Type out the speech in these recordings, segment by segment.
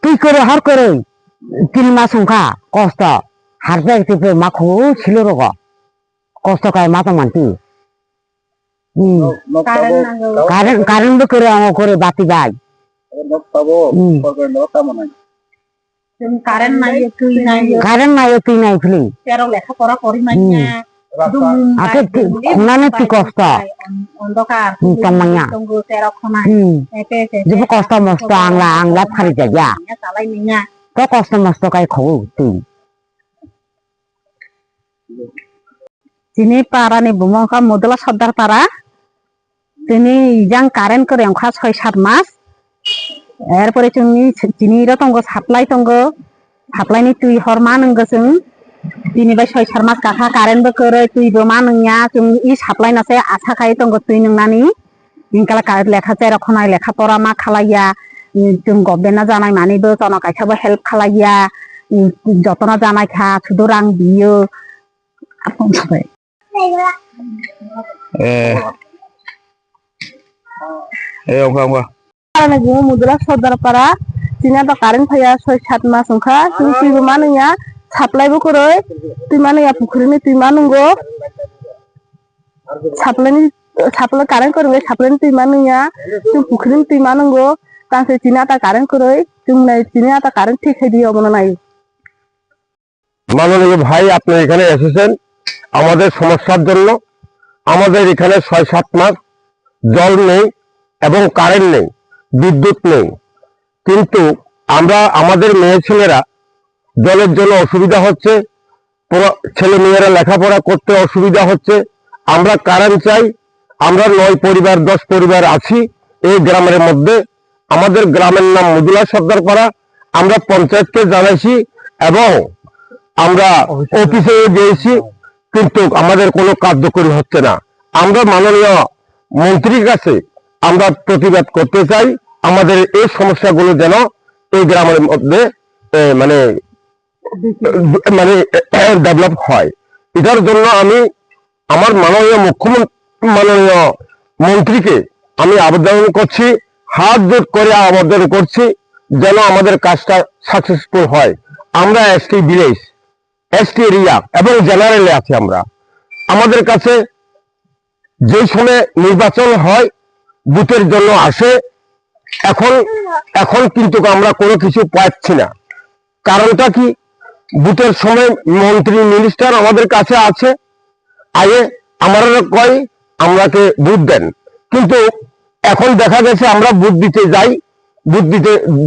কি করে হার করে 3 মাস সংখ্যা কষ্ট হারবে একটু মাখো ছিল রোগ কষ্ট কায় মাথা মানতি কারেন্ট করে আমার করে বাতি যায় কারেন্ট নাই তুই নাই ফেলি লেখাপড়া করি নাই আগে খুনানে কি কষ্ট কষ্ট মস্ত আংলা আংলা ফারি যা তো কষ্ট মস্ত কাই খৌ তুই যিনি পারানি বুমকা মদলা সর্দার পারা তিনি ইজাং কারেন্ট করে অংখা 6-7 মাস এরপরে চিনি তঙ্গ সাপ্লাইনি তুই হরমা নঙ্গ जों তিনি বাই 6-7 মাস কাকা কারেন্ট বো করে তুই বো मा नोंया जों इ साप्लाइ नासे आसा खाय तंग तुई नोंनानि इनकाला कारेन्ट लेखा जाय रखनाय लेखा परा मा खालाया जों गभर्नमेन्टना जानाय मानिबो जना कायसाबो हेल्प खालाया जतना जानाय खा सुदु रां बियो आपन सबाय ओंखा आने गो मुदला सदर पारा तिना दा कारेन्ट फैया 6-7 मास ओंखा तुई बो मा नोंया साप्लाइ बो करे तुई मा नोंया पुखुरिनि तुई मा नंगो साप्लाइ कारेन्ट करे साप्लाइनि तुई मा नोंया तुई पुखुरिनि तुई मा नंगो तासे तिना दा कारेन्ट करे जों নাই तिना दा कारेन्ट ঠিক হই দিও মনে নাই মাননীয় ভাই আপনি এখানে এসেছেন আমাদের সমস্যার জন্য আমাদের এখানে 6-7 মাস জল নেই এবং কারেন্ট নেই বিদ্যুৎ নেই কিন্তু আমরা আমাদের মেয়ে ছেলেরা জলের জন্য অসুবিধা হচ্ছে ছেলে মেয়েরা লেখাপড়া করতে অসুবিধা হচ্ছে আমরা কারেন্ট চাই আমরা 9 পরিবার 10 পরিবার আছি এই গ্রামের মধ্যে আমাদের গ্রামের নাম মদুলা সর্দার পাড়া আমরা পঞ্চায়েতকে জানাইছি এবং আমরা অফিসে গিয়েছি কিন্তু আমাদের কোনো কার্যকরী হচ্ছে না আমরা মাননীয় মন্ত্রীর কাছে আমরা প্রতিবাদ করতে চাই আমাদের এই সমস্যাগুলো যেন এই গ্রামের মধ্যে মানে ডেভেলপ হয় এটার জন্য আমি আমার মাননীয় মুখ্যমন্ত্রী মাননীয় মন্ত্রীকে আমি আবেদন করছি হাত জোট করে আবেদন করছি যেন আমাদের কাজটা সাকসেসফুল হয় আমরা এসটি ভিলেজ এসটি এরিয়া এবং জেনারেলে আছি আমরা আমাদের কাছে যে সময় নির্বাচন হয় বুথের জন্য আসে এখন কিন্তু আমরা কোনো কিছু পাচ্ছি না কারণটা কি বুথের সময় মন্ত্রী মিনিস্টার আমাদের কাছে আছে আগে আমরা কই আমরাকে ভোট দেন কিন্তু এখন দেখা গেছে আমরা ভোট দিতে যাই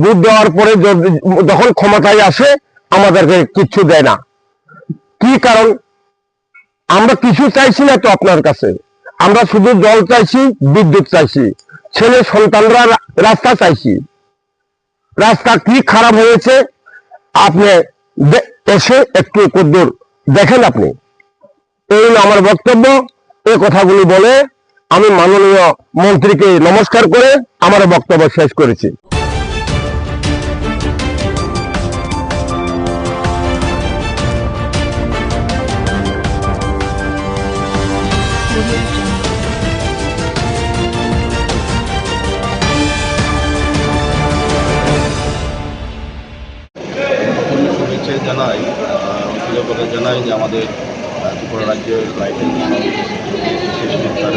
ভোট দেওয়ার পরে যখন ক্ষমতায় আসে আমাদেরকে কিছু দেয় না কি কারণ আমরা কিছু চাইছি না তো আপনার কাছে আমরা শুধু জল চাইছি বিদ্যুৎ চাইছি ছেলে সন্তানরা রাস্তা চাইছি। রাস্তা কি খারাপ হয়েছে আপনি এসে একটু কদ্দুর দেখেন আপনি। এই আমার বক্তব্য। এই কথাগুলি বলে আমি মাননীয় মন্ত্রীকে নমস্কার করে আমার বক্তব্য শেষ করেছি। শুভেচ্ছা জানাই, কৃতজ্ঞতা জানাই যে আমাদের ত্রিপুরা রাজ্যের লাইটের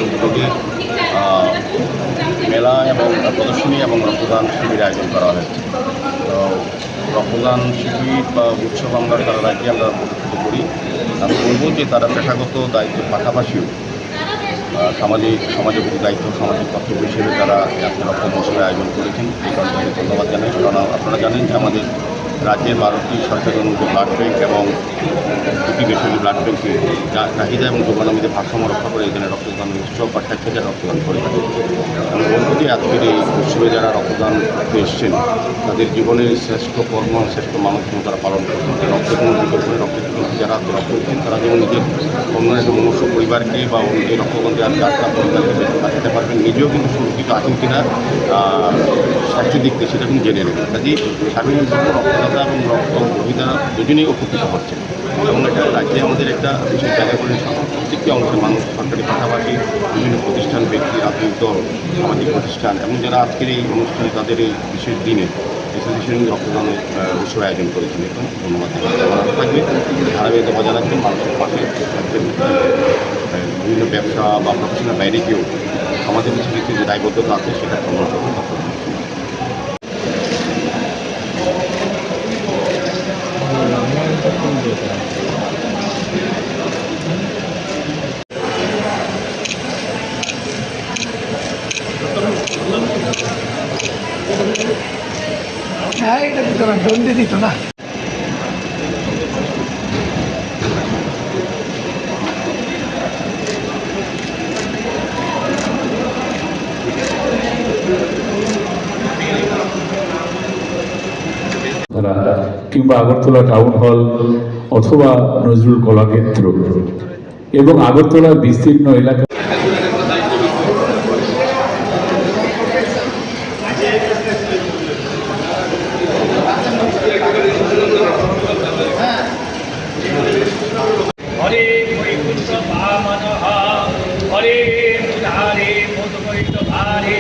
উদ্যোগে মেলা এবং প্রদর্শনী এবং রক্তদান শিবির আয়োজন করা হয়েছে। তো রক্তদান শিবির বা উৎসব আমরা সারা রাজ্যে আমরা প্রতিষ্ঠিত করি। আমি বলবো যে তারা পেশাগত দায়িত্বের পাশাপাশিও সমাজের প্রতি দায়িত্ব, সামাজিক কর্তব্য হিসেবে তারা আজকে রক্তদান শিবির আয়োজন করেছেন। এই কারণে আমি ধন্যবাদ জানাই। কারণ আপনারা জানেন যে আমাদের রাজ্যের 12টি সরকারি অনুমোদিত ব্লাড ব্যাংক এবং 2টি বেসরকারি ব্লাড ব্যাংকে চাহিদা এবং যোগানমিতে ভারসাম্য রক্ষা করে এখানে রক্তদান উৎসব বা স্বেচ্ছাচার রক্তদান করে থাকে। আমি বলব যে আজকের এই উৎসবে যারা রক্তদান করতে এসছেন তাদের জীবনের শ্রেষ্ঠ কর্ম, শ্রেষ্ঠ মানুষ তারা পালন করছেন। রক্তের কোনো বিকল্প নেই। রক্তের যারা রক্ত দিচ্ছেন তারা যেমন নিজের অন্য একটা মনুষ্য পরিবারকে বা এই রক্তদান যার যাত্রা পরিবারকে বাঁচাতে পারবেন, নিজেও কিন্তু সুরক্ষিত আছেন কিনা স্বাস্থ্যের দিক থেকে সেটা কিন্তু জেনে নেবেন। কাজেই সার্বিক রক্তদাতা এবং রক্ত গ্রহীতা দুজনেই উপকৃত হচ্ছেন এবং এটা রাজ্যে আমাদের একটা বিশেষ জায়গা করে প্রত্যেকটি অংশের মানুষ, সরকারি পাশাপাশি বিভিন্ন প্রতিষ্ঠান, ব্যক্তি, রাজনৈতিক দল, সামাজিক প্রতিষ্ঠান এবং যারা আজকের এই অনুষ্ঠানে তাদের এই বিশেষ দিনে এসোসিয়েশন রক্তদানের উৎসব আয়োজন করেছেন। এখন ধন্যবাদ থাকবে। ধারাবাহিকতা বজায় রাখবেন, মানুষের পাশে বিভিন্ন ব্যবসা বা প্রফেশনের বাইরে গিয়েও আমাদের কিছু কিছু যে দায়বদ্ধতা আছে সেটা প্রমাণ করতে হবে। হ্যাঁ, এটা দিত না, ডন্ডি দিত না। কিংবা আগরতলা টাউন হল অথবা নজরুল কলাক্ষেত্র এবং আগরতলার বিস্তীর্ণ এলাকা হরে বৈকুণ্ঠ বামনঃ হরে মুরারে মধুকৈত ভারে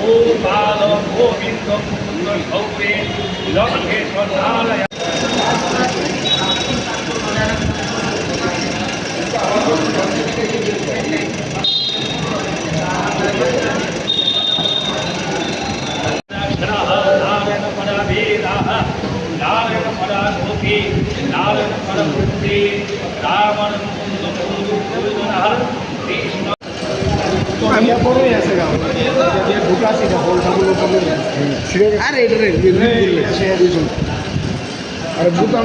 ও বাল গোবিন্দ মুকুন্দ গৌরে লঙ্কেশ্বর নারায়ণ। নারায়ণ পরা বেদাঃ নারায়ণ পরা লোকে নারায়ণ পরা পুত্রে রাবণ মুকুন্দ মুকুন্দনঃ কৃষ্ণ। আমি বড়ই আছে গাও যে ঢুকা আছে এটা বল ঠাকুর ঠাকুর আরে এটা রে সে দুজন আর বুতাম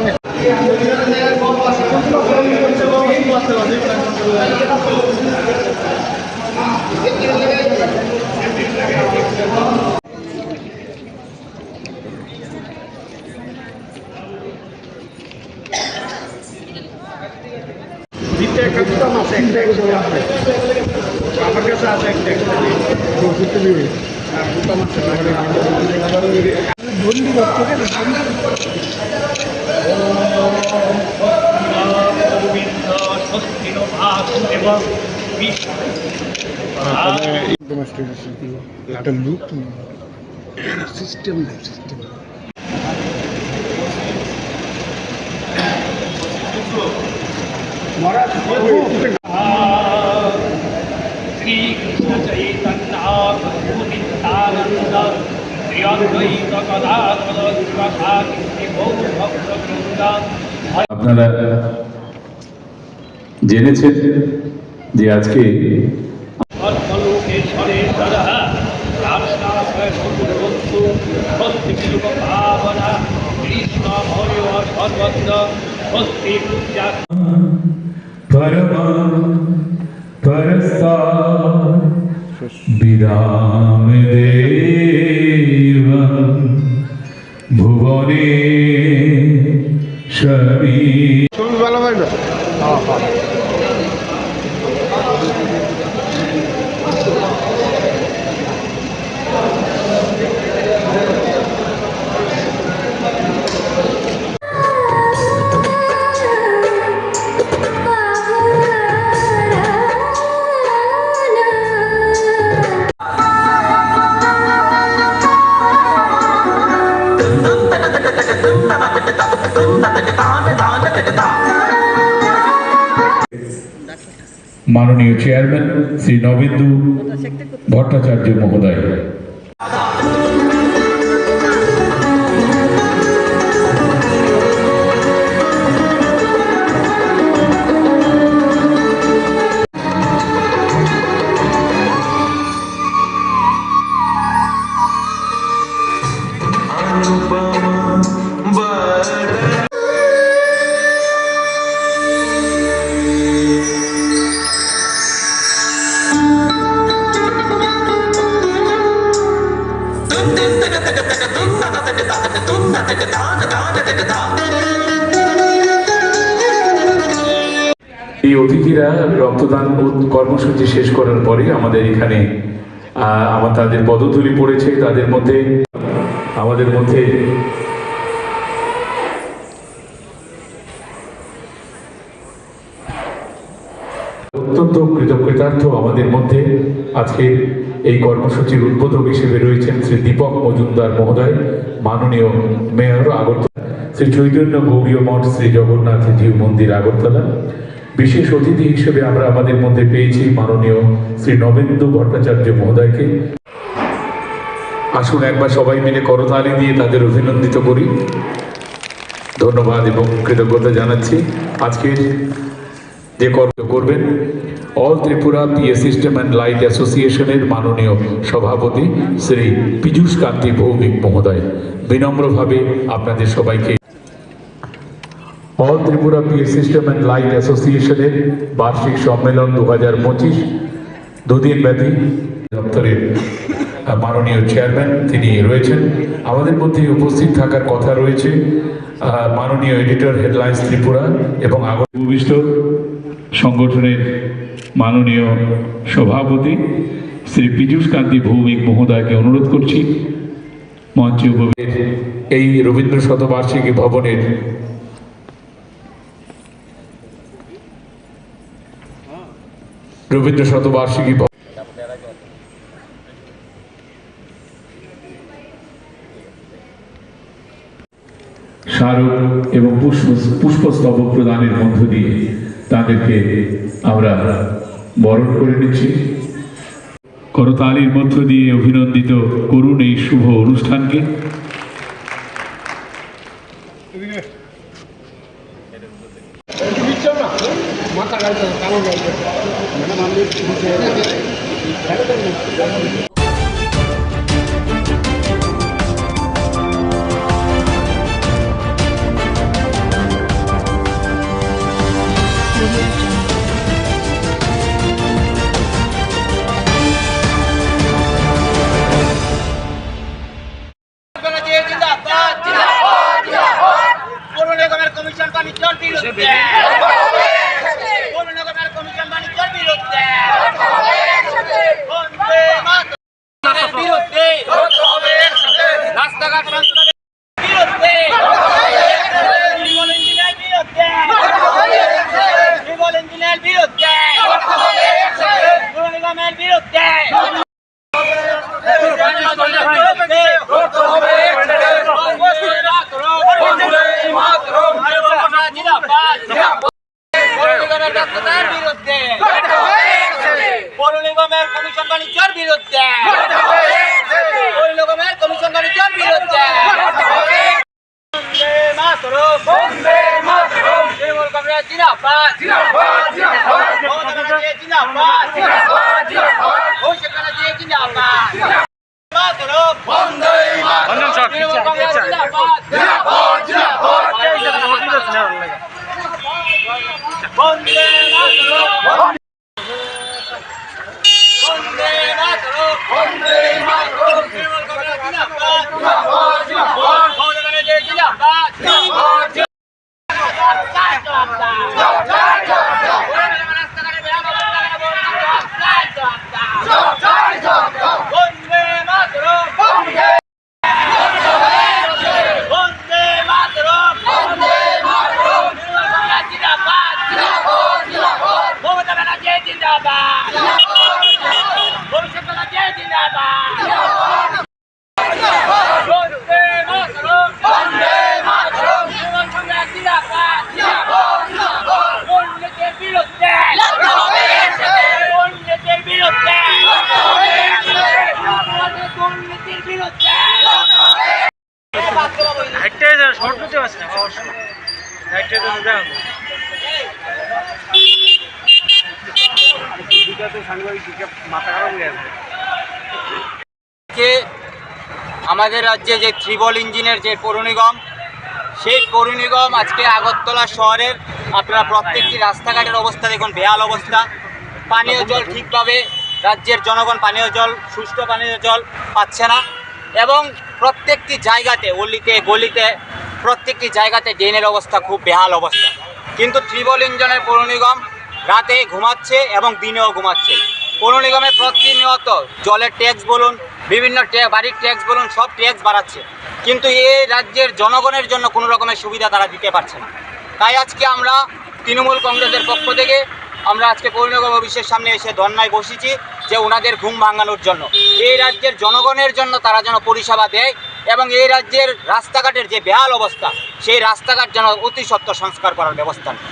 দিতে একটা বুতাম আছে একটা আমার কাছে আছে একটা বুতাম আছে ধন্যি ভক্তকে গোবিন্দ স্বস্তি নো ভাতু এবং বিষ্ণু। একটা look system system Srikrishna Chaitanya Prabhu Nityananda Shri অদ্বৈত গদাধর শিবসাদি গৌর ভক্ত বৃন্দ। আপনারা জেনেছেন যে আজকে সর্বলোকেশ্বরেশ্বরः রামনাথ বন্ধু ভক্তি ভাবনা কৃষ্ণ হরি সর্বত্র ভক্তি পূজা পরমা পরস্তার বিরাম দেবং ভুবনে স্বামী। ছবি ভালো পাইবে। মাননীয় চেয়ারম্যান শ্রী নবেন্দু ভট্টাচার্য মহোদয়। এই অতিথিরা রক্তদান কর্মসূচি শেষ করার পরে আমাদের এখানে তাদের পদধূলি পড়েছে। তাদের মধ্যে অত্যন্ত কৃতজ্ঞতার্থ আমাদের মধ্যে আজকের এই কর্মসূচির উদ্বোধক হিসেবে রয়েছেন শ্রী দীপক মজুমদার মহোদয়, মাননীয় মেয়র আগরতলা, শ্রী চৈতন্য গৌরীয় মঠ শ্রী জগন্নাথ জিউ মন্দির আগরতলা। বিশেষ অতিথি হিসেবে আমরা আমাদের মধ্যে পেয়েছি মাননীয় শ্রী নবেন্দু ভট্টাচার্য মহোদয়কে। আসুন একবার সবাই মিলে করতালি দিয়ে তাদের অভিনন্দিত করি। ধন্যবাদ এবং কৃতজ্ঞতা জানাচ্ছি। আজকের যে কর্ম করবেন all Tripura PA system and light অ্যাসোসিয়েশনের মাননীয় সভাপতি শ্রী পীযূষ কান্তি ভৌমিক মহোদয়। বিনম্রভাবে আপনাদের সবাইকে all Tripura PA system and light অ্যাসোসিয়েশনের বার্ষিক সম্মেলন 2025 দুদিন ব্যাপী দপ্তরের মাননীয় চেয়ারম্যান তিনি রয়েছেন। আমাদের মধ্যে উপস্থিত থাকার কথা রয়েছে মাননীয় এডিটর হেডলাইন্স ত্রিপুরা এবং ভূমিষ্ঠ সংগঠনের মাননীয় সভাপতি শ্রী পীযূষ কান্তি ভৌমিক মহোদয়কে অনুরোধ করছি মঞ্চে এই রবীন্দ্র শতবার্ষিকী ভবনের স্মারক এবং পুষ্পস্তবক প্রদানের মধ্য দিয়ে তাদেরকে আমরা বরণ করে নিচ্ছি। করতালির মধ্য দিয়ে অভিনন্দিত করুন এই শুভ অনুষ্ঠানকে। মাথা গাইতে কালো গাইতে ম্যাডাম আমি কমিশন বাণিজ্যের বিরুদ্ধে কমিশন বাণিজ্যের বিরুদ্ধে রাস্তাঘাট বিরুদ্ধে ইঞ্জিনিয়ার বিরুদ্ধে নিগমের বিরুদ্ধে পৌর নিগমের কমিশন বাণিজ্যের বিরুদ্ধে পৌর নিগমের কমিশন বাণিজ্যের বিরুদ্ধে তৃণমূল কংগ্রেস জিন্দাবাদ তৃণমূল কংগ্রেস জিন্দাবাদ বন্দে মাতরম বন্দে মাতরম আছে না অবশ্যই লাইটের জন্য দেন আমাদের রাজ্যে যে ত্রিবল ইঞ্জিনের যে পৌর নিগম, সেই পৌর নিগম আজকে আগরতলা শহরের আপনারা প্রত্যেকটি রাস্তাঘাটের অবস্থা দেখুন, বেহাল অবস্থা। পানীয় জল ঠিকভাবে রাজ্যের জনগণ পানীয় জল, সুষ্ঠু পানীয় জল পাচ্ছে না, এবং প্রত্যেকটি জায়গাতে অলিতে গলিতে প্রত্যেকটি জায়গাতে ড্রেনের অবস্থা খুব বেহাল অবস্থা। কিন্তু ত্রিবল ইঞ্জিনের পৌর নিগম রাতে ঘুমাচ্ছে এবং দিনেও ঘুমাচ্ছে। পৌর নিগমে প্রতিনিয়ত জলের ট্যাক্স বলুন, বিভিন্ন বাড়ির ট্যাক্স বলুন, সব ট্যাক্স বাড়াচ্ছে, কিন্তু এই রাজ্যের জনগণের জন্য কোনো রকমের সুবিধা তারা দিতে পারছে না। তাই আজকে আমরা তৃণমূল কংগ্রেসের পক্ষ থেকে আমরা আজকে পৌর নিগম অফিসের সামনে এসে ধর্নায় বসেছি যে ওনাদের ঘুম ভাঙানোর জন্য, এই রাজ্যের জনগণের জন্য তারা যেন পরিষেবা দেয়, এবং এই রাজ্যের রাস্তাঘাটের যে বেহাল অবস্থা সেই রাস্তাঘাট যেন অতি সত্বর সংস্কার করার ব্যবস্থা নেয়।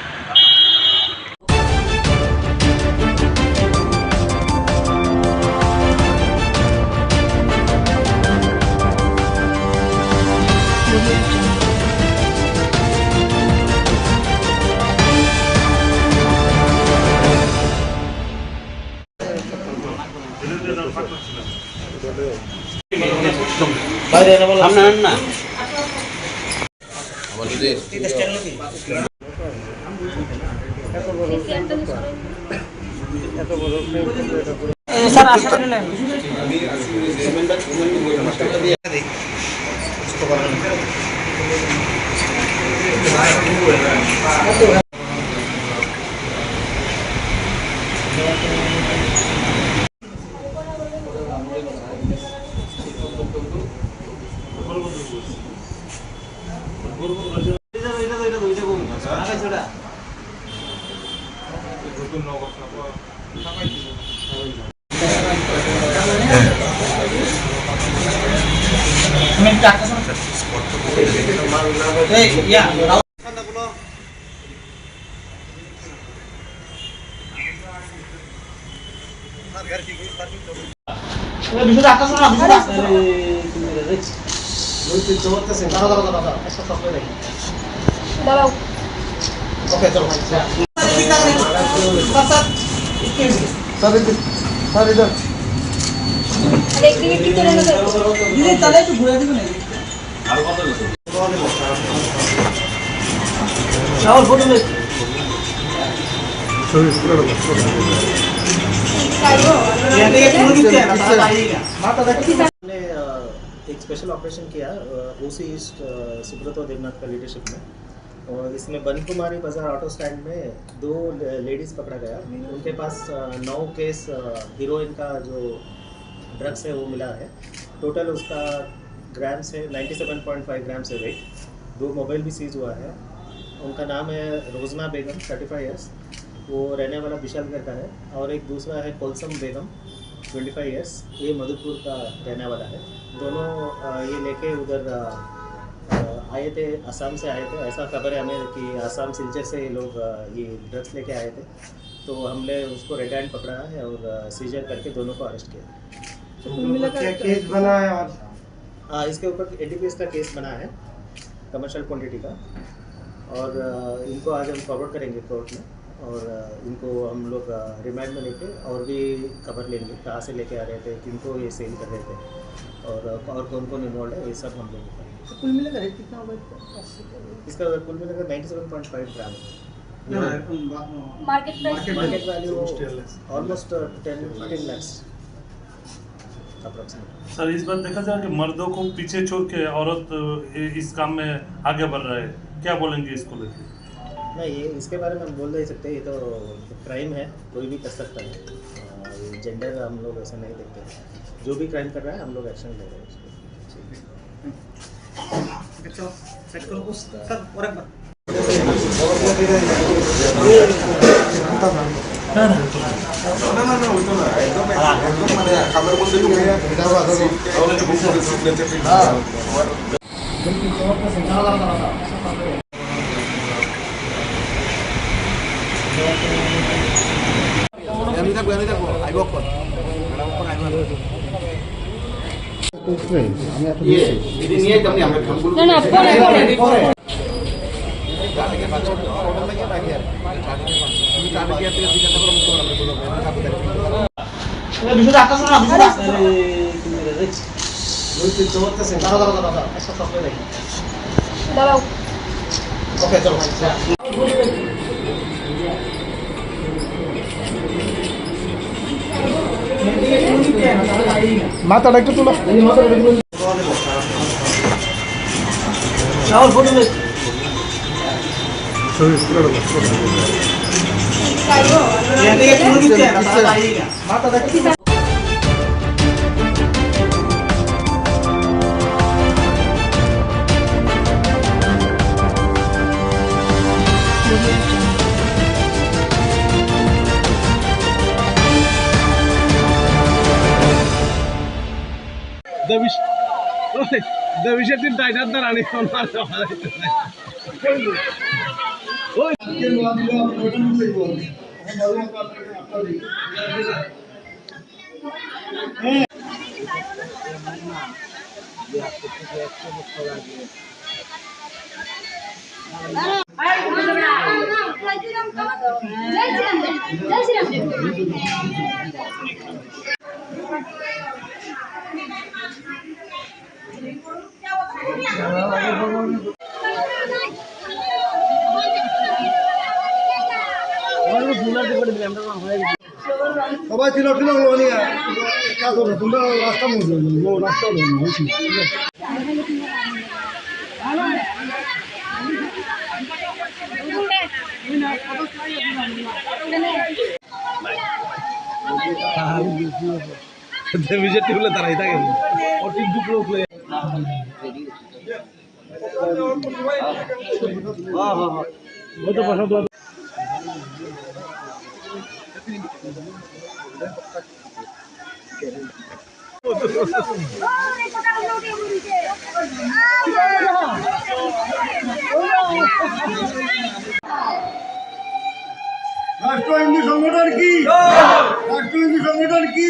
हमने एक स्पेशल ऑपरेशन किया ओसी ईस्ट सुब्रतो देवनाथ का लीडरशिप में, और इसमें बन कुमारी बाजार ऑटो स्टैंड में 2 लेडीज़ पकड़ा गया। उनके पास 9 केस हीरोइन का जो ड्रग्स है वो मिला है। टोटल उसका ग्राम से 97.5 ग्राम से वेट। 2 मोबाइल भी सीज हुआ है। उनका नाम है रोज़ना बेगम 35 ईयर्स, वो रहने वाला विशालगढ़ का है, और एक दूसरा है कोलसम बेगम 25 ईयर्स, ये मधुपुर का रहने वाला है। दोनों ये लेके उधर आए थे, असम से आए थे। ऐसा खबर है हमें कि असम सिलचर से ये लोग ये ड्रग्स लेके आए थे, तो हमने उसको रेड हैंड पकड़ा है और सीजर करके दोनों को अरेस्ट किया। क्या केस बना है? और इसके ऊपर एनडीपीएस का केस बना है, कमर्शियल क्वांटिटी का, और इनको आज हम फॉरवर्ड करेंगे कोर्ट में, और इनको हम लोग रिमांड में लेके और भी खबर लेंगे, कहाँ से लेके आ रहे थे, किनको ये सेल कर रहे थे, और कौन कौन इन्वॉल्व है, ये सब हम लोग तो कुल मिलाकर रेट कितना होगा इसका कुल मिलाकर 97.5 ग्राम है। Market market value almost 10-15 lakhs approximate. Sir, इस बार देखा जाए कि मर्दों को पीछे छोड़ के औरत इस काम में आगे बढ़ रहा है, क्या बोलेंगे इसको लेकर? नहीं, ये इसके बारे में हम बोल नहीं सकते, ये तो क्राइम है, कोई भी कर सकता है। जेंडर हम लोग ऐसा नहीं देखते, जो भी क्राइम कर रहा है हम लोग एक्शन ले रहे हैं उसको। चलो सेट करो सर, और एक बार না না পরে ট্রাফিকের পাচ্ছেন প্রবলেম নাকি নাকি আর ট্রাফিকের পাচ্ছেন তুমি ট্রাফিক ইয়ার থেকে জিজ্ঞাসা করো মুক্ত আমরা বলবো ট্রাফিক বিষয়টা আকাশ না বিষয়টা দুই তিন চলতেছে দাঁড়া একটা সফটওয়্যার দেখি দাঁড়াও ওকে চলো মাথাটা একটু তোলো শাওন ফটো নে মাথাটা একটু দেবিশের দিন টাইটার দ্বারা আনি সবাই ছিল তোমরা রাস্তা রাস্তা বিজেপি হলে তারাই থাকে অটিক দুপুর রাষ্ট্র হিন্দু সংগঠন কি রাষ্ট্র হিন্দু সংগঠন কি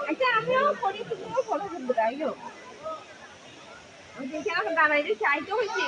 আচ্ছা আমিও ফোনে কিছু ফলো করতে চাইলো দেখে না দাঁড়াই রে চাইতে হইছে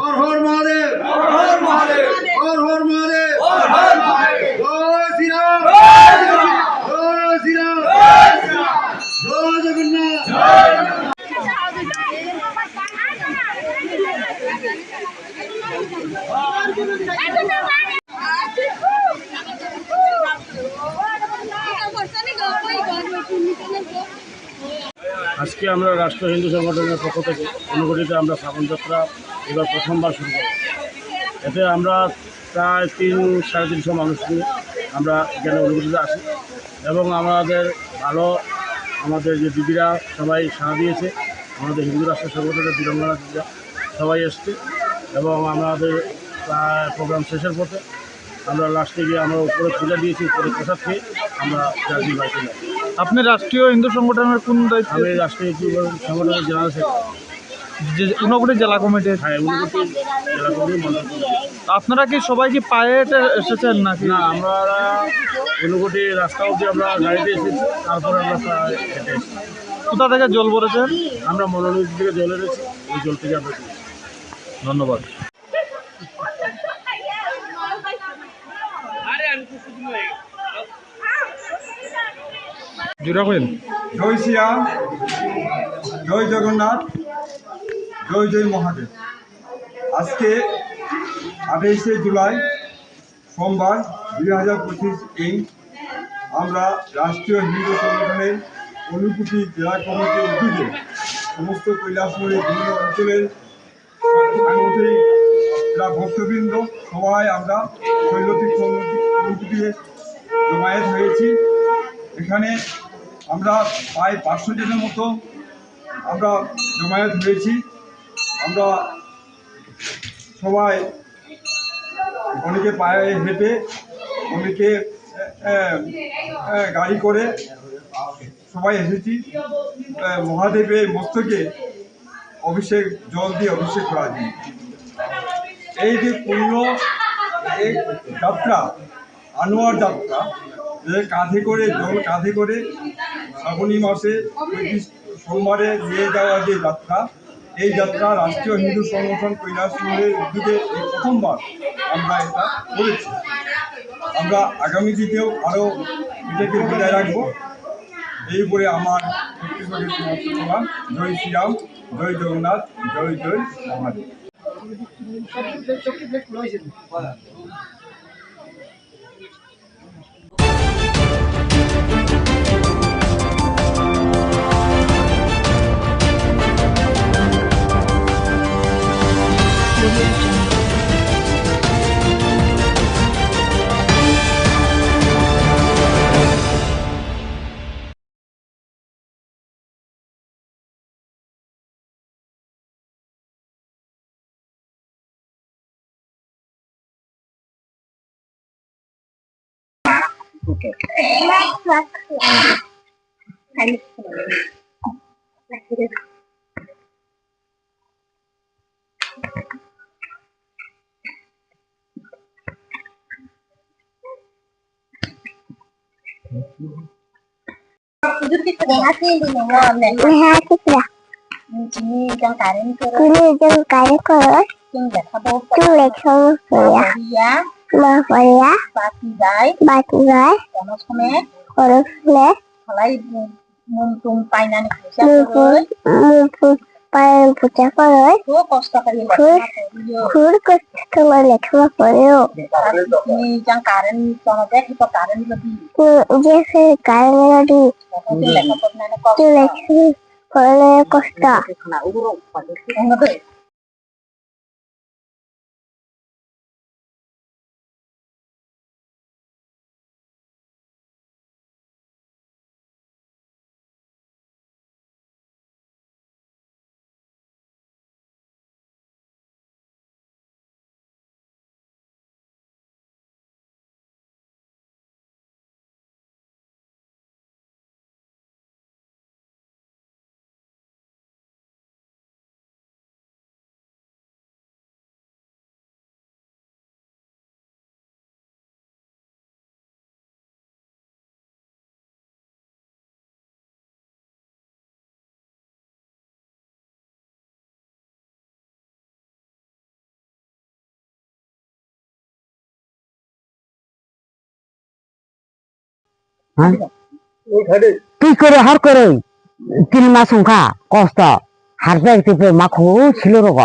हर हर महादेव हर हर महादेव हर हर महादेव हर हर महादेव जय श्री राम जय श्री राम जय जगन्नाथ আজকে আমরা রাষ্ট্র হিন্দু সংগঠনের পক্ষ থেকে ঊনকোটিতে আমরা শ্রাবণ যাত্রা এবার প্রথমবার শুরু করব। এতে আমরা প্রায় 300-350 মানুষ নিয়ে আমরা এখানে ঊনকোটিতে আসি এবং আমাদের ভালো আমাদের যে দিদিরা সবাই সাড়া দিয়েছে, আমাদের হিন্দু রাষ্ট্র সংগঠনের বীরাঙ্গনা দিদিরা সবাই এসছে এবং আমাদের প্রায় প্রোগ্রাম শেষের পথে আমরা লাস্টে গিয়ে আমরা উপরে পূজা দিয়েছি, উপরে প্রসাদ খেয়ে আমরা জার্নি বাড়িতে যাই। আপনি রাষ্ট্রীয় হিন্দু সংগঠনের কোন দায়িত্ব? আমি রাষ্ট্রীয় সংগঠনের জেনারেল সেক্রেটারি, ঊনকোটি জেলা কমিটির। হ্যাঁ, ঊনকোটি জেলা কমিটির মন্ডল। আপনারা কি সবাই কি পায়ে এসেছেন নাকি? না, আমরা ঊনকোটি রাস্তা অবধি আমরা গাড়িতে এসেছি, তারপরে আমরা হেঁটে এসেছি। কোথা থেকে জল পড়েছেন? আমরা মনোনয়ন থেকে জল এনেছি, ওই জল থেকে আমরা দিয়েছি। ধন্যবাদ। জয় শ্রীরাম, জয় জগন্নাথ, জয় জয় মহাদেব। আজকে 28শে জুলাই সোমবার 2025 আমরা রাষ্ট্রীয় হিন্দু সংগঠনের অনুকুটি জেলা কমিটির উদ্যোগে সমস্ত কৈলাসহরের বিভিন্ন অঞ্চলের সাংগঠনিক যারা ভক্তবৃন্দ সবাই আমরা শৈলতীর্থ অনুকুটিতে জমায়েত হয়েছি। এখানে আমরা প্রায় 500 জনের মতো আমরা জমায়েত হয়েছি। আমরা সবাই অনেকে পায়ে হেঁটে, অনেকে গাড়ি করে সবাই এসেছি মহাদেবের মস্তকে অভিষেক জল দিয়ে অভিষেক করার জন্য। এই যে পূর্ণ এই যাত্রা, আনোয়ার যাত্রা, যে কাঁধে করে জল কাঁধে করে শ্রাবণী মাসে সোমবারে নিয়ে যাওয়া যে যাত্রা, এই যাত্রা রাষ্ট্রীয় হিন্দু সংগঠন কৈলাসহরের উদ্যোগে এই প্রথমবার আমরা এটা করেছি। আমরা আগামী দিনেও আরও এটাকে বজায় রাখবো। এই বলে আমার বক্তব্যকে সমাপ্ত করলাম। জয় শ্রীরাম, জয় জগন্নাথ, জয় জয় মহাদেব। কি করে হার করে 3 মাস সংখ্যা কষ্ট হারবে টিপে মাখু ছিল রোগ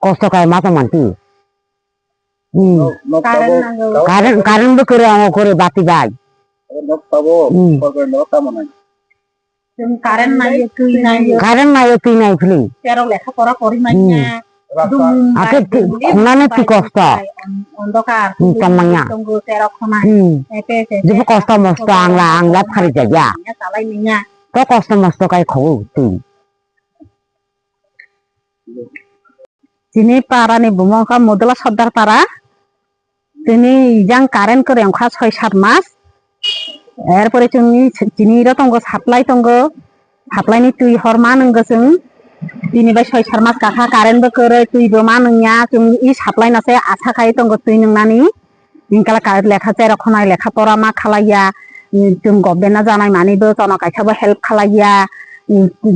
কষ্ট কায় মাথা মানতি কারেন্ট করে আমার করে বাতি বাই কারেন্ট নাই তুই নাই ফিলি লেখাপড়া করি নাই আগে খুনানে কি কষ্ট অন্ধকার তামাইয়া যে কষ্ট মস্ত আংলা ফারি যা তো কষ্ট মস্ত কাই খাও তুই তিনি পারানি বুমকা মদলা সর্দার পারা তিনি ইজাং কারেন্ট করে অংখা 6-7 মাস এরপরে চিনি তঙ্গ সাপ্লাইনি তুই হরমা নঙ্গসং তিনি বাই 6-7 মাস কাকা কারেন্ট করে তুই বমা নংয়া ই সাপ্লাই নাছে আছা খাই তঙ্গ তুই নংনানি ইনকালা লেখা চাই রখনাই লেখা পড়া মা খালাইয়া जों गभर्नमेन्टआ जानाय मानिबो जना कायसाबो हेल्प खालाया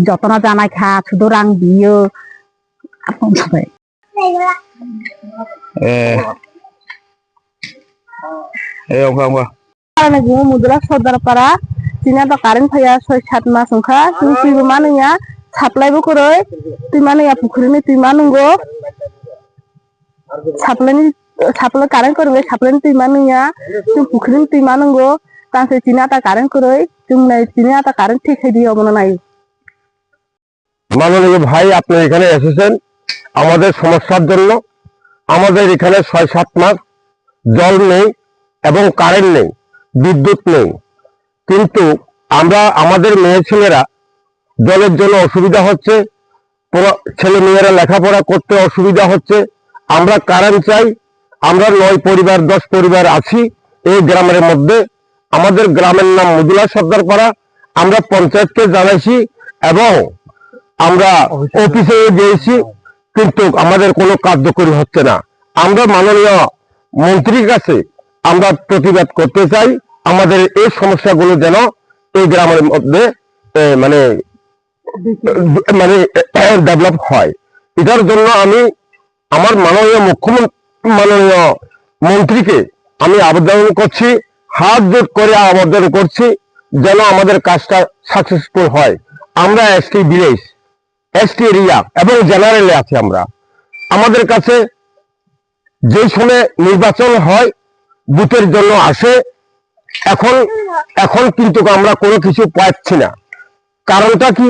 যতনা জানাই খা শুধু রাং দিও আপন সবাই মুদলা সর্দার পাড়া চিনা তো কারেন্ট ফাইয়া 6-7 মাস ওখা তুই মানিয়া সাপ্লাইবো করে তুই মানিয়া পুকুরিনি তুই মানুঙ্গো সাপ্লাই কারেন্ট করবে সাপ্লাই তুই মানিয়া তুই পুকুরিনি তুই মানুঙ্গো তাতে চিনাটা কারেন্ট করে তুমি চিনাটা কারেন্ট ঠিক হয়ে দিয়ে মনে নাই মাননীয় ভাই, আপনি এখানে এসেছেন আমাদের সমস্যার জন্য। আমাদের এখানে 6-7 মাস জল নেই এবং কারেন্ট নেই, বিদ্যুৎ নেই। কিন্তু আমাদের মেয়ে ছেলেরা জলের জন্য অসুবিধা হচ্ছে, ছেলে মেয়েরা লেখাপড়া করতে অসুবিধা হচ্ছে। আমরা কারেন্ট চাই। আমরা 9 পরিবার 10 পরিবার আছি এই গ্রামের মধ্যে। আমাদের গ্রামের নাম মুদলা সর্দার পাড়া। আমরা পঞ্চায়েতকে জানাইছি এবং আমরা অফিসে গিয়েছি, কিন্তু আমাদের কোনো কার্যকরী হচ্ছে না। আমরা মাননীয় মন্ত্রীর কাছে আমরা প্রতিবাদ করতে চাই, আমাদের এই সমস্যাগুলো যেন এই গ্রামের মধ্যে মানে ডেভেলপ হয়। এটার জন্য আমি আমার মাননীয় মন্ত্রীকে আমি আবেদন করছি, হাত জোট করে আবেদন করছি যেন আমাদের কাজটা সাকসেসফুল হয়। আমরা এসটি ভিলেজ, এসটি এরিয়া এবং জেনারেলে আছি। আমাদের কাছে যে সময় নির্বাচন হয় বুথের জন্য আসে, এখন কিন্তু আমরা কোনো কিছু পাচ্ছি না। কারণটা কি?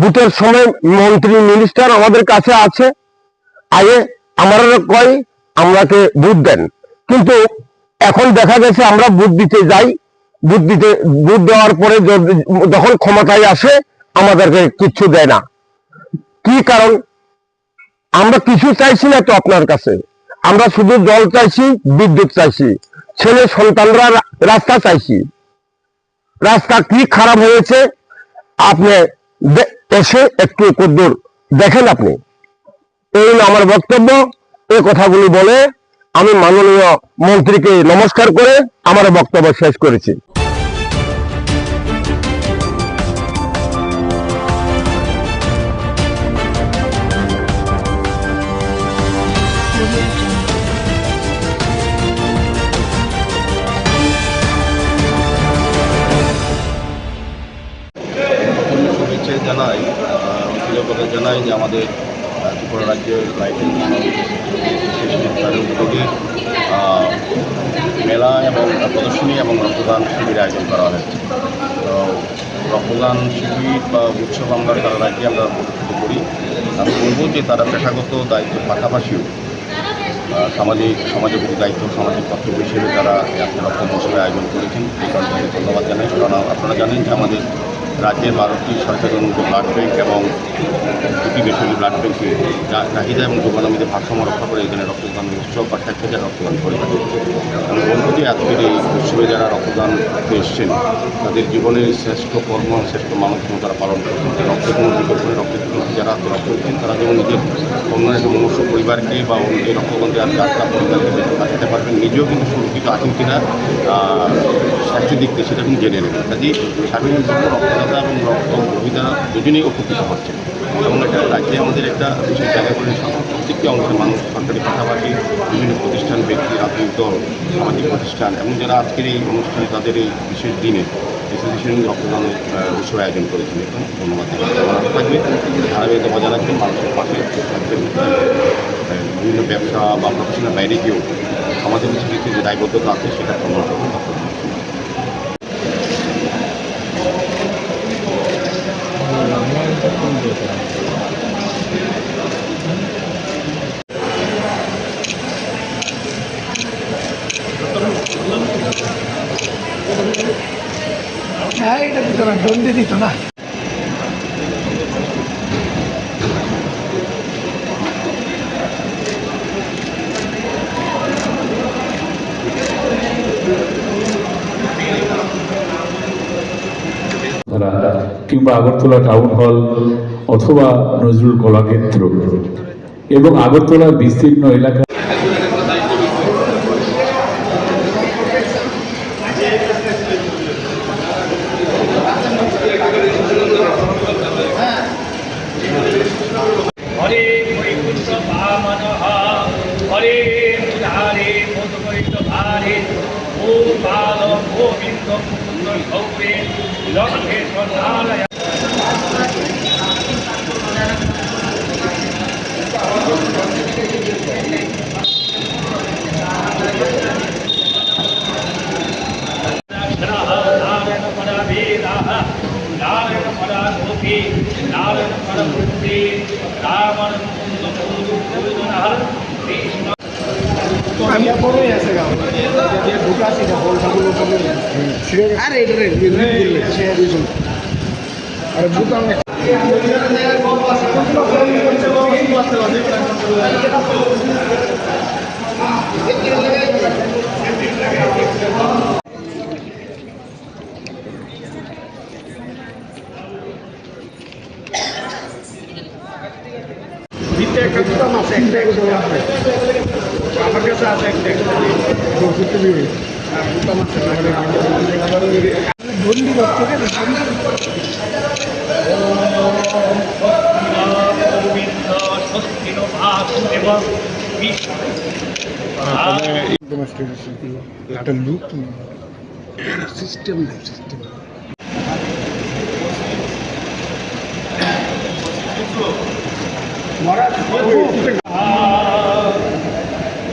বুথের সময় মন্ত্রী মিনিস্টার আমাদের কাছে আছে, আগে আমরা কয় আমরাকে বুথ দেন, কিন্তু এখন দেখা গেছে আমরা বুথ দিতে যাই, বুথ দেওয়ার পরে যখন ক্ষমতায় আসে আমাদেরকে কিচ্ছু দেয় না। কি কারণ? আমরা কিছু চাইছি না তো আপনার কাছে, আমরা শুধু জল চাইছি, বিদ্যুৎ চাইছি, ছেলে সন্তানরা রাস্তা চাইছি। রাস্তা কি খারাপ হয়েছে আপনি এসে একটু কদ্দুর দেখেন। আপনি এই আমার বক্তব্য। এই কথাগুলি বলে আমি মাননীয় মন্ত্রীকে নমস্কার করে আমার বক্তব্য শেষ করেছি। শুভেচ্ছা জানাই, কৃতজ্ঞতা জানাই যে আমাদের ত্রিপুরা রাজ্যের লাইটিং উদ্যোগে মেলা এবং প্রদর্শনী এবং রক্তদান শিবির আয়োজন করা হয়েছে। তো রক্তদান শিবির বা উৎসব আমরা সারা রাজ্যে আমরা প্রতিষ্ঠিত করি। আমি বলবো যে তারা পেশাগত দায়িত্বের পাশাপাশিও সমাজের প্রতি দায়িত্ব, সামাজিক কর্তব্য হিসেবে তারা আজকে রক্ত মহোৎসবের আয়োজন করেছেন। এই কারণে ধন্যবাদ জানাই। কারণ আপনারা জানেন যে আমাদের রাজ্যের 12টি সরকারি অনুমোদিত ব্লাড ব্যাংক এবং 2টি বেসরকারি ব্লাড ব্যাংকে চাহিদা এবং যোগানমিতে ভারসাম্য রক্ষা করে এখানে রক্তদান উৎসব বা স্বেচ্ছাচার রক্তদান করে থাকে। আমি বলব যে আজকের এই উৎসবে যারা রক্তদান করতে এসছেন তাদের জীবনের শ্রেষ্ঠ কর্ম, শ্রেষ্ঠ মানুষগুলো তারা পালন করছেন। রক্তের কোনো বিকল্প নেই। রক্তের যারা রক্ত দিচ্ছেন তারা যেমন নিজের অন্য একটা মনুষ্য পরিবারকে বা এই রক্তদান দেওয়ার যাত্রা পরিবারকে বাঁচাতে পারবেন, নিজেও কিন্তু সুরক্ষিত আছেন কিনা স্বাস্থ্য দিক থেকে সেটা কিন্তু জেনে নেবেন। কাজেই সার্বিক রক্তদাতা এবং রক্ত গ্রহীতারা দুজনেই উপকৃত হচ্ছেন এবং এটা রাজ্যে আমাদের একটা বিশেষ জায়গা করে প্রত্যেকটি অংশের মানুষ, সরকারি পাশাপাশি বিভিন্ন প্রতিষ্ঠান, ব্যক্তি, রাজনৈতিক দল, সামাজিক প্রতিষ্ঠান এবং যারা আজকের এই অনুষ্ঠানে তাদের এই বিশেষ দিনে অ্যাসোসিয়েশন রক্তদানের উৎসব আয়োজন করেছেন। এখন ধন্যবাদ থাকবে, ধারাবাহিকতা বজায় রাখবেন, মানুষের পাশে থাকবেন। বিভিন্ন ব্যবসা বা প্রফেশনের বাইরে গিয়েও আমাদের কিছু যে দায়বদ্ধতা আছে সেটা প্রমাণ করবেন। এটা দিত না, ডন্ডি দিত না। কিংবা আগরতলা টাউন হল অথবা নজরুল কলাক্ষেত্র এবং আগরতলার বিস্তীর্ণ এলাকা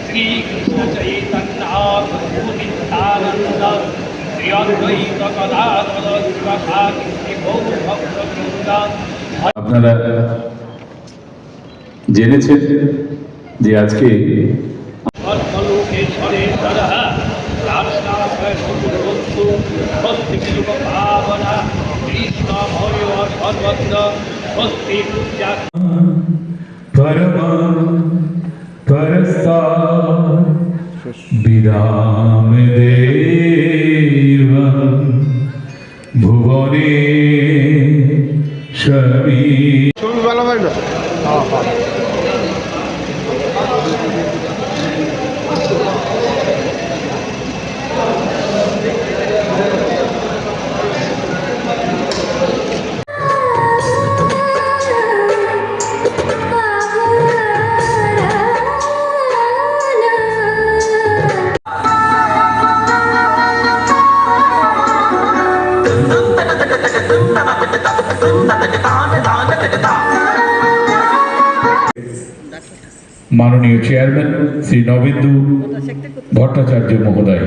श्री कृष्ण चैतन्य प्रभु नित्यानंद श्री अद्वैत गदाधर शिवसादि गौर भक्तवृंद। আপনারা জেনেছেন যে আজকে लोकेश्वरेश्वरः राष्ट्राभयसुरवस्तु भक्तियुगभावना कृष्णमयो सर्वत्र स्वस्ति पूज्या परमा परस्ता विदाम देव भुवने शमी माननीय चेयरमैन श्री नवेन्दु भट्टाचार्य महोदय।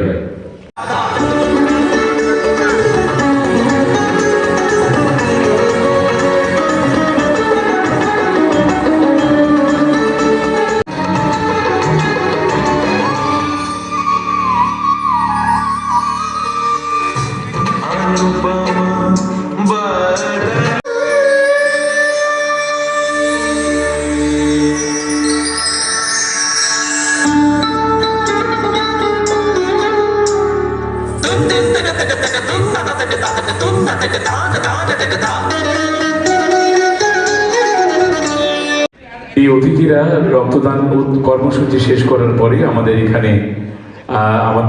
এই অতিথিরা রক্তদান কর্মসূচি শেষ করার পরে আমাদের এখানে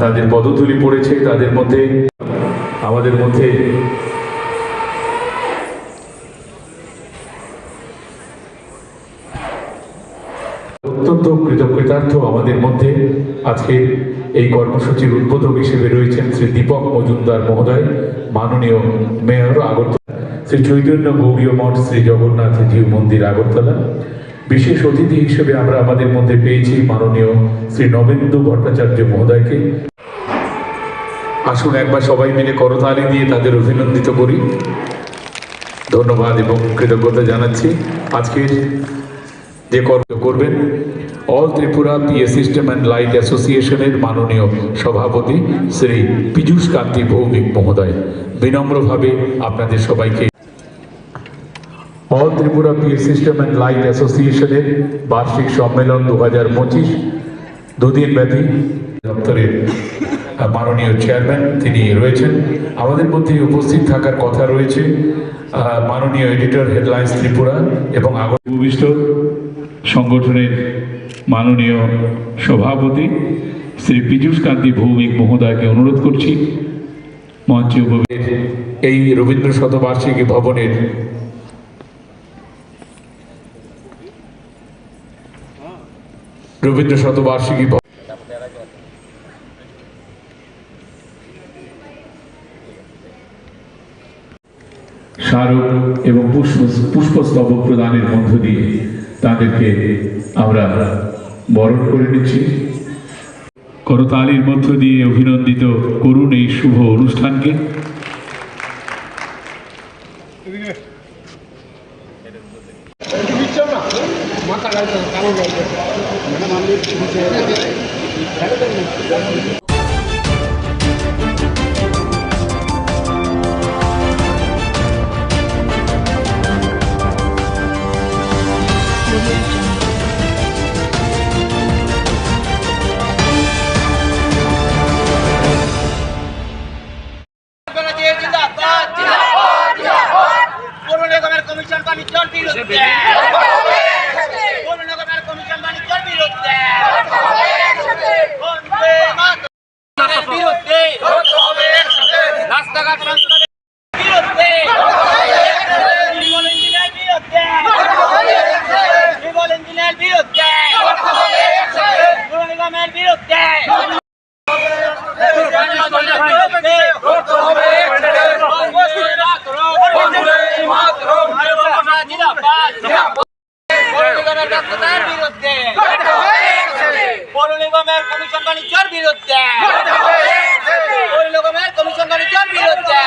তাদের পদধূলি পড়েছে। তাদের মধ্যে আমাদের মধ্যে অত্যন্ত কৃতজ্ঞতার্থ আমাদের মধ্যে আজকে এই কর্মসূচির উদ্বোধক হিসেবে রয়েছেন শ্রী দীপক মজুমদার মহোদয়, মাননীয় মেয়র আগরতলা, শ্রী চৈতন্য গৌরীয় মঠ, শ্রী জগন্নাথ জিউ মন্দির আগরতলা। বিশেষ অতিথি হিসেবে আমরা আমাদের মধ্যে পেয়েছি মাননীয় শ্রী নবেন্দু ভট্টাচার্য মহোদয়কে। আসুন একবার সবাই মিলে করতালি দিয়ে তাদের অভিনন্দিত করি। ধন্যবাদ এবং কৃতজ্ঞতা জানাচ্ছি। আজকের যে কর্ম করবেন all Tripura PA system and light অ্যাসোসিয়েশনের মাননীয় সভাপতি শ্রী পীযূষ কান্তি ভৌমিক মহোদয়। বিনম্রভাবে আপনাদের সবাইকে all Tripura PA system and light অ্যাসোসিয়েশনের বার্ষিক সম্মেলন 2025 দুদিন ব্যাপী দপ্তরের মাননীয় চেয়ারম্যান তিনি রয়েছেন। আমাদের মধ্যে উপস্থিত থাকার কথা রয়েছে মাননীয় এডিটর হেডলাইন্স ত্রিপুরা এবং ভূমিষ্ঠ সংগঠনের মাননীয় সভাপতি শ্রী পীযূষ কান্তি ভৌমিক মহোদয়কে অনুরোধ করছি মঞ্চে উপবিষ্ট এই রবীন্দ্র শতবার্ষিকী ভবনের রবীন্দ্র শতবার্ষিকী স্মারক এবং পুষ্পস্তবক প্রদানের মধ্য দিয়ে তাদেরকে আমরা বরণ করে নিচ্ছি। করতালির মধ্য দিয়ে অভিনন্দিত করুন এই শুভ অনুষ্ঠানকে। কমিশন বাণিজ্যের বিরুদ্ধে কমিশন বাণিজ্যের বিরুদ্ধে বিরুদ্ধে রাস্তাঘাট বিরুদ্ধে ইঞ্জিনের বিরুদ্ধে নিগমের বিরুদ্ধে পৌর নিগমের কমিশন বাণিজ্যের বিরুদ্ধে পৌর নিগমের কমিশন বাণিজ্যের বিরুদ্ধে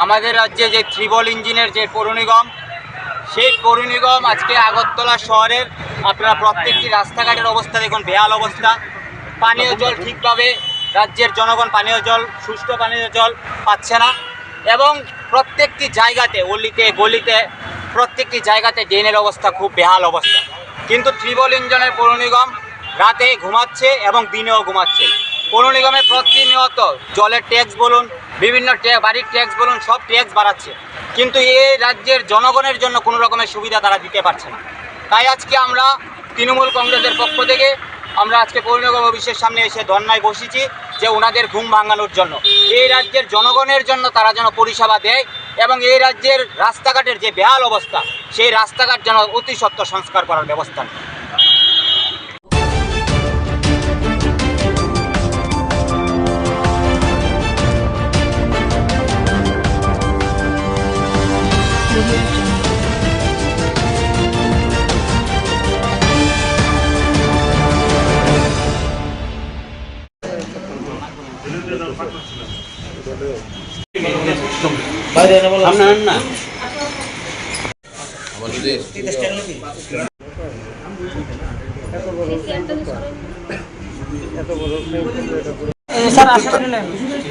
আমাদের রাজ্যে যে ত্রিবল ইঞ্জিনের যে পৌর নিগম, সেই পৌর নিগম আজকে আগরতলা শহরের আপনারা প্রত্যেকটি রাস্তাঘাটের অবস্থা দেখুন, বেহাল অবস্থা। পানীয় জল ঠিকভাবে রাজ্যের জনগণ পানীয় জল, সুষ্ঠু পানীয় জল পাচ্ছে না এবং প্রত্যেকটি জায়গাতে অলিতে গলিতে প্রত্যেকটি জায়গাতে ড্রেনের অবস্থা খুব বেহাল অবস্থা। কিন্তু ত্রিবল ইঞ্জিনের পৌর নিগম রাতে ঘুমাচ্ছে এবং দিনেও ঘুমাচ্ছে। পৌর নিগমে প্রতিনিয়ত জলের ট্যাক্স বলুন, বিভিন্ন বাড়ির ট্যাক্স বলুন, সব ট্যাক্স বাড়াচ্ছে, কিন্তু এই রাজ্যের জনগণের জন্য কোনো রকমের সুবিধা তারা দিতে পারছে না। তাই আজকে আমরা তৃণমূল কংগ্রেসের পক্ষ থেকে আমরা আজকে পৌর নিগম অফিসের সামনে এসে ধর্নায় বসেছি যে ওনাদের ঘুম ভাঙানোর জন্য, এই রাজ্যের জনগণের জন্য তারা যেন পরিষেবা দেয় এবং এই রাজ্যের রাস্তাঘাটের যে বেহাল অবস্থা সেই রাস্তাঘাট যেন অতি সত্বর সংস্কার করার ব্যবস্থা নেয়।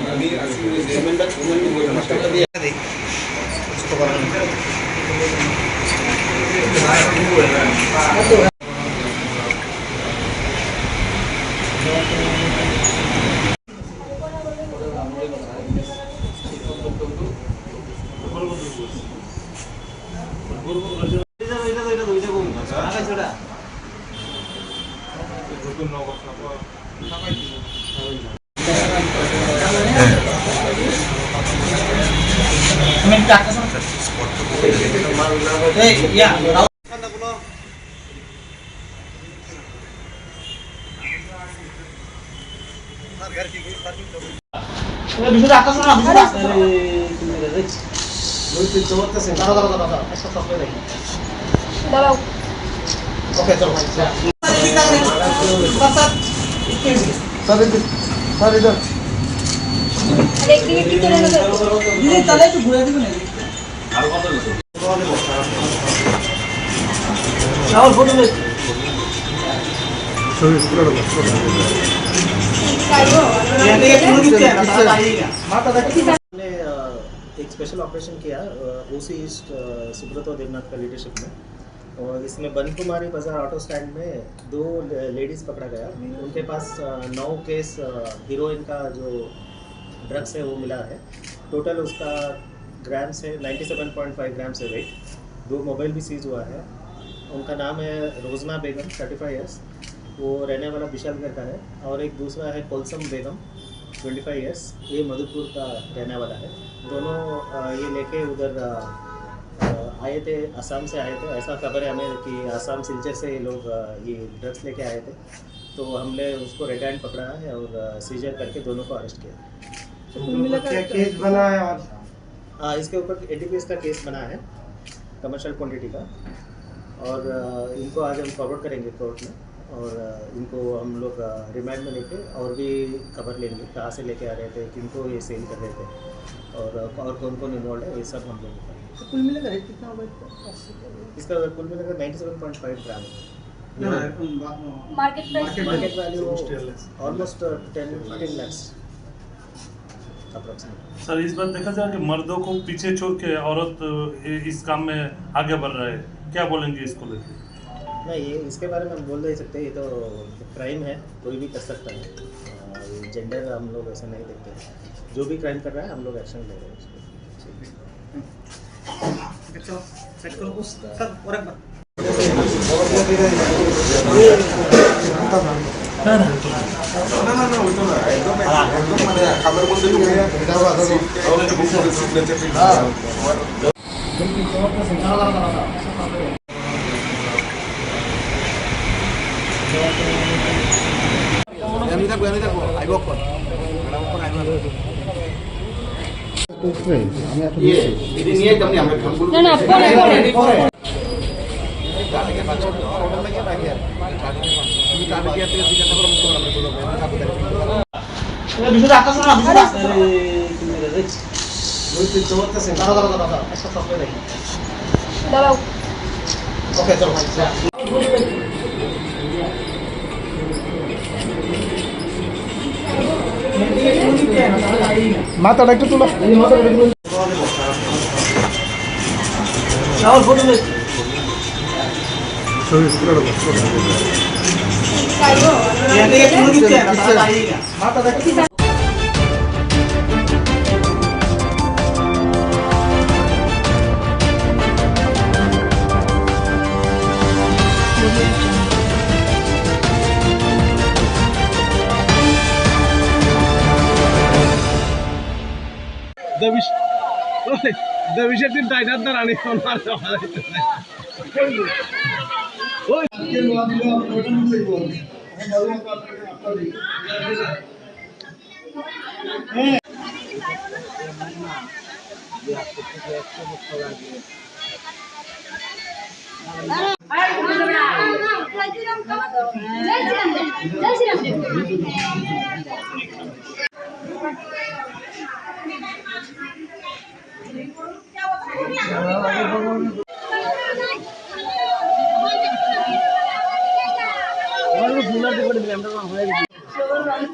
আমি हमने एक स्पेशल ऑपरेशन किया ओसी ईस्ट सुब्रतो देवनाथ का लीडरशिप में, और इसमें बन कुमारी बाजार ऑटो स्टैंड में 2 लेडीज़ पकड़ा गया। उनके पास 9 केस हीरोइन का जो ड्रग्स है वो मिला है। टोटल उसका ग्राम्स है 97.5 ग्राम्स है वेट। 2 मोबाइल भी सीज हुआ है। उनका नाम है रोजना बेगम 35 ईयर्स, वो रहने वाला विशालगढ़ का है, और एक दूसरा है कोलसम बेगम 25 ईयर्स, ये मधुपुर का रहने वाला है। दोनों ये लेके उधर आए थे, असम से आए थे। ऐसा खबर है हमें कि असम सिलचर से ये लोग ये ड्रग्स लेके आए थे, तो हमने उसको रेड हैंड पकड़ा है और सीजर करके दोनों को अरेस्ट किया। क्या केस बना है? और इसके ऊपर एनडीपीएस का केस बना है, कमर्शियल क्वांटिटी का, और इनको आज हम फॉरवर्ड करेंगे कोर्ट में, और इनको हम लोग रिमांड में लेके और भी खबर लेंगे, कहाँ से लेके आ रहे थे, किनको ये सेल कर रहे थे, और कौन कौन इन्वॉल्व है, ये सब हम लोग बताएंगे। कुल मिलाकर रेट कितना होगा इसका कुल मिलाकर 97.5 ग्राम है। Market value almost 10-15 lakhs approximate. Sir, इस बार देखा जाए कि मर्दों को पीछे छोड़ के औरत इस काम में आगे बढ़ रहा है, क्या बोलेंगे इसको लेकर? नहीं, ये इसके बारे में हम बोल नहीं सकते, ये तो क्राइम है, कोई भी कर सकता है। जेंडर हम लोग ऐसा नहीं देखते। जो भी क्राइम कर रहा है हम लोग एक्शन ले रहे हैं उसको। মাথাটা একটু তোলা। দেবিশের টাইনার দ্বারা আনি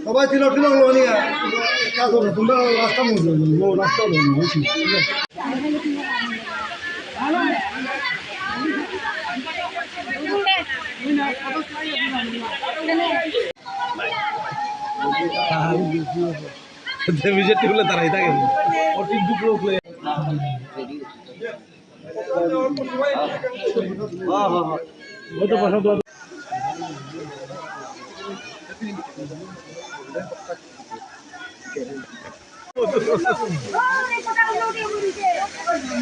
সবাই ছিল তোমরা রাস্তা রাস্তা বিজেপি হলে তারাই থাকে অটিক দুপুর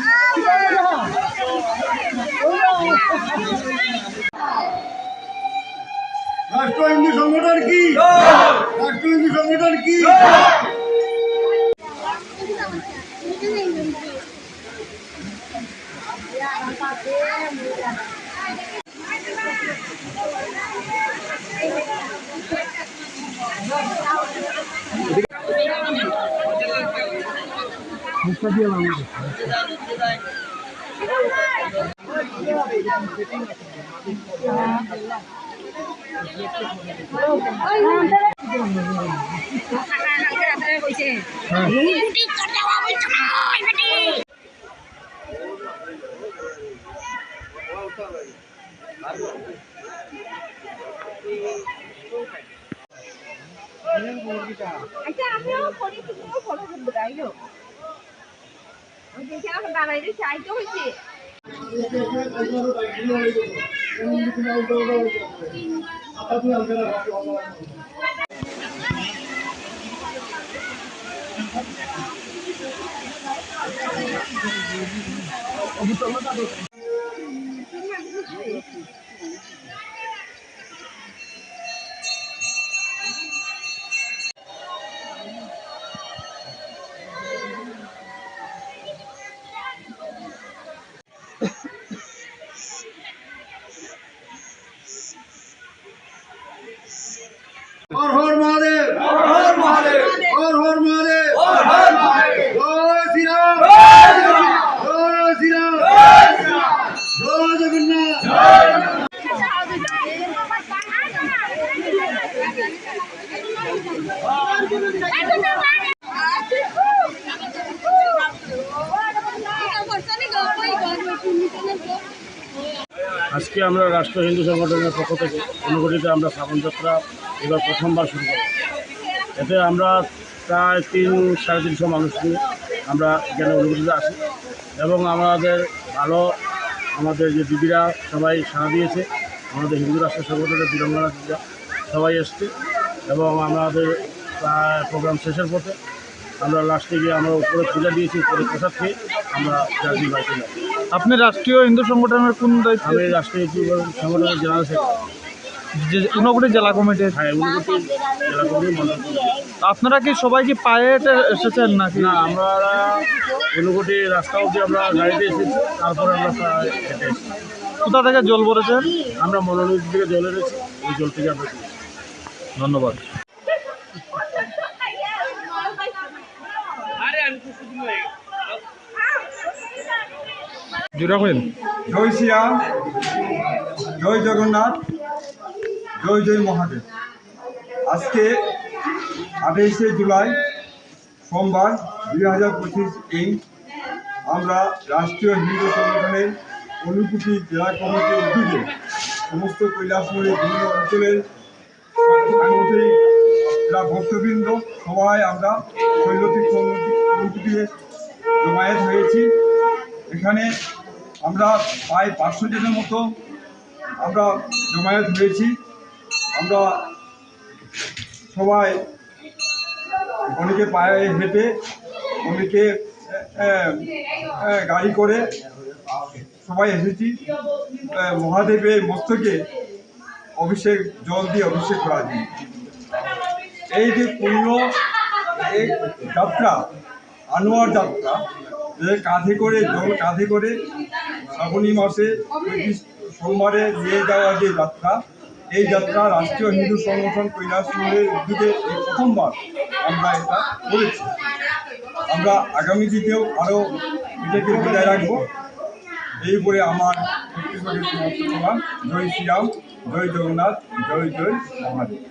হ্যাঁ রাষ্ট্র হিন্দু সংগঠন কি? রাষ্ট্র হিন্দু সংগঠন কি? আচ্ছা আমিও ফোনে তুমিও ফলো করতে গাইলো ওই দেখে এখন দাঁড়াই রে চাইতে হইছে হর হর মহাদেব, হর হর মহাদেব, হর হর মহাদেব, হর হর মহাদেব, জয় শ্রীরাম, জয় শ্রীরাম, জয় শ্রীরাম, জয় জগন্নাথ, জয় আজকে আমরা রাষ্ট্র হিন্দু সংগঠনের পক্ষ থেকে অনুগঠিত আমরা শ্রাবণ যাত্রা এবার প্রথমবার শুরু করব। এতে আমরা প্রায় 300-350 মানুষ নিয়ে আমরা এখানে অনুগঠিত আছি এবং আমাদের ভালো আমাদের যে দিদিরা সবাই সাড়া দিয়েছে, আমাদের হিন্দু রাষ্ট্র সংগঠনের বীরাঙ্গনা দিদিরা সবাই এসছে এবং আমাদের প্রায় প্রোগ্রাম শেষের পথে আমরা লাস্টে গিয়ে আমরা উপরে পূজা দিয়েছি, উপরে প্রসাদ খেয়ে আমরা জার্নি বাড়িতে যাই। আপনি রাষ্ট্রীয় হিন্দু সংগঠনের কোন দায়িত্ব? আমি রাষ্ট্রীয় হিন্দু সংগঠনের জেনারেল সেক্রেটারি, ঊনকোটি জেলা কমিটির। হ্যাঁ, ঊনকোটি জেলা কমিটির মন্ডল কমিটি। আপনারা কি সবাই কি পায়ে হেঁটে এসেছেন নাকি? না, আমরা ঊনকোটি রাস্তা অবধি আমরা গাড়িতে এসেছি, তারপরে আমরা প্রায় হেঁটে এসেছি। কোথা থেকে জল ভরেছেন? আমরা মনোনদী থেকে জল এনেছি, ওই জল থেকে আমরা পেয়েছি। ধন্যবাদ। জয় শ্রীরাম, জয় জগন্নাথ, জয় জয় মহাদেব। আজকে 28শে জুলাই সোমবার 2025 আমরা রাষ্ট্রীয় হিন্দু সংগঠনের ঊনকোটি জেলা কমিটির উদ্যোগে সমস্ত কৈলাসহরের বিভিন্ন অঞ্চলের সাংগঠনিকরা ভক্তবৃন্দ সবাই আমরা শৈলতীর্থ ঊনকোটিতে জমায়েত হয়েছি। এখানে আমরা প্রায় 500 জনের মতো আমরা জমায়েত হয়েছি। আমরা সবাই অনেকে পায়ে হেঁটে, অনেকে গাড়ি করে সবাই এসেছি মহাদেবের মস্তকে অভিষেক, জল দিয়ে অভিষেক করার জন্য। এই যে পূর্ণ এই যাত্রা, আনোয়ার যাত্রা, যে কাঁধে করে জল কাঁধে করে শ্রাবণী মাসে সোমবারে নিয়ে যাওয়া যে যাত্রা, এই যাত্রা রাষ্ট্রীয় হিন্দু সংগঠন কৈলাসহরের উদ্যোগে এই প্রথমবার আমরা এটা করেছি। আমরা আগামী দিনেও আরও এটাকে বজায় রাখবো। এই বলে আমার ছত্তিশগড়ের সমাপ্ত করলাম। জয় শ্রীরাম, জয় জগন্নাথ, জয় জয় মহাদেব।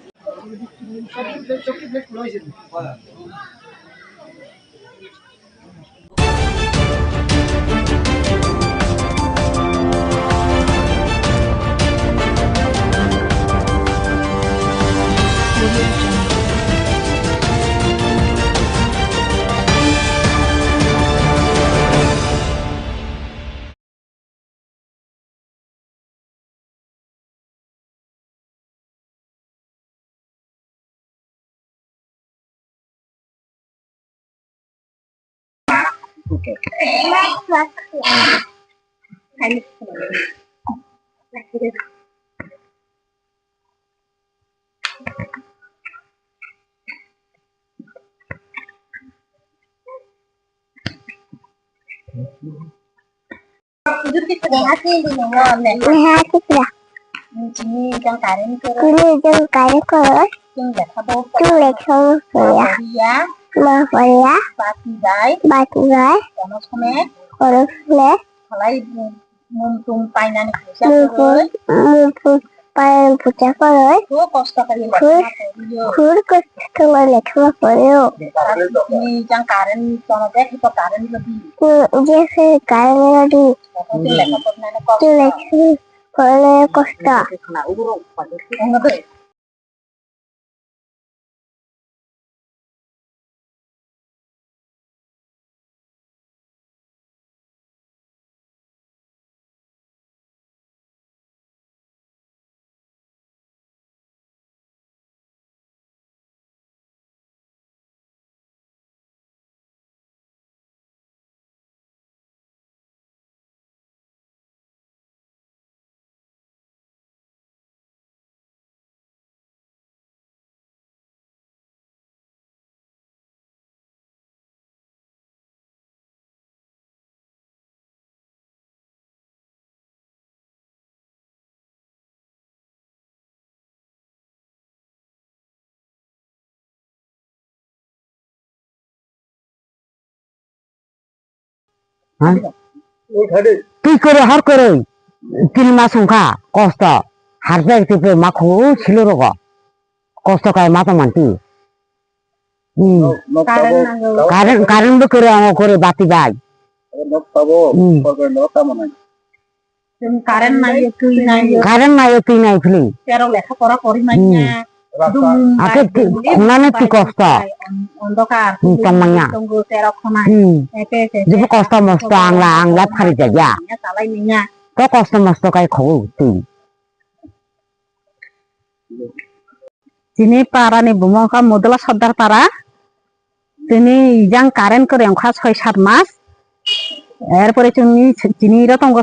Okay. কি করে হার করে 3 মাস সংখ্যা কষ্ট হার পেয়ে মাখো ছিল রোগ কষ্ট কায় মাথা মানতি কারেন্ট করে আমার করে বাতি গাই কারেন্ট নাই তুই নাই ফিলি লেখাপড়া করি নাই আগে খুনানে কি কষ্ট অন্ধকার তামাইয়া যে কষ্ট মস্ত আংলা ফারি যা তো কষ্ট মস্ত কাই খাবো তুই তিনি পারানি বুমকা মদলা সর্দার পারা তিনি ইজাং কারেন্ট করে অংখা 6-7 মাস এরপরে চিনি তঙ্গ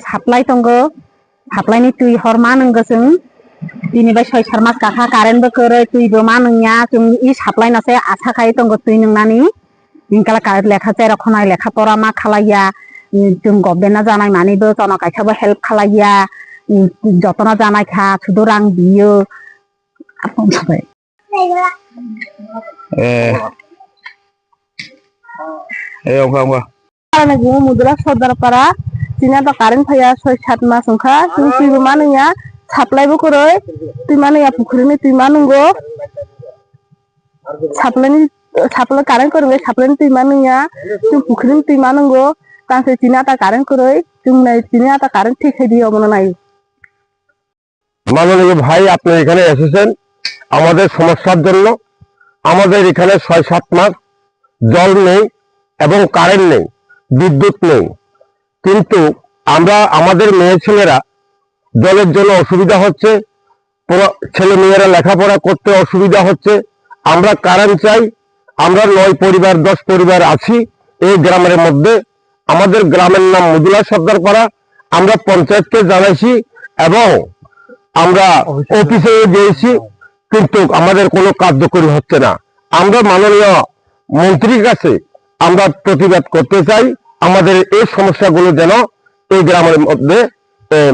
সাপ্লাইনি তুই হরমা নঙ্গসং তিনি বাই 6-7 মাস কাকা কারেন্ট বো করে তুই বমা নংয়া তুমি ই সাপ্লাই নাসে আশা খাই তঙ্গ তুই নংনানি ইনকালা কারেন্ট লেখা চাই রখনাই লেখা পড়া মা খালাইয়া তুমি গবেনা জানাই মানিবো জনকাইখাবো হেল্প খালাইয়া যতনা জানাই খা শুধু রাং দিও আপন সবাই মুদলা সর্দার পারা চিনা তো কারেন্ট ফাইয়া 6-7 মাস সংখ্যা তুই বমা নংয়া সাপ্লাইবো করে তুই মানে পুকুরিনি তুই মানুঙ্গো সাপ্লাই কারেন্ট করবে সাপ্লাই তুই মানুয়া তুই পুকুরিনি তুই মানুঙ্গো তাতে চিনা তা কারেন্ট করে তুমি নাই চিনা তা কারেন্ট ঠিক হয়ে দিও মনে নাই মাননীয় ভাই আপনি এখানে এসেছেন আমাদের সমস্যার জন্য। আমাদের এখানে 6-7 মাস জল নেই এবং কারেন্ট নেই, বিদ্যুৎ নেই, কিন্তু আমরা আমাদের মেয়ে ছেলেরা জলের জন্য অসুবিধা হচ্ছে, ছেলে মেয়েরা লেখাপড়া করতে অসুবিধা হচ্ছে। আমরা কারেন্ট চাই। আমরা 9 পরিবার 10 পরিবার আছি এই গ্রামের মধ্যে। আমাদের গ্রামের নাম মদুলা সর্দার পাড়া। আমরা পঞ্চায়েতকে জানাইছি এবং আমরা অফিসে গিয়েছি, কিন্তু আমাদের কোনো কার্যকরী হচ্ছে না। আমরা মাননীয় মন্ত্রীর কাছে আমরা প্রতিবাদ করতে চাই, আমাদের এই সমস্যাগুলো যেন এই গ্রামের মধ্যে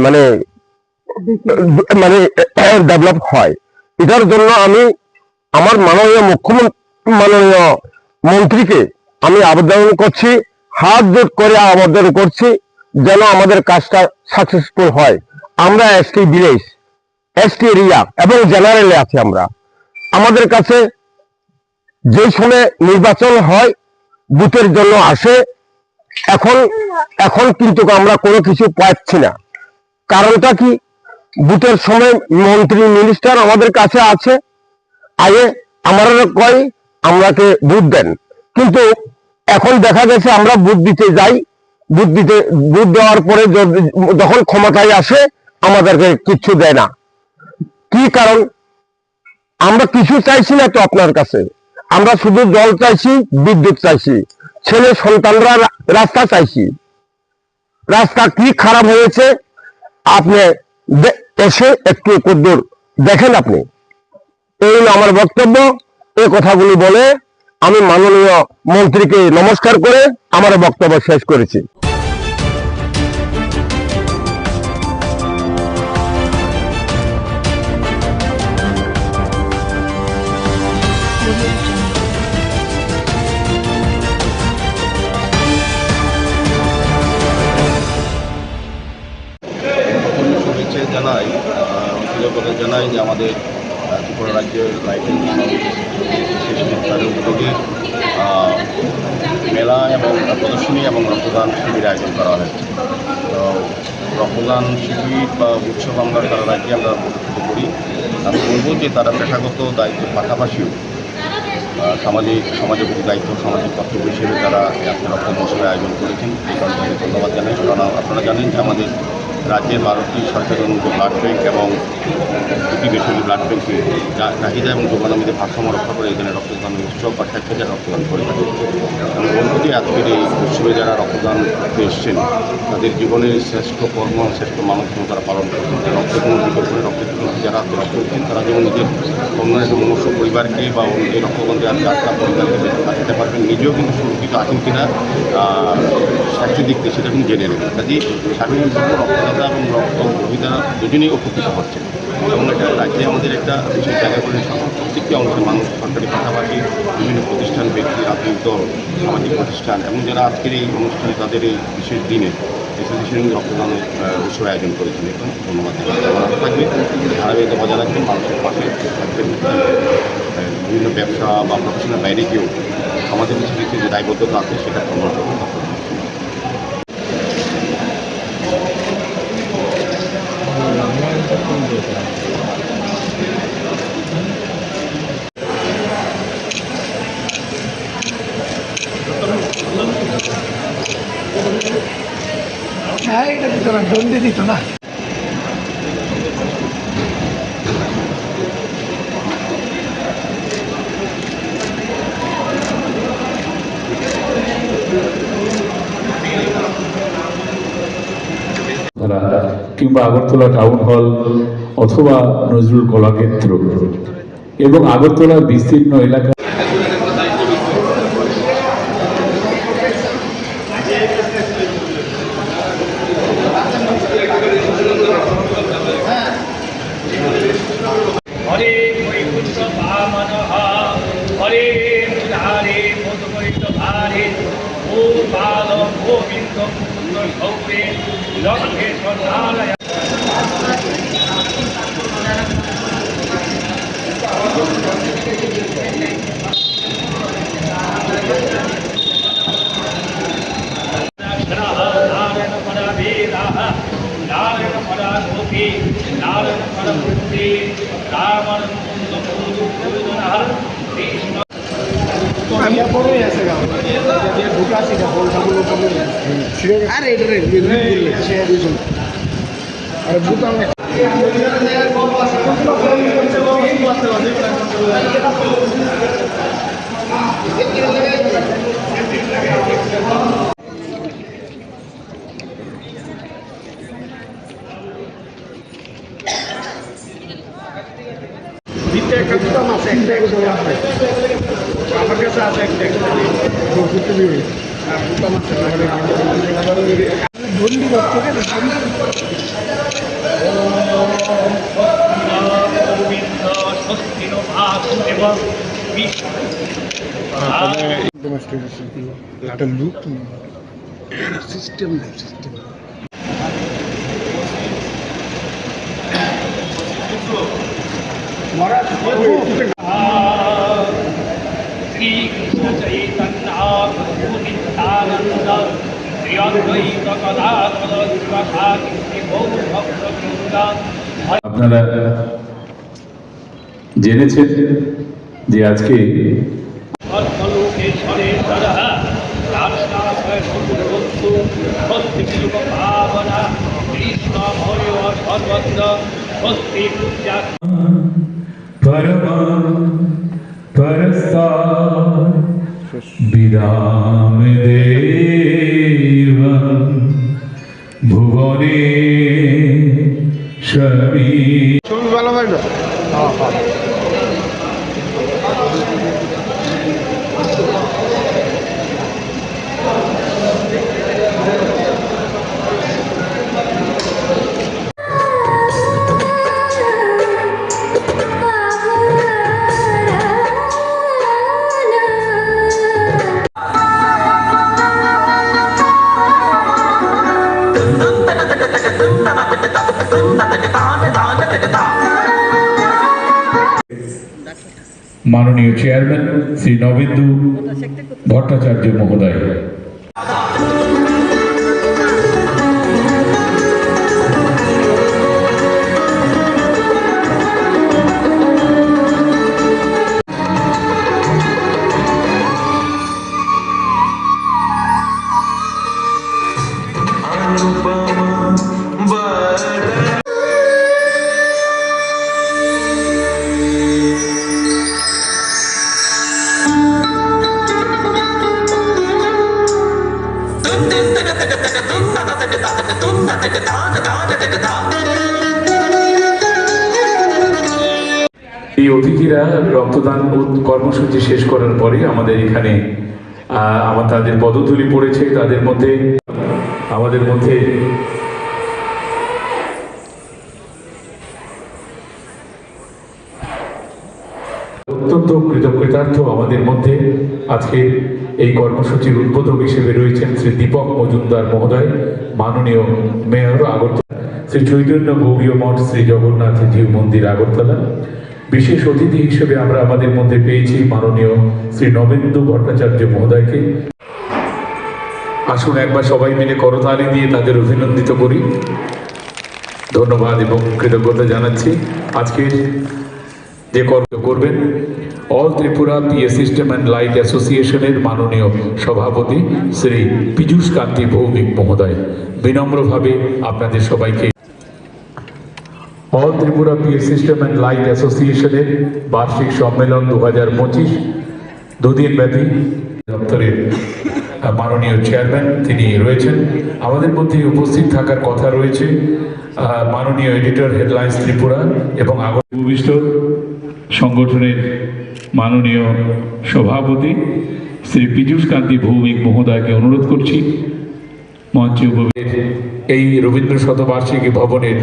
মানে ডেভেলপ হয়। এটার জন্য আমি আমার মাননীয় মুখ্যমন্ত্রী মাননীয় মন্ত্রীকে আমি আবেদন করছি, হাত জোর করে আবেদন করছি যেন আমাদের কাজটা সাকসেসফুল হয়। আমরা এসটি ভিলেজ, এসটি এরিয়া এবং জেনারেলে আছি। আমরা আমাদের কাছে যে সময় নির্বাচন হয় বুথের জন্য আসে, এখন কিন্তু আমরা কোনো কিছু পাচ্ছি না। কারণটা কি? বুথের সময় মন্ত্রী মিনিস্টার আমাদের কাছে আছে, আগে আমরা কয় আমরাকে ভোট দেন, কিন্তু এখন দেখা গেছে আমরা ভোট দিতে যাই, ভোট দেওয়ার পরে যখন ক্ষমতায় আসে আমাদেরকে কিচ্ছু দেয় না। কি কারণ? আমরা কিছু চাইছি না তো আপনার কাছে, আমরা শুধু জল চাইছি, বিদ্যুৎ চাইছি, ছেলে সন্তানরা রাস্তা চাইছি। রাস্তা কি খারাপ হয়েছে আপনি এসে একটু কদ্দুর দেখেন আপনি। এই হলো আমার বক্তব্য। এই কথাগুলি বলে আমি মাননীয় মন্ত্রীকে নমস্কার করে আমার বক্তব্য শেষ করেছি। শুভেচ্ছা জানাই, কৃতজ্ঞতা জানাই যে আমাদের ত্রিপুরা রাজ্যের লাইটিং তাদের উদ্যোগে মেলা এবং প্রদর্শনী এবং রক্তদান শিবির আয়োজন করা হয়েছে। তো রক্তদান শিবির বা উৎসব আমরা সারা রাজ্যে আমরা প্রতিষ্ঠিত করি। আমি বলবো যে তারা পেশাগত দায়িত্বের পাশাপাশিও সমাজের প্রতি দায়িত্ব, সামাজিক কর্তব্য হিসেবে তারা আজকে রক্তদান উৎসবের আয়োজন করেছেন। এই কারণে ধন্যবাদ জানাই। কারণ আপনারা জানেন যে আমাদের রাজ্যের 12টি সরকারি অনুমোদিত ব্লাড ব্যাংক এবং 2টি বেসরকারি ব্লাড ব্যাংকে চাহিদা এবং যোগানমীদের ভারসাম্য রক্ষা করে এখানে রক্তদান উৎসব বা স্বেচ্ছাচার রক্তদান করে থাকে। আমি বলব যে আজকের এই উৎসবে যারা রক্তদান করতে এসছেন তাদের জীবনের শ্রেষ্ঠ কর্ম, শ্রেষ্ঠ মানবতা তারা পালন করছেন। রক্তের কোনো বিকল্প নেই। রক্তের যারা আজকে রক্ত দিচ্ছেন তারা যেমন নিজের কন্যার মনুষ্য পরিবারকে বা এই রক্তদান দেওয়ার যাত্রা পরিবারকে বেঁচে থাকতে পারবেন, নিজেও কিন্তু সুরক্ষিত আছেন কিনা স্বাস্থ্যের দিক থেকে সেটা কিন্তু জেনে নেবেন। কাজেই স্বাভাবিকভাবে রক্তদাতা এবং রক্ত গ্রহীতারা দুজনেই উপকৃত হচ্ছেন এবং এটা রাজ্যে আমাদের একটা বিশেষ জায়গা করে প্রত্যেকটি অংশের মানুষ, সরকারি পাশাপাশি বিভিন্ন প্রতিষ্ঠান, ব্যক্তি, রাজনৈতিক দল, সামাজিক প্রতিষ্ঠান এবং যারা আজকের এই অনুষ্ঠানে তাদের এই বিশেষ দিনে এসোসিয়েশন রক্তদানের উৎসব আয়োজন করেছেন। এখানে ধন্যবাদ থাকবে, ধারাবাহিকতা বজায় রাখবেন, মানুষের পাশে থাকবেন। বিভিন্ন ব্যবসা বা প্রফেশনের বাইরে গিয়েও আমাদের কিছু যে দায়বদ্ধতা আছে সেটা প্রমাণ করবেন। এটা দিত না, জলদি দিত না। কিংবা আগরতলা টাউন হল অথবা নজরুল কলাক্ষেত্র এবং আগরতলার বিস্তীর্ণ এলাকা হরে বৈকুণ্ঠ বামন হরে মুরারে মধুকৈত ভারে ও বাল গোবিন্দ মুকুন্দ গৌরে লঙ্কেশ্বর নারায়ণ। নারায়ণ পরা বেদা নারায়ণ পরা গোপী নারায়ণ পরা মূর্তি রামন মুকুন্দ পূজনা কৃষ্ণ। আমি বড়ই আছে গাও ঢুকাছি না বলগুলো আরে এটা রে আরে বুতাম না। দিতে একটা বুতাম আছে, একটা আমার কাছে আছে একটা বুতাম আছে বন্দি করতে গোবিন্দ স্বস্তিন ভাতু এবং একটা look system system Srikrishna Chaitanya Prabhu Nityananda Shri অদ্বৈত গদাধর শিবসাদি গৌর ভক্তবৃন্দ। আপনারা জেনেছেন যে আজকে সর্বলোকেশ্বরেশ্বরः রাষ্ট্রাশ্রয় বন্ধু স্বস্তিবিলোক ভাবনা কৃষ্ণ ভয় সর্বত্র স্বস্তি পূজা পরমা পরস্তার বিরাম দেব ভুবনে স্বামী। ছবি ভালো হয় না। মাননীয় চেয়ারম্যান শ্রী নবেন্দু ভট্টাচার্য মহোদয়। এই অতিথিরা রক্তদান কর্মসূচি শেষ করার পরে আমাদের এখানে তাদের পদধূলি পড়েছে। তাদের মধ্যে আমাদের মধ্যে অত্যন্ত কৃতজ্ঞতার্থ আমাদের মধ্যে আজকে এই কর্মসূচির উদ্বোধক হিসেবে রয়েছেন শ্রী দীপক মজুমদার মহোদয়, মাননীয় মেয়র আগরতলা, শ্রী চৈতন্য গৌরীয় মঠ শ্রী জগন্নাথ জিউ মন্দির আগরতলা। বিশেষ অতিথি হিসেবে আমরা আমাদের মধ্যে পেয়েছি মাননীয় শ্রী নবেন্দু ভট্টাচার্য মহোদয়কে। আসুন একবার সবাই মিলে করতালি দিয়ে তাদের অভিনন্দিত করি। ধন্যবাদ এবং কৃতজ্ঞতা জানাচ্ছি। আজকের যে কর্ম করবেন all Tripura PA system and light অ্যাসোসিয়েশনের মাননীয় সভাপতি শ্রী পীযূষ কান্তি ভৌমিক মহোদয়, বিনম্রভাবে আপনাদের সবাইকে all Tripura PA system and light অ্যাসোসিয়েশনের বার্ষিক সম্মেলন 2025 দুদিন ব্যাপী দপ্তরের মাননীয় চেয়ারম্যান তিনি রয়েছেন। আমাদের মধ্যে উপস্থিত থাকার কথা রয়েছে মাননীয় এডিটর হেডলাইন্স ত্রিপুরা এবং ভূমিষ্ঠ সংগঠনের মাননীয় সভাপতি শ্রী পীযূষ কান্তি ভৌমিক মহোদয়কে অনুরোধ করছি মঞ্চে উপবিষ্ট এই রবীন্দ্র শতবার্ষিকী ভবনের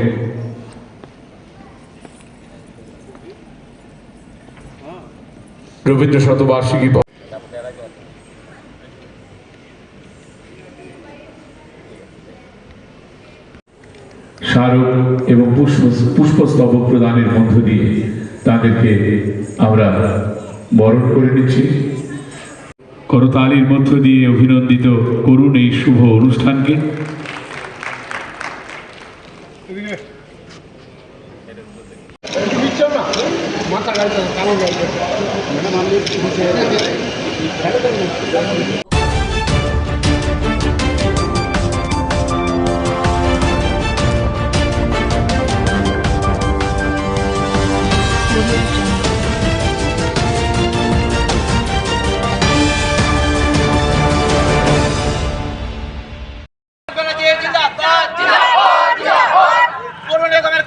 রবীন্দ্র শতবার্ষিকী স্মারক এবং পুষ্পস্তবক প্রদানের মধ্য দিয়ে তাদেরকে আমরা বরণ করে নিচ্ছি। করতালির মধ্য দিয়ে অভিনন্দিত করুন এই শুভ অনুষ্ঠানকে।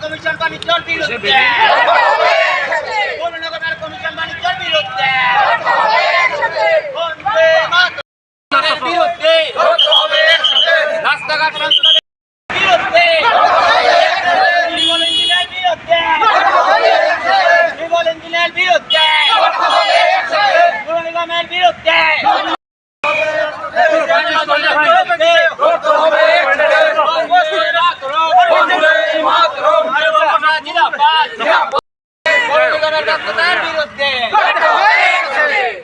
কমিশন বাণিজ্যের বিরুদ্ধে কমিশন বাণিজ্যের বিরুদ্ধে বিরুদ্ধে রাস্তাঘাট সংস্কারের বিরুদ্ধে ট্রিবল ইঞ্জিনের বিরুদ্ধে পৌর নিগমের বিরুদ্ধে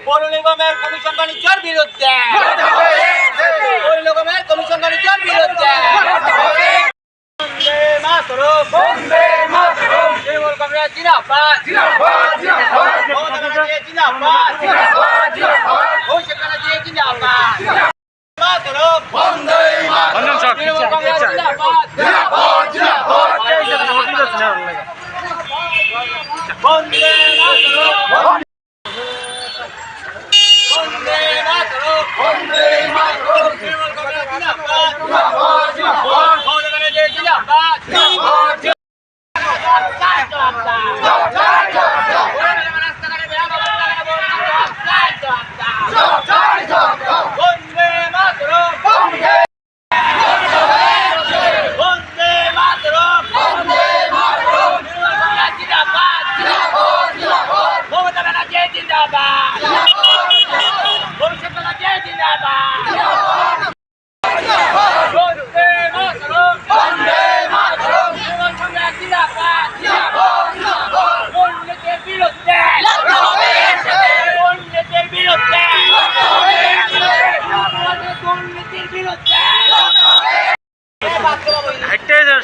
পৌর নিগমের কমিশন বাণিজ্যের বিরুদ্ধে পৌর নিগমের কমিশন বাণিজ্যের বিরুদ্ধে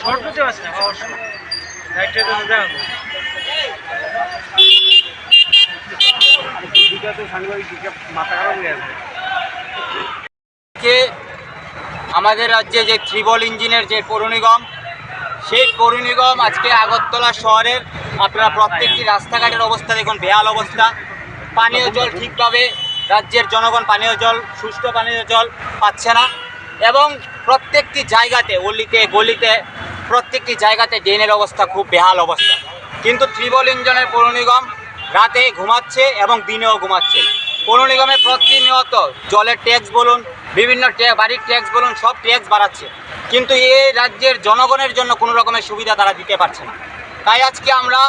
শর্ট করতে পারছি না অবশ্যই লাইটটা তো দাও আমাদের রাজ্যে যে ট্রিপল ইঞ্জিনের যে পৌর নিগম, সেই পৌর নিগম আজকে আগরতলা শহরের আপনারা প্রত্যেকটি রাস্তাঘাটের অবস্থা দেখুন, বেহাল অবস্থা। পানীয় জল ঠিকভাবে রাজ্যের জনগণ পানীয় জল, সুষ্ঠু পানীয় জল পাচ্ছে না এবং প্রত্যেকটি জায়গাতে অলিতে গলিতে প্রত্যেকটি জায়গাতে ড্রেনের অবস্থা খুব বেহাল অবস্থা। কিন্তু ট্রিপল ইঞ্জিনের পৌর নিগম রাতে ঘুমাচ্ছে এবং দিনেও ঘুমাচ্ছে। পৌর নিগমে প্রতিনিয়ত জলের ট্যাক্স বলুন, বিভিন্ন বাড়ির ট্যাক্স বলুন, সব ট্যাক্স বাড়াচ্ছে, কিন্তু এই রাজ্যের জনগণের জন্য কোনো রকমের সুবিধা তারা দিতে পারছে না। তাই আজকে আমরা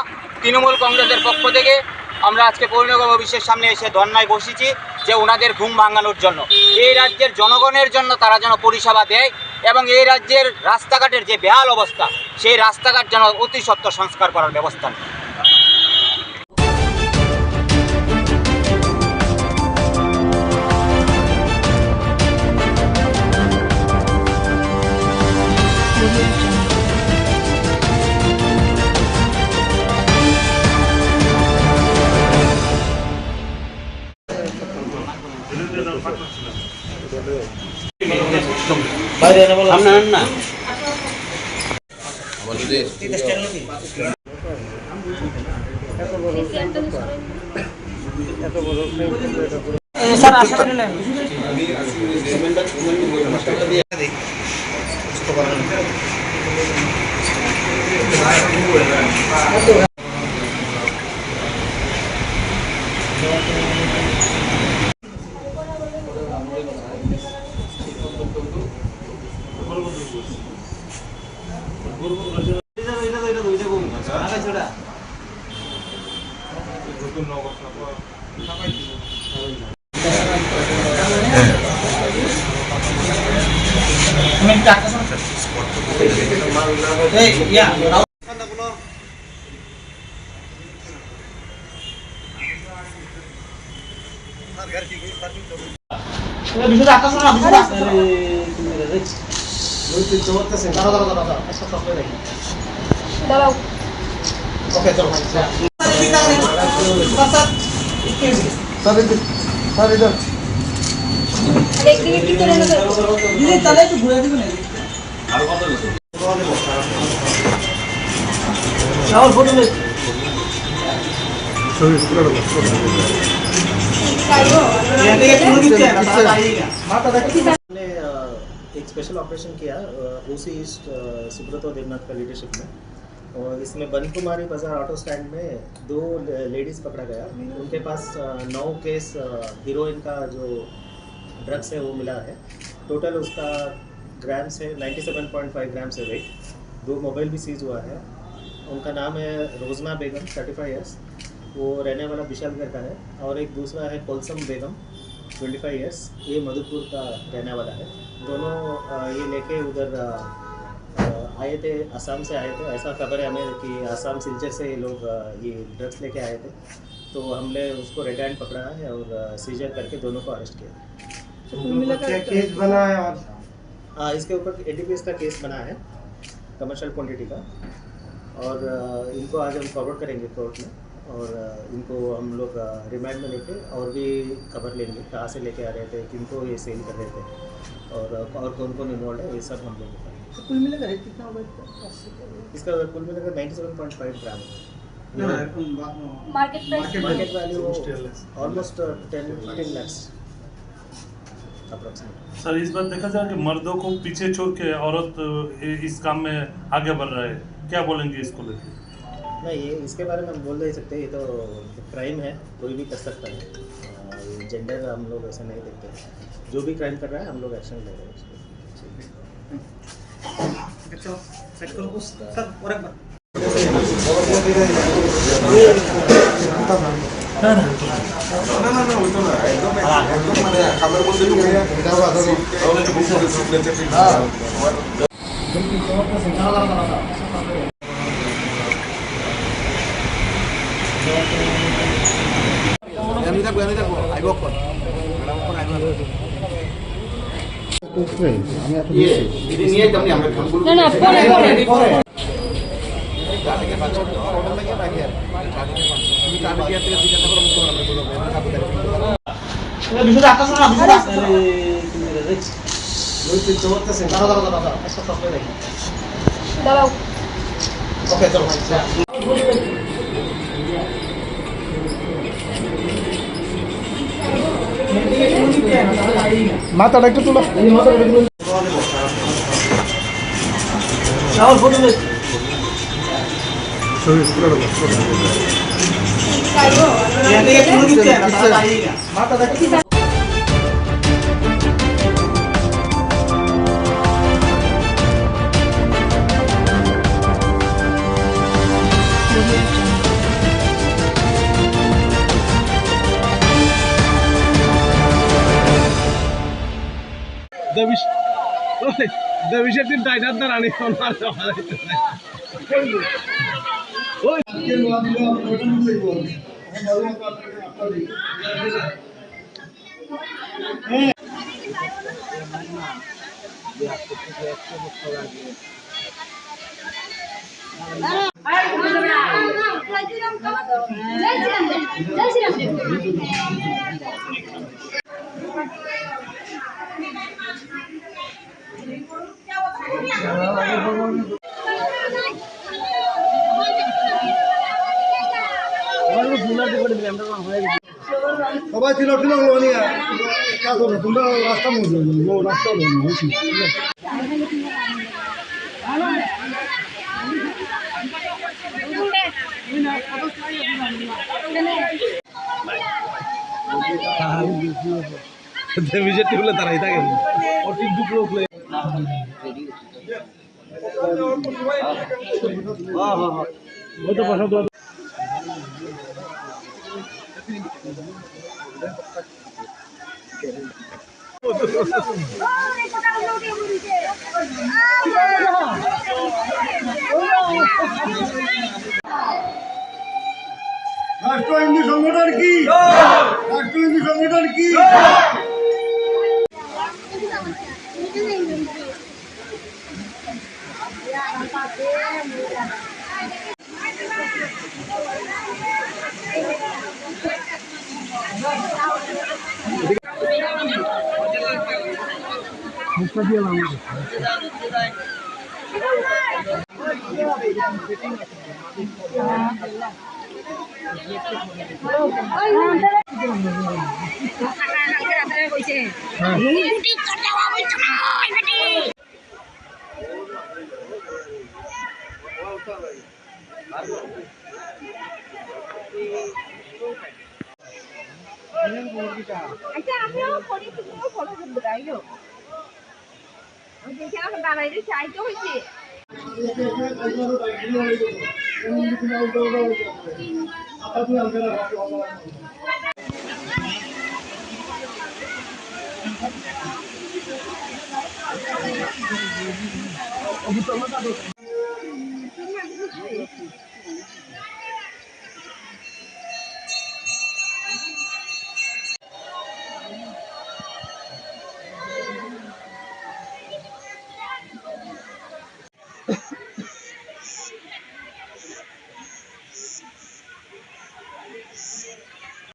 তৃণমূল কংগ্রেসের পক্ষ থেকে আমরা আজকে পৌর নিগম অফিসের সামনে এসে ধর্নায় বসেছি যে ওনাদের ঘুম ভাঙানোর জন্য, এই রাজ্যের জনগণের জন্য তারা যেন পরিষেবা দেয় এবং এই রাজ্যের রাস্তাঘাটের যে বেহাল অবস্থা সেই রাস্তাঘাট যেন অতি সত্বর সংস্কার করার ব্যবস্থা নেয়। एक स्पेशल ऑपरेशन किया ओसी ईस्ट सुब्रतो देवनाथ का लीडरशिप में, और इसमें बन कुमारी बाजार ऑटो स्टैंड में 2 लेडीज़ पकड़ा गया। उनके पास 9 केस हीरोइन का जो ड्रग्स है वो मिला है। टोटल उसका ग्राम से 97.5 ग्राम से वेट। 2 मोबाइल भी सीज हुआ है। उनका नाम है रोज़मा बेगम 35 ईयर्स, वो रहने वाला विशालगढ़ का है, और एक दूसरा है कोलसम बेगम 25 ईयर्स, ये मधुपुर का रहने वाला है। दोनों ये लेके उधर आए थे, असम से आए थे। ऐसा खबर है हमें कि असम सिलचर से ये लोग ये ड्रग्स लेके आए थे, तो हमने उसको रेड हैंड पकड़ा है और सीजर करके दोनों को अरेस्ट किया। केस बना है और हाँ, इसके ऊपर एनडीपीएस का केस बना है, कमर्शियल क्वांटिटी का, और इनको आज हम फॉरवर्ड करेंगे कोर्ट में, और इनको हम लोग रिमांड में लेके और भी खबर लेंगे, कहाँ से लेके आ रहे थे, किनको ये सेल कर रहे थे, और कौन कौन इन्वॉल्व है, ये सब हम लोग बताएंगे। तो कुल मिलाकर कितना होगा इसका कुल मिलाकर 97.5 ग्राम है। Market market value almost 10-15 lakhs approximate. Sir, इस बार देखा जाए कि मर्दों को पीछे छोड़ के औरत इस काम में आगे बढ़ रहा है, क्या बोलेंगे इसको लेकर? नहीं, ये इसके बारे में हम बोल नहीं सकते, ये तो क्राइम है, कोई भी कर सकता है। जेंडर हम लोग ऐसा नहीं देखते, जो भी क्राइम कर रहा है हम लोग एक्शन ले रहे हैं उसको। মাথাটা একটু তোলা দেবিশের দিন টাইটার দ্বারা আনি সবাই ছিল তোমরা রাস্তা রাস্তা দেবিশের বলে তারাই থাকে অতি দুপুর রাষ্ট্র হিন্দু সংগঠন কি রাষ্ট্র হিন্দু সংগঠন কি আচ্ছা আমিও ফোনে কিছু ফটো করতে যাইও দেখে এখন দাঁড়াইলে চাইতে হইছে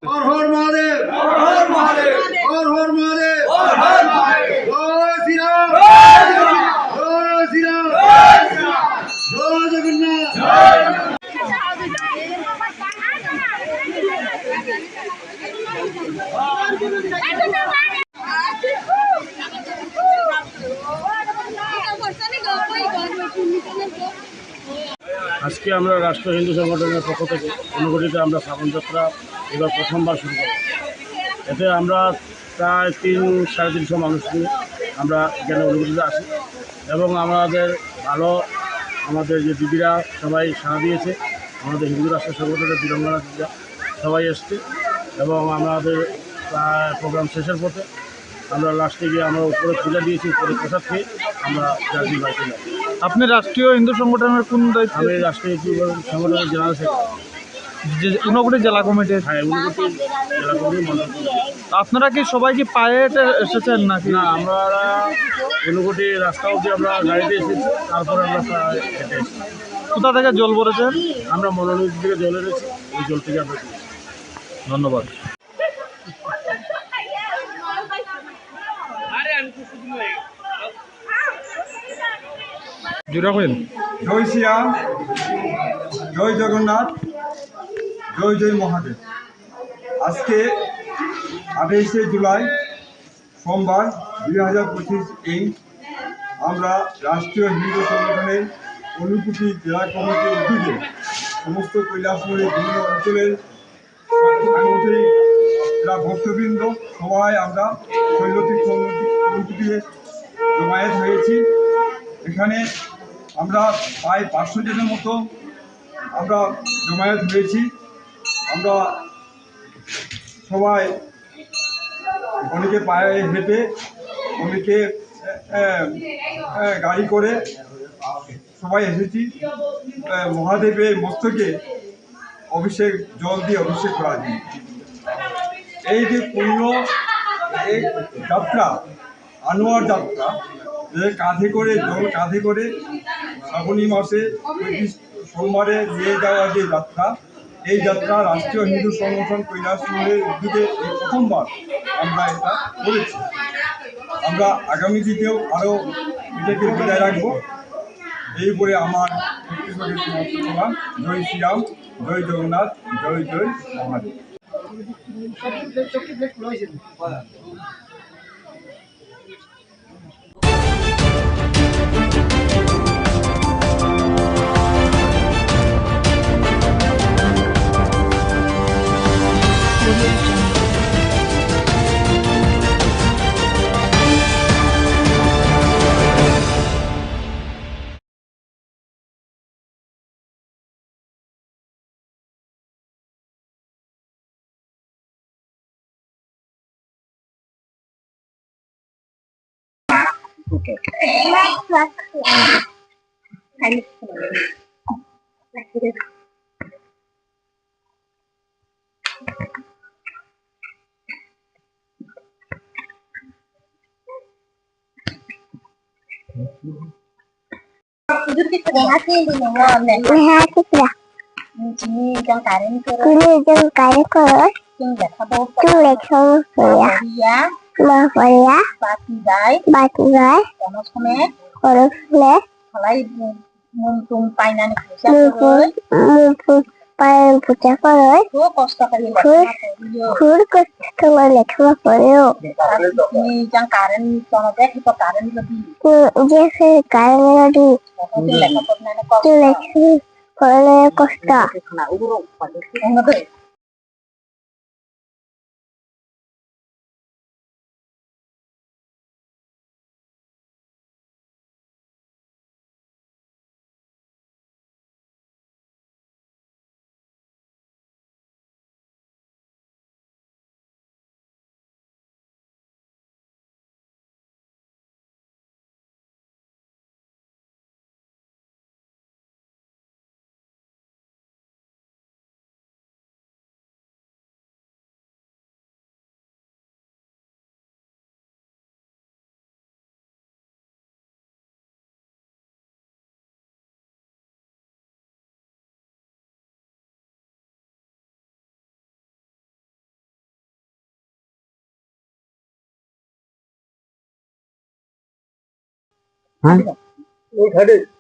हर हर महादेव हर हर महादेव हर हर महादेव हर हर महादेव जय श्री राम जय श्री राम जय जगन्नाथ আজকে আমরা রাষ্ট্র হিন্দু সংগঠনের পক্ষ থেকে অনুগঠিত আমরা শ্রাবণ যাত্রা এবার প্রথমবার শুরু করব। এতে আমরা প্রায় 300-350 মানুষ নিয়ে আমরা এখানে অনুগঠিত আছি এবং আমাদের ভালো আমাদের যে দিদিরা সবাই সাড়া দিয়েছে, আমাদের হিন্দু রাষ্ট্র সংগঠনের বীরাঙ্গনা দিদিরা সবাই এসছে এবং আমাদের প্রায় প্রোগ্রাম শেষের পথে আমরা লাস্টে গিয়ে আমরা উপরে পূজা দিয়েছি, উপরে প্রসাদ খেয়ে আমরা জার্নি বাড়িতে যাই। আপনি রাষ্ট্রীয় হিন্দু সংগঠনের কোন দায়িত্ব? আমি রাষ্ট্রীয় হিন্দু সংগঠনের জেনারেল সেক্রেটারি। ঊনকোটি জেলা কমিটির। হ্যাঁ, ঊনকোটি জেলা কমিটি মন্ডল কমিটি। আপনারা কি সবাই কি পায়ে এসেছেন নাকি? না, আমরা ঊনকোটি রাস্তা অবধি আমরা গাড়িতে এসেছি, তারপরে আমরা হেঁটে এসেছি। কোথা থেকে জল ভরেছেন? আমরা মনোনয়ন থেকে জল এনেছি, ওই জল থেকে আমরা পেয়েছি। ধন্যবাদ। জুড়া কইন। জয় শ্রীরাম, জয় জগন্নাথ, জয় জয় মহাদেব। আজকে 28শে জুলাই সোমবার 2025 আমরা রাষ্ট্রীয় হিন্দু সংগঠনের ঊনকোটি জেলা কমিটির উদ্যোগে সমস্ত কৈলাসহরের বিভিন্ন অঞ্চলের সাংগঠনিক যারা ভক্তবৃন্দ সবাই আমরা শৈলতীর্থ ঊনকোটিতে জমায়েত হয়েছি। এখানে আমরা প্রায় 500 জনের মতো আমরা জমায়েত হয়েছি। আমরা সবাই অনেকে পায়ে হেঁটে, অনেকে গাড়ি করে সবাই এসেছি মহাদেবের মস্তকে অভিষেক, জল দিয়ে অভিষেক করার জন্য। এই যে পূর্ণ এই যাত্রা, আনোয়ার যাত্রা, কাঁধে করে জল কাঁধে করে শ্রাবণী মাসে সোমবারে নিয়ে যাওয়া যে যাত্রা, এই যাত্রা রাষ্ট্রীয় হিন্দু সংগঠন কৈলাসহরের উদ্যোগে এই প্রথমবার আমরা এটা করেছি। আমরা আগামী দিনেও আরও এটাকে বজায় রাখবো। এই বলে আমার বক্তব্যকে সমাপ্ত করলাম। জয় শ্রীরাম, জয় জগন্নাথ, জয় জয় মহাদেব। পূজা করে খুব কষ্ট করে লেখাপড়া করেও কারেন্ট কষ্ট।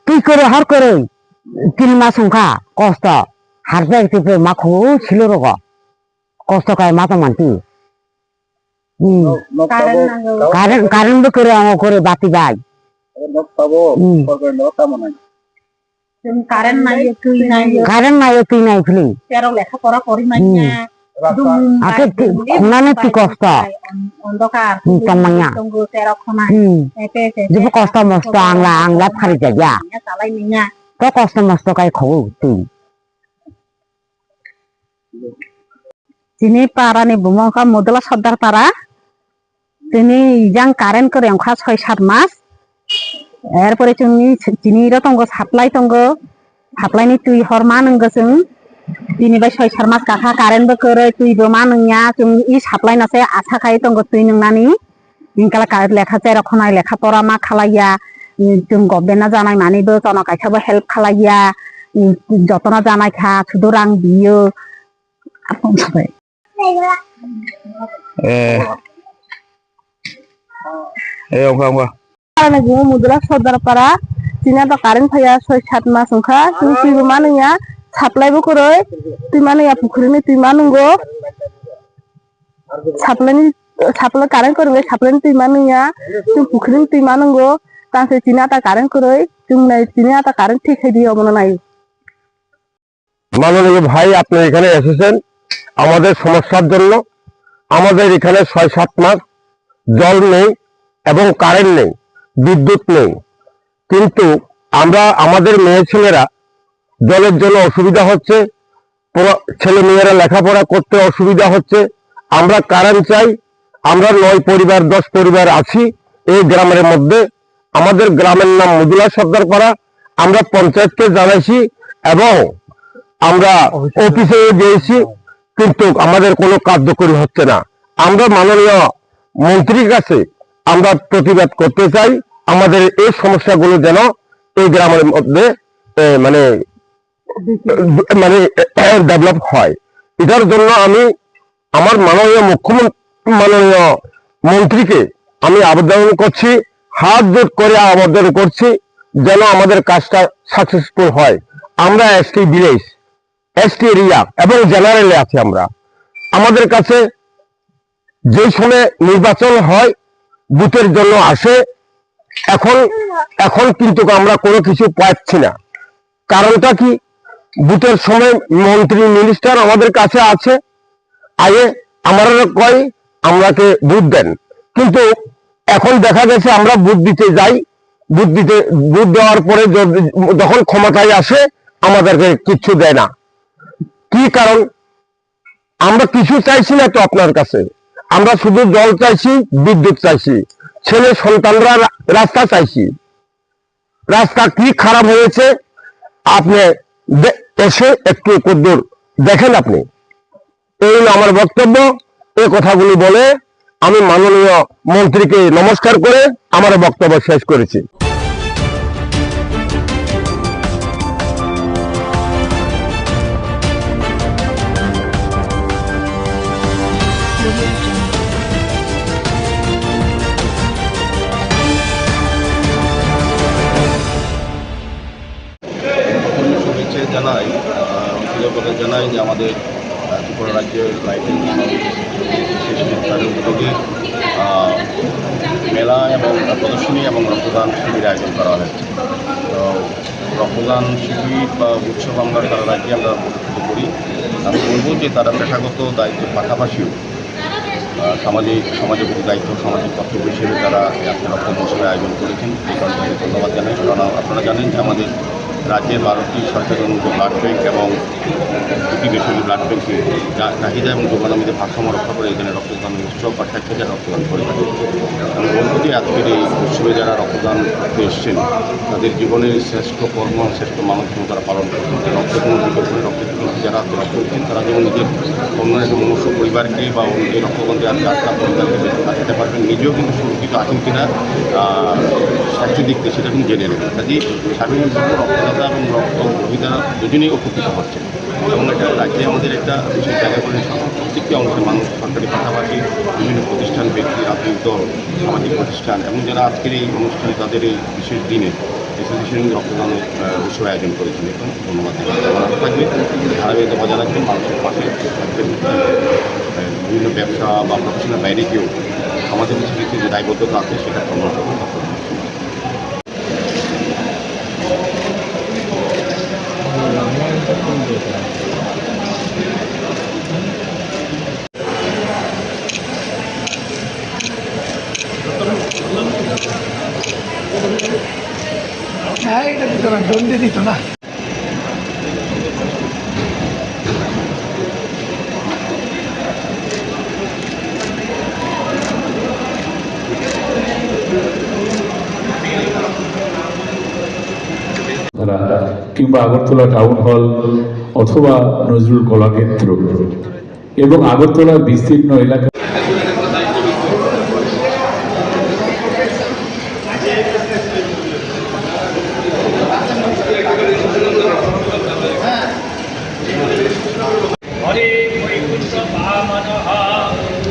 তুই করে হার করে 3 মাস সংখ্যা কষ্ট হার পেয়ে মাখু ছিল রোগ কষ্ট কায় মাথা মানতি কারেন্ট করে করে বাতি বাই কারেন্ট নাই তুই নাই ফিলি লেখাপড়া করি তুই কষ্ট অন্ধকার কষ্ট মস্ত আংলা আংলা ফারি যা তো কষ্ট মস্ত কাই খৌ তুই তিনি পারানি বুমকা মদলা সর্দার পারা তিনি ইজাং কারেন্ট করে অংখা 6-7 মাস এরপরে চিনি রতঙ্গ সাপ্লাই তঙ্গ সাপ্লাইনি তুই হরমান তিনি বাই 6-7 মাস কাকা কারেন্ট করে তুইबो मा नोंया जों इ साप्लाय नासे आसा खाय दंग तुइ नोंनानि इंकाला का लेखा जाय रखनाय लेखा परा मा खालाया जों गभर्नमेन्टआ जानाय मानिबो जना कायसाबो हेल्प खालाया जतना जानाय खा सुदु रां बियो आपन सबाय ana gua mudra saudara para sini ada karen saya 6-7 mas ongka tuh mana ya supply bu koroi tuh mana ya pukuri ni tuh mana go supply karen koroi supply tuh mana ya tuh pukuri tuh mana go kan saya sini ada karen koroi tuh nai sini ada karen ঠিক है দিও মনে নাই মাননীয় ভাই আপনি এখানে এসেছেন আমাদের সমস্যার জন্য আমাদের এখানে 6-7 মাস জল নেই এবং কারেন্ট নেই বিদ্যুৎ নেই কিন্তু আমরা আমাদের মেয়ে ছেলেরা জলের জন্য অসুবিধা হচ্ছে ছেলে মেয়েরা লেখাপড়া করতে অসুবিধা হচ্ছে আমরা কারেন্ট চাই আমরা 9 পরিবার 10 পরিবার আছি এই গ্রামের মধ্যে আমাদের গ্রামের নাম মদুলা সর্দারপাড়া আমরা পঞ্চায়েতকে জানাইছি এবং আমরা অফিসে গিয়েছি কিন্তু আমাদের কোনো কার্যকরী হচ্ছে না আমরা মাননীয় মন্ত্রীর কাছে আমরা প্রতিবাদ করতে চাই আমাদের এই সমস্যাগুলো যেন এই গ্রামের মধ্যে মানে ডেভেলপ হয় এটার জন্য আমি আমার মাননীয় মুখ্যমন্ত্রী মাননীয় মন্ত্রীকে আমি আবেদন করছি হাত জোড় করে আবেদন করছি যেন আমাদের কাজটা সাকসেসফুল হয় আমরা এসটি ভিলেজ এসটি এরিয়া এবং জেনারেলে আছি আমরা আমাদের কাছে যে সময় নির্বাচন হয় বুথের জন্য আসে এখন কিন্তু আমরা কোনো কিছু পাচ্ছি না কারণটা কি বুথের সময় মন্ত্রী মিনিস্টার আমাদের কাছে আছে আগে আমরা কয় আমাকে ভোট দেন কিন্তু এখন দেখা গেছে আমরা ভোট দিতে যাই ভোট দেওয়ার পরে যখন ক্ষমতায় আসে আমাদেরকে কিচ্ছু দেয় না কি কারণ আমরা কিছু চাইছি না তো আপনার কাছে আমরা শুধু জল চাইছি বিদ্যুৎ চাইছি ছেলে সন্তানরা রাস্তা চাইছি রাস্তা কি খারাপ হয়েছে আপনি এসে একটু কদ্দুর দেখেন আপনি এই আমার বক্তব্য এই কথাগুলি বলে আমি মাননীয় মন্ত্রীকে নমস্কার করে আমার বক্তব্য শেষ করেছি জানাই কৃতজ্ঞতা জানাই যে আমাদের ত্রিপুরা রাজ্যের লাইটিং উদ্যোগে মেলা এবং প্রদর্শনী এবং রক্তদান শিবির আয়োজন করা হয়েছে তো রক্তদান শিবির বা উৎসব আমরা সারা রাজ্যে আমরা অনুষ্ঠিত করি আমি বলবো যে তারা পেশাগত দায়িত্বের পাশাপাশিও সমাজের প্রতি দায়িত্ব সামাজিক কর্তব্য হিসেবে তারা আজকে রক্ত মহোৎসবের আয়োজন করেছেন এই কারণে ধন্যবাদ জানাই কারণ আপনারা জানেন যে আমাদের রাজ্যের 12টি সরকারি অনুমোদিত ব্লাড ব্যাংক এবং 2টি বেসরকারি ব্লাড ব্যাংকে চাহিদা এবং যোগানমিতে ভারসাম্য রক্ষা করে এখানে রক্তদান উৎসব বা স্বেচ্ছাচার রক্তদান করে থাকে আমি বলব যে আজকের এই উৎসবে যারা রক্তদান করতে এসছেন তাদের জীবনের শ্রেষ্ঠ কর্ম শ্রেষ্ঠ মানবধর্ম তারা পালন করছেন যে রক্তের কোনো বিকল্প রক্তের যারা রক্ত দিচ্ছেন তারা যেমন নিজের অন্য একটা মনুষ্য পরিবারকে বা এই রক্তদান দেওয়ার যাত্রা পরিবারকে বেঁচে থাকতে পারবেন নিজেও কিন্তু সুরক্ষিত আছেন কিনা স্বাস্থ্য দিক থেকে সেটা কিন্তু জেনে নেবেন কাজেই সার্বিকভাবে রক্তদাতা এবং রক্ত গ্রহীতারা দুজনেই উপকৃত হচ্ছেন এবং এটা রাজ্যে আমাদের একটা বিশেষ জায়গা করে প্রত্যেকটি অংশের মানুষ সরকারি পাশাপাশি বিভিন্ন প্রতিষ্ঠান ব্যক্তি রাজনৈতিক দল সামাজিক প্রতিষ্ঠান এবং যারা আজকের এই অনুষ্ঠানে তাদের এই বিশেষ দিনে অ্যাসোসিয়েশন রক্তদানের উৎসব আয়োজন করেছেন এখন ধন্যবাদ থাকবে ধারাবাহিকতা বজায় রাখবেন মানুষের পাশে থাকবেন বিভিন্ন ব্যবসা বা প্রফেশনের বাইরে গিয়েও আমাদের কিছু যে দায়বদ্ধতা আছে সেটা প্রমাণ করবেন এটা দিত না জলদি দিত না ধন্যবাদ। কিংবা আগরতলা টাউন হল অথবা নজরুল কলাক্ষেত্র এবং আগরতলার বিস্তীর্ণ এলাকা হরে বৈকুণ্ঠ বামনঃ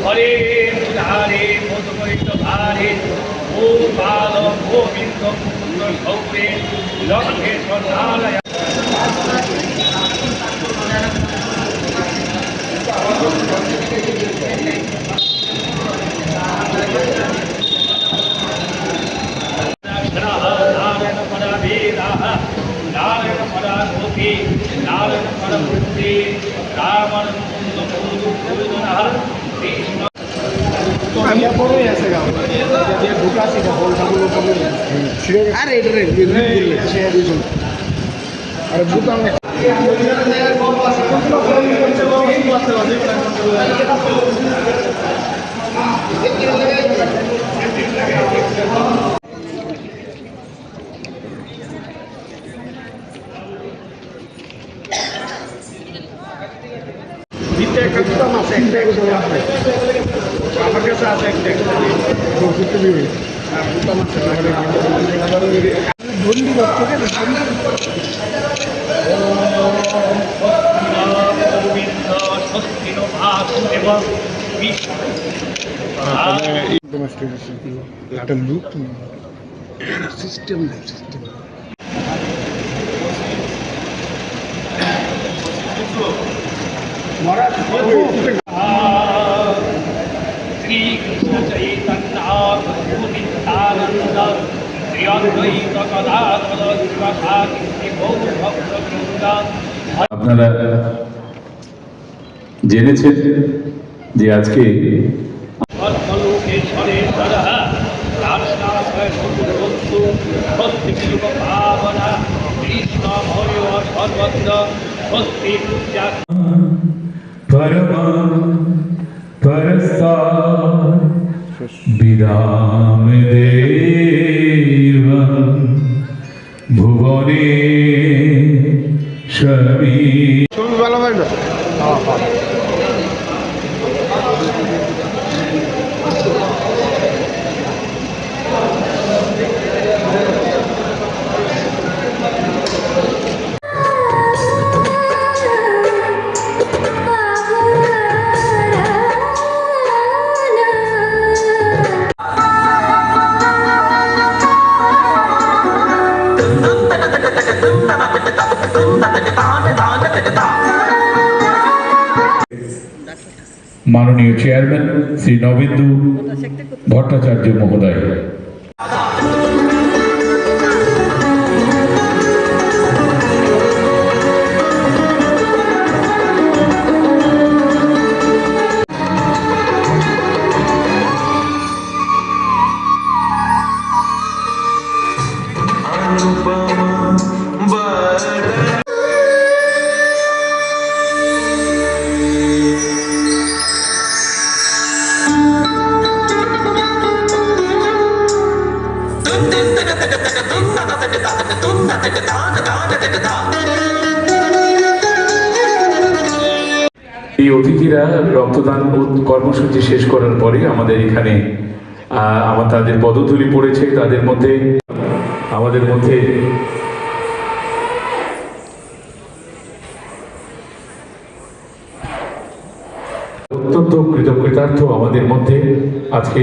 হরে মুরারে মধুকৈত ভারে ও বাল গোবিন্দ মুকুন্দ গৌরে লঙ্কেশ্বর নারায়ণ নারায়ণ পরা বেদাঃ নারায়ণ পরা লোকে নারায়ণ পরা মূর্তি রামণ মুকুন্দ মধুসূদনঃ কৃষ্ণ গোবিন্দ স্বস্তিনো ভাতু এবং বিষ্ণু শ্রীকৃষ্ণ চৈতন্য প্রভু নিত্যানন্দ শ্রী অদ্বৈত গদাধর শিবসাদি গৌর ভক্তবৃন্দ। আপনারা জেনেছেন যে আজকে সর্বলোকেশ্বরেশ্বরः রামনাথ বন্ধু ভক্তি ভাবনা কৃষ্ণ হরি সর্বত্র ভক্তি পূজা পরমা পরস্তা বিরাম দেব ভুবনে স্বামী মাননীয় চেয়ারম্যান শ্রী নবেন্দু ভট্টাচার্য মহোদয়। এই অতিথিরা রক্তদান কর্মসূচি শেষ করার পরে আমাদের এখানে তাদের পদধূলি পড়েছে। তাদের মধ্যে আমাদের মধ্যে অত্যন্ত কৃতজ্ঞতার্থ আমাদের মধ্যে আজকে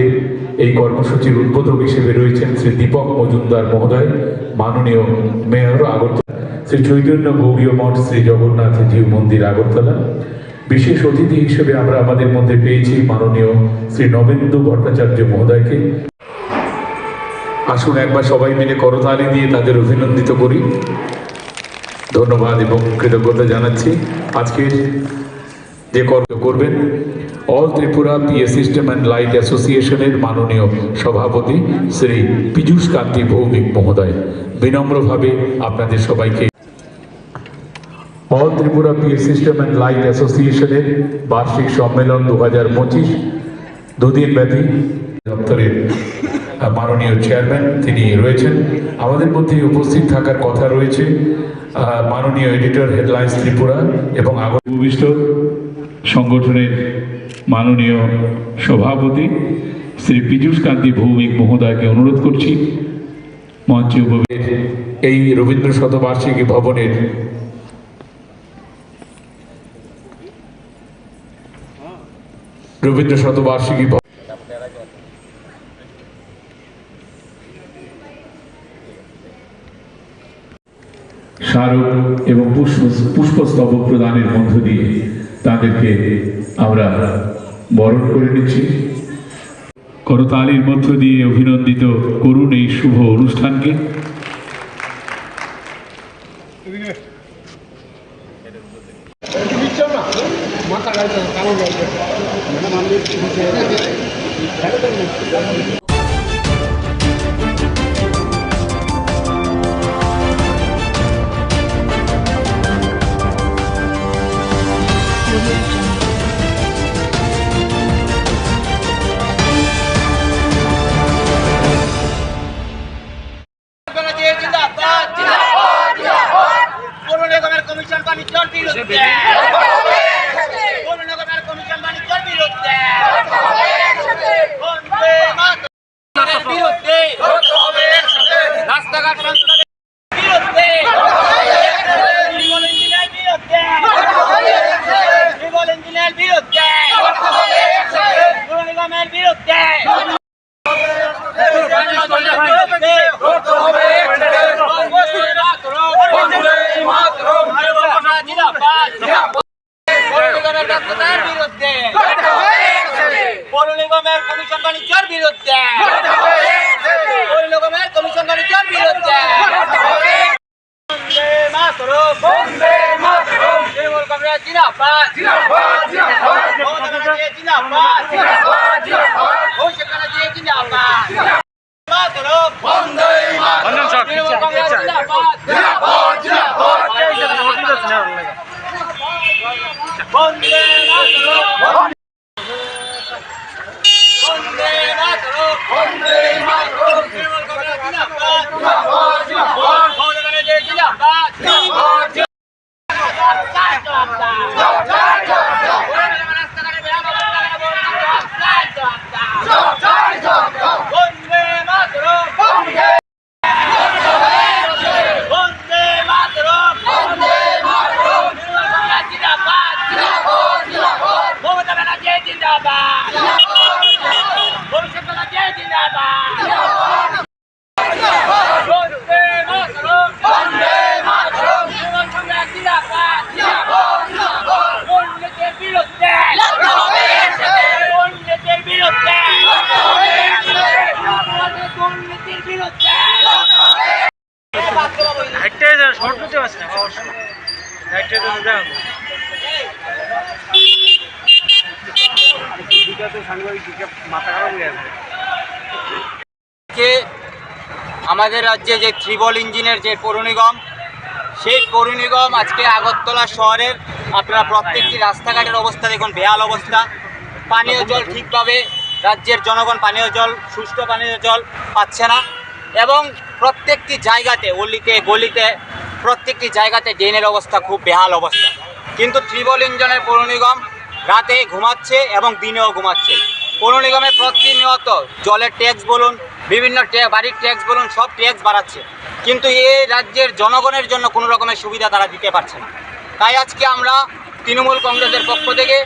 এই কর্মসূচির উদ্বোধক হিসেবে রয়েছেন শ্রী দীপক মজুমদার মহোদয়, মাননীয় মেয়র আগরতলা, শ্রী চৈতন্য গৌরীয় মঠ, শ্রী জগন্নাথ জিউ মন্দির আগরতলা। বিশেষ অতিথি হিসেবে আমরা আমাদের মধ্যে পেয়েছি মাননীয় শ্রী নবেন্দু ভট্টাচার্য মহোদয়কে। আসুন একবার সবাই মিলে করতালি দিয়ে তাদের অভিনন্দিত করি। ধন্যবাদ এবং কৃতজ্ঞতা জানাচ্ছি। আজকের যে কর্ম করবেন all Tripura PA system and light অ্যাসোসিয়েশনের মাননীয় সভাপতি শ্রী পীযূষ কান্তি ভৌমিক মহোদয়। বিনম্রভাবে আপনাদের সবাইকে all Tripura PA system and light অ্যাসোসিয়েশনের বার্ষিক সম্মেলন 2025 দুদিন ব্যাপী দপ্তরের মাননীয় চেয়ারম্যান তিনি রয়েছেন। আমাদের মধ্যে উপস্থিত থাকার কথা রয়েছে মাননীয় এডিটর হেডলাইন্স ত্রিপুরা এবং ভূমিষ্ঠ সংগঠনের মাননীয় সভাপতি শ্রী পীযূষ কান্তি ভৌমিক মহোদয়কে অনুরোধ করছি মঞ্চে উপবিষ্ট এই রবীন্দ্র শতবার্ষিকী ভবনের স্মারক এবং পুষ্পস্তবক প্রদানের মধ্য দিয়ে তাদেরকে আমরা বরণ করে নিচ্ছি। করতালির মধ্য দিয়ে অভিনন্দিত করুন এই শুভ অনুষ্ঠানকে। আমাদের রাজ্যে যে ত্রিবল ইঞ্জিনের যে পৌর নিগম, সেই পৌর নিগম আজকে আগরতলা শহরের আপনারা প্রত্যেকটি রাস্তাঘাটের অবস্থা দেখুন, বেহাল অবস্থা। পানীয় জল ঠিকভাবে রাজ্যের জনগণ পানীয় জল, সুষ্ঠু পানীয় জল পাচ্ছে না এবং প্রত্যেকটি জায়গাতে অলিতে গলিতে প্রত্যেকটি জায়গাতে ড্রেনের অবস্থা খুব বেহাল অবস্থা। কিন্তু ত্রিবল ইঞ্জিনের পৌর নিগম রাতে ঘুমাচ্ছে এবং দিনেও ঘুমাচ্ছে। পৌর নিগমে প্রতিনিয়ত জলের ট্যাক্স বলুন, বিভিন্ন বাড়ির ট্যাক্স বলুন, সব ট্যাক্স বাড়াচ্ছে, কিন্তু এই রাজ্যের জনগণের জন্য কোনো রকমের সুবিধা তারা দিতে পারছে না। তাই আজকে আমরা তৃণমূল কংগ্রেসের পক্ষ থেকে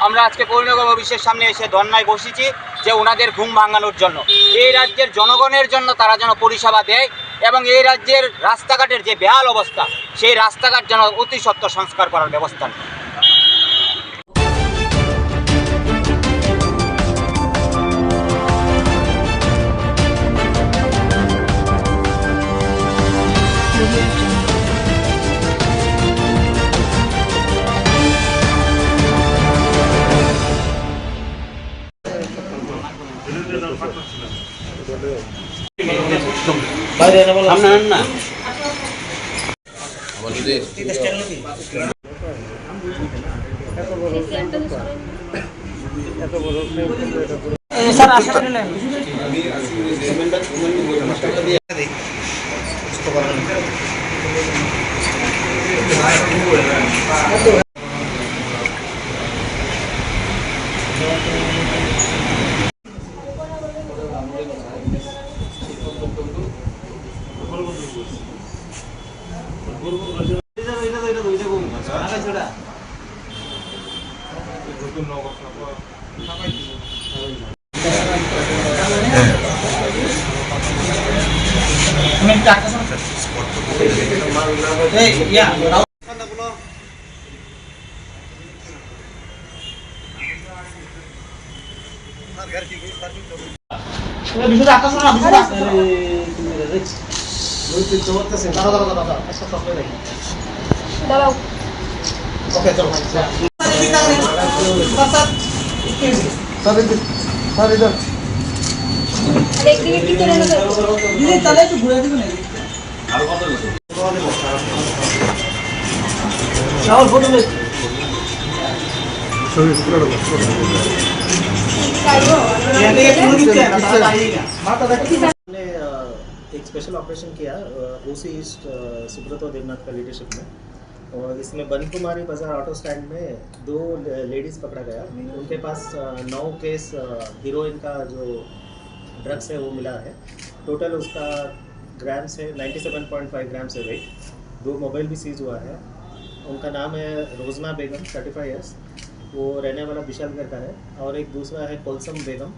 আমরা আজকে পৌর নিগম অফিসের সামনে এসে ধর্নায় বসেছি যে ওনাদের ঘুম ভাঙানোর জন্য, এই রাজ্যের জনগণের জন্য তারা যেন পরিষেবা দেয় এবং এই রাজ্যের রাস্তাঘাটের যে বেহাল অবস্থা সেই রাস্তাঘাট যেন অতি সত্বর সংস্কার করার ব্যবস্থা নেয়। স্যার हमने एक स्पेशल ऑपरेशन किया ओसी ईस्ट सुब्रतो देवनाथ का लीडरशिप में, और इसमें बन कुमारी बाजार ऑटो स्टैंड में 2 लेडीज़ पकड़ा गया। उनके पास 9 केस हीरोइन का जो ड्रग्स है वो मिला है। टोटल उसका ग्राम्स है 97.5 ग्राम्स है वेट। 2 मोबाइल भी सीज हुआ है। उनका नाम है रोजना बेगम 35 ईयर्स, वो रहने वाला विशालगढ़ का है, और एक दूसरा है कोलसम बेगम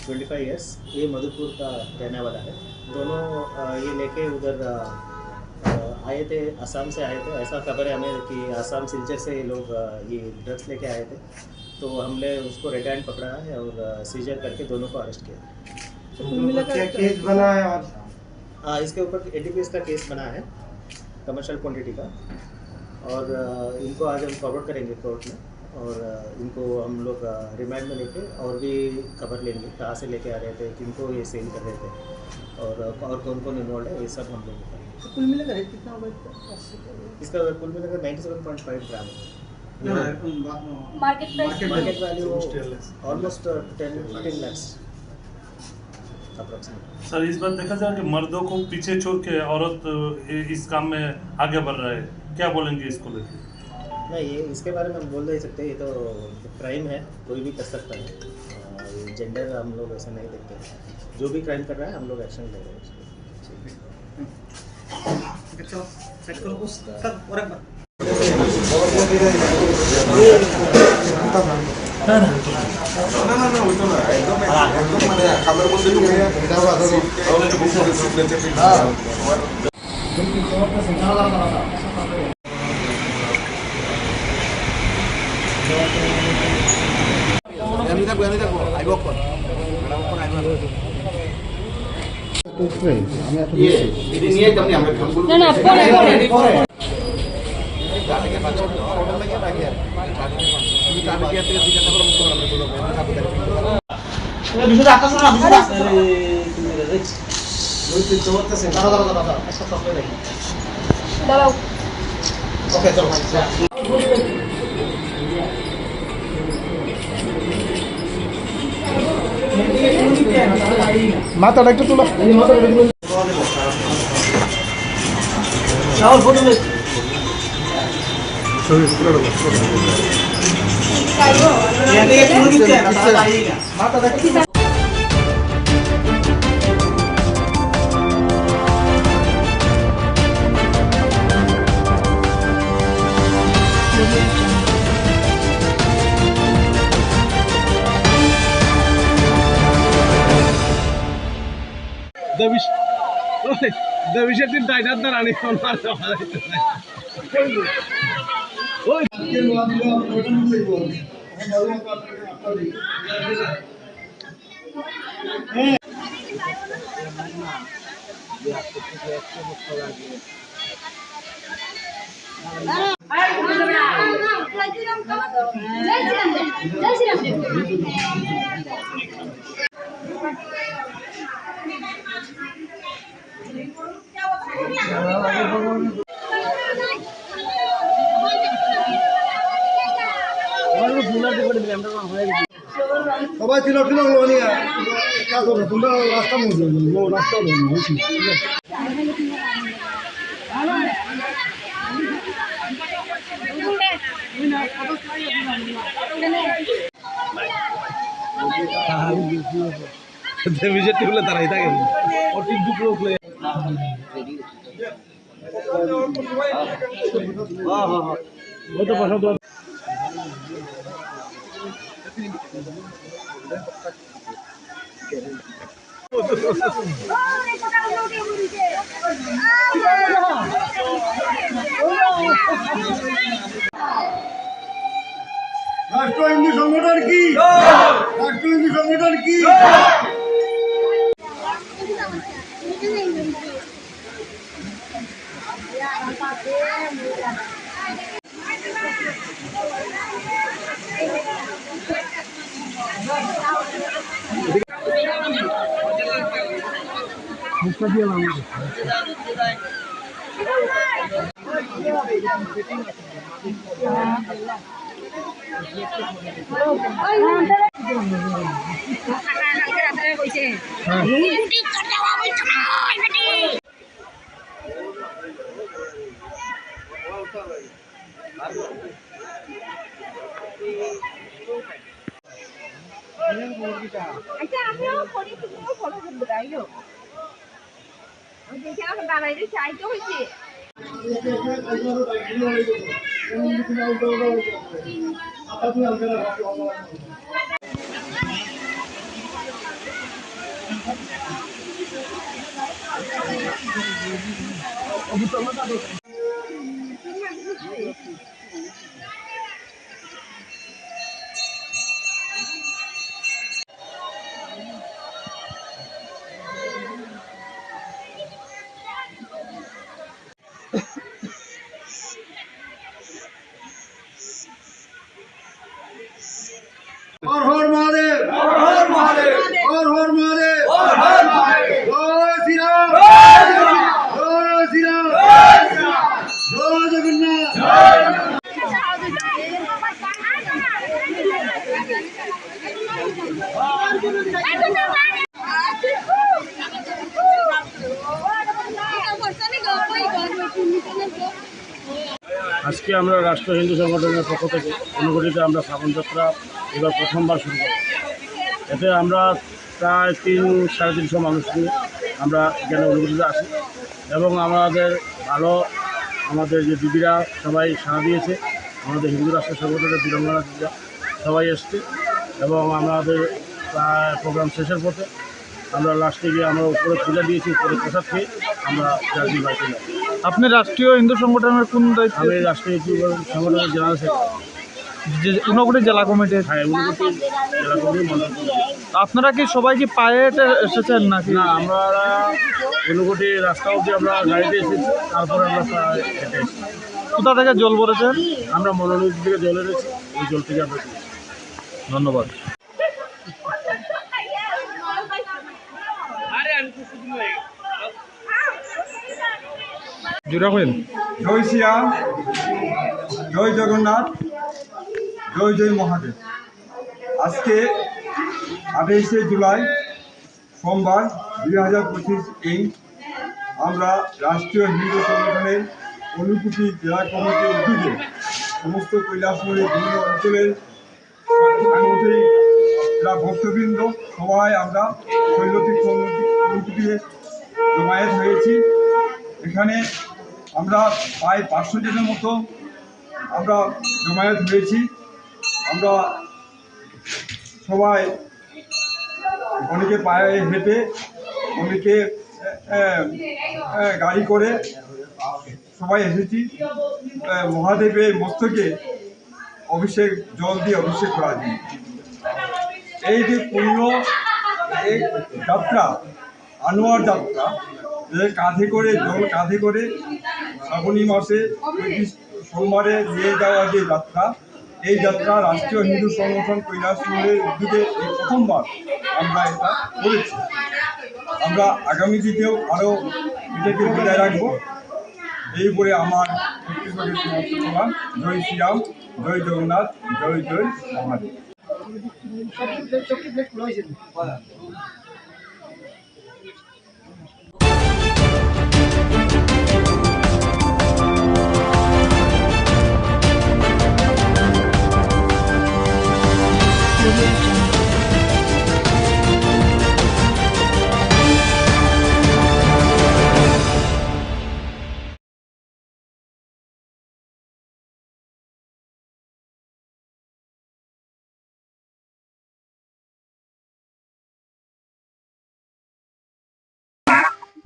25 ईयर्स, ये मधुपुर का रहने वाला है। दोनों ये लेके उधर आए थे, असम से आए थे। ऐसा खबर है हमें कि असम सिलचर से ये लोग ये ड्रग्स लेके आए थे, तो हमने उसको रेड हैंड पकड़ा है और सीजर करके दोनों को अरेस्ट किया। क्या केस बना है? और हाँ, इसके ऊपर एनडीपीएस का केस बना है, कमर्शियल क्वांटिटी का, और इनको आज हम फॉरवर्ड करेंगे कोर्ट में, और इनको हम लोग रिमांड में लेके और भी खबर लेंगे, कहाँ से लेके आ रहे थे, किनको ये सेल कर रहे थे, और कौन कौन इन्वॉल्व है, ये सब हम लोग बताएंगे। कुल मिलाकर कितना होगा इसका कुल मिलाकर 97.5 gram market value almost 10-15 lakhs approximate. Sir, इस बार देखा जाए कि मर्दों को पीछे छोड़ के औरत इस काम में आगे बढ़ रहा है, क्या बोलेंगे इसको लेकर? नहीं, ये इसके बारे में हम बोल नहीं सकते, ये तो क्राइम है, कोई भी कर सकता है। जेंडर हम लोग ऐसा नहीं देखते। जो भी क्राइम कर रहा है हम लोग एक्शन ले रहे हैं उसको। মাথাটা একটু তোলা। দেবিশের দিন টাইটার দ্বারা আনি সবাই ছিল क्या करो तुम रास्ता में वो रास्ता বিজেপি হলে তারাই থাকে অটিক দুপুর হলে কত পয়সা তো राष्ट्र हिंदू संगठन की राष्ट्र हिंदू संगठन की আচ্ছা আমিও করি তুমিও ফলো করবে তাইও দেখে এখন দাঁড়াইলে চাইতে হয়েছে हर हर महादेव हर हर महादेव हर हर महादेव हर हर महादेव जय श्री राम जय श्री राम जय जगन्नाथ আজকে আমরা রাষ্ট্র হিন্দু সংগঠনের পক্ষ থেকে অনুগঠিত আমরা শ্রাবণ যাত্রা এবার প্রথমবার শুরু করব। এতে আমরা প্রায় 300-350 মানুষ নিয়ে আমরা এখানে অনুগঠিত আছি এবং আমাদের ভালো আমাদের যে দিদিরা সবাই সাড়া দিয়েছে, আমাদের হিন্দু রাষ্ট্র সংগঠনের বীরাঙ্গনা দিদিরা সবাই এসছে এবং আমাদের প্রায় প্রোগ্রাম শেষের পথে আমরা লাস্টে গিয়ে আমরা উপরে পূজা দিয়েছি, উপরে প্রসাদ খেয়ে আমরা জার্নি বাড়িতে যাই। আপনি রাষ্ট্রীয় হিন্দু সংগঠনের কোন দায়িত্ব? আমি রাষ্ট্রীয় সংগঠনের জেনারেল সেক্রেটারি, ঊনকোটি জেলা কমিটির। হ্যাঁ, ঊনকোটি জেলা কমিটির মন্ডল। আপনারা কি সবাই কি পায়ে হেঁটে এসেছেন নাকি? না, আমরা ঊনকোটি রাস্তা অবধি আমরা গাড়িতে এসেছি, তারপরে আমরা হেঁটে এসেছি। কোথা থেকে জল ভরেছেন? আমরা মনোনদী থেকে জল এনেছি, ওই জল থেকে আমরা পেয়েছি। ধন্যবাদ। জোড়া করেন। জয় শ্রীরাম জয় জগন্নাথ জয় জয় মহাদেব। আজকে 28শে জুলাই সোমবার 2025 ইং আমরা রাষ্ট্রীয় হিন্দু সংগঠনের ঊনকোটি জেলা কমিটির উদ্যোগে সমস্ত কৈলাসহরী বিভিন্ন অঞ্চলের সাংগঠনিক যারা ভক্তবৃন্দ সবাই আমরা শৈলতীর্থ ঊনকোটিতে জমায়েত হয়েছি। এখানে আমরা প্রায় 500 জনের মতো আমরা জমায়েত হয়েছি। আমরা সবাই অনেকে পায়ে হেঁটে, অনেকে গাড়ি করে সবাই এসেছি মহাদেবের মস্তকে অভিষেক জল দিয়ে অভিষেক করা যায়। এই যে পূর্ণ এই যাত্রা, আনোয়ার যাত্রা, কাঁধে করে জল কাঁধে করে শ্রাবণী মাসে সোমবারে নিয়ে যাওয়া যে যাত্রা, এই যাত্রা রাষ্ট্রীয় হিন্দু সংগঠন কৈলাসহরের উদ্যোগে এই প্রথমবার আমরা এটা করেছি। আমরা আগামী দিনেও আরও এটাকে বজায় রাখবো। এই বলে আমার বক্তব্যকে সমাপ্ত করলাম। জয় শ্রীরাম, জয় জগন্নাথ, জয় জয় Mahadev.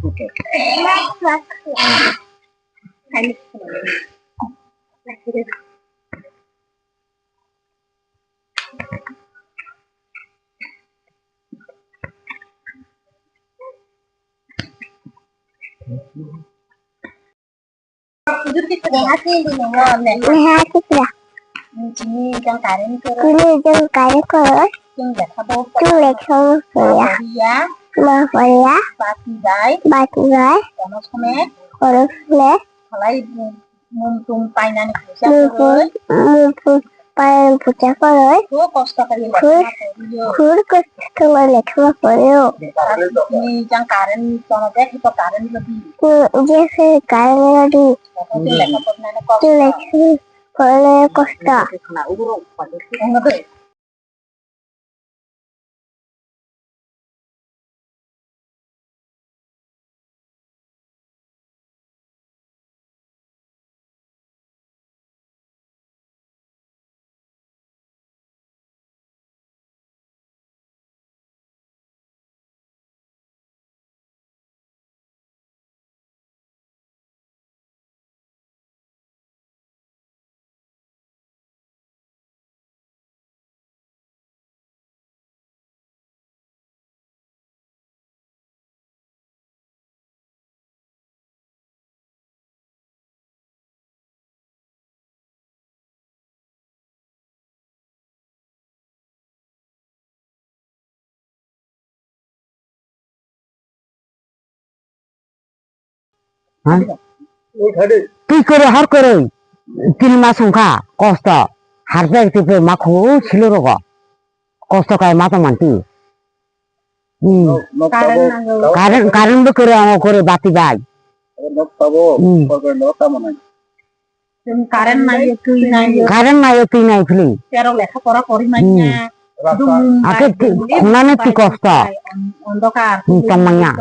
Ini yang karen kerut. Tulek sama saya. Mahfaya. Batu gai. Koros le. Mumpung painan pucat koroi. Kur keluar lek sama koreo. Ini yang karen sama dek itu karen lebih. Jadi karen lebih. Tulek Kole Costa. তুই করে হার করে 3 মাস সংখ্যা কষ্ট হার পেয়ে মাখু ছিল রোগ কষ্ট কায় মাথা মানতি কারেন্ট করে আমার করে বাতি গাই কারেন্ট নাই তুই নাই ফিলি লেখাপড়া করি নাই আগে খুনানে তুই কষ্ট অন্ধকার tamanya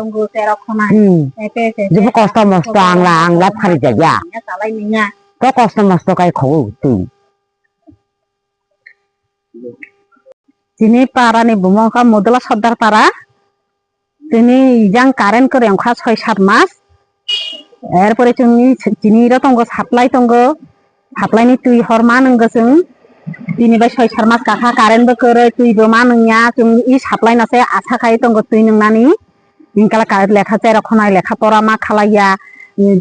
jadi kostum mesti angla hari jaja to kostum mesti kayak kau tuh sini para nih bumaka modal sadar para sini yang karen ke yang khas 6-7 মাস এরপরে চিনি তঙ্গ সাপ্লাই নি তুই হরমান গসং তিনি বাই 6-7 মাস কাকা কারেন্ট বো করে তুই বো মানয়া তুমি ই সাপ্লাই নাছে আশা খাই তঙ্গ তুই নংনানি ইনকালা কারেন্ট লেখা চাই রখনাই লেখা পড়া মা খালাইয়া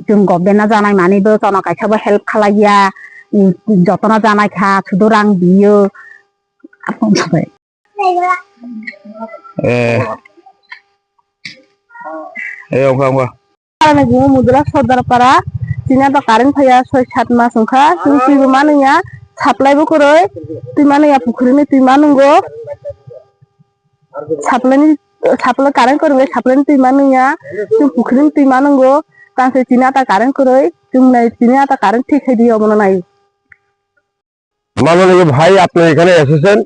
তুমি গবেনা জানাই মানিবো তনা কাইখাবো হেল্প খালাইয়া যতনা জানাই খা শুধু রাং দিও আপন সবাই মুদ্রা সর্দার পাড়া চিনা তো কারেন্ট ফাইয়া 6-7 মাস সংখ্যা তুই মানয়া সাপ্লাইবো করে তুই মানয়া পুকুরিনি তুই মানুঙ্গো সাপ্লাই কারেন্ট করবে সাপ্লাই তুই মানয়া তুই পুকুরিনি তুই মানুঙ্গো তাতে চিনা তা কারেন্ট করে তুমি নাই চিনা তা কারেন্ট ঠিক হয়ে দিও মনে নাই মাননীয় ভাই আপনি এখানে এসেছেন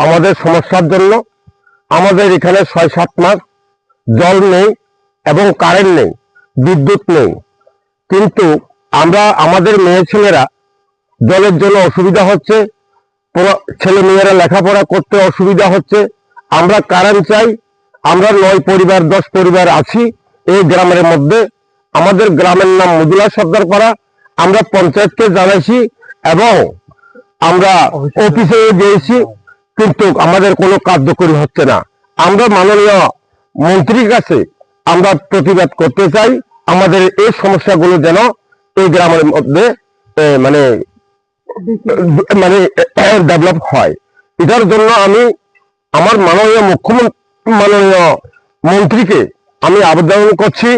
আমাদের সমস্যার জন্য আমাদের এখানে 6-7 মাস জল নেই এবং কারেন্ট নেই বিদ্যুৎ নেই কিন্তু আমরা আমাদের মেয়ে ছেলেরা জলের জন্য অসুবিধা হচ্ছে ছেলে মেয়েরা লেখাপড়া করতে অসুবিধা হচ্ছে আমরা কারেন্ট চাই আমরা 9 পরিবার 10 পরিবার আছি এই গ্রামের মধ্যে আমাদের গ্রামের নাম মজুলা সর্দার পাড়া আমরা পঞ্চায়েতকে জানাইছি এবং আমরা অফিসে গিয়েছি কিন্তু আমাদের কোনো কার্যকরী হচ্ছে না আমরা মাননীয় মন্ত্রীর কাছে আমরা প্রতিবাদ করতে চাই আমাদের এই সমস্যাগুলো যেন এই গ্রামের মধ্যে মানে ডেভেলপ হয় এটার জন্য আমি আমার মাননীয় মুখ্যমন্ত্রী মাননীয় মন্ত্রীকে আমি আবেদন করছি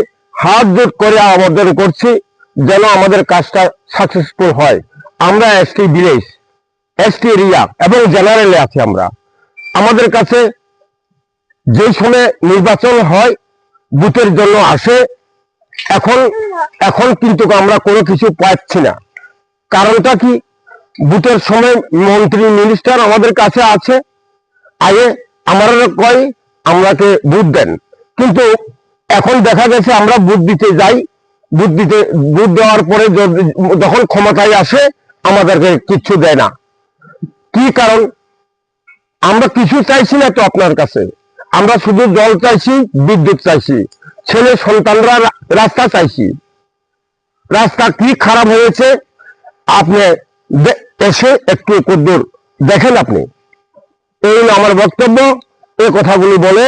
হাত জোট করে আবেদন করছি যেন আমাদের কাজটা সাকসেসফুল হয় আমরা এসটি ভিলেজ এসটি এরিয়া এবং জেনারেলে আছি আমরা আমাদের কাছে যে সময় নির্বাচন হয় বুথের জন্য আসে এখন কিন্তু আমরা কোনো কিছু পাচ্ছি না কারণটা কি বুথের সময় মন্ত্রী মিনিস্টার আমাদের কাছে আছে আগে আমরা কয় আমরাকে বুথ দেন কিন্তু এখন দেখা গেছে আমরা বুথ দিতে যাই বুথ দেওয়ার পরে যখন ক্ষমতায় আসে আমাদেরকে কিচ্ছু দেয় না কি কারণ আমরা কিছু চাইছি না তো আপনার কাছে আমরা শুধু জল চাইছি বিদ্যুৎ চাইছি ছেলে সন্তানরা রাস্তা চাইছি। রাস্তা কি খারাপ হয়েছে আপনি এসে একটু কদ্দুর দেখেন। আপনি এই আমার বক্তব্য। এই কথাগুলি বলে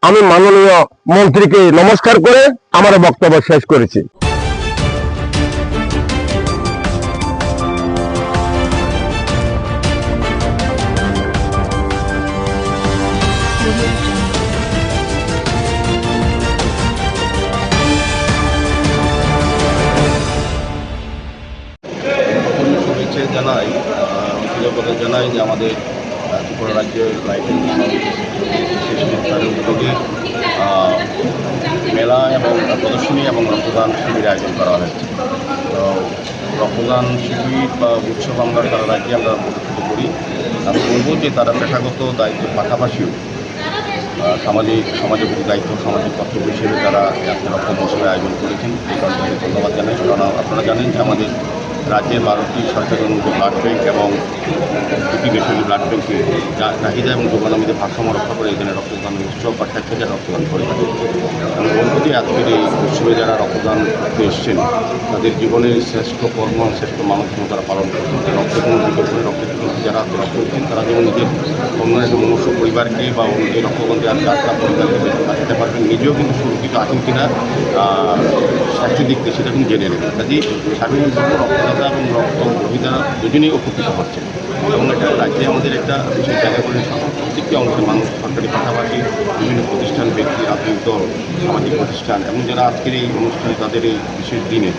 আমি মাননীয় মন্ত্রীকে নমস্কার করে আমার বক্তব্য শেষ করেছি। শুভেচ্ছা জানাই, কৃতজ্ঞতা জানাই যে আমাদের ত্রিপুরা রাজ্যের লাইটিং সংস্থার উদ্যোগে মেলা এবং প্রদর্শনী এবং রক্তদান শিবির আয়োজন করা হয়েছে। তো রক্তদান শিবির বা উৎসব আমরা সারা রাজ্যে আমরা অনুষ্ঠিত করি। আমি বলবো যে তারা পেশাগত দায়িত্বের পাশাপাশিও সামাজিক দায়িত্ব, সামাজিক কর্তব্য হিসেবে তারা আজকে রক্তদান শিবির আয়োজন করেছেন। এই কারণে ধন্যবাদ জানাই। কারণ আপনারা জানেন যে আমাদের রাজ্যের 12টি সরকারি অনুমোদিত ব্লাড ব্যাংক এবং 2টি বেসরকারি ব্লাড ব্যাংকে চাহিদা এবং যোগানমীদের ভারসাম্য রক্ষা করে এখানে রক্তদান উৎসব বা স্বেচ্ছাচার রক্তদান করে থাকে। আমি বলবো যে আজকের এই উৎসবে যারা রক্তদান করতে এসছেন তাদের জীবনের শ্রেষ্ঠ কর্ম, শ্রেষ্ঠ মানবধর্ম তারা পালন করছেন। রক্তের কোনো বিকল্প নেই। রক্তের যারা রক্ত দিচ্ছেন তারা যেমন নিজের অন্য একটা মনুষ্য পরিবারকে বা এই রক্তদান দেওয়ার যাত্রা পরিবারকে বাঁচাতে পারবেন, নিজেও কিন্তু সুরক্ষিত আছেন কিনা স্বাস্থ্য দিক থেকে সেটা কিন্তু জেনে নেবেন। কাজেই সার্বিকভাবে রক্তদাতা এবং রক্ত গ্রহীতা দুজনেই উপকৃত হচ্ছেন এবং এটা রাজ্যে আমাদের একটা বিশেষ জায়গা করে প্রত্যেকটি অংশের মানুষ, সরকারি পাশাপাশি বিভিন্ন প্রতিষ্ঠান, ব্যক্তি, রাজনৈতিক দল, সামাজিক প্রতিষ্ঠান এবং যারা আজকের এই অনুষ্ঠানে তাদের এই বিশেষ দিনে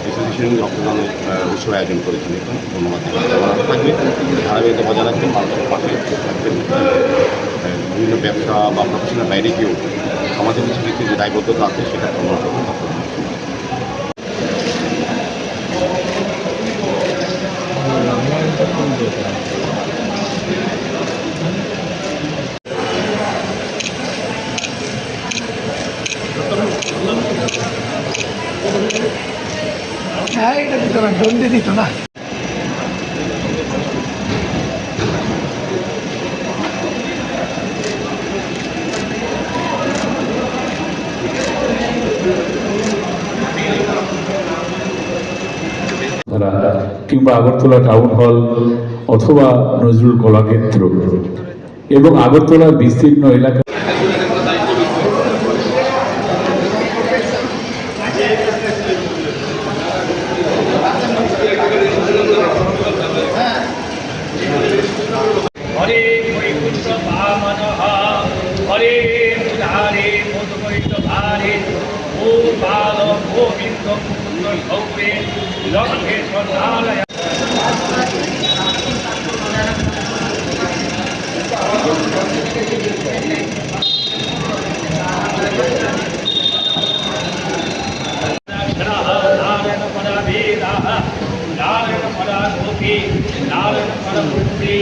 এসোসিয়েশন রক্তদানের উৎসব আয়োজন করেছেন। এখন ধন্যবাদ থাকবে, ধারাবাহিকতা বজায় রাখবেন, মানুষের পাশে থাকবেন। বিভিন্ন ব্যবসা বা প্রফেশনের বাইরে গিয়েও সমাজের কিছু কিছু যে দায়বদ্ধতা আছে সেটা প্রমাণ করবেন। হ্যাঁ, এটা দিত না, দণ্ডে দিত না। কিংবা আগরতলা টাউন হল অথবা নজরুল কলাক্ষেত্র এবং আগরতলার বিস্তীর্ণ এলাকা হরে বৈকুণ্ঠ বামনঃ হরে মুরারে মধুকৈত ভারে ও বাল গোবিন্দ মুকুন্দ গৌরে লঙ্কেশ্বর নারায়ণ। নারায়ণ পরা বেদা নারায়ণ পরা গোপী নারায়ণ পরা মূর্তি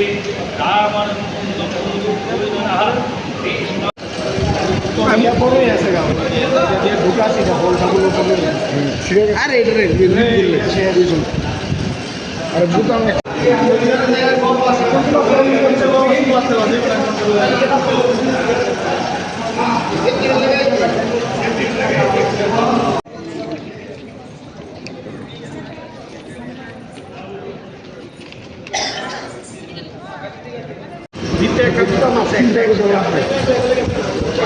রামণ মুকুন্দ মুকুন্দনা কৃষ্ণ। আরে এটা রে আরে বুতাম দিতে একটা বুতাম আছে, একটা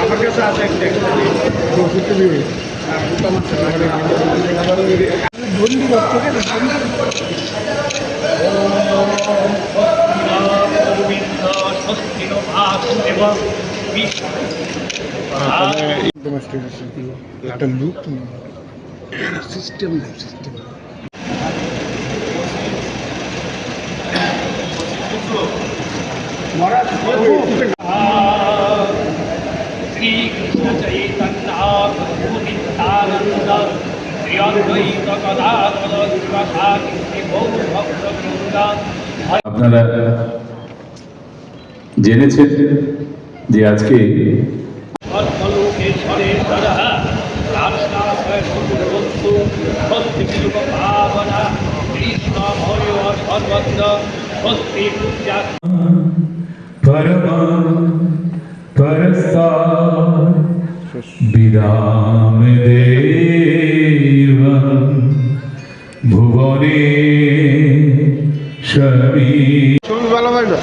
আমার কাছে আছে একটা বুতাম আছে ধন্যী ভক্তকে গোবিন্দ স্বস্তি নো ভাতু এবং একটা look system system Shri Krishna Chaitanya Prabhu Nityananda Shri অদ্বৈত গদাধর শিবসাদি গৌর ভক্তবৃন্দ। আপনারা জেনেছেন যে আজকে সর্বলোকেশ্বরেশ্বরः রাষ্ট্রাশ্রয় বন্ধু ভক্তিবিলুপ পাবনা কৃষ্ণময় সর্বত্র স্বস্তি পূজা পরমা পরস্তাৎ বিদাম দেবম ভুবনে স্বামী। ছবি ভালো হয় না।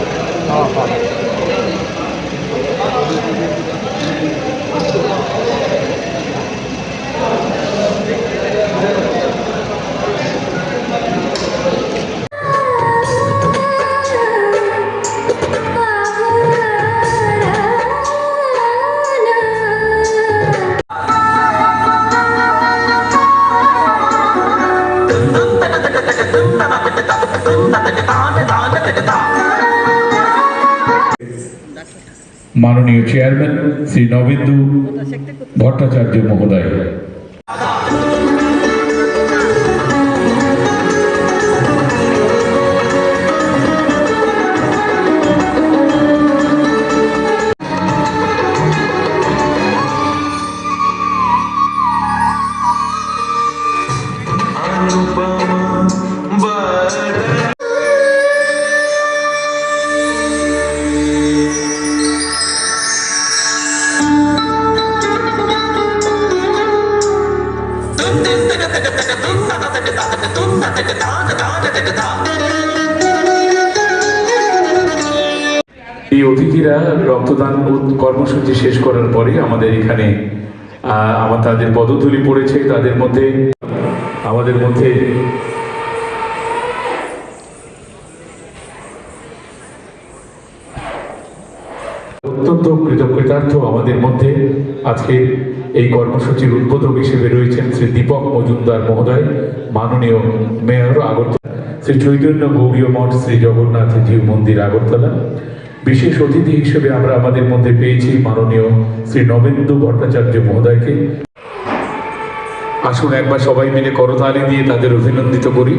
মাননীয় চেয়ারম্যান শ্রী নবেন্দু ভট্টাচার্য মহোদয়। এই অতিথিরা রক্তদান কর্মসূচি শেষ করার পরে আমাদের এখানে তাদের পদধূলি পড়েছে। তাদের মধ্যে আমাদের মধ্যে অত্যন্ত কৃতজ্ঞতার্থ আমাদের মধ্যে আজকে এই কর্মসূচির উদ্বোধক হিসেবে রয়েছেন শ্রী দীপক মজুমদার মহোদয়, মাননীয় মেয়র আগরতলা, শ্রী চৈতন্য গৌরীয় মঠ শ্রী জগন্নাথ জিউ মন্দির আগরতলা। বিশেষ অতিথি হিসেবে আমরা আমাদের মধ্যে পেয়েছি মাননীয় শ্রী নবেন্দু ভট্টাচার্য মহোদয়কে। আসুন একবার সবাই মিলে করতালি দিয়ে তাদের অভিনন্দিত করি।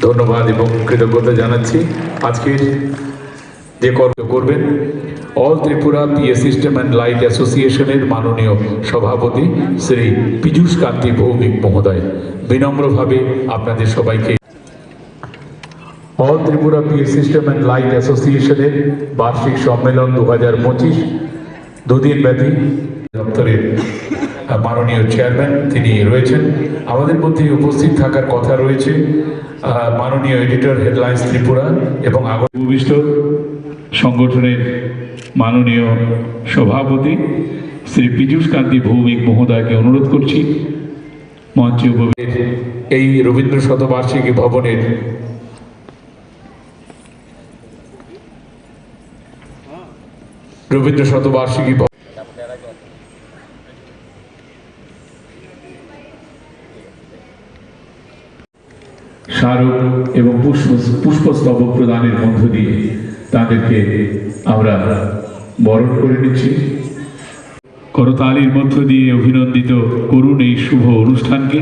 ধন্যবাদ এবং কৃতজ্ঞতা জানাচ্ছি। আজকের যে কর্ম করবেন all Tripura PA system and light অ্যাসোসিয়েশনের মাননীয় সভাপতি শ্রী পীযূষ কান্তি ভৌমিক মহোদয়। বিনম্রভাবে আপনাদের সবাইকে all Tripura PA system and light অ্যাসোসিয়েশনের বার্ষিক সম্মেলন 2025 দুদিন ব্যাপী দপ্তরের মাননীয় চেয়ারম্যান তিনি রয়েছেন। আমাদের মধ্যে উপস্থিত থাকার কথা রয়েছে মাননীয় এডিটর হেডলাইন্স ত্রিপুরা এবং ভূমিষ্ঠ সংগঠনের মাননীয় সভাপতি শ্রী পীযূষ কান্তি ভৌমিক মহোদয়কে অনুরোধ করছি মঞ্চে উপস্থিত এই রবীন্দ্র শতবার্ষিকী ভবনের রবীন্দ্র শতবার্ষিকী স্মারক এবং পুষ্পস্তবক প্রদানের মধ্য দিয়ে তাদেরকে আমরা বরণ করে নিচ্ছি। করতালির মধ্য দিয়ে অভিনন্দিত করুন এই শুভ অনুষ্ঠানকে।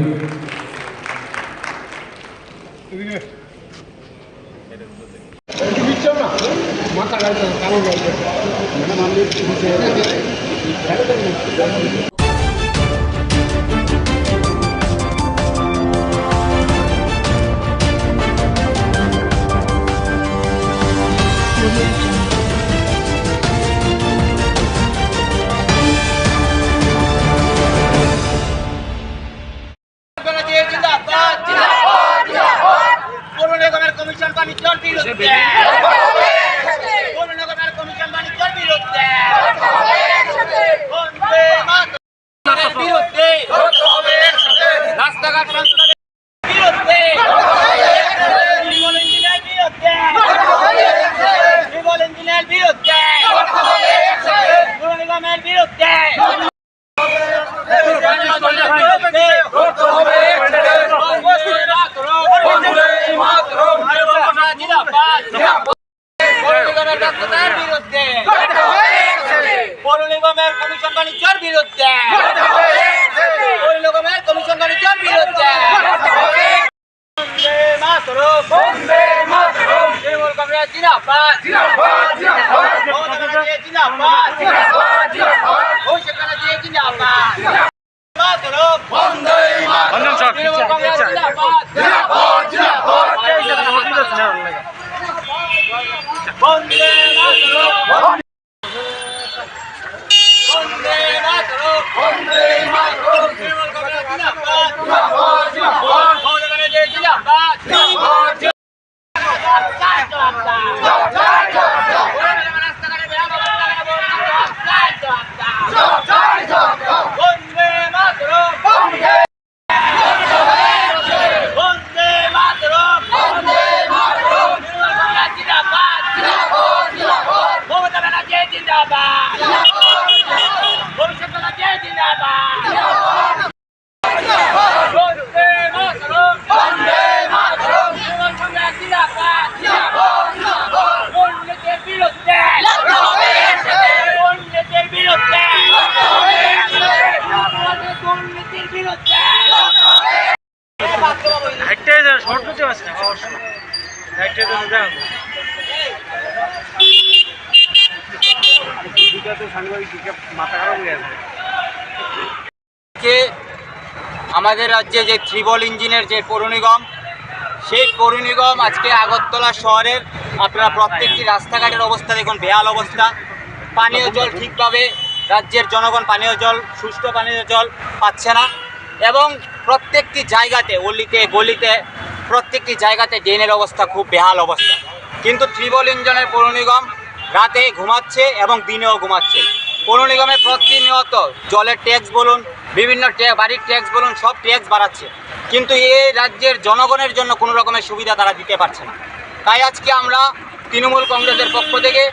Bande আমাদের রাজ্যে যে ত্রিবল ইঞ্জিনের যে পৌর নিগম, সেই পৌর নিগম আজকে আগরতলা শহরের আপনারা প্রত্যেকটি রাস্তাঘাটের অবস্থা দেখুন, বেহাল অবস্থা। পানীয় জল ঠিকভাবে রাজ্যের জনগণ পানীয় জল, সুষ্ঠু পানীয় জল পাচ্ছে না, এবং প্রত্যেকটি জায়গাতে, অলিতে গলিতে, প্রত্যেকটি জায়গাতে ড্রেনের অবস্থা খুব বেহাল অবস্থা। কিন্তু ত্রিবল ইঞ্জিনের পৌর নিগম রাতে ঘুমাচ্ছে এবং দিনেও ঘুমাচ্ছে। পৌর নিগমে প্রতিনিয়ত জলের ট্যাক্স বলুন, বিভিন্ন বাড়ির ট্যাক্স বলুন, সব ট্যাক্স বাড়াচ্ছে, কিন্তু এই রাজ্যের জনগণের জন্য কোনো রকমের সুবিধা তারা দিতে পারছে না। তাই আজকে আমরা তৃণমূল কংগ্রেসের পক্ষ থেকে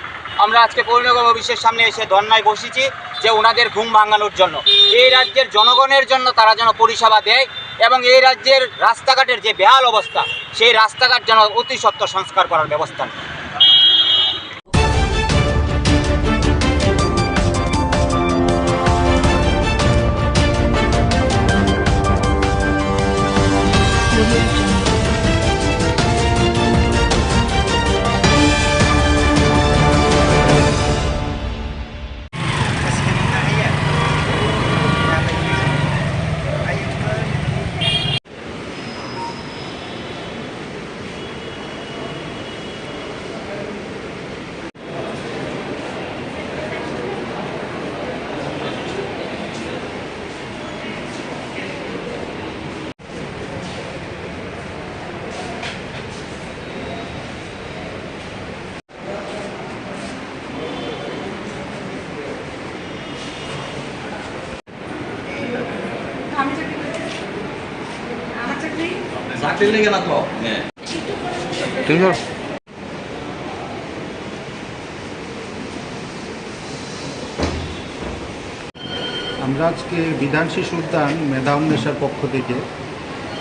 আমরা আজকে পৌর নিগম অফিসের সামনে এসে ধর্নায় বসেছি, যে ওনাদের ঘুম ভাঙানোর জন্য, এই রাজ্যের জনগণের জন্য তারা যেন পরিষেবা দেয়, এবং এই রাজ্যের রাস্তাঘাটের যে বেহাল অবস্থা, সেই রাস্তাঘাট যেন অতি সত্বর সংস্কার করার ব্যবস্থা নেয়। আমরা আজকে বিধান শিশু উদ্যান মেধা উন্মেষের পক্ষ থেকে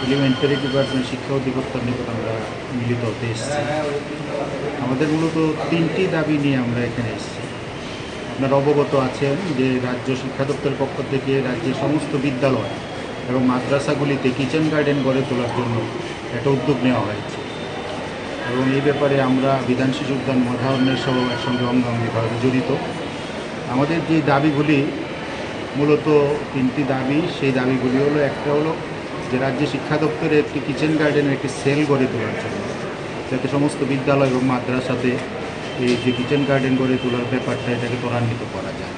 এলিমেন্টারি ডিপার্টমেন্ট শিক্ষা অধিকর্তার নিকট আমরা মিলিত হতে এসেছি। আমাদের মূলত 3টি দাবি নিয়ে আমরা এখানে এসেছি। আপনারা অবগত আছেন যে রাজ্য শিক্ষা দপ্তরের পক্ষ থেকে রাজ্যের সমস্ত বিদ্যালয় এবং মাদ্রাসাগুলিতে কিচেন গার্ডেন গড়ে তোলার জন্য একটা উদ্যোগ নেওয়া হয়েছে, এবং এই ব্যাপারে আমরা বিধান শিশু উদ্যান মেধা উন্মেষ সহ এর সঙ্গে অঙ্গাঙ্গিভাবে জড়িত। আমাদের যে দাবিগুলি মূলত 3টি দাবি, সেই দাবিগুলি হলো, একটা হলো যে রাজ্য শিক্ষা দপ্তরে একটি কিচেন গার্ডেনের একটি সেল গড়ে তোলার জন্য, যাতে সমস্ত বিদ্যালয় এবং মাদ্রাসাতে এই যে কিচেন গার্ডেন গড়ে তোলার ব্যাপারটা, এটাকে ত্বরান্বিত করা যায়।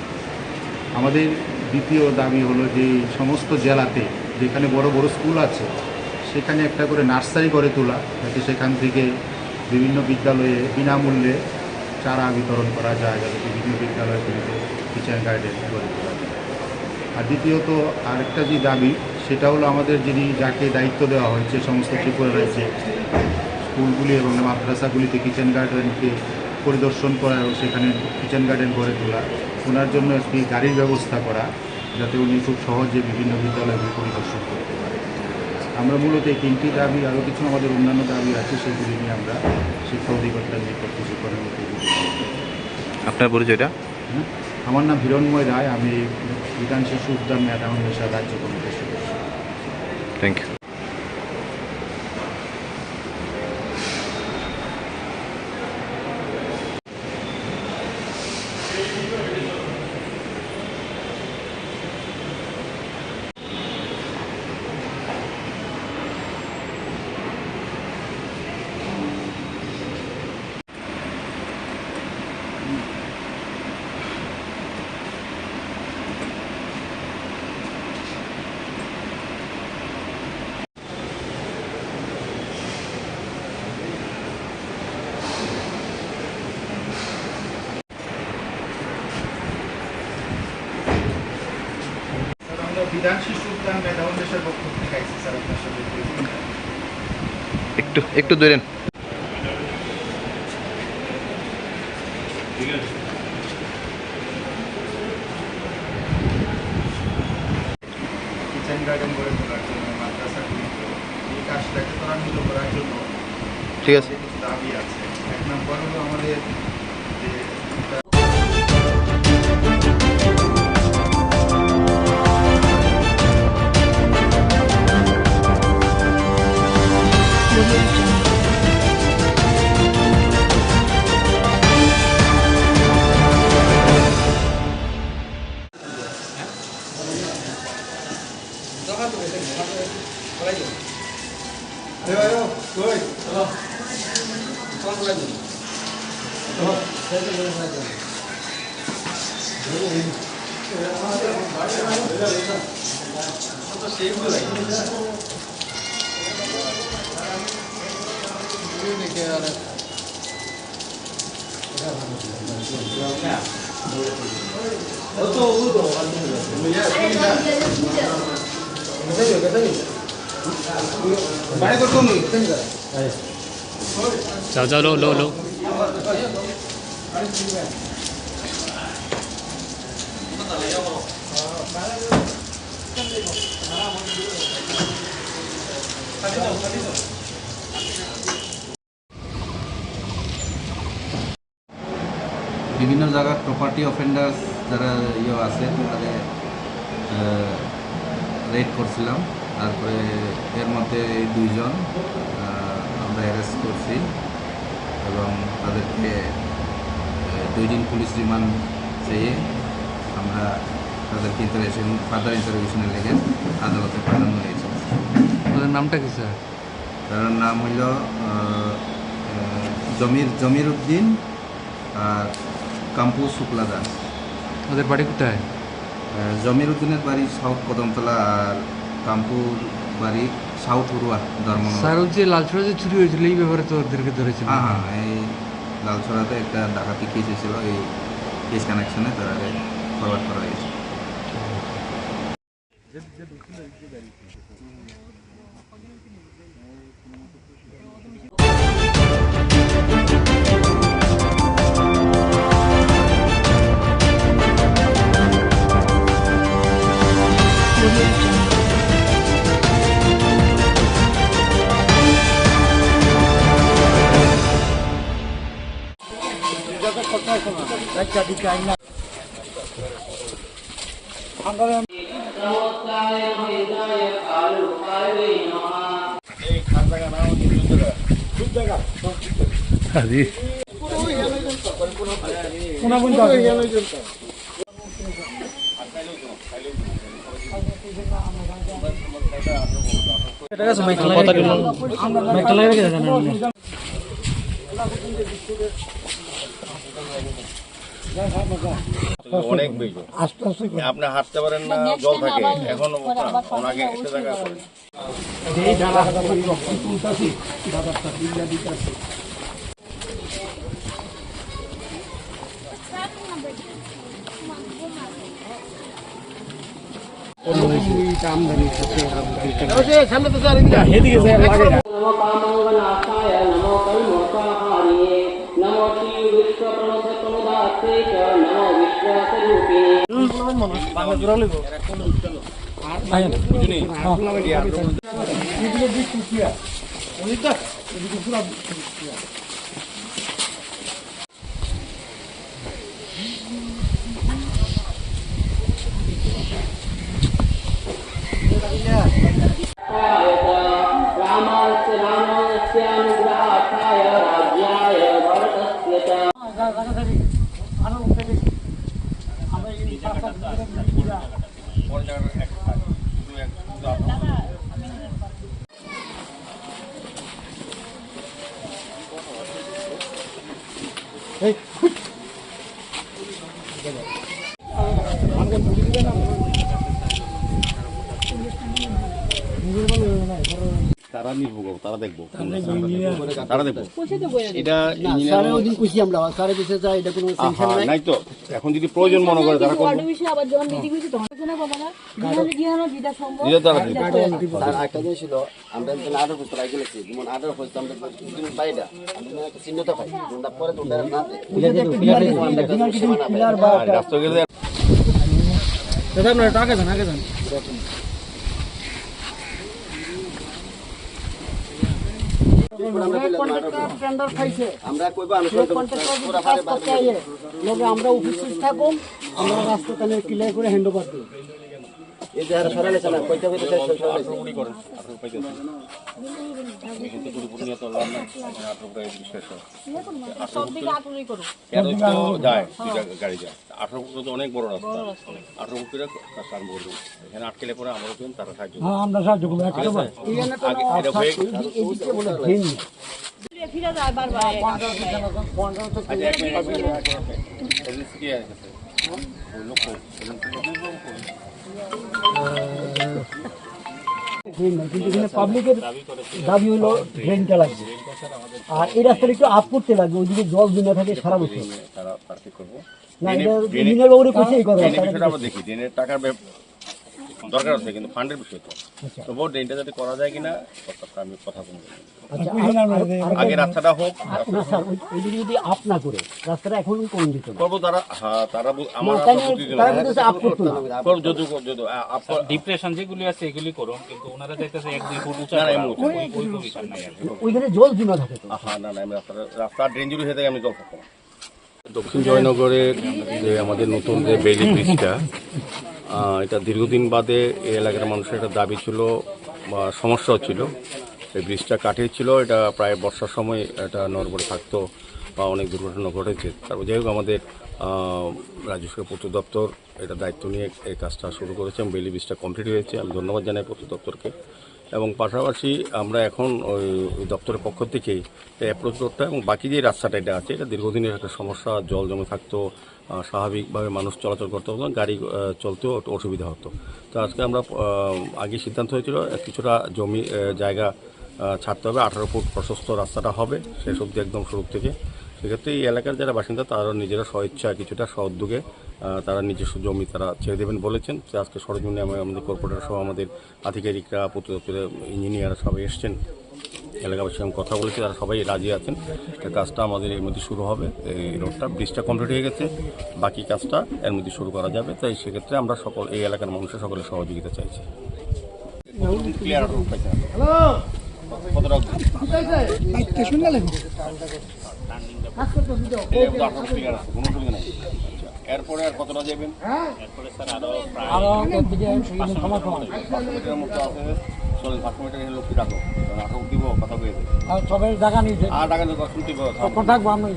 আমাদের দ্বিতীয় দাবি হলো যে সমস্ত জেলাতে যেখানে বড় বড় স্কুল আছে, সেখানে একটা করে নার্সারি গড়ে তোলা, যাতে সেখান থেকে বিভিন্ন বিদ্যালয়ে বিনামূল্যে চারা বিতরণ করা যায়, যাতে বিভিন্ন বিদ্যালয়গুলিতে কিচেন গার্ডেন গড়ে তোলা যায়। আর দ্বিতীয়ত আরেকটা যে দাবি, সেটা হলো আমাদের যাকে দায়িত্ব দেওয়া হয়েছে সমস্ত ত্রিপুরা রাজ্যে স্কুলগুলি এবং মাদ্রাসাগুলিতে কিচেন গার্ডেনকে পরিদর্শন করা এবং সেখানে কিচেন গার্ডেন গড়ে তোলা, ওনার জন্য একটি গাড়ির ব্যবস্থা করা, যাতে উনি খুব সহজে বিভিন্ন বিদ্যালয়গুলি পরিদর্শন করতে পারে। আমরা মূলত এই 3টি দাবি, আরও কিছু আমাদের অন্যান্য দাবি আছে, সেগুলি নিয়ে আমরা শিক্ষা অধিকর্তার নিকট কিছু করার মতো। আপনার পরিচয়টা? আমার নাম হিরণময় রায়, আমি বিধান শিশু উদ্যান মেধা উন্মেষ রাজ্য কমিটির সদস্য। Thank you. বিধানশী সুলতান মেধাউন্নেশের পক্ষ থেকে আইসি স্যার আপনার সাথে একটু একটু ধরেন। কিচেন গার্ডেন গড়ে তোলার জন্য মাদ্রাসাগুলিতে এই কাজটাকে ত্বরান্বিত করার জন্য ঠিক আছে। কিছু দাবি আছে। এক নম্বর হলো আমাদের যে जाओ जाओ लो लो लो বিভিন্ন জায়গার প্রপার্টি অফেন্ডার্স যারা আছে তাদের রেড করছিলাম। তারপরে এর মধ্যে 2 জন আমরা অ্যারেস্ট করছি এবং তাদেরকে 2 দিন পুলিশ রিমান্ড চেয়ে আমরা তাদেরকে ফার্দার ইন্টারভিউশনের লেগে আদালতে পাঠানো হয়েছে। ওদের নামটা কি স্যার? তার নাম হইল জমির উদ্দিন আর কাম্পু শুক্লা দাস। ওদের বাড়ি কোথায়? জমির উদ্দিনের বাড়ি সাউথ কদমতলা আর কাম্পুর বাড়ি সাউথ উড়ুয়া ধর্মনগর। স্যার যে লালছড়া যে চুরি হয়েছিল এই ব্যাপারে তো ওদেরকে ধরেছিল। হ্যাঁ, এই লালছড়াতে একটা ডাকাতি কেস হয়েছিল, এই কেস কানেকশনে তারা ফরওয়ার্ড করা হয়েছে। অনেক বেশি আপনি হাঁটতে পারেন না, জল থাকে। এখন ওনাকে একটা জায়গা তারা তারা নির্ভোগ তারা দেখবো তারা দেখবো এটা নাই তো এখন যদি প্রয়োজন মনে করে তারা করবে একটা জিনিস ছিল আমরা 18 বছর আগে গেছি যেমন 18 বছর আমরা বাইরে আমরা একটা চিহ্নতা পাই তোমরা পরে তোমরা না রাস্তা গেলে আগে যান আমরা কইবা আমরা উপস্থিত থাকবো আমরা রাস্তা কানে ক্লিয়ার করে হ্যান্ড ওভার দিই এই যে আর সরালে চালা কইতে কইতে সরালে উনি করেন আপনি পাইতেন কিন্তু পুরো পুরো তো লাভ না 18 টাকা বিশ্বাস সব দিকে 18ই করো এর তো যায় গাড়ি যায় 18 তো অনেক বড় রাস্তা 18 করে কাজ করব এখানে আটকেলে পরে আমরা কেন তারা সাহায্য হ্যাঁ আমরা সাহায্য করব একদম আগে এটা হয়ে এদিকে বলে দিন ফিরে যায় বারবার পাবলিকের দাবি হলো ড্রেনটা লাগবে আর এই রাস্তাটা একটু আপ করতে লাগবে ওইদিকে জল জমে থাকে সারা বছর না এটা ইঞ্জিনিয়ার বাবুরে কইছে এই কথা আমরা দেখি ড্রেনের টাকার দরকার আছে কিন্তু ফান্ডের বিষয় তো তো বড় ড্রেনটা যাতে করা যায় কিনা আমি কথা বলবো আগে রাস্তাটা হোক না স্যার ওই যদি আপ না করে রাস্তাটা এখন কোন দিতে করবো তারা হ্যাঁ তারা আমরা আপ করতে না যদি ডিপ্রেশন যেগুলি আছে এগুলি করো কিন্তু ওনারা চাইতেছে 1-2 ফুট উঁচা ওই পজিশন নাই আর ওইখানে জল জমা থাকে হ্যাঁ না না আমি রাস্তা ড্রেন জুড়ে হয়ে থাকে আমি জল থাকবো দক্ষিণ জয়নগরের যে আমাদের নতুন যে বেইলি ব্রিজটা এটা দীর্ঘদিন বাদে এই এলাকার মানুষের একটা দাবি ছিল বা সমস্যা হচ্ছিল এই ব্রিজটা কাটিয়েছিল এটা প্রায় বর্ষার সময় এটা নড়বড়ে থাকতো বা অনেক দুর্ঘটনা ঘটেছে তারপর যাই হোক আমাদের রাজ্য সরকার পূর্ত দপ্তর এটা দায়িত্ব নিয়ে এই কাজটা শুরু করেছে এবং বেইলি ব্রিজটা কমপ্লিট হয়েছে আমি ধন্যবাদ জানাই পূর্ত দপ্তরকে এবং পাশাপাশি আমরা এখন ওই দপ্তরের পক্ষ থেকেই অ্যাপ্রোচ রোডটা এবং বাকি যে রাস্তাটা এটা আছে এটা দীর্ঘদিনের একটা সমস্যা জল জমে থাকতো স্বাভাবিকভাবে মানুষ চলাচল করতে হতো গাড়ি চলতেও অসুবিধা হতো তো আজকে আমরা আগে সিদ্ধান্ত হয়েছিল কিছুটা জমি জায়গা ছাড়তে হবে 18 ফুট প্রশস্ত রাস্তাটা হবে শেষ অবধি একদম শুরু থেকে সেক্ষেত্রে এই এলাকার যারা বাসিন্দা তারা নিজেরা স্বইচ্ছা কিছুটা স্বউদ্যোগে তারা নিজস্ব জমি তারা ছেড়ে দেবেন বলেছেন তো আজকে সরজমিনে আমাদের কর্পোরেটর সহ আমাদের আধিকারিকরা পূর্ত দপ্তরের ইঞ্জিনিয়াররা সবাই এসছেন এলাকাবাসীর সঙ্গে কথা বলেছে তারা সবাই রাজি আছেন কাজটা আমাদের এর মধ্যে শুরু হবে এই রোডটা ব্রিজটা কমপ্লিট হয়ে গেছে বাকি কাজটা এর মধ্যে শুরু করা যাবে তাই সেক্ষেত্রে আমরা সকল এই এলাকার মানুষের সকলের সহযোগিতা চাইছি এরপরে আর কতটা যাবেন এরপরে স্যার আরো মতো আছে চলেন 5 মিটার লোক রাখো আটক দিব কথা কয়ে আর সবাই জায়গা নিয়েছে আর টাকা নিয়ে শুনতে কখন থাকবো আমরা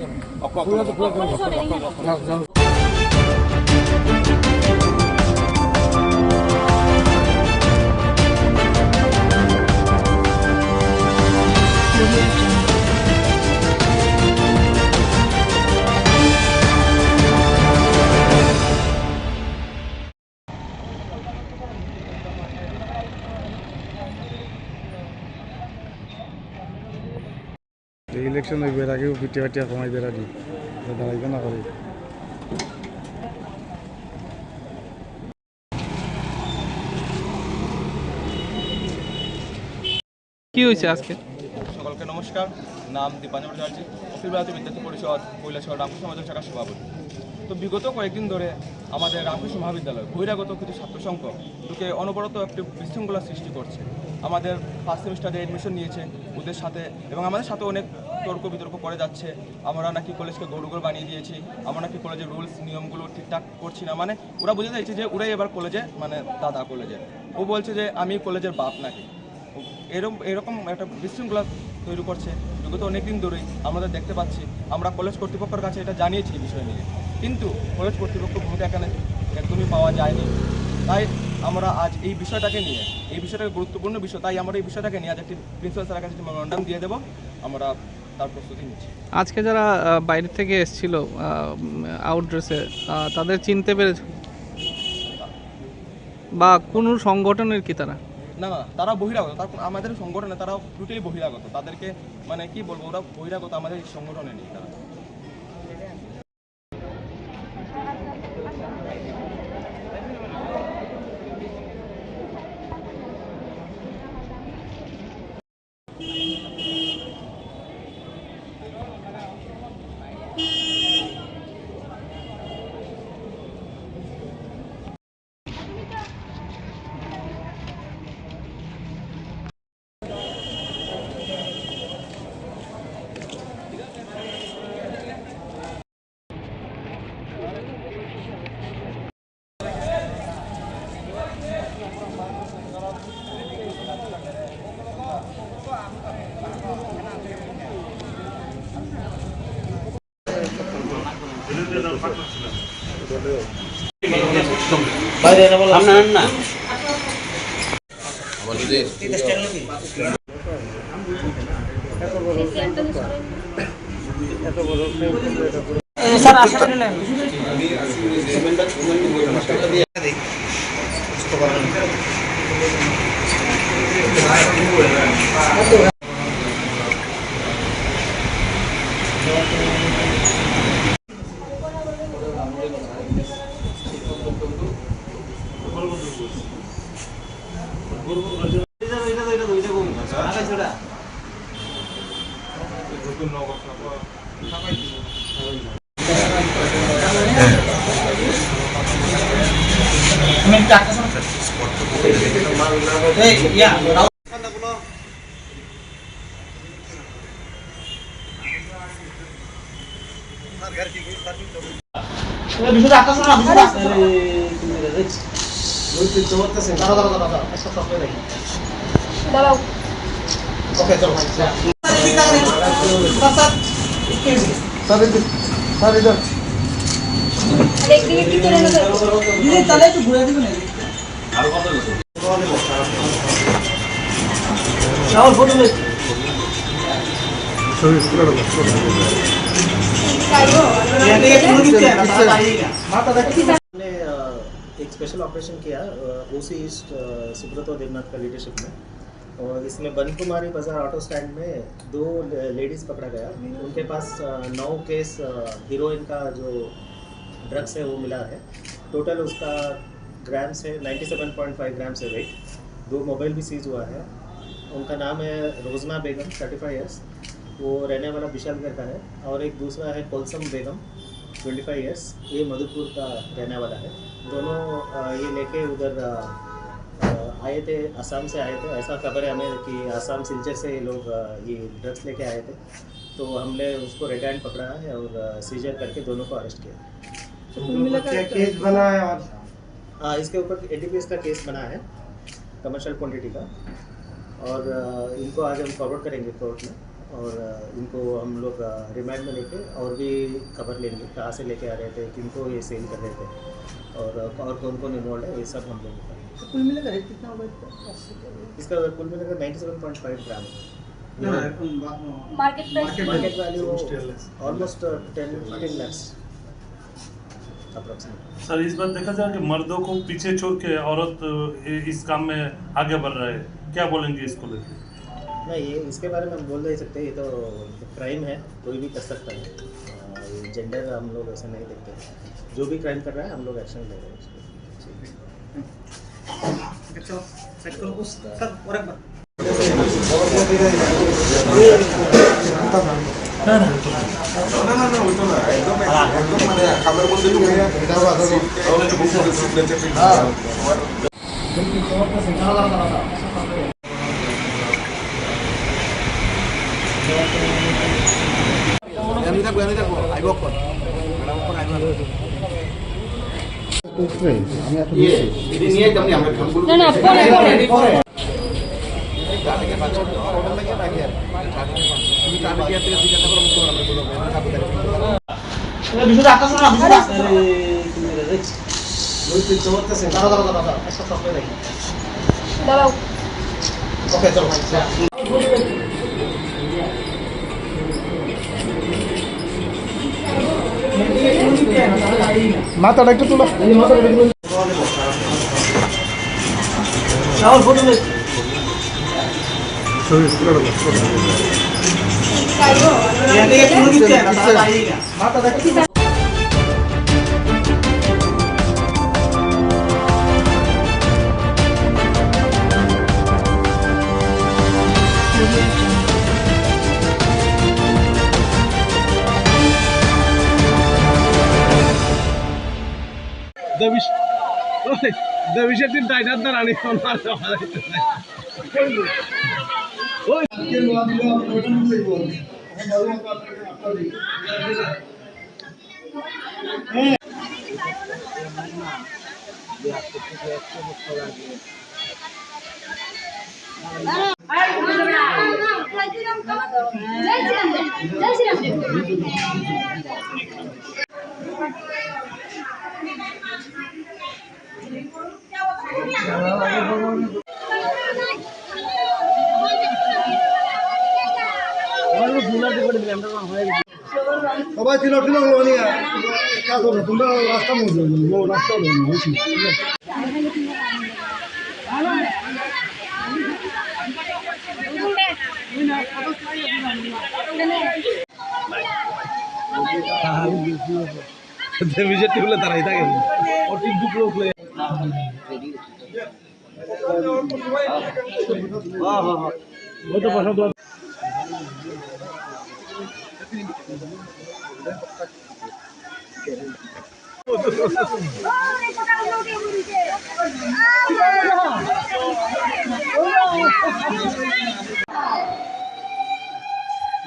ইলেকশন হইবে এর আগেও পিটিয়া পিটিয়া কমাই দেয় রাজি দাঁড়াইতে না করে কি হয়েছে আজকে সকলকে নমস্কার নাম দীপাঞ্জন ভট্টাচার্য অখিল ভারতীয় বিদ্যার্থী পরিষদ কৈলাসহর রামকৃষ্ণ সমাজের শাখার সভাপতি তো বিগত কয়েকদিন ধরে আমাদের রামকৃষ্ণ মহাবিদ্যালয় বহিরাগত কিছু ছাত্রসংঘ ঢুকে অনবরত একটি বিশৃঙ্খলা সৃষ্টি করছে আমাদের ফার্স্ট সেমিস্টারে এডমিশন নিয়েছে ওদের সাথে এবং আমাদের সাথে অনেক তর্ক বিতর্ক করে যাচ্ছে আমরা নাকি কলেজকে গৌরগর বানিয়ে দিয়েছি আমরা নাকি কলেজের রুলস নিয়মগুলো ঠিকঠাক করছি না মানে ওরা বুঝে যাচ্ছে যে ওরাই এবার কলেজে মানে দাদা কলেজে ও বলছে যে আমি কলেজের বাপ নাকি এরকম একটা বিশৃঙ্খলা তৈরি করছে বিগত অনেকদিন ধরেই আমরা দেখতে পাচ্ছি আমরা কলেজ কর্তৃপক্ষের কাছে এটা জানিয়েছি এই বিষয় নিয়ে কিন্তু কলেজ কর্তৃপক্ষ ভূমিকা এখানে একদমই পাওয়া যায়নি তাই আমরা আজ এই বিষয়টাকে নিয়ে এই বিষয়টাকে গুরুত্বপূর্ণ বিষয় তাই আমরা এই বিষয়টাকে নিয়ে আজ একটি প্রিন্সিপাল স্যারের কাছে মেমোরান্ডাম দিয়ে দেবো আমরা তার প্রস্তুতি নিচ্ছি আজকে যারা বাইরে থেকে এসেছিল আউটড্রেসে তাদের চিনতে পেরেছে বা কোনো সংগঠনের কি তারা না না তারা বহিরাগত, আমাদের সংগঠনে তারা টোটালি বহিরাগত, তাদেরকে মানে কি বলবো, ওরা বহিরাগত, আমাদের সংগঠনে নেই তারা। एक स्पेशल ऑपरेशन किया ओसी ईस्ट सुब्रतो देवनाथ का लीडरशिप में, और इसमें बनकुमारी बाजार ऑटो स्टैंड में 2 लेडीज़ पकड़ा गया। उनके पास 9 केस हीरोइन का जो ड्रग्स है वो मिला है। टोटल उसका ग्राम से 97.5 ग्राम से वेट। 2 मोबाइल भी सीज हुआ है। उनका नाम है रोजना बेगम 35 ईयर्स, वो रहने वाला विशालगढ़ का है, और एक दूसरा है कोलसम बेगम 25 ईयर्स, ये मधुपुर का रहने वाला है। दोनों ये लेके उधर आए थे, असम से आए थे। ऐसा खबर है हमें कि असम सिलचर से ये लोग ये ड्रग्स लेके आए थे, तो हमने उसको रेड हैंड पकड़ा है और सीजर करके दोनों को अरेस्ट किया। केस बना है और हाँ, इसके ऊपर एनडीपीएस का केस बना है, कमर्शियल क्वांटिटी का, और इनको आज हम फॉरवर्ड करेंगे कोर्ट में, और इनको हम लोग रिमांड में लेके और भी खबर लेंगे, कहाँ से लेके आ रहे थे, किनको ये सेल कर रहे थे, और कौन कौन इन्वॉल्व है, ये सब हम लोग बताएंगे। कुल मिलाकर रेट कितना होगा इसका? कुल मिलाकर 97.5 gram. Market value almost 10-15 lakhs approximate. Sir इस बार देखा जाए कि मर्दों को पीछे छोड़ के औरत इस काम में आगे बढ़ रहा है, क्या बोलेंगे इसको लेकर? नहीं, ये इसके बारे में हम बोल नहीं सकते, ये तो क्राइम है, कोई भी कर सकता है। जेंडर हम लोग ऐसा नहीं देखते, जो भी क्राइम कर रहा है हम लोग एक्शन ले रहे हैं उसको। चलो सेट करो उस सर और एक बार মাথাটা একটু তোলা। দেবিশের দিন টাইটার দাঁড়ানি সবাই ছিল তোমরা রাস্তা মজুর রাস্তা বিজেপি বলে তারাই থাকে অটিক দুপুর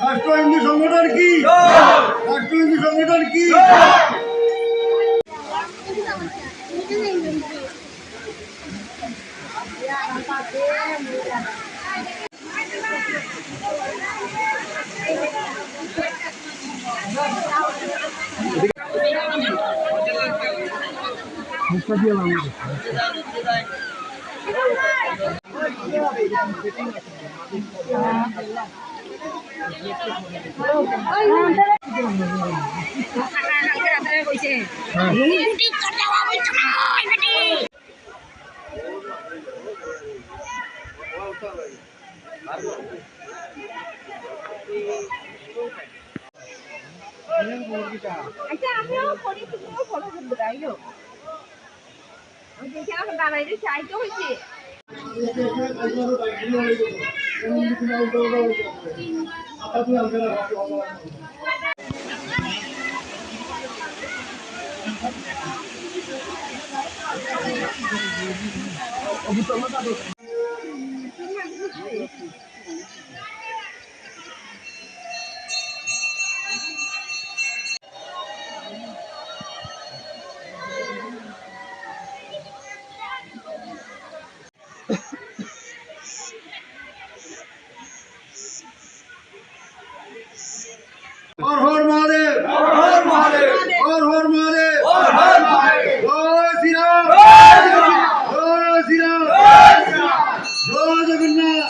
রাষ্ট্র হিন্দু সংগঠন কি রাষ্ট্র হিন্দু সংগঠন কি আচ্ছা আমিও ফোনে কিছু ফটো করতে চাইলো আমি দেখে না দাঁড়াইলে চাইতে হইছে हर हर महादेव हर हर महादेव हर हर महादेव हर हर महादेव जय श्री राम जय श्री राम जय जगन्नाथ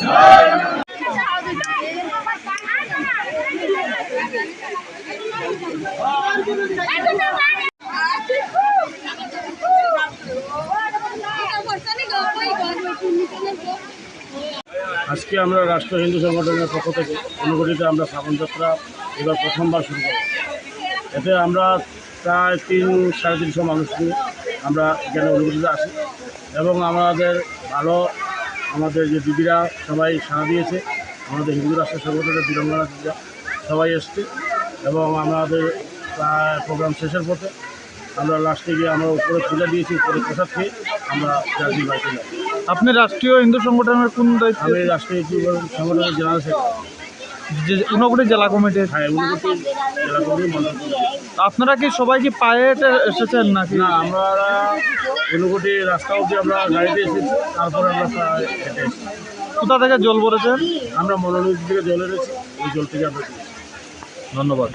আজকে আমরা রাষ্ট্র হিন্দু সংগঠনের পক্ষ থেকে অনুগঠিত আমরা শ্রাবণ যাত্রা এবার প্রথমবার শুরু করি। এতে আমরা প্রায় 3-350 মানুষ নিয়ে আমরা এখানে অনুগঠিত আসি এবং আমাদের যে দিদিরা সবাই সাড়া দিয়েছে, আমাদের হিন্দু রাষ্ট্র সংগঠনের বীরাঙ্গনা দিদিরা সবাই এসছে এবং আমাদের প্রায় প্রোগ্রাম শেষের পথে আমরা লাস্টে গিয়ে আমরা উপরে তুলে দিয়েছি, উপরে প্রসাদ খেয়ে আমরা জার্জি বাড়িতে যাই। আপনি রাষ্ট্রীয় হিন্দু সংগঠনের কোন দায়িত্ব? আমি রাষ্ট্রীয় হিন্দু সংগঠনের জেনারেল সেক্রেটারি, ঊনকোটি জেলা কমিটির। হ্যাঁ, ঊনকোটি জেলা কমিটির মন্ডল। আপনারা কি সবাই কি পায়ে হেঁটে এসেছেন নাকি? না, আমরা ঊনকোটি রাস্তা অবধি আমরা গাড়িতে এসেছি, তারপরে আমরা হেঁটে এসেছি। কোথা থেকে জল ভরেছেন? আমরা মনোনদী থেকে জল এনেছি, ওই জল থেকে আমরা ধন্যবাদ।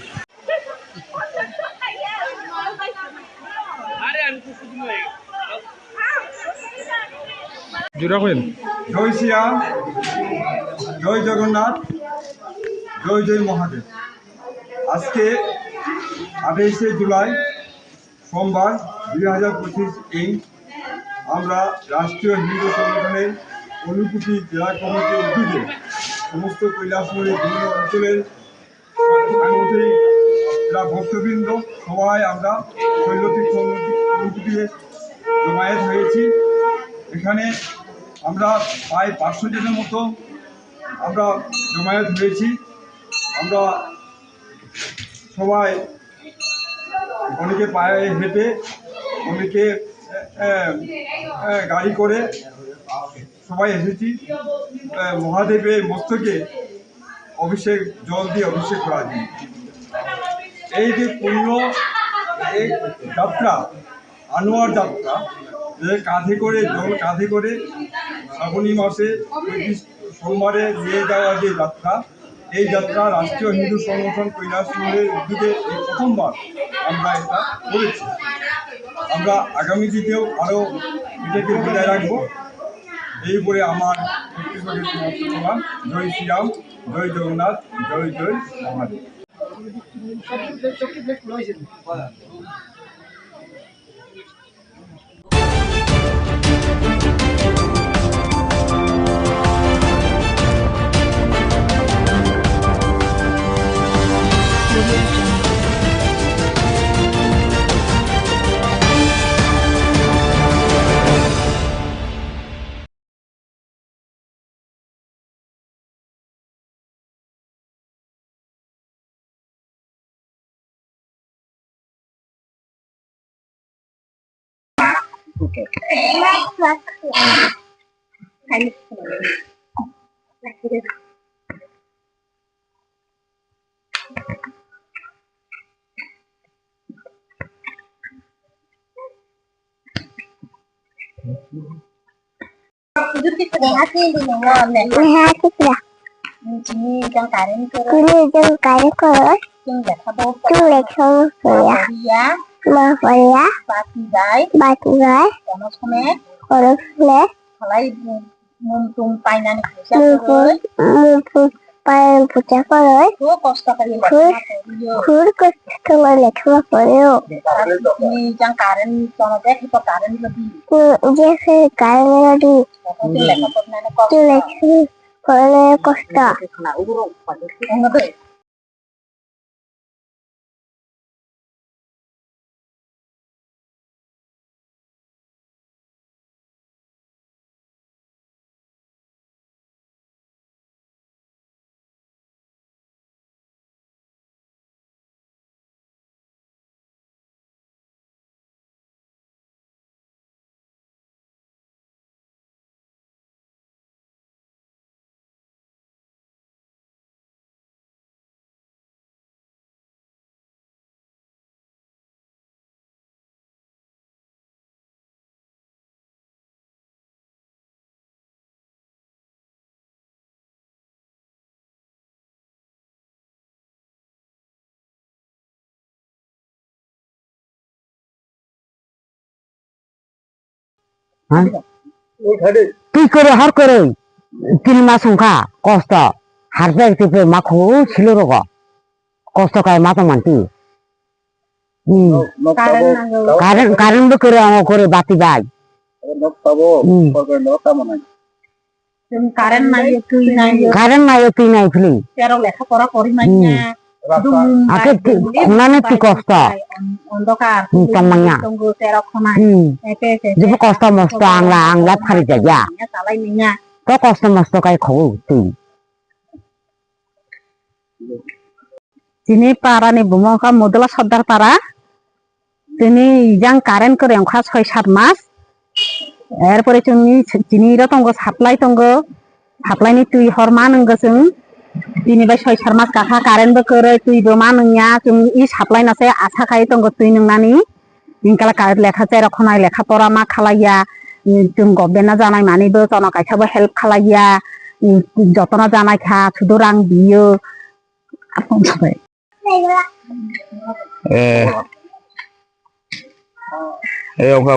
জয় শ্রীরাম, জয় জগন্নাথ, জয় জয় মহাদেব। আজকে 28শে জুলাই সোমবার 2025 আমরা রাষ্ট্রীয় হিন্দু সংগঠনের ঊনকোটি জেলা কমিটির উদ্যোগে সমস্ত কৈলাসপুরের বিভিন্ন অঞ্চলের সাংগঠনিক ভক্তবৃন্দ সবাই আমরা শৈলতীর্থ অনুভূতিতে জমায়েত হয়েছি। এখানে আমরা প্রায় 500 জনের মতো আমরা জমায়েত হয়েছি। আমরা সবাই অনেকে পায়ে হেঁটে, অনেকে গাড়ি করে সবাই এসেছি মহাদেবের মস্তকে অভিষেক, জল দিয়ে অভিষেক করা যায়। এই যে পূর্ণ এই যাত্রা, আনোয়ার যাত্রা, যে কাঁধে করে জল কাঁধে করে শ্রাবণী মাসে 25 সোমবারে নিয়ে যাওয়া যে যাত্রা, এই যাত্রা রাষ্ট্রীয় হিন্দু সংগঠন কৈলাসপুরের উদ্যোগে এই প্রথমবার আমরা এটা করেছি। আমরা আগামী দিনেও আরও এটাকে বজায় রাখবো। এই বলে আমার বক্তব্যকে সমাপ্ত করলাম। জয় শ্রীরাম, জয় জগন্নাথ, জয় জয় মহাদেব। কি করে হার করে 3 মাস সংখ্যা কষ্ট হার যাইতে মাখো ছিল রোগ কষ্ট কায় মাথা মানতি কারেন্ট করে আমার করে বাতি বাই কারেন্ট নাই তুই নাই ফিলি লেখাপড়া করি নাই আগে মানে কি কষ্ট অন্ধকার যে কষ্ট মস্ত আংলা ফারি যায় তো কষ্ট মস্ত কাই খাও তুই তিনি পারানি বুমকা মদলা সর্দার পারা তিনি ইজাং কারেন্ট করে অংখা 6-7 মাস এরপরে চিনি রতঙ্গ সাপ্লাইনি তুই হরমানঙ্গ जों তিনি বাই 6-7 মাস কাকা কারেন্ট করে তুই মাননিয়া जों ই সাপ্লাই নাছে আশা খাই তঙ্গ তুই নংনানি ইনকালা কারেন্ট লেখা চাই রখনাই লেখা পড়া মা খালাইয়া जों গবেনা জানাই মানিবো তন কাইসাবো হেল্প খালাইয়া যতনা জানাই খা শুধু রাং দিও আপন সবাই এই ওকা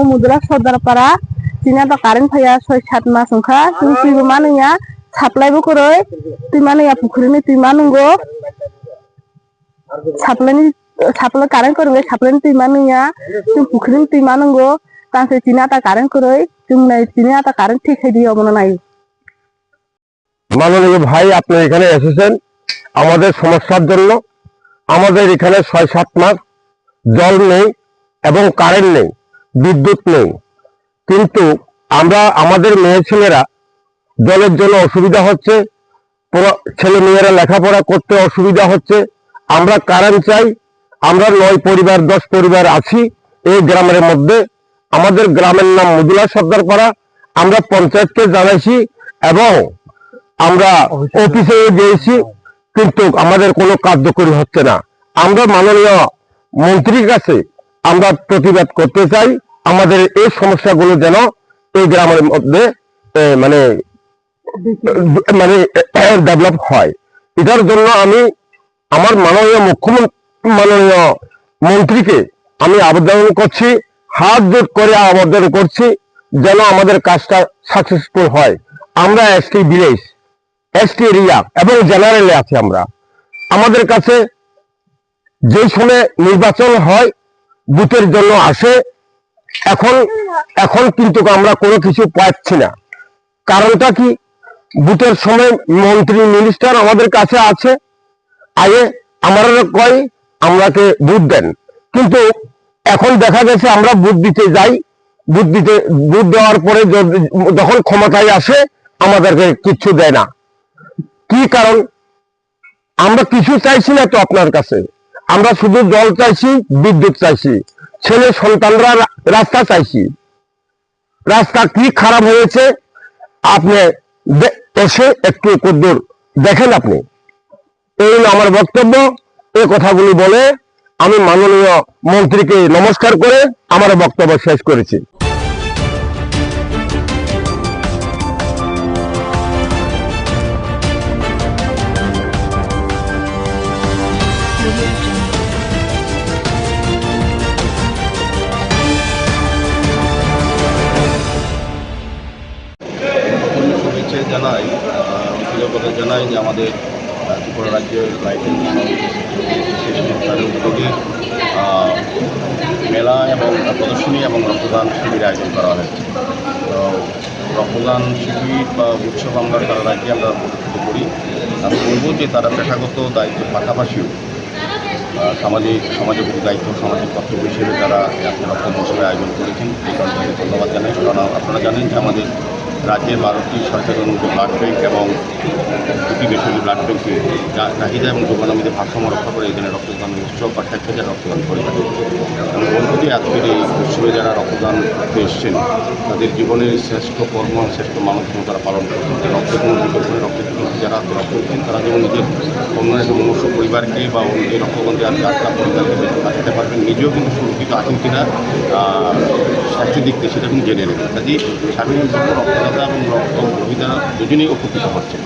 মুদ্রা সর্দার পারা চিনা তো কারেন্ট ফাইয়া 6-7 মাস সংখ্যা তুই মাননিয়া সাপ্লাইবো করে তুই মাননিয়া পুকুরিনি তুই মানঙ্গো সাপ্লাই কারেন্ট করবে সাপ্লাই তুই মাননিয়া তুই পুকুরিনি তুই মানঙ্গো তাতে চিনা তা কারেন্ট করে তুই নাই চিনা তা কারেন্ট ঠিক হই দিও মনে নাই মাননীয় ভাই, আপনি এখানে এসেছেন আমাদের সমস্যার জন্য। আমাদের এখানে 6-7 মাস জল নেই এবং কারেন্ট নেই, বিদ্যুৎ নেই। কিন্তু আমাদের মেয়ে ছেলেরা জলের জন্য অসুবিধা হচ্ছে, ছেলে মেয়েরা লেখাপড়া করতে অসুবিধা হচ্ছে। আমরা কারেন্ট চাই। আমরা 9 পরিবার 10 পরিবার আছি এই গ্রামের মধ্যে। আমাদের গ্রামের নাম মদুলা সর্দার পাড়া। আমরা পঞ্চায়েতকে জানাইছি এবং আমরা অফিসে গিয়েছি, কিন্তু আমাদের কোনো কার্যকরী হচ্ছে না। আমরা মাননীয় মন্ত্রীর কাছে আমরা প্রতিবাদ করতে চাই, আমাদের এই সমস্যাগুলো যেন এই গ্রামের মধ্যে মানে ডেভেলপ হয়। এটার জন্য আমি আমার মাননীয় মন্ত্রীকে আমি আবেদন করছি, হাত জোট করে আবেদন করছি যেন আমাদের কাজটা সাকসেসফুল হয়। আমরা এসটি ভিলেজ, এসটি এরিয়া এবং জেনারেলে আছি। আমাদের কাছে যে সময় নির্বাচন হয় বুথের জন্য আসে, এখন কিন্তু আমরা কোনো কিছু পাচ্ছি না। কারণটা কি? বুথের সময় মন্ত্রী মিনিস্টার আমাদের কাছে আছে, আগে আমরা কই আমরাকে বুথ দেন, কিন্তু এখন দেখা গেছে আমরা বুথ দিতে যাই, বুথ দেওয়ার পরে যখন ক্ষমতায় আসে আমাদেরকে কিচ্ছু দেয় না। কি কারণ? আমরা কিছু চাইছি না তো আপনার কাছে, আমরা শুধু জল চাইছি, বিদ্যুৎ চাইছি, ছেলে সন্তানরা রাস্তা চাইছি। রাস্তা কি খারাপ হয়েছে আপনি এসে একটু কদ্দুর দেখেন। আপনি এই আমার বক্তব্য। এই কথাগুলি বলে আমি মাননীয় মন্ত্রীকে নমস্কার করে আমার বক্তব্য শেষ করেছি। শুভেচ্ছা জানাই, কৃতজ্ঞতা জানাই যে আমাদের ত্রিপুরা রাজ্যের লাইটিং সংস্থার উদ্যোগে মেলা এবং প্রদর্শনী এবং রক্তদান শিবির আয়োজন করা হয়েছে। তো রক্তদান শিবির বা উৎসব আমরা সারা রাজ্যে আমরা অনুষ্ঠিত করি। আমি বলব যে তারা পেশাগত দায়িত্বের পাশাপাশিও সামাজিক দায়িত্ব, সামাজিক কর্তব্য হিসেবে তারা রক্তদান উৎসবের আয়োজন করেছেন। এই কারণে তাদের ধন্যবাদ জানাই। কারণ আপনারা জানেন যে আমাদের রাজ্যের 12টি সরকারি অনুমোদিত ব্লাড ব্যাঙ্ক এবং 2টি বেসরকারি ব্লাড ব্যাঙ্কে চাহিদা এবং যোগানমিতে ভারসাম্য রক্ষা করে এখানে রক্তদান উৎসব বা স্বেচ্ছাচার রক্তদান করে থাকে। আমি বলব যে আজকের এই উৎসবে যারা রক্তদান করতে এসছেন তাদের জীবনের শ্রেষ্ঠ কর্ম, শ্রেষ্ঠ মানব ধর্ম তারা পালন করছেন। রক্তের কোনো বিকল্প নেই। রক্তের যারা রক্ত দিচ্ছেন তারা যেমন নিজের অন্য একটা মনুষ্য পরিবারকে বা এই রক্তবন্ধে যাত্রা পরিবারকে বাঁচাতে পারবেন, নিজেও কিন্তু সুরক্ষিত আছেন কিনা স্বাস্থ্যের দিক থেকে সেটা কিন্তু জেনে নেবেন। কাজে সাধারণত রক্তদাতা এবং রক্তগ্রহীতা দুজনেই উপকৃত হচ্ছেন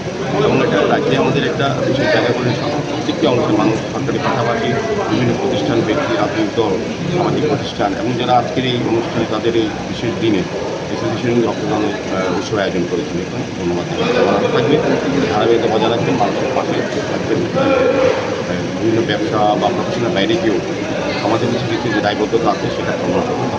এবং এটা রাজ্যে আমাদের একটা বিশেষ জায়গা করে প্রত্যেকটি অংশের মানুষ, সরকারি পাশাপাশি বিভিন্ন প্রতিষ্ঠান, ব্যক্তি, রাজনৈতিক দল, সামাজিক প্রতিষ্ঠান এবং যারা আজকের এই অনুষ্ঠানে তাদের এই বিশেষ দিনে এসোসিয়েশন রক্তদানের উৎসব আয়োজন করেছেন। এখানে ধন্যবাদ থাকবে, ধারাবাহিকতা বজায় রাখবেন, মানুষের পাশে থাকবেন। বিভিন্ন ব্যবসা বা প্রফেশনের বাইরে গিয়েও আমাদের কিছু কিছু যে দায়বদ্ধতা আছে সেটা প্রমাণ করবেন।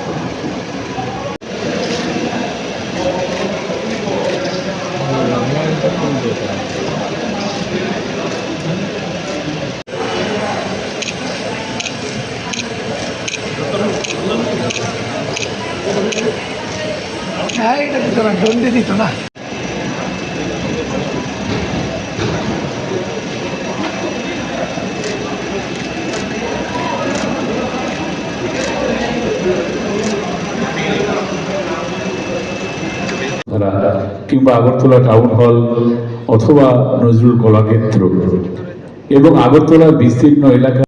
এটা দিত না, জলদি দিত না। কিংবা আগরতলা টাউন হল অথবা নজরুল কলাক্ষেত্র এবং আগরতলার বিস্তীর্ণ এলাকা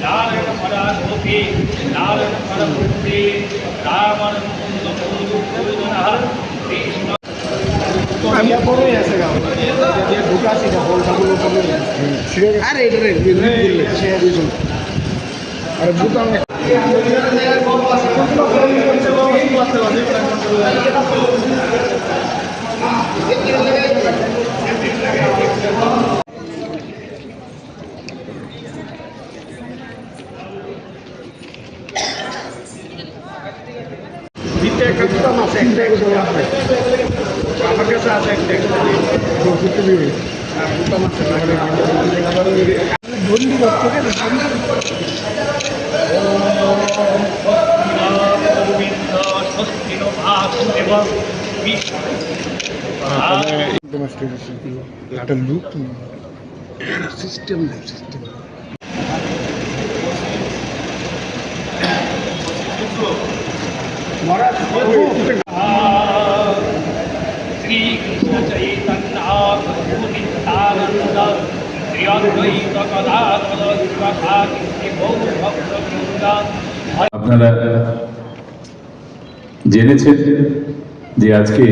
नारायण परा गोपी नारायण परा আমার কাছে আছে একটা look system system Shri Krishna Chaitanya Shri Advaita Gadadhar शिवसादि गौर भक्तवृंद। আপনারা জেনেছেন যে আজকে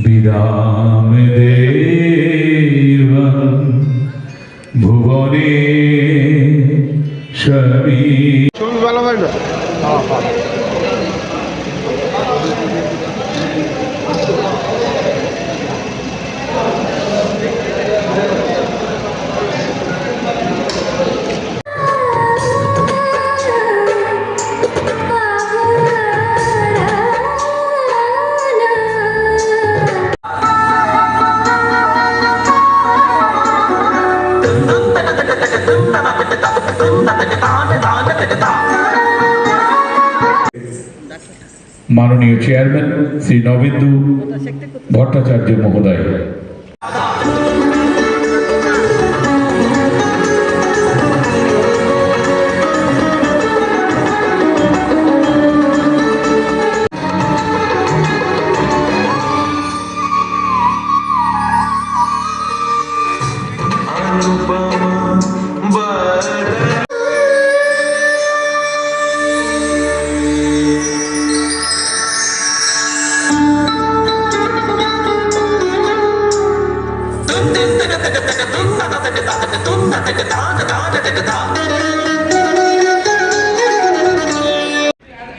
বিদাম দেবম ভুবনে স্বামী ছবি ভালো হয় না মাননীয় চেয়ারম্যান শ্রী নবেন্দু ভট্টাচার্য মহোদয়।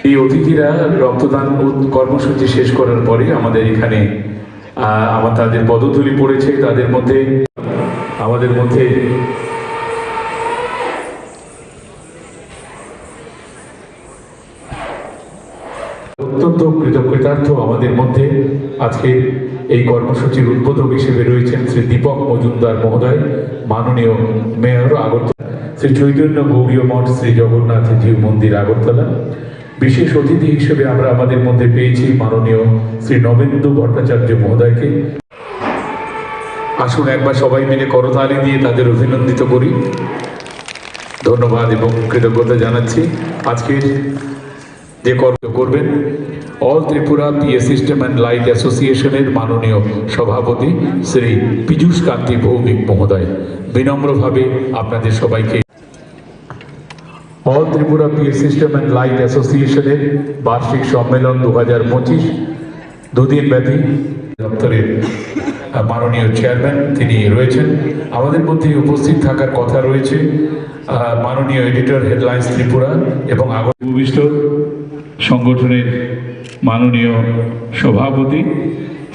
এই অতিথিরা রক্তদান কর্মসূচি শেষ করার পরে আমাদের এখানে তাদের পদধূলি পড়েছে। তাদের মধ্যে আমাদের মধ্যে অত্যন্ত কৃতজ্ঞতার্থ আমাদের মধ্যে আজকে এই কর্মসূচির উদ্বোধক হিসেবে রয়েছেন শ্রী দীপক মজুমদার মহোদয়, মাননীয় মেয়র আগরতলা, শ্রী চৈতন্য গৌরীয় মঠ শ্রী জগন্নাথ জিউ মন্দির আগরতলা। বিশেষ অতিথি হিসেবে আমরা আমাদের মধ্যে পেয়েছি মাননীয় শ্রী নবেন্দু ভট্টাচার্য মহোদয়কে। আসুন একবার সবাই মিলে করতালি দিয়ে তাদের অভিনন্দিত করি। ধন্যবাদ এবং কৃতজ্ঞতা জানাচ্ছি। আজকের যে কর্ম করবেন all Tripura PA system and light অ্যাসোসিয়েশনের মাননীয় সভাপতি শ্রী পীযূষ কান্তি ভৌমিক মহোদয়। বিনম্রভাবে আপনাদের সবাইকে all Tripura PA system and light অ্যাসোসিয়েশনের বার্ষিক সম্মেলন 2025 দুদিন ব্যাপী দপ্তরের মাননীয় চেয়ারম্যান তিনি রয়েছেন। আমাদের মধ্যে উপস্থিত থাকার কথা রয়েছে মাননীয় এডিটর হেডলাইন্স ত্রিপুরা এবং ভূমিষ্ঠ সংগঠনের মাননীয় সভাপতি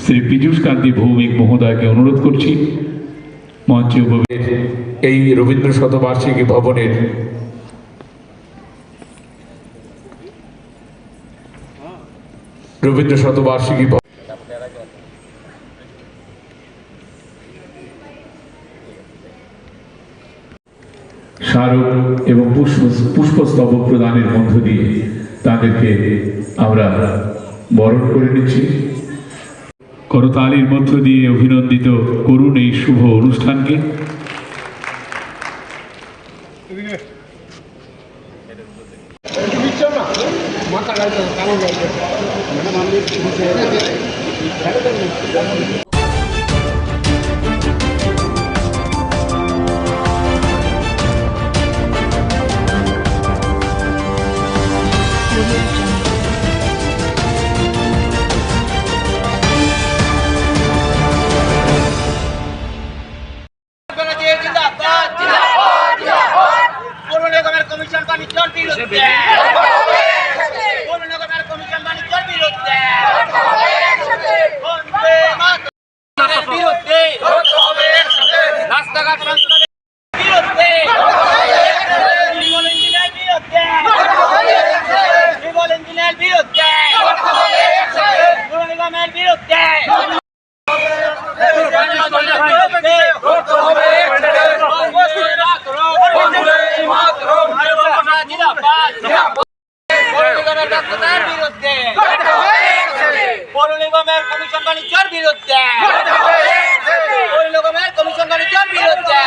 শ্রী পীযূষ কান্তি ভৌমিক মহোদয়কে অনুরোধ করছি মঞ্চে উপবিষ্ট এই রবীন্দ্র শতবার্ষিকী ভবনের রবীন্দ্র শতবার্ষিকী স্মারক এবং পুষ্পস্তবক প্রদানের মধ্য দিয়ে তাদেরকে আমরা বরণ করে নিচ্ছি। করতালির মধ্য দিয়ে অভিনন্দিত করুন এই শুভ অনুষ্ঠানকে। কমিশন বাণিজ্যের বিরুদ্ধে কমিশন বাণিজ্যের বিরুদ্ধে বিরুদ্ধে রাস্তাঘাট বিরুদ্ধে ইঞ্জিনের বিরুদ্ধে নিগমের বিরুদ্ধে পৌর নিগমের কমিশন বাণিজ্যের বিরুদ্ধে পৌর নিগমের কমিশন বাণিজ্যের বিরুদ্ধে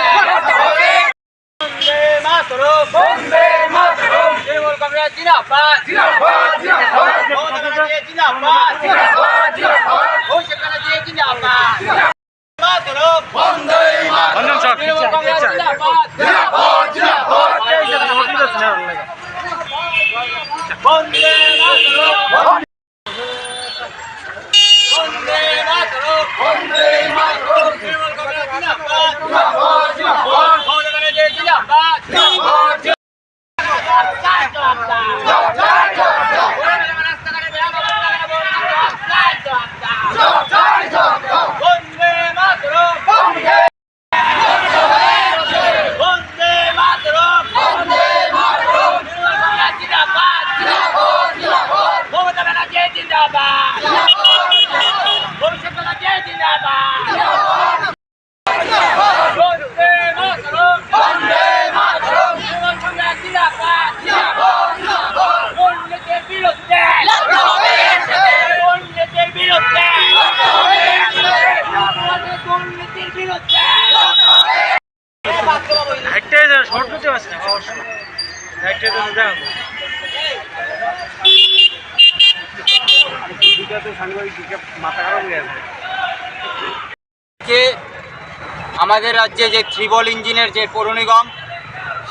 আমাদের রাজ্যে যে ত্রিবল ইঞ্জিনের যে পৌর নিগম,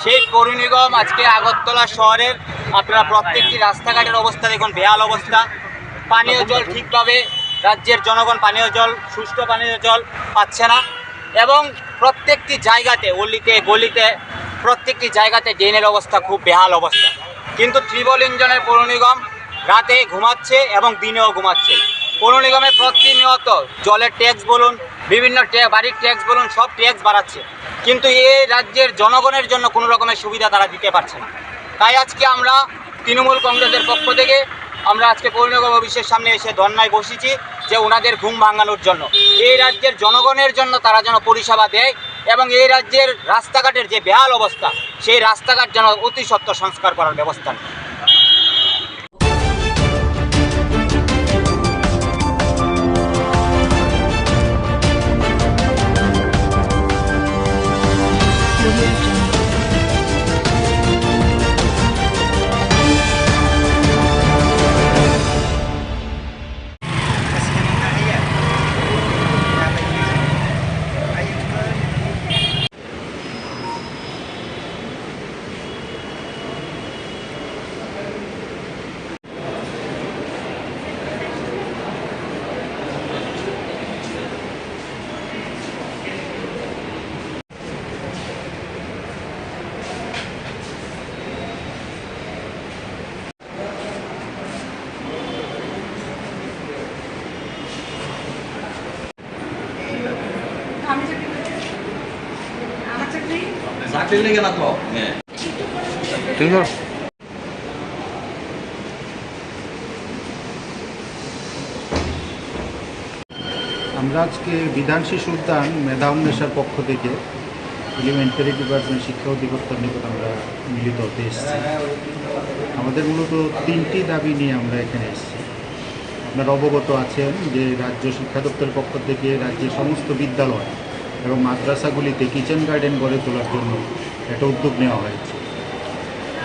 সেই পৌর নিগম আজকে আগরতলা শহরের আপনারা প্রত্যেকটি রাস্তাঘাটের অবস্থা দেখুন, বেহাল অবস্থা। পানীয় জল ঠিকভাবে রাজ্যের জনগণ পানীয় জল, সুষ্ঠু পানীয় জল পাচ্ছে না এবং প্রত্যেকটি জায়গাতে অলিতে গলিতে প্রত্যেকটি জায়গাতে ড্রেনের অবস্থা খুব বেহাল অবস্থা। কিন্তু ত্রিবল ইঞ্জিনের পৌর নিগম রাতে ঘুমাচ্ছে এবং দিনেও ঘুমাচ্ছে। পৌর নিগমে প্রতিনিয়ত জলের ট্যাক্স বলুন, বিভিন্ন বাড়ির ট্যাক্স বলুন, সব ট্যাক্স বাড়াচ্ছে, কিন্তু এই রাজ্যের জনগণের জন্য কোনো রকমের সুবিধা তারা দিতে পারছে না। তাই আজকে আমরা তৃণমূল কংগ্রেসের পক্ষ থেকে আমরা আজকে পৌর নিগম অফিসের সামনে এসে ধর্নায় বসেছি যে ওনাদের ঘুম ভাঙানোর জন্য, এই রাজ্যের জনগণের জন্য তারা যেন পরিষেবা দেয় এবং এই রাজ্যের রাস্তাঘাটের যে বেহাল অবস্থা সেই রাস্তাঘাট যেন অতি সত্বর সংস্কার করার ব্যবস্থা নেয়। আমরা আজকে বিধান শিশু উদ্যান মেধা উন্মেষের পক্ষ থেকে এলিমেন্টারি ডিপার্টমেন্ট শিক্ষা অধিদপ্তর নিকট আমরা মিলিত হতে এসেছি। আমাদের মূলত তিনটি দাবি নিয়ে আমরা এখানে এসেছি। আপনারা অবগত আছেন যে রাজ্য শিক্ষা দপ্তরের পক্ষ থেকে রাজ্যের সমস্ত বিদ্যালয় এবং মাদ্রাসাগুলিতে কিচেন গার্ডেন গড়ে তোলার জন্য একটা উদ্যোগ নেওয়া হয়েছে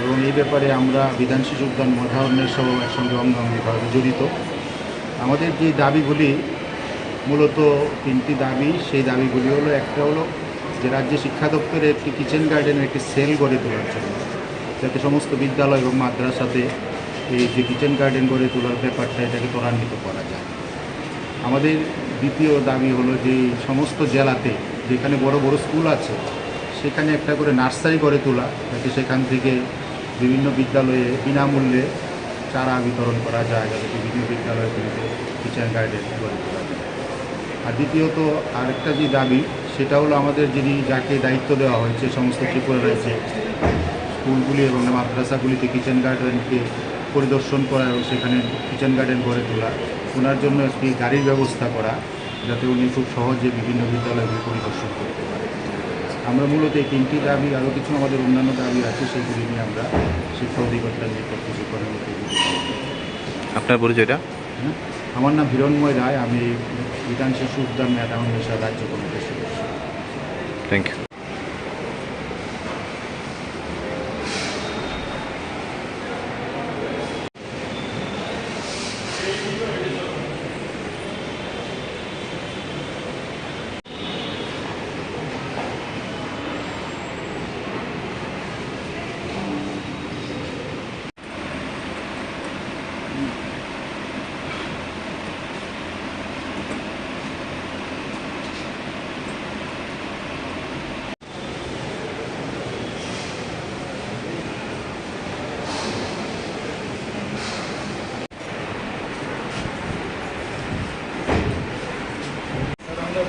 এবং এই ব্যাপারে আমরা বিধান শিশু উদ্যান মেধা উন্মেষ সহ এর সঙ্গে অঙ্গাঙ্গিভাবে জড়িত। আমাদের যে দাবিগুলি মূলত তিনটি দাবি। সেই দাবিগুলি হলো, একটা হলো যে রাজ্য শিক্ষা দপ্তরে একটি কিচেন গার্ডেনের একটি সেল গড়ে তোলার জন্য, যাতে সমস্ত বিদ্যালয় এবং মাদ্রাসাতে এই যে কিচেন গার্ডেন গড়ে তোলার ব্যাপারটা এটাকে ত্বরান্বিত করা যায়। আমাদের দ্বিতীয় দাবি হলো যে সমস্ত জেলাতে যেখানে বড় বড় স্কুল আছে সেখানে একটা করে নার্সারি গড়ে তোলা, যাতে সেখান থেকে বিভিন্ন বিদ্যালয়ে বিনামূল্যে চারা বিতরণ করা যায়, যাতে বিভিন্ন বিদ্যালয়গুলিতে কিচেন গার্ডেন গড়ে তোলা যায়। আর দ্বিতীয়ত আরেকটা যে দাবি সেটা হলো আমাদের যাকে দায়িত্ব দেওয়া হয়েছে সমস্ত ত্রিপুরা রাজ্যে স্কুলগুলি এবং মাদ্রাসাগুলিতে কিচেন গার্ডেনকে পরিদর্শন করা এবং সেখানে কিচেন গার্ডেন গড়ে তোলা, ওনার জন্য একটি গাড়ির ব্যবস্থা করা, যাতে উনি খুব সহজে বিভিন্ন বিদ্যালয়গুলি পরিদর্শন করতে পারে। আমরা মূলত এই তিনটি দাবি, আরও কিছু আমাদের অন্যান্য দাবি আছে, সেগুলি নিয়ে আমরা শিক্ষা অধিকর্তার নিকট কিছু করার মতো। আপনার পরিচয়টা? আমার নাম হিরণময় রায়, আমি বিধান শিশু উদ্যান ম্যাডাম নেশার রাজ্য কমিটির সদস্য। Thank you.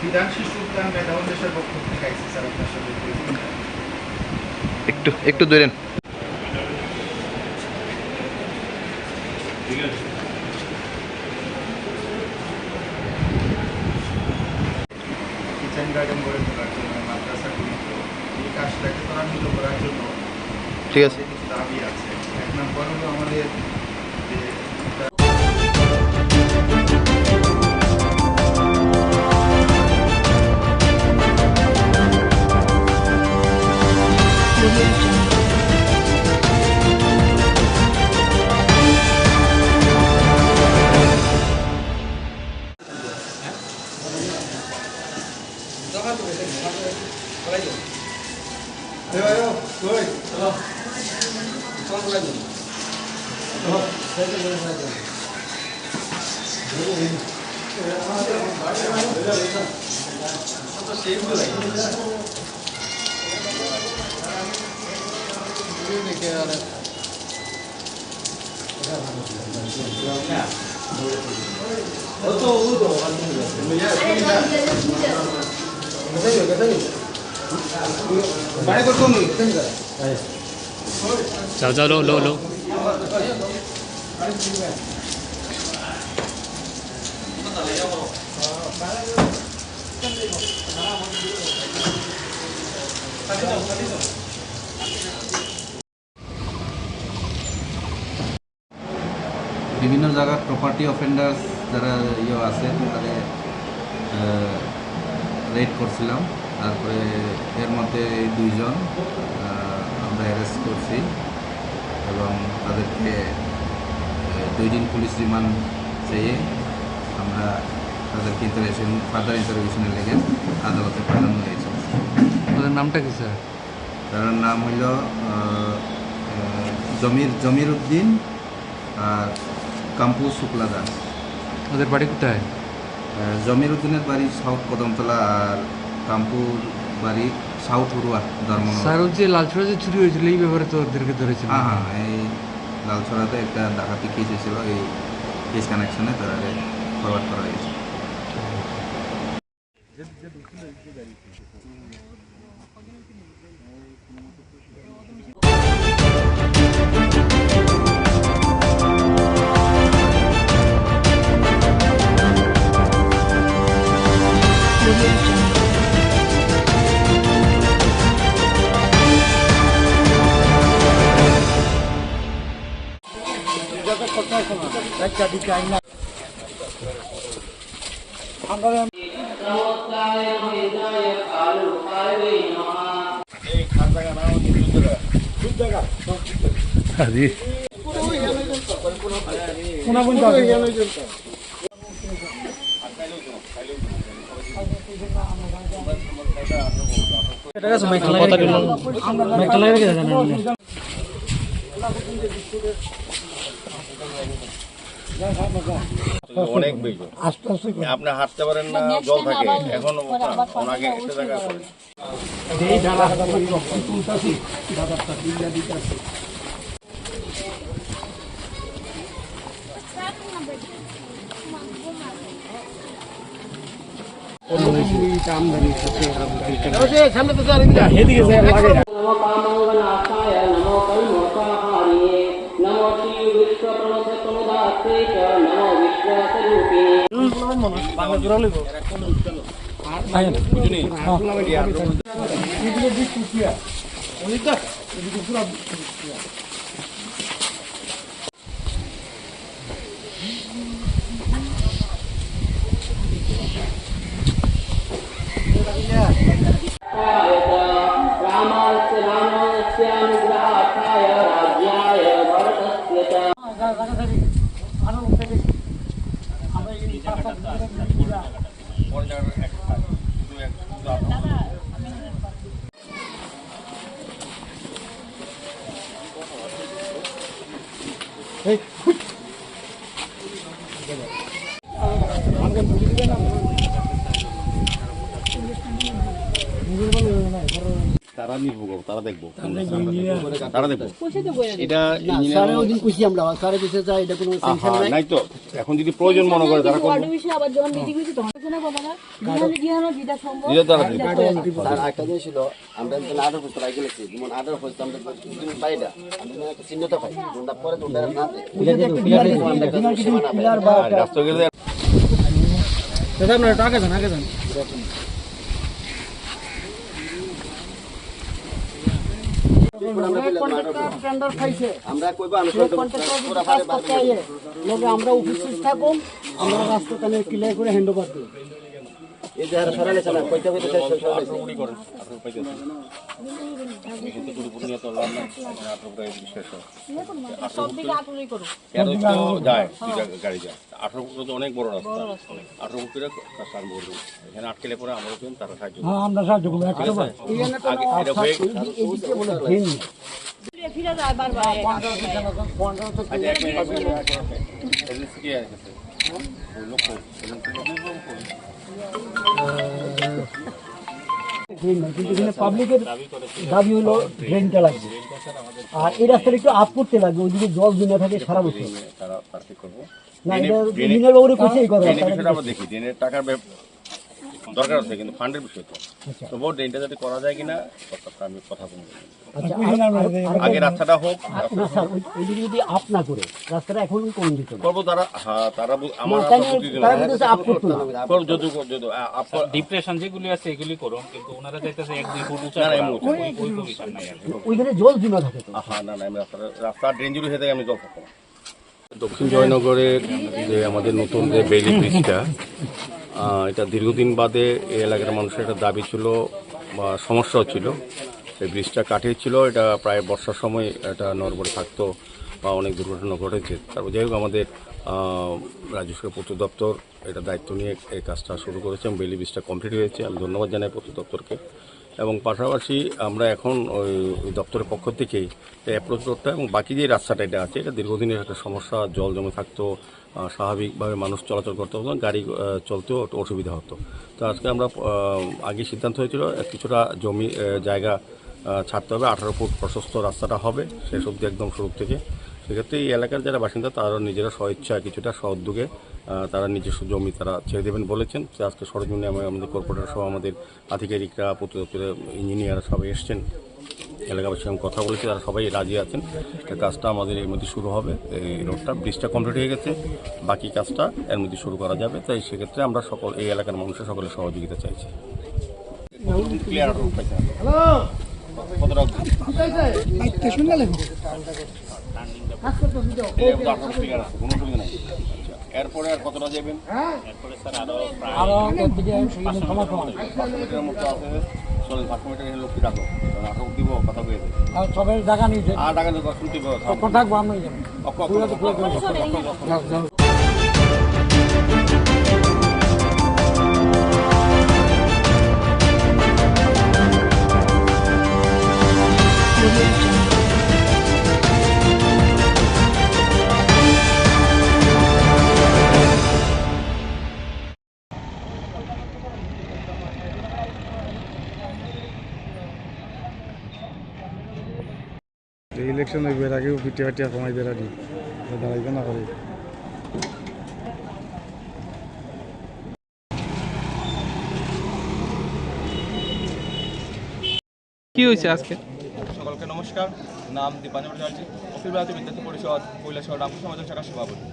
বিধান শিশু উদ্যান ম্যাডাম নেশার পক্ষ থেকে আইসি স্যার, আপনার সাথে একটু ধরেন। কিচেন গার্ডেন গড়ে তোলার জন্য মাদ্রাসাগুলিতে এই কাজটাকে ত্বরান্বিত করার জন্য ঠিক আছে, কিছু দাবি আছে। এক নম্বর হলো আমাদের যাও যাও, লো লো লো। বিভিন্ন জায়গায় প্রপার্টি অফেন্ডার্স যারা আছে তাদের রেড করছিলাম। তারপরে এর মধ্যে 2 জন আমরা অ্যারেস্ট করছি এবং তাদেরকে 2 দিন পুলিশ রিমান্ড চেয়ে আমরা তাদেরকে ফার্দার ইন্টারভিউশনের লেগে আদালতে পাঠানো হয়েছে। ওদের নামটা কি স্যার? তার নাম হইল জমির উদ্দিন আর কাম্পু শুক্লা দাস। ওদের বাড়ি কোথায়? জমির উদ্দিনের বাড়ি সাউথ কদমতলা আর কাম্পুর বাড়ি সাউথ উড়ুয়া ধর্মনগর। স্যার, ওই যে লালছড়া যে চুরি হয়েছিল এই ব্যাপারে তো ওদেরকে ধরেছিল? হ্যাঁ, এই লালছড়াতে একটা ডাকাতি কেস হয়েছিল, এই কেস কানেকশনে তাদের ফরওয়ার্ড করা হয়েছে। শোনা অনেক বেশি আপনি হাঁটতে পারেন না, জল থাকে এখন ওনাকে একটা জায়গায় পড়ে। সামনে তো এদিকে লাগে তারা নিবো, তারা দেখবো, তারা দেখবো এটা নাই তো। এখন যদি প্রয়োজন মনে করে তারা করবে। একটা জিনিস ছিল, আমরা 18 বছর আগে গেছি, যেমন 18 বছর আমরা পাইটা একটা চিহ্নতা পাই, তোমরা পরে তোমরা না রাস্তা গেলে আগে যান আগে যান। আমরা উপস্থিত থাকুন, আমরা রাস্তা ক্লিয়ার করে হ্যান্ড ওভার দিই। এই যে সরালে চালা কইতে কইতে অনেক বড় রাস্তা, 18 ফুট এখানে আটকেলে পরে আমরা তারা সাহায্য আমরা সাহায্য করবো। পাবলিকের দাবি হলো ড্রেনটা লাগবে, আর এই রাস্তাটা একটু আপ করতে লাগবে, ওইদিকে জল জমে থাকে সারা বছর। না এটা ইঞ্জিনিয়ার বাবুরে কইছে এই কথা। আমরা দেখি ড্রেনের টাকার দরকার আছে, কিন্তু ফান্ডের বিষয় তো তবুও ড্রেনটা যাতে করা যায় কিনা আমি কথা বলবো। আগে রাস্তাটা হোক, ওইদিকে যদি আপ না করে রাস্তাটা এখন কোন দিকে করবো তারা, তারা আমার ডিপ্রেশন যেগুলি আছে এগুলি করুন, কিন্তু ওনারা চাইতেছে 1-2 ফুট উঁচা ওইখানে জল জমা থাকে। হ্যাঁ না না, আমি রাস্তা ড্রেন জুড়ে হয়ে থাকে, আমি জল থাকবো না। দক্ষিণ জয়নগরের যে আমাদের নতুন যে বেইলি ব্রিজটা, এটা দীর্ঘদিন বাদে এই এলাকার মানুষের একটা দাবি ছিল বা সমস্যাও ছিল। এই ব্রিজটা কাটিয়েছিল, এটা প্রায় বর্ষার সময় এটা নড়বড়ে থাকতো বা অনেক দুর্ঘটনা ঘটেছে। তারপর যাই হোক আমাদের রাজ্য সরকার পূর্ত দপ্তর এটা দায়িত্ব নিয়ে এই কাজটা শুরু করেছে এবং বেইলি ব্রিজটা কমপ্লিট হয়েছে। আমি ধন্যবাদ জানাই পূর্ত দপ্তরকে। এবং পাশাপাশি আমরা এখন ওই দপ্তরের পক্ষ থেকেই অ্যাপ্রোচ রোডটা এবং বাকি যে রাস্তাটা এটা আছে, এটা দীর্ঘদিনের একটা সমস্যা, জল জমে থাকতো, স্বাভাবিকভাবে মানুষ চলাচল করতে হতো, গাড়ি চলতেও একটু অসুবিধা হতো। তো আজকে আমরা আগে সিদ্ধান্ত হয়েছিল কিছুটা জমি জায়গা ছাড়তে হবে, 18 ফুট প্রশস্ত রাস্তাটা হবে শেষ অবধি একদম শুরু থেকে। সেক্ষেত্রে এই এলাকার যারা বাসিন্দা তারা নিজেরা স্বইচ্ছা কিছুটা স্বউদ্যোগে তারা নিজস্ব জমি তারা ছেড়ে দেবেন বলেছেন। আজকে সরজমিনে আমাদের কর্পোরেটর সহ আমাদের আধিকারিকরা, পূর্ত দপ্তরের ইঞ্জিনিয়ার সবাই এসছেন, এলাকাবাসীর সঙ্গে কথা বলেছি, তারা সবাই রাজি আছেন। কাজটা আমাদের এর মধ্যে শুরু হবে। এই রোডটা ব্রিজটা কমপ্লিট হয়ে গেছে, বাকি কাজটা এর মধ্যে শুরু করা যাবে। তাই সেক্ষেত্রে আমরা সকল এই এলাকার মানুষের সকলের সহযোগিতা চাইছি। এরপরে আর কতটা যাবেন? এরপরে স্যার আরো 500 মতো আছে। চলেন 500 মিটার লোকটি রাখো, 18 দিব কথা বলে সবাই জায়গা নিয়ে আর টাকা দিয়ে শুনতে থাকবো আমরা। ইলেকশন এর আগেও পিটিয়া পাটিয়া কমাই দেয় আর দাঁড়াইবে না করে। কি হয়েছে আজকে? সকলকে নমস্কার, নাম দীপাঞ্জন ভট্টাচার্য, অখিল ভারতীয় বিদ্যার্থী পরিষদ কৈলাসহর রামকৃষ্ণ সমাজ শাখার সভাপতি।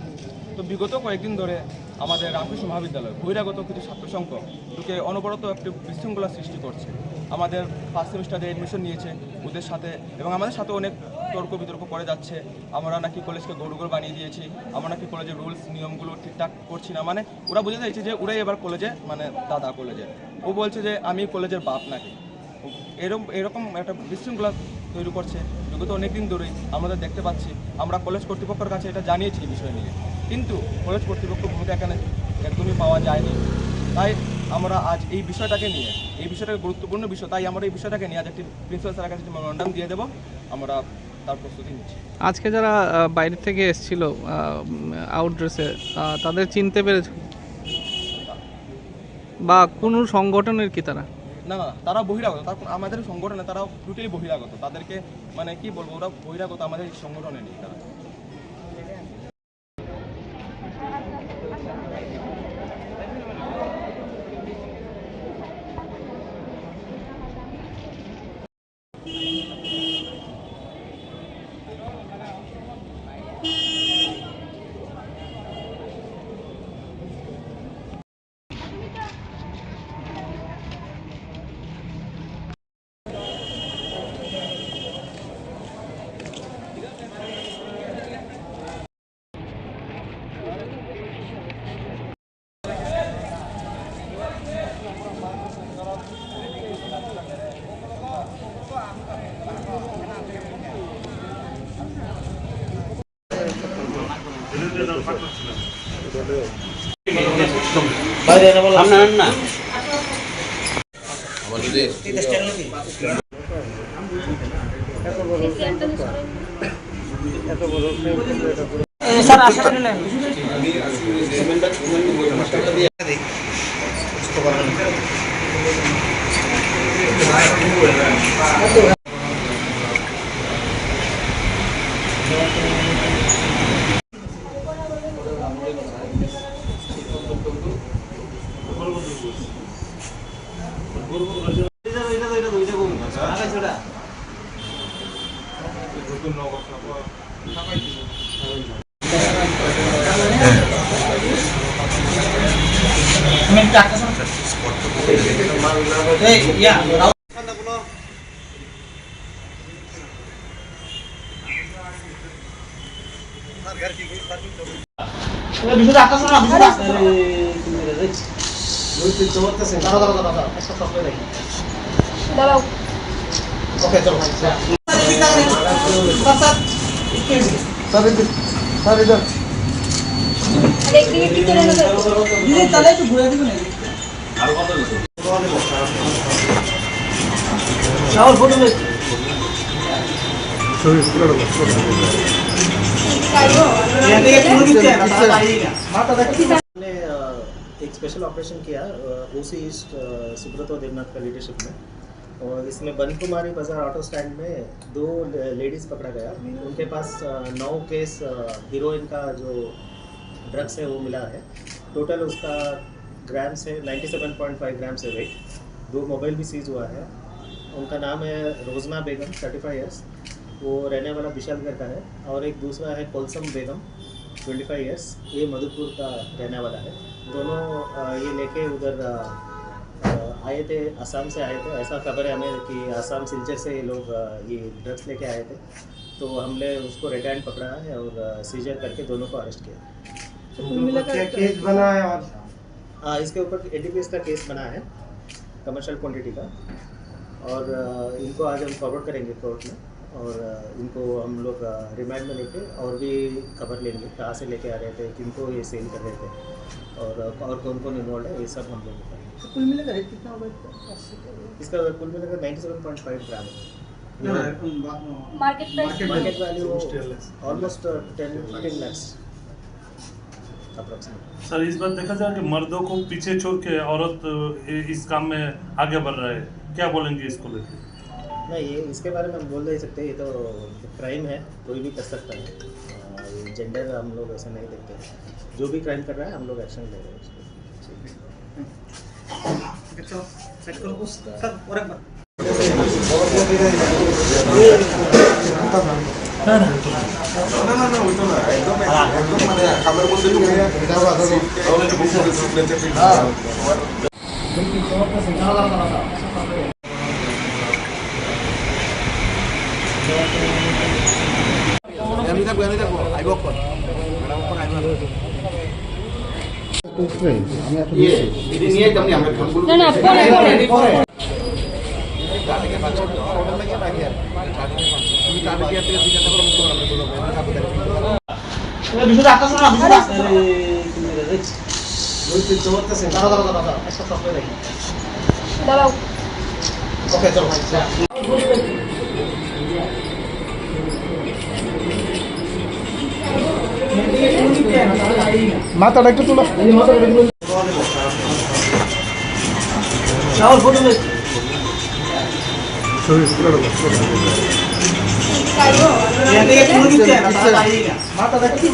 তো বিগত কয়েকদিন ধরে আমাদের রামকৃষ্ণ মহাবিদ্যালয় বহিরাগত কিছু ছাত্র সংখ্যক ঢুকে অনবরত একটি বিশৃঙ্খলা সৃষ্টি করছে। আমাদের ফার্স্ট সেমিস্টারে এডমিশন নিয়েছে ওদের সাথে, এবং আমাদের সাথে অনেক তর্ক বিতর্ক করে যাচ্ছে। আমরা নাকি কলেজকে গরুগর বানিয়ে দিয়েছি, আমরা নাকি কলেজের রুলস নিয়মগুলো ঠিকঠাক করছি না। মানে ওরা বুঝে চাইছে যে ওরাই এবার কলেজে, মানে দাদা কলেজে। ও বলছে যে আমি কলেজের বাপ নাকি। এরকম একটা বিশৃঙ্খলা তৈরি করছে বিগত অনেক দিন ধরেই আমাদের দেখতে পাচ্ছি। আমরা কলেজ কর্তৃপক্ষের কাছে এটা জানিয়েছি এই বিষয় নিয়ে, কিন্তু কলেজ কর্তৃপক্ষ ভূমিকা এখানে একদমই পাওয়া যায়নি। তাই আমরা আজ এই বিষয়টাকে নিয়ে, এই বিষয়টা গুরুত্বপূর্ণ বিষয়, তাই আমরা এই বিষয়টাকে নিয়ে আজ একটি প্রিন্সিপাল স্যারের কাছে মেমোরান্ডাম দিয়ে দেবো। আমরা তার প্রস্তুতি নিচ্ছি। আজকে যারা বাইরে থেকে এসেছিল আউট ড্রেসে, তাদের চিনতে পেরেছ বা কোনো সংগঠনের কি তারা? না না, তারা বহিরাগত। তারপর আমাদের সংগঠনে তারা টোটালি বহিরাগত। তাদেরকে মানে কি বলবো, ওরা বহিরাগত, আমাদের সংগঠনে নেই তারা। एक स्पेशल ऑपरेशन किया ओसी ईस्ट सुब्रतो देवनाथ का लीडरशिप में, और इसमें बन कुमारी बाजार ऑटो स्टैंड में 2 लेडीज़ पकड़ा गया। उनके पास 9 केस हीरोइन का जो ड्रग्स है वो मिला है। टोटल उसका ग्राम से 97.5 ग्राम से वेट। 2 मोबाइल भी सीज हुआ है। उनका नाम है रोजना बेगम 35 ईयर्स, वो रहने वाला विशालगढ़ का है, और एक दूसरा है कोलसम बेगम 25 ईयर्स, ये मधुपुर का रहने वाला है। दोनों ये लेके उधर आए थे, असम से आए थे। ऐसा खबर है हमें कि असम सिलचर से ये लोग ये ड्रग्स लेके आए थे। तो हमने उसको रेड हैंड पकड़ा है और सीजर करके दोनों को अरेस्ट किया। केस बना है और हाँ, इसके ऊपर एनडीपीएस का केस बना है, कमर्शियल क्वांटिटी का। और इनको आज हम फॉरवर्ड करेंगे कोर्ट में, और इनको हम लोग रिमांड में लेके और भी खबर लेंगे, कहाँ से लेके आ रहे थे, किनको ये सेल कर रहे थे, और कौन कौन इन्वॉल्व है, ये सब हम लोग बताएंगे। कुल मिलाकर कितना होगा इसका कुल मिलाकर 97.5 ग्राम है। Market value almost 10 lakhs approximate. Sir, इस बार देखा जाए कि मर्दों को पीछे छोड़ के औरत इस काम में आगे बढ़ रहा है, क्या बोलेंगे इसको लेकर? नहीं, ये इसके बारे में हम बोल नहीं सकते, ये तो क्राइम है, कोई भी कर सकता है। जेंडर हम लोग ऐसा नहीं देखते, जो भी क्राइम कर रहा है हम लोग एक्शन ले रहे हैं उसको। ওকে চলো মাথাটা একটু তোলো চাও ফটো নে শরীর পুরো এখান থেকে কোনো দিচ্ছে না মাথাটা একটু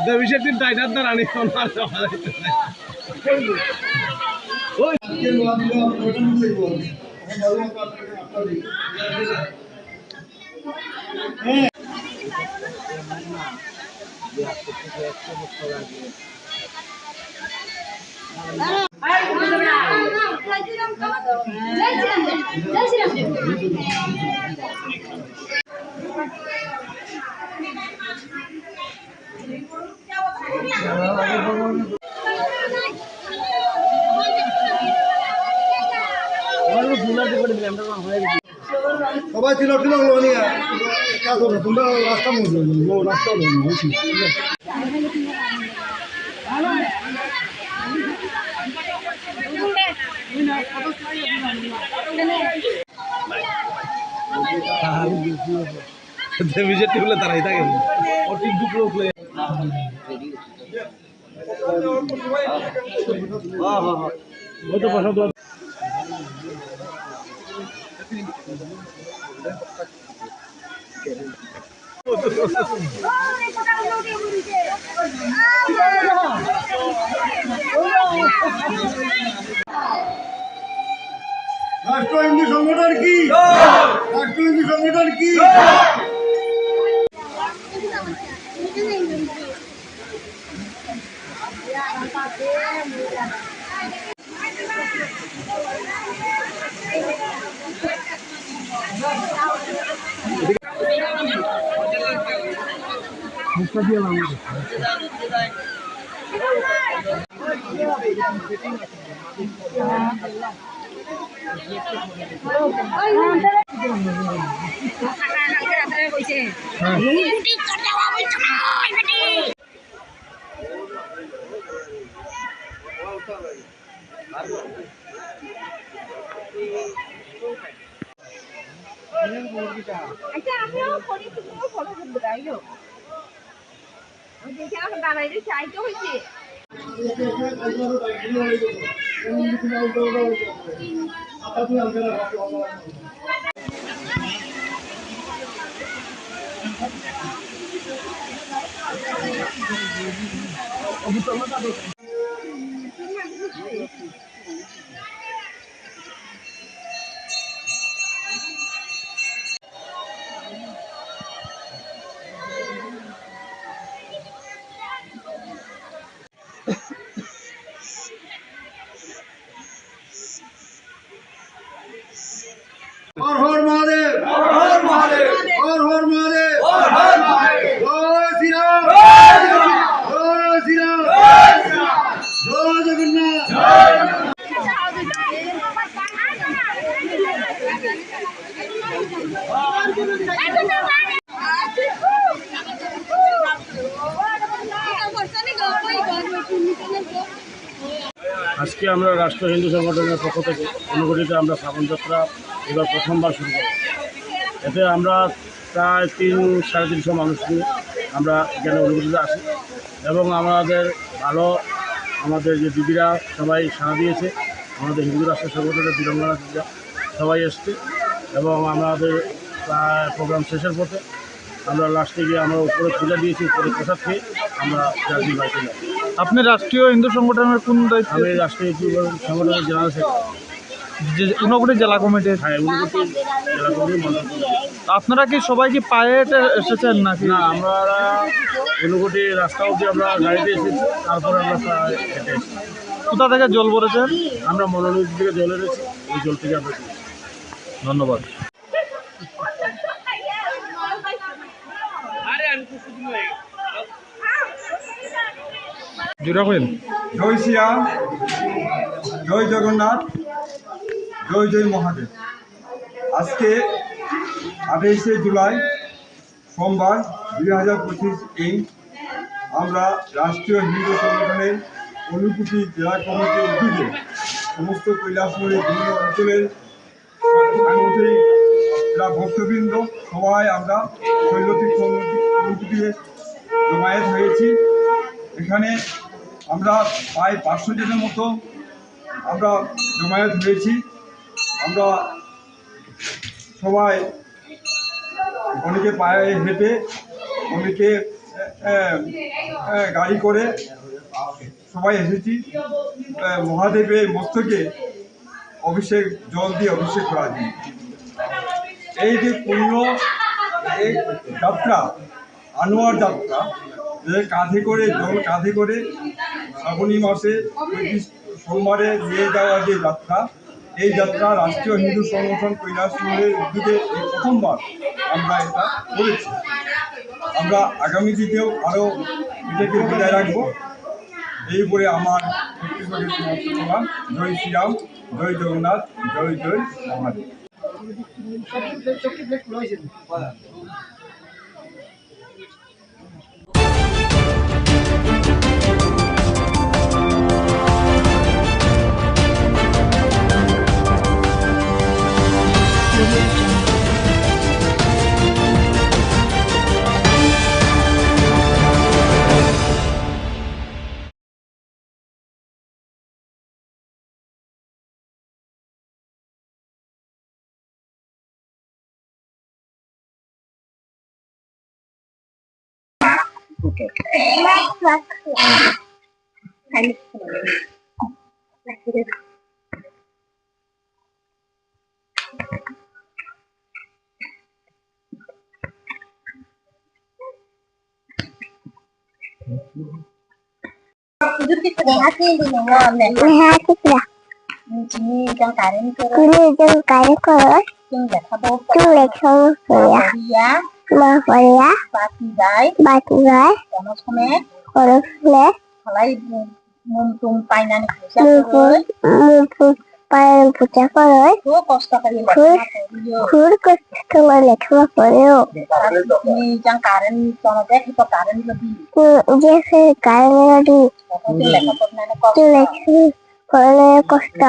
দেবিশের দিন টাইটার দ্বারা আনি সবাই ছিল ছিল তোমরা রাস্তা রাস্তা বিজেপি বলে তারাই থাকে অটিক দুপুর রাষ্ট্র হিন্দু সংগঠন কি রাষ্ট্র হিন্দু সংগঠন কি আচ্ছা আমিও ফোনে তুমিও ফটো করতে পারো আমি দেখে আমার দাঁড়াইতে চাইতে হইছে हर हर महादेव हर हर महादेव हर हर महादेव हर हर महादेव जय श्री राम जय श्री राम जय श्री राम আজকে আমরা রাষ্ট্র হিন্দু সংগঠনের পক্ষ থেকে অনুগঠিত আমরা শ্রাবণ যাত্রা এবার প্রথমবার শুরু করব। এতে আমরা প্রায় 300-350 মানুষ নিয়ে আমরা এখানে অনুগঠিত আসি এবং আমাদের ভালো আমাদের যে দিদিরা সবাই সাড়া দিয়েছে, আমাদের হিন্দু রাষ্ট্র সংগঠনের বীরাঙ্গনা দিদিরা সবাই এসছে এবং আমাদের প্রায় প্রোগ্রাম শেষের পথে আমরা লাস্টে গিয়ে আমরা উপরে পূজা দিয়েছি, উপরে প্রসাদ খেয়ে আমরা জার্নি বাড়িতে যাই। আপনি রাষ্ট্রীয় হিন্দু সংগঠনের কোন দায়িত্ব? আমি রাষ্ট্রীয় সংগঠনের জেনারেল সেক্রেটারি, ঊনকোটি জেলা কমিটির। হ্যাঁ, ঊনকোটি জেলা কমিটি মন্ডল কমিটি। আপনারা কি সবাই কি পায়ে হেঁটে এসেছেন নাকি? না, আমরা ঊনকোটি রাস্তা অবধি আমরা গাড়িতে এসেছি, তারপরে আমরা হেঁটে এসেছি। কোথা থেকে জল ভরেছেন? আমরা মনোনদী থেকে জল এনেছি, ওই জল থেকে আমরা ধন্যবাদ। জয় শ্রীরাম, জয় জগন্নাথ, জয় জয় মহাদেব। আজকে 28শে জুলাই সোমবার 2025 আমরা রাষ্ট্রীয় হিন্দু সংগঠনের ঊনকোটি জেলা কমিটির উদ্যোগে সমস্ত কৈলাসহরী বিভিন্ন অঞ্চলের সাংগঠনিকরা ভক্তবৃন্দ সবাই আমরা শৈলতীর্থ ঊনকোটিতে জমায়েত হয়েছি। এখানে আমরা প্রায় 500 জনের মতো আমরা জমায়েত হয়েছি। আমরা সবাই অনেকে পায়ে হেঁটে, অনেকে গাড়ি করে সবাই এসেছি মহাদেবের মস্তকে অভিষেক জল দিয়ে অভিষেক করার জন্য। এই যে পূর্ণ এই যাত্রা, আনোয়ার যাত্রা, যে কাঁধে করে জল কাঁধে করে শ্রাবণী মাসে সোমবারে নিয়ে যাওয়া যে যাত্রা, এই যাত্রা রাষ্ট্রীয় হিন্দু সংগঠন কৈলাসহরের উদ্যোগে এই প্রথমবার আমরা এটা করেছি। আমরা আগামী দিনেও আরও এটাকে বজায় রাখবো। এই বলে আমার বক্তব্যকে সমাপ্ত করলাম। জয় শ্রীরাম, জয় জগন্নাথ, জয় জয় মহাদেব। পূজা করে খুব কষ্ট করে লেখাপড়া করেও যে সে কারেন্ট লেখাপড়া কষ্ট।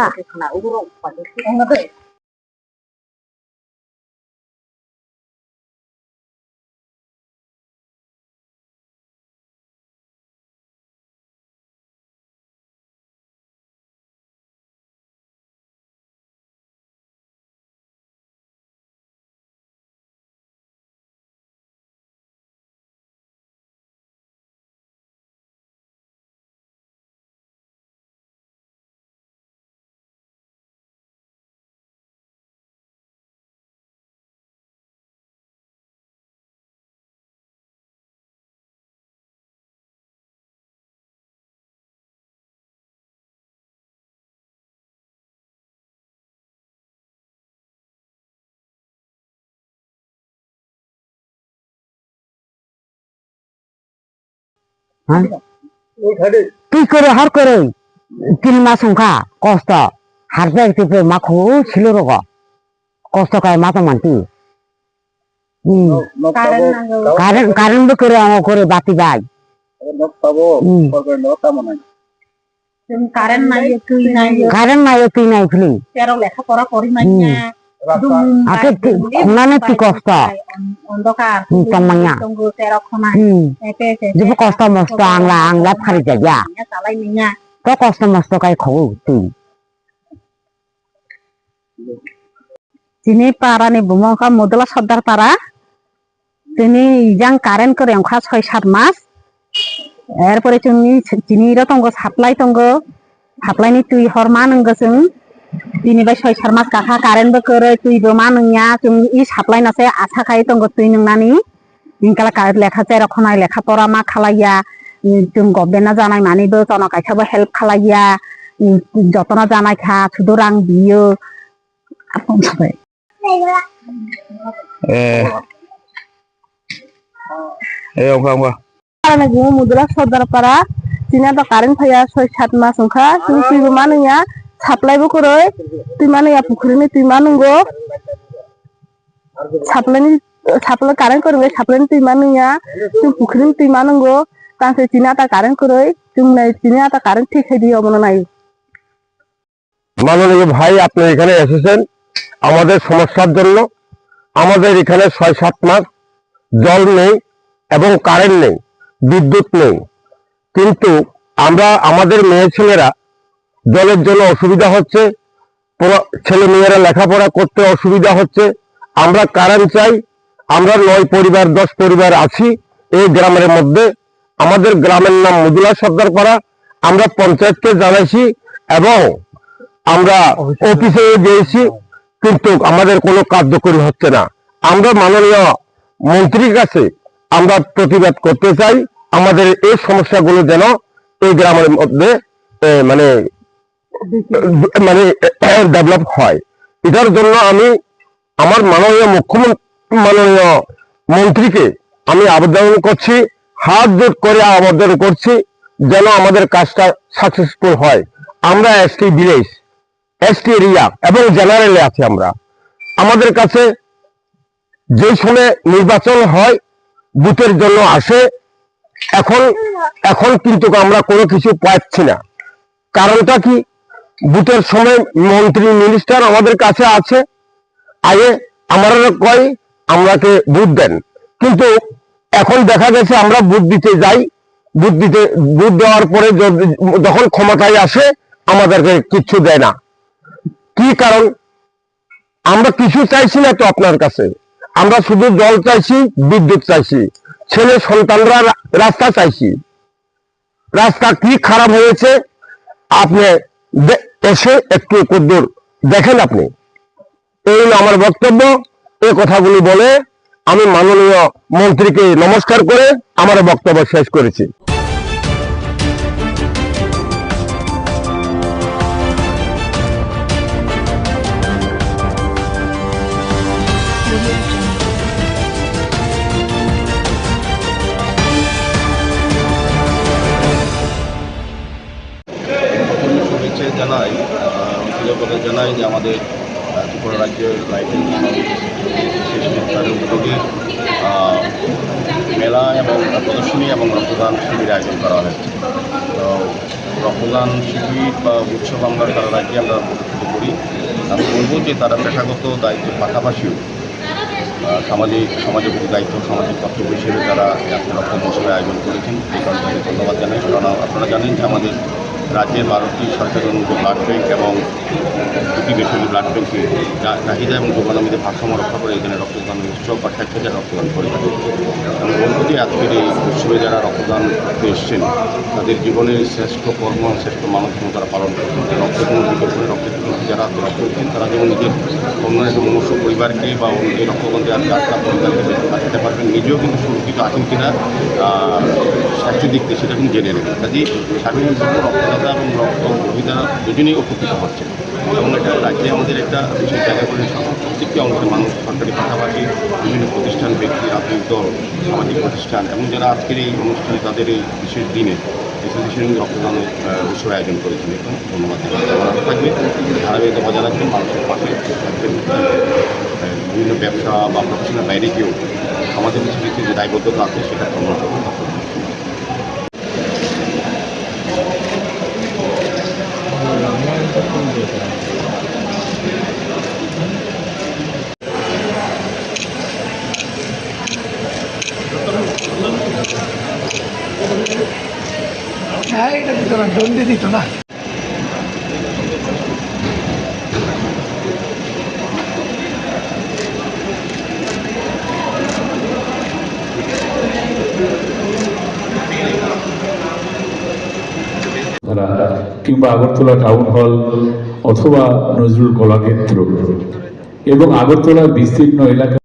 কি করে হার করে 3 মাস সংখ্যা কষ্ট হারতে একটু মাখু ছিল রোগ কষ্ট খায় মাথা মানতি কারেন্ট করে আমার করে বাতি বাই কারেন্ট নাই তুই নাই ফিলি তেরো লেখাপড়া করি নাই আকে খুনানে কি কষ্ট অন্ধকার tamanya তেরো Khana jibu kasta mosto angla phari jaja চালাই নিয়া to kasta mosto kai khou tu তিনি পারানি বুমকা মদলা সর্দার পারা তিনি ইজাং কারেন্ট করে অংখা 6-7 মাস এরপরে চিনি রতঙ্গ সাপ্লাইনি তুই হরমা নঙ্গসং তিনি বাই 6-7 মাস কাকা কারেন্ট ব করে তুই বমা নংয়া जों ই সাপ্লাই নাসে আছা খাই তঙ্গ তুই নংনানি ইনকালা কারেন্ট লেখা চাই রখনাই লেখা পড়া মা খালাইয়া जों গবেনা জানাই মানিবো তন কাইছাবো হেল্প খালাইয়া যতনা জানাই খা শুধু রাং বিयो আপন সবাই মুদলা সর্দার পারা চিনা তো কারেন্ট ফাইয়া 6-7 মাস ওখা তুই মানইয়া সাপ্লাইবো করে তুই মানইয়া পুকুরিনি তুই মানঙ্গো সাপ্লাই কারেন্ট করবে সাপ্লাইনি তুই মানইয়া তুই পুকুরিনি তুই মানঙ্গো তাতে চিনা তা কারেন্ট করে তুই নাই চিনা তা কারেন্ট ঠিক হয়ে দিও মনে নাই মাননীয় ভাই আপনি এখানে এসেছেন আমাদের সমস্যার জন্য। আমাদের এখানে 6-7 মাস জল নেই এবং কারেন্ট নেই, বিদ্যুৎ নেই, কিন্তু আমরা আমাদের মেয়ে ছেলেরা জলের জন্য অসুবিধা হচ্ছে, ছেলে মেয়েরা লেখাপড়া করতে অসুবিধা হচ্ছে। আমরা কারেন্ট চাই। আমরা 9 পরিবার 10 পরিবার আছি এই গ্রামের মধ্যে। আমাদের গ্রামের নাম মুদলা সর্দার পাড়া। আমরা পঞ্চায়েতকে জানাইছি এবং আমরা অফিসে গিয়েছি, কিন্তু আমাদের কোনো কার্যকরী হচ্ছে না। আমরা মাননীয় মন্ত্রীর কাছে আমরা প্রতিবাদ করতে চাই, আমাদের এই সমস্যাগুলো যেন এই গ্রামের মধ্যে মানে ডেভেলপ হয়। এটার জন্য আমি আমার মাননীয় মন্ত্রীকে আমি আবেদন করছি, হাত জোট করে আবেদন করছি যেন আমাদের কাজটা সাকসেসফুল হয়। আমরা এসটি ভিলেজ, এসটি এরিয়া এবং জেনারেলে আছি। আমাদের কাছে যে সময় নির্বাচন হয় বুথের জন্য আসে, এখন কিন্তু আমরা কোনো কিছু পাচ্ছি না। কারণটা কি? বুথের সময় মন্ত্রী মিনিস্টার আমাদের কাছে আছে, আগে আমরা কয় আমরাকে ভোট দেন, কিন্তু এখন দেখা গেছে আমরা ভোট দিতে যাই, ভোট দেওয়ার পরে যখন ক্ষমতায় আসে আমাদেরকে কিচ্ছু দেয় না। কি কারণ? আমরা কিছু চাইছি না তো আপনার কাছে, আমরা শুধু জল চাইছি, বিদ্যুৎ চাইছি, ছেলে সন্তানরা রাস্তা চাইছি। রাস্তা কি খারাপ হয়েছে আপনি এসে একটু কদ্দুর দেখেন। আপনি এই আমার বক্তব্য। এই কথাগুলি বলে আমি মাননীয় মন্ত্রীকে নমস্কার করে আমার বক্তব্য শেষ করেছি। শুভেচ্ছা জানাই, কৃতজ্ঞতা জানাই যে আমাদের ত্রিপুরা রাজ্যের লাইটিং উদ্যোগে মেলা এবং প্রদর্শনী এবং রক্তদান শিবির আয়োজন করা হয়েছে। তো রক্তদান শিবির বা উৎসব আমরা সারা রাজ্যে আমরা প্রতিষ্ঠিত করি। আমি বলবো যে তারা পেশাগত দায়িত্বের পাশাপাশিও সমাজের প্রতি দায়িত্ব, সামাজিক কর্তব্য হিসেবে তারা আজকে রক্ত মহোৎসবের আয়োজন করেছেন। এই কারণে আমি ধন্যবাদ জানাই। কারণ আপনারা জানেন যে আমাদের রাজ্যের 12টি সরকারি অনুমোদিত ব্লাড ব্যাংক এবং 2টি বেসরকারি ব্লাড ব্যাংকে চাহিদা এবং যোগানমিতে ভারসাম্য রক্ষা করে এখানে রক্তদান উৎসব বা স্বেচ্ছাচার রক্তদান করে থাকে। আমি বলব যে আজকের এই উৎসবে যারা রক্তদান করতে এসছেন তাদের জীবনের শ্রেষ্ঠ কর্ম, শ্রেষ্ঠ মানবধর্ম তারা পালন করছেন। রক্তের কোনো বিকল্প নেই। রক্তের যারা রক্ত দিচ্ছেন তারা যেমন নিজের অন্যান্য মনুষ্য পরিবারকে বা এই রক্তদান দেওয়ার যাত্রা পরিবারকে বাঁচাতে পারবেন, নিজেও কিন্তু সুরক্ষিত আছেন কিনা স্বাস্থ্য দিক থেকে সেটা কিন্তু জেনে নেবেন। কাজেই সার্বিক রক্তদাতা এবং রক্ত গ্রহীতারা দুজনেই উপকৃত হচ্ছেন এবং এটা রাজ্যে আমাদের একটা বিশেষ জায়গা করে প্রত্যেকটি অংশের মানুষ, সরকারি পাশাপাশি বিভিন্ন প্রতিষ্ঠান, ব্যক্তি, রাজনৈতিক দল, সামাজিক প্রতিষ্ঠান এবং যারা আজকের এই অনুষ্ঠানে তাদের এই বিশেষ দিনে এসোসিয়েশন রক্তদানের উৎসব আয়োজন করেছেন। এখন ধন্যবাদ থাকবে, ধারাবাহিকতা বজায় রাখবেন, মানুষের পাশে থাকবেন। বিভিন্ন ব্যবসা বা প্রফেশনের বাইরে গিয়েও আমাদের কিছু যে দায়বদ্ধতা আছে সেটা প্রমাণ করবেন। হ্যাঁ এটা দিত না, জলদি দিত না। কিংবা আগরতলা টাউন হল অথবা নজরুল কলাক্ষেত্র এবং আগরতলা বিস্তীর্ণ এলাকা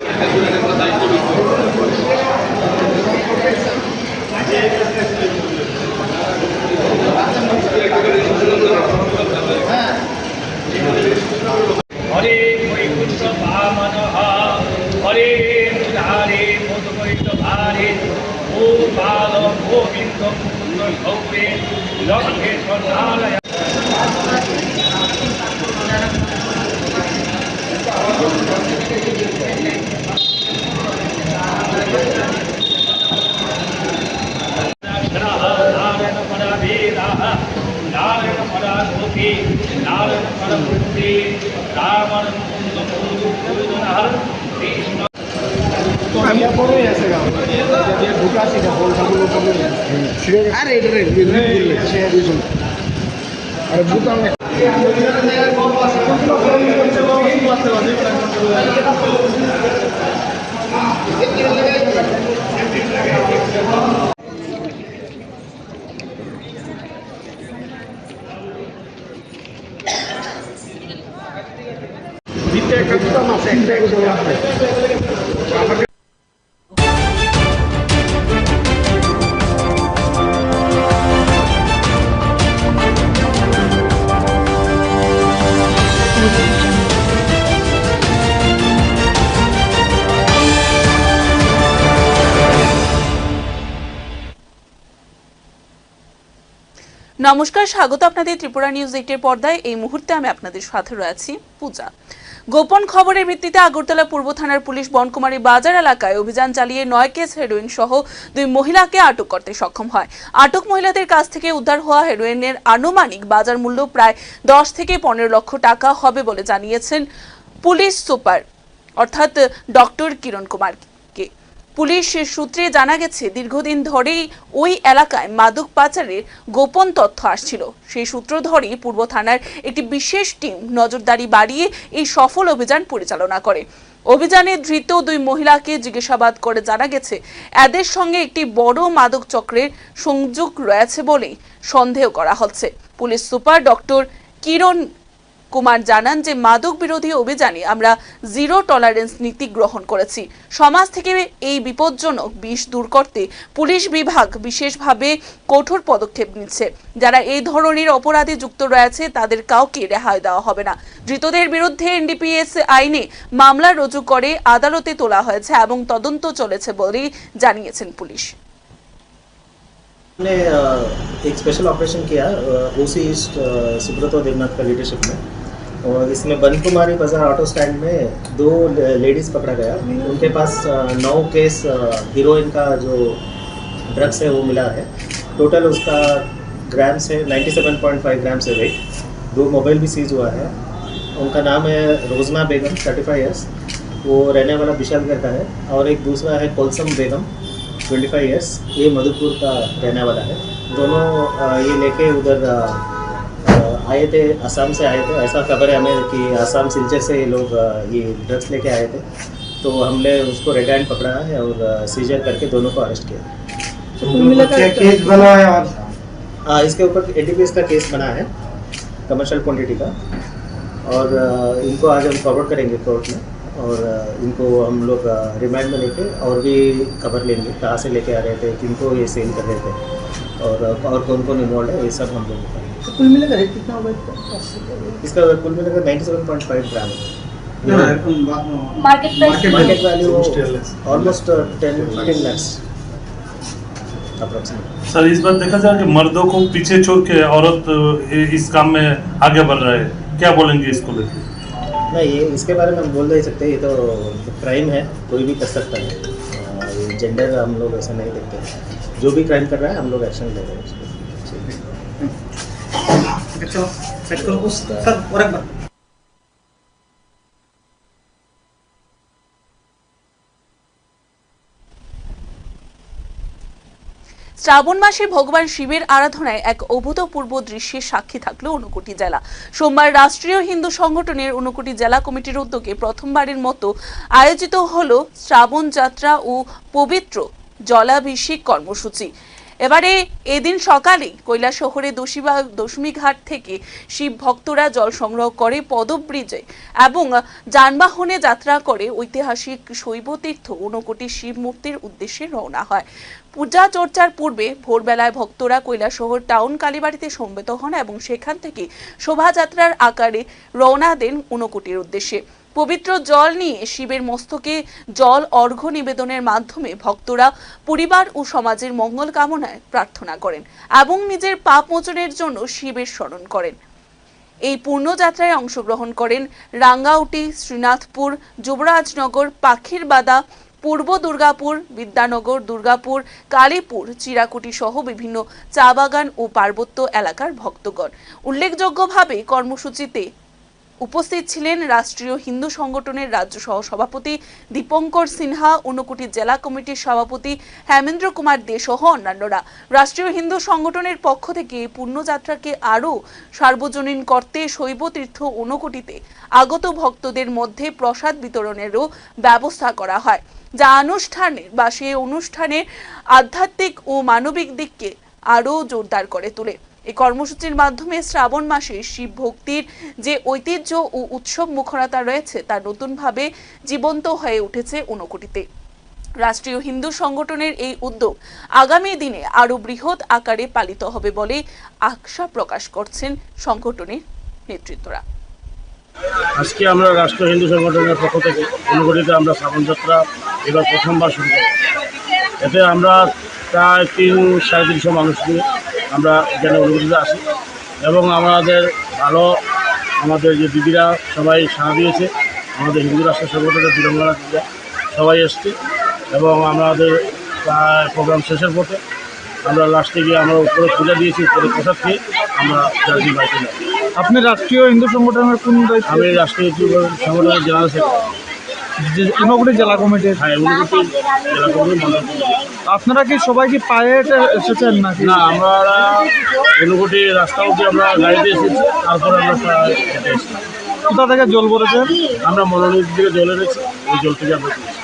নমস্কার, স্বাগত আপনাদের ত্রিপুরা নিউজ 8 পর্দায়। এই মুহূর্তে আমি আপনাদের সাথে রয়েছি পূজা। গোপন খবরের ভিত্তিতে আগরতলা পূর্ব থানার পুলিশ বনকুমারী বাজার এলাকায় অভিযান চালিয়ে 9 কেস হেরোইন সহ 2 মহিলাকে আটক করতে সক্ষম হয়। আটক মহিলাদের কাছ থেকে উদ্ধার হওয়া হেরোইনের আনুমানিক বাজার মূল্য প্রায় 10 থেকে 15 লক্ষ টাকা হবে বলে জানিয়েছেন পুলিশ সুপার অর্থাৎ ডক্টর কিরণ কুমার। পুলিশ সূত্রে জানা গেছে, দীর্ঘদিন ধরেই ওই এলাকায় মাদক পাচারের গোপন তথ্য আসছিল। সেই সূত্র ধরেই পূর্ব থানার একটি বিশেষ টিম নজরদারি বাড়িয়ে এই সফল অভিযান পরিচালনা করে। অভিযানে ধৃত 2 মহিলাকে জিজ্ঞাসাবাদ করে জানা গেছে, এদের সঙ্গে একটি বড় মাদক চক্রের সংযোগ রয়েছে বলেই সন্দেহ করা হচ্ছে। পুলিশ সুপার ডক্টর কিরণ কুমার জানান যে মাদক বিরোধী অভিযানে আমরা জিরো টলারেন্স নীতি গ্রহণ করেছি। সমাজ থেকে এই বিপজ্জনক বিষ দূর করতে পুলিশ বিভাগ বিশেষভাবে কঠোর পদক্ষেপ নিচ্ছে। যারা এই ধরনের অপরাধে যুক্ত রয়েছে তাদের কাউকে রেহাই দেওয়া হবে না। ধৃতদের বিরুদ্ধে এনডিপিএস আইনে মামলা রুজু করে আদালতে তোলা হয়েছে এবং তদন্ত চলেছে বলে জানিয়েছেন পুলিশ। हमने एक स्पेशल ऑपरेशन किया ओसी ईस्ट सुब्रत देवनाथ का लीडरशिप में, और इसमें बनकुमारी बाजार ऑटो स्टैंड में 2 लेडीज़ पकड़ा गया। उनके पास 9 केस हीरोइन का जो ड्रग्स है वो मिला है। टोटल उसका ग्राम से 97.5 ग्राम से वेट। 2 मोबाइल भी सीज हुआ है। उनका नाम है रोजना बेगम 35 ईयर्स, वो रहने वाला विशालगढ़ का है, और एक दूसरा है कोलसम बेगम 25 ईयर्स, ये मधुपुर का रहने वाला है। दोनों ये लेके उधर आए थे, असम से आए थे। ऐसा खबर है हमें कि असम सिलचर से ये लोग ये ड्रग्स लेके आए थे। तो हमने उसको रेड हैंड पकड़ा है और सीजर करके दोनों को अरेस्ट किया। केस बना है और इसके ऊपर एनडीपीएस का केस बना है, कमर्शियल क्वांटिटी का, और इनको आज हम फॉरवर्ड करेंगे कोर्ट में, और इनको हम लोग रिमांड में लेके और भी खबर लेंगे, कहाँ से लेके आ रहे थे, किनको ये सेल कर रहे थे, और कौन कौन इन्वॉल्व है, ये सब हम लोग बताएंगे। तो कुल मिलाकर रेट कितना होगा इसका? कुल मिलाकर 97.5 ग्राम है। Market value almost 10-15 lakhs approximate. Sir, इस बार देखा जाए कि मर्दों को पीछे छोड़ के औरत इस काम में आगे बढ़ रहा है, क्या बोलेंगे इसको लेकर? नहीं, ये इसके बारे में हम बोल नहीं सकते, ये तो क्राइम है, कोई भी कर सकता है। जेंडर हम लोग ऐसा नहीं देखते, जो भी क्राइम कर रहा है हम लोग एक्शन ले रहे हैं उसको। শ্রাবণ মাসে ভগবান শিবের আরাধনায় এক অভূতপূর্ব দৃশ্যের সাক্ষী থাকলো ঊনকোটি জেলা। সোমবার রাষ্ট্রীয় হিন্দু সংগঠনের ঊনকোটি জেলা কমিটির উদ্যোগে প্রথমবারের মতো আয়োজিত হলো শ্রাবণ যাত্রা ও পবিত্র জলাভিষেক কর্মসূচি। এবারে এদিন সকালে কৈলাসহরে দশমী ঘাট থেকে শিব ভক্তরা জল সংগ্রহ করে পদব্রিজে এবং যানবাহনে যাত্রা করে ঐতিহাসিক শৈবতীর্থ ঊনকোটি শিব মূর্তির উদ্দেশ্যে রওনা হয়। পূজা চর্চার পূর্বে ভোরবেলায় ভক্তরা কৈলাসহর টাউন কালীবাড়িতে সমবেত হন এবং সেখান থেকে শোভাযাত্রার আকারে রওনা দেন ঊনকোটির উদ্দেশ্যে। পবিত্র জল নিয়ে শিবের মস্তকে জল অর্ঘ্য নিবেদনের মাধ্যমে ভক্তরা পরিবার ও সমাজের মঙ্গল কামনায় প্রার্থনা করেন এবং নিজের পাপ মোচনের জন্য শিবের স্মরণ করেন। এই পূর্ণযাত্রায় অংশগ্রহণ করেন রাঙ্গাউটি, শ্রীনাথপুর, যুবরাজনগর, পাখিরবাদা, পূর্ব দুর্গাপুর, বিদ্যানগর, দুর্গাপুর, কালীপুর, চিরাকুটি সহ বিভিন্ন চা বাগান ও পার্বত্য এলাকার ভক্তগণ। উল্লেখযোগ্যভাবে কর্মসূচিতে উপস্থিত ছিলেন রাষ্ট্রীয় হিন্দু সংগঠনের রাজ্য সহ সভাপতি দীপঙ্কর সিনহা, ঊনকোটি জেলা কমিটির সভাপতি হেমেন্দ্র কুমার দে সহ অন্যান্যরা। রাষ্ট্রীয় হিন্দু সংগঠনের পক্ষ থেকে পূর্ণযাত্রাকে আরও সার্বজনীন করতে শৈবতীর্থ ঊনকোটিতে আগত ভক্তদের মধ্যে প্রসাদ বিতরণেরও ব্যবস্থা করা হয়, যা সেই অনুষ্ঠানের আধ্যাত্মিক ও মানবিক দিককে আরও জোরদার করে তোলে। এই কর্মসূচির মাধ্যমে শ্রাবণ মাসে শিব ভক্তির যে ঐতিহ্য ও উৎসব মুখরতা রয়েছে তা নতুনভাবে জীবন্ত হয়ে উঠেছে ঊনকোটিতে। রাষ্ট্রীয় হিন্দু সংগঠনের এই উদ্যোগ আগামী দিনে আরো বৃহৎ আকারে পালিত হবে বলে আশা প্রকাশ করছেন সংগঠনের নেতৃত্বরা। আজকে আমরা রাষ্ট্রীয় হিন্দু সংগঠনের পক্ষ থেকে ঊনকোটিতে আমরা শ্রাবণ যাত্রা এবার প্রথমবার শুরু করি। এতে আমরা প্রায় 300-350 মানুষ নিয়ে আমরা এখানে ঊনকোটিতে আসি এবং আমাদের যে দিদিরা সবাই সাড়া দিয়েছে, আমাদের হিন্দু রাষ্ট্র সংগঠনের বীরঙ্গনা দিদিরা সবাই এসছে এবং আমাদের প্রোগ্রাম শেষের পথে আমরা লাস্টে গিয়ে আমরা উপরে পূজা দিয়েছি, উপরে প্রসাদ খেয়ে আমরা জার্জি বাড়িতে যাই। আপনি রাষ্ট্রীয় হিন্দু সংগঠনের কোন দায়িত্ব? আমি রাষ্ট্রীয় সংগঠনের জেনারেল সেক্রেটারি, ঊনকোটি জেলা কমিটির। হ্যাঁ, ঊনকোটি জেলা কমিটির মন্ডল। আপনারা কি সবাই কি পায়ে এসেছেন নাকি? না, আমরা ঊনকোটি রাস্তা অবধি আমরা গাড়িতে এসেছি, তারপরে আমরা হেঁটে এসেছি। কোথা থেকে জল ভরেছেন? আমরা মনোনীত দিকে জল এনেছি, ওই জল থেকে আমরা তুলেছি।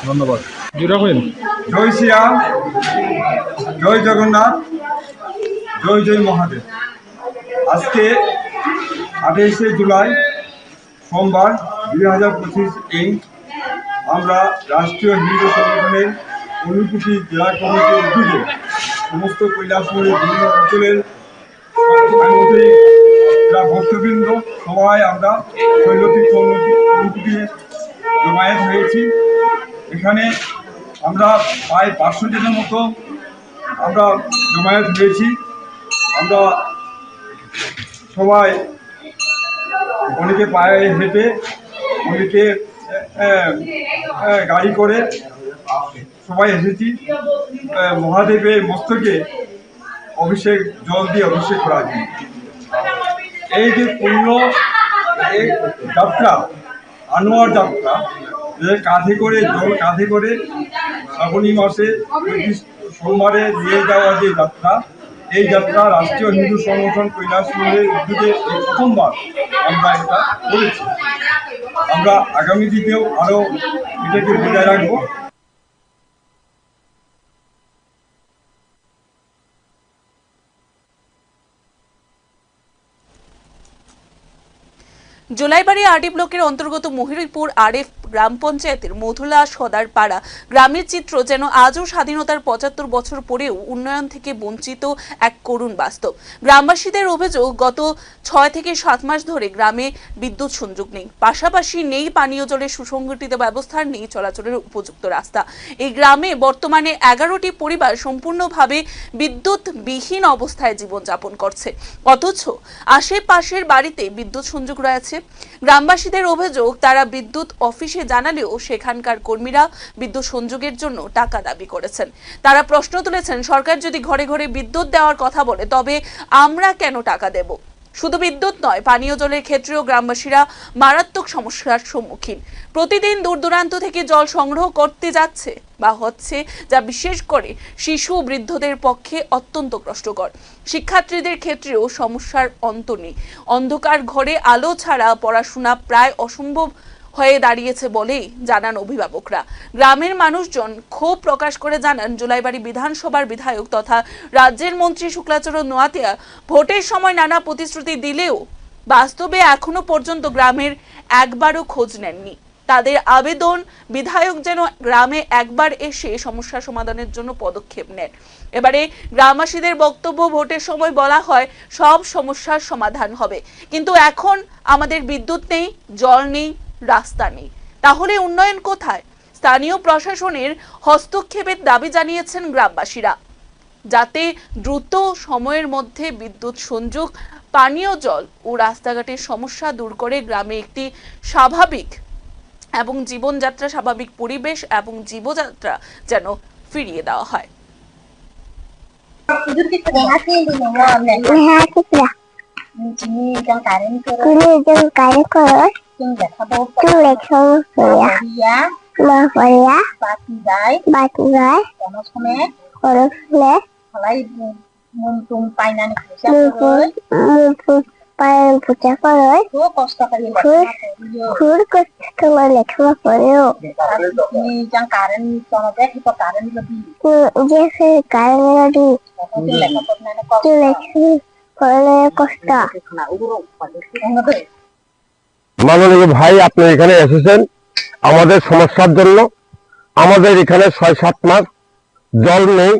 ধন্যবাদ। জুড়াবেন। জয় শ্রীরাম, জয় জগন্নাথ, জয় জয় মহাদেব। আজকে 28শে জুলাই সোমবার 2025 আমরা রাষ্ট্রীয় হিন্দু সংগঠনের ঊনকোটি জেলা কমিটির উদ্যোগে সমস্ত কৈলাসহরের বিভিন্ন অঞ্চলের ভক্তবৃন্দ সবাই আমরা শৈলতীর্থ ঊনকোটি জমায়েত হয়েছি। এখানে আমরা প্রায় 500 জনের মতো আমরা জমায়েত হয়েছি। আমরা সবাই অনেকে পায়ে হেঁটে, অনেকে গাড়ি করে সবাই এসেছি মহাদেবের মস্তকে অভিষেক, জল দিয়ে অভিষেক করার জন্য। এই যে পূর্ণ যাত্রা, আনোয়ার যাত্রা, কাঁধে করে জল কাঁধে করে শ্রাবণী মাসে সোমবারে নিয়ে যাওয়া যে যাত্রা, এই যাত্রা রাষ্ট্রীয় হিন্দু সংগঠন কৈলাসহরের উদ্যোগে এই প্রথমবার আমরা এটা করেছি। আমরা আগামী দিনেও আরও এটাকে বজায় রাখবো। জোলাইবাড়ি আরডি ব্লকের অন্তর্গত মহিরপুর আরএফ গ্রাম পঞ্চায়েতের মধুলা সদার পাড়া গ্রামের চিত্র যেন আজও স্বাধীনতার 75 বছর পরেও উন্নয়ন থেকে বঞ্চিত এক করুণ বাস্তব। গ্রামবাসীদের অভিযোগ, গত 6 থেকে 7 মাস ধরে গ্রামে বিদ্যুৎ সংযোগ নেই, পাশাপাশি নেই পানীয় জলের সুসংগঠিত ব্যবস্থা, নেই চলাচলের উপযুক্ত রাস্তা। এই গ্রামে বর্তমানে 11টি পরিবার সম্পূর্ণভাবে বিদ্যুৎবিহীন অবস্থায় জীবনযাপন করছে, অথচ আশেপাশের বাড়িতে বিদ্যুৎ সংযোগ রয়েছে। গ্রামবাসীদের অভিযোগ, তারা বিদ্যুৎ অফিসে জানালেও সেখানকার কর্মীরা বিদ্যুৎ সংযোগের জন্য টাকা দাবি করেছেন। তারা প্রশ্ন তুলেছেন, সরকার যদি ঘরে ঘরে বিদ্যুৎ দেওয়ার কথা বলে তবে আমরা কেন টাকা দেব? শুধু বিদ্যুৎ নয়, পানীয় জলের ক্ষেত্রেও গ্রামবাসীরা মারাত্মক সমস্যার সম্মুখীন। প্রতিদিন দূর দূরান্ত থেকে জল সংগ্রহ করতে যাচ্ছে বা হচ্ছে, যা বিশেষ করে শিশু ও বৃদ্ধদের পক্ষে অত্যন্ত কষ্টকর। শিক্ষার্থীদের ক্ষেত্রেও সমস্যার অন্ত নেই। অন্ধকার ঘরে আলো ছাড়া পড়াশোনা প্রায় অসম্ভব হয়ে দাঁড়িয়েছে বলেই জানান অভিভাবকরা। গ্রামের মানুষজন ক্ষোভ প্রকাশ করে জানান, জুলাইবাড়ি বিধানসভার বিধায়ক তথা রাজ্যের মন্ত্রী শুক্লাচরণ নোয়াতিয়া ভোটের সময় নানা প্রতিশ্রুতি দিলেও বাস্তবে এখনো পর্যন্ত গ্রামের একবারও খোঁজ নেননি। তাদের আবেদন, বিধায়ক যেন গ্রামে একবার এসে সমস্যা সমাধানের জন্য পদক্ষেপ নেন। এবারে গ্রামবাসীদের বক্তব্য, ভোটের সময় বলা হয় সব সমস্যার সমাধান হবে, কিন্তু এখন আমাদের বিদ্যুৎ নেই, জল নেই, রাস্তা নেই। তাহলে উন্নয়ন কোথায়? স্থানীয় প্রশাসনের হস্তক্ষেপের দাবি জানিয়েছেন গ্রামবাসীরা, যাতে দ্রুত সময়ের মধ্যে বিদ্যুৎ সংযোগ, পানীয় জল ও রাস্তাঘাটের সমস্যা দূর করে গ্রামে একটি স্বাভাবিক এবং জীবনযাত্রা, স্বাভাবিক পরিবেশ এবং জীবযাত্রা যেন ফিরিয়ে দেওয়া হয়। পূজা করে খুব কষ্ট করে লেখাপড়া করেও মাননীয় ভাই, আপনি এখানে এসেছেন আমাদের সমস্যার জন্য। আমাদের এখানে ৬-৭ মাস জল নেই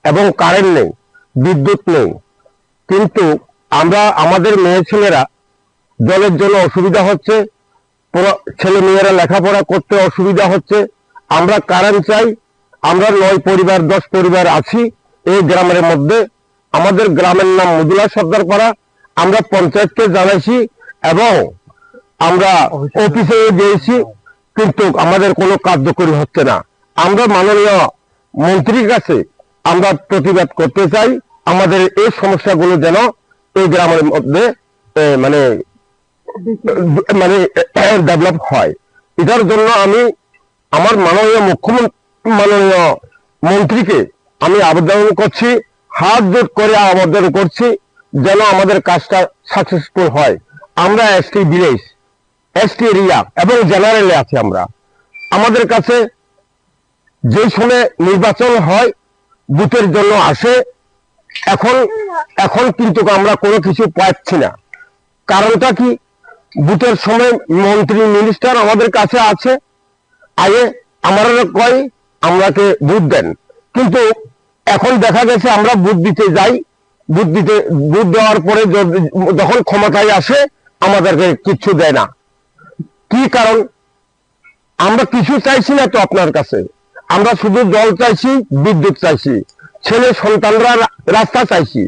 এবং কারেন্ট নেই, বিদ্যুৎ নেই, কিন্তু আমাদের মেয়ে ছেলেরা জলের জন্য অসুবিধা হচ্ছে, ছেলে মেয়েরা লেখাপড়া করতে অসুবিধা হচ্ছে। আমরা কারেন্ট চাই। আমরা 9 পরিবার 10 পরিবার আছি এই গ্রামের মধ্যে। আমাদের গ্রামের নাম মদুলা সর্দারপাড়া। আমরা পঞ্চায়েতকে জানাইছি এবং আমরা অফিসে গিয়েছি, কিন্তু আমাদের কোনো কার্যকরী হচ্ছে না। আমরা মাননীয় মন্ত্রীর কাছে আমরা প্রতিবাদ করতে চাই, আমাদের এই সমস্যাগুলো যেন এই গ্রামের মধ্যে মানে ডেভেলপ হয়। এটার জন্য আমি আমার মাননীয় মন্ত্রীকে আমি আবেদন করছি, হাত জোট করে আবেদন করছি যেন আমাদের কাজটা সাকসেসফুল হয়। আমরা এসটি ভিলেজ, এসটি এরিয়া এবং জেনারেলে আছি। আমাদের কাছে যে সময় নির্বাচন হয়, বুথের জন্য আসে, এখন কিন্তু আমরা কোনো কিছু পাচ্ছি না। কারণটা কি? বুথের সময় মন্ত্রী মিনিস্টার আমাদের কাছে আছে, আগে আমরা কয় আমরাকে বুথ দেন, কিন্তু এখন দেখা গেছে আমরা বুথ দিতে যাই, বুথ দেওয়ার পরে যখন ক্ষমতায় আসে আমাদেরকে কিচ্ছু দেয় না। কি কারণ? আমরা কিছু চাইছি না তো আপনার কাছে, আমরা শুধু জল চাইছি, বিদ্যুৎ চাইছি, ছেলে সন্তানরা রাস্তা চাইছি।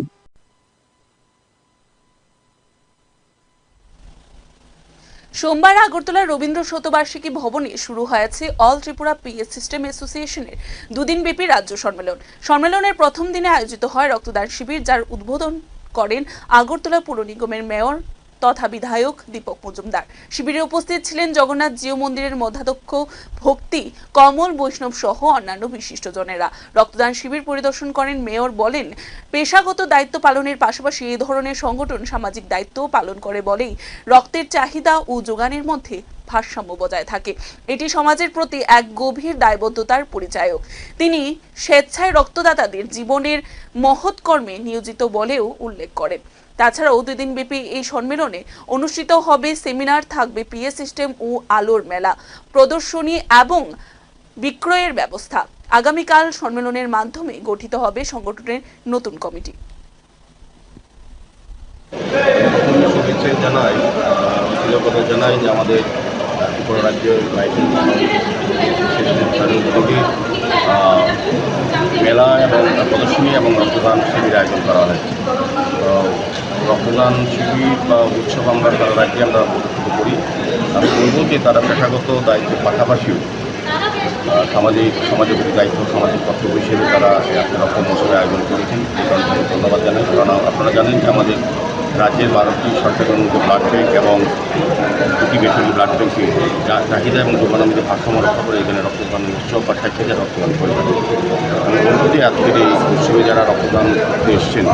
সোমবার আগরতলার রবীন্দ্র শতবার্ষিকী ভবনে শুরু হয়েছে অল ত্রিপুরা পিএস সিস্টেম অ্যাসোসিয়েশনের দুদিনব্যাপী রাজ্য সম্মেলন। সম্মেলনের প্রথম দিনে আয়োজিত হয় রক্তদান শিবির, যার উদ্বোধন করেন আগরতলা পৌর নিগমের মেয়র তথা বিধায়ক দীপক মজুমদার। শিবিরে উপস্থিত ছিলেন জগন্নাথ জিও মন্দিরের মধ্যাধ্যক্ষ ভক্তি কমল বৈষ্ণব সহ অন্যান্য বিশিষ্টজনেরা। রক্তদান শিবির পরিদর্শন করেন মেয়র বলেন, পেশাগত দায়িত্ব পালনের পাশাপাশি এই ধরনের সংগঠন সামাজিক দায়িত্ব পালন করে বলেই রক্তের চাহিদা ও যোগানের মধ্যে ভারসাম্য বজায় থাকে। এটি সমাজের প্রতি এক গভীর দায়বদ্ধতার পরিচায়ক। তিনি স্বেচ্ছায় রক্তদাতাদের জীবনের মহৎ কর্মে নিয়োজিত বলেও উল্লেখ করেন। তাছাড়াও 2 দিনব্যাপী এই সম্মেলনে অনুষ্ঠিত হবে সেমিনার, থাকবে পিএস সিস্টেম ও আলোর মেলা, প্রদর্শনী এবং বিক্রয়ের ব্যবস্থা। আগামীকাল সম্মেলনের মাধ্যমে গঠিত হবে সংগঠনের নতুন কমিটি। জানাই যে আমাদের ত্রিপুরা রাজ্যের মেলা এবং প্রদর্শনী এবং রক্তদান শিবির আয়োজন করা হয়েছে। রক্তদান শিবির বা উৎসব আমরা সারা রাজ্যে আমরা অনুষ্ঠিত করি। আমি বলব যে তারা পেশাগত দায়িত্বের পাশাপাশিও সামাজিক দায়িত্ব, সামাজিক কর্তব্য হিসেবে তারা রক্ত মহোৎসবের আয়োজন করেছেন। এই কারণে ধন্যবাদ জানাই। কারণ আপনারা জানেন যে আমাদের রাজ্যের 12টি সরকারি অনুমোদিত ব্লাড ব্যাংক এবং 2টি বেসরকারি ব্লাড ব্যাংকে চাহিদা এবং যোগানের মধ্যে ভারসাম্য রক্ষা করে এখানে রক্তদান উৎসব বা 60,000 রক্তদান করে থাকে। আমি বলব যে আজকের এই উৎসবে যারা রক্তদান করতে এসছেন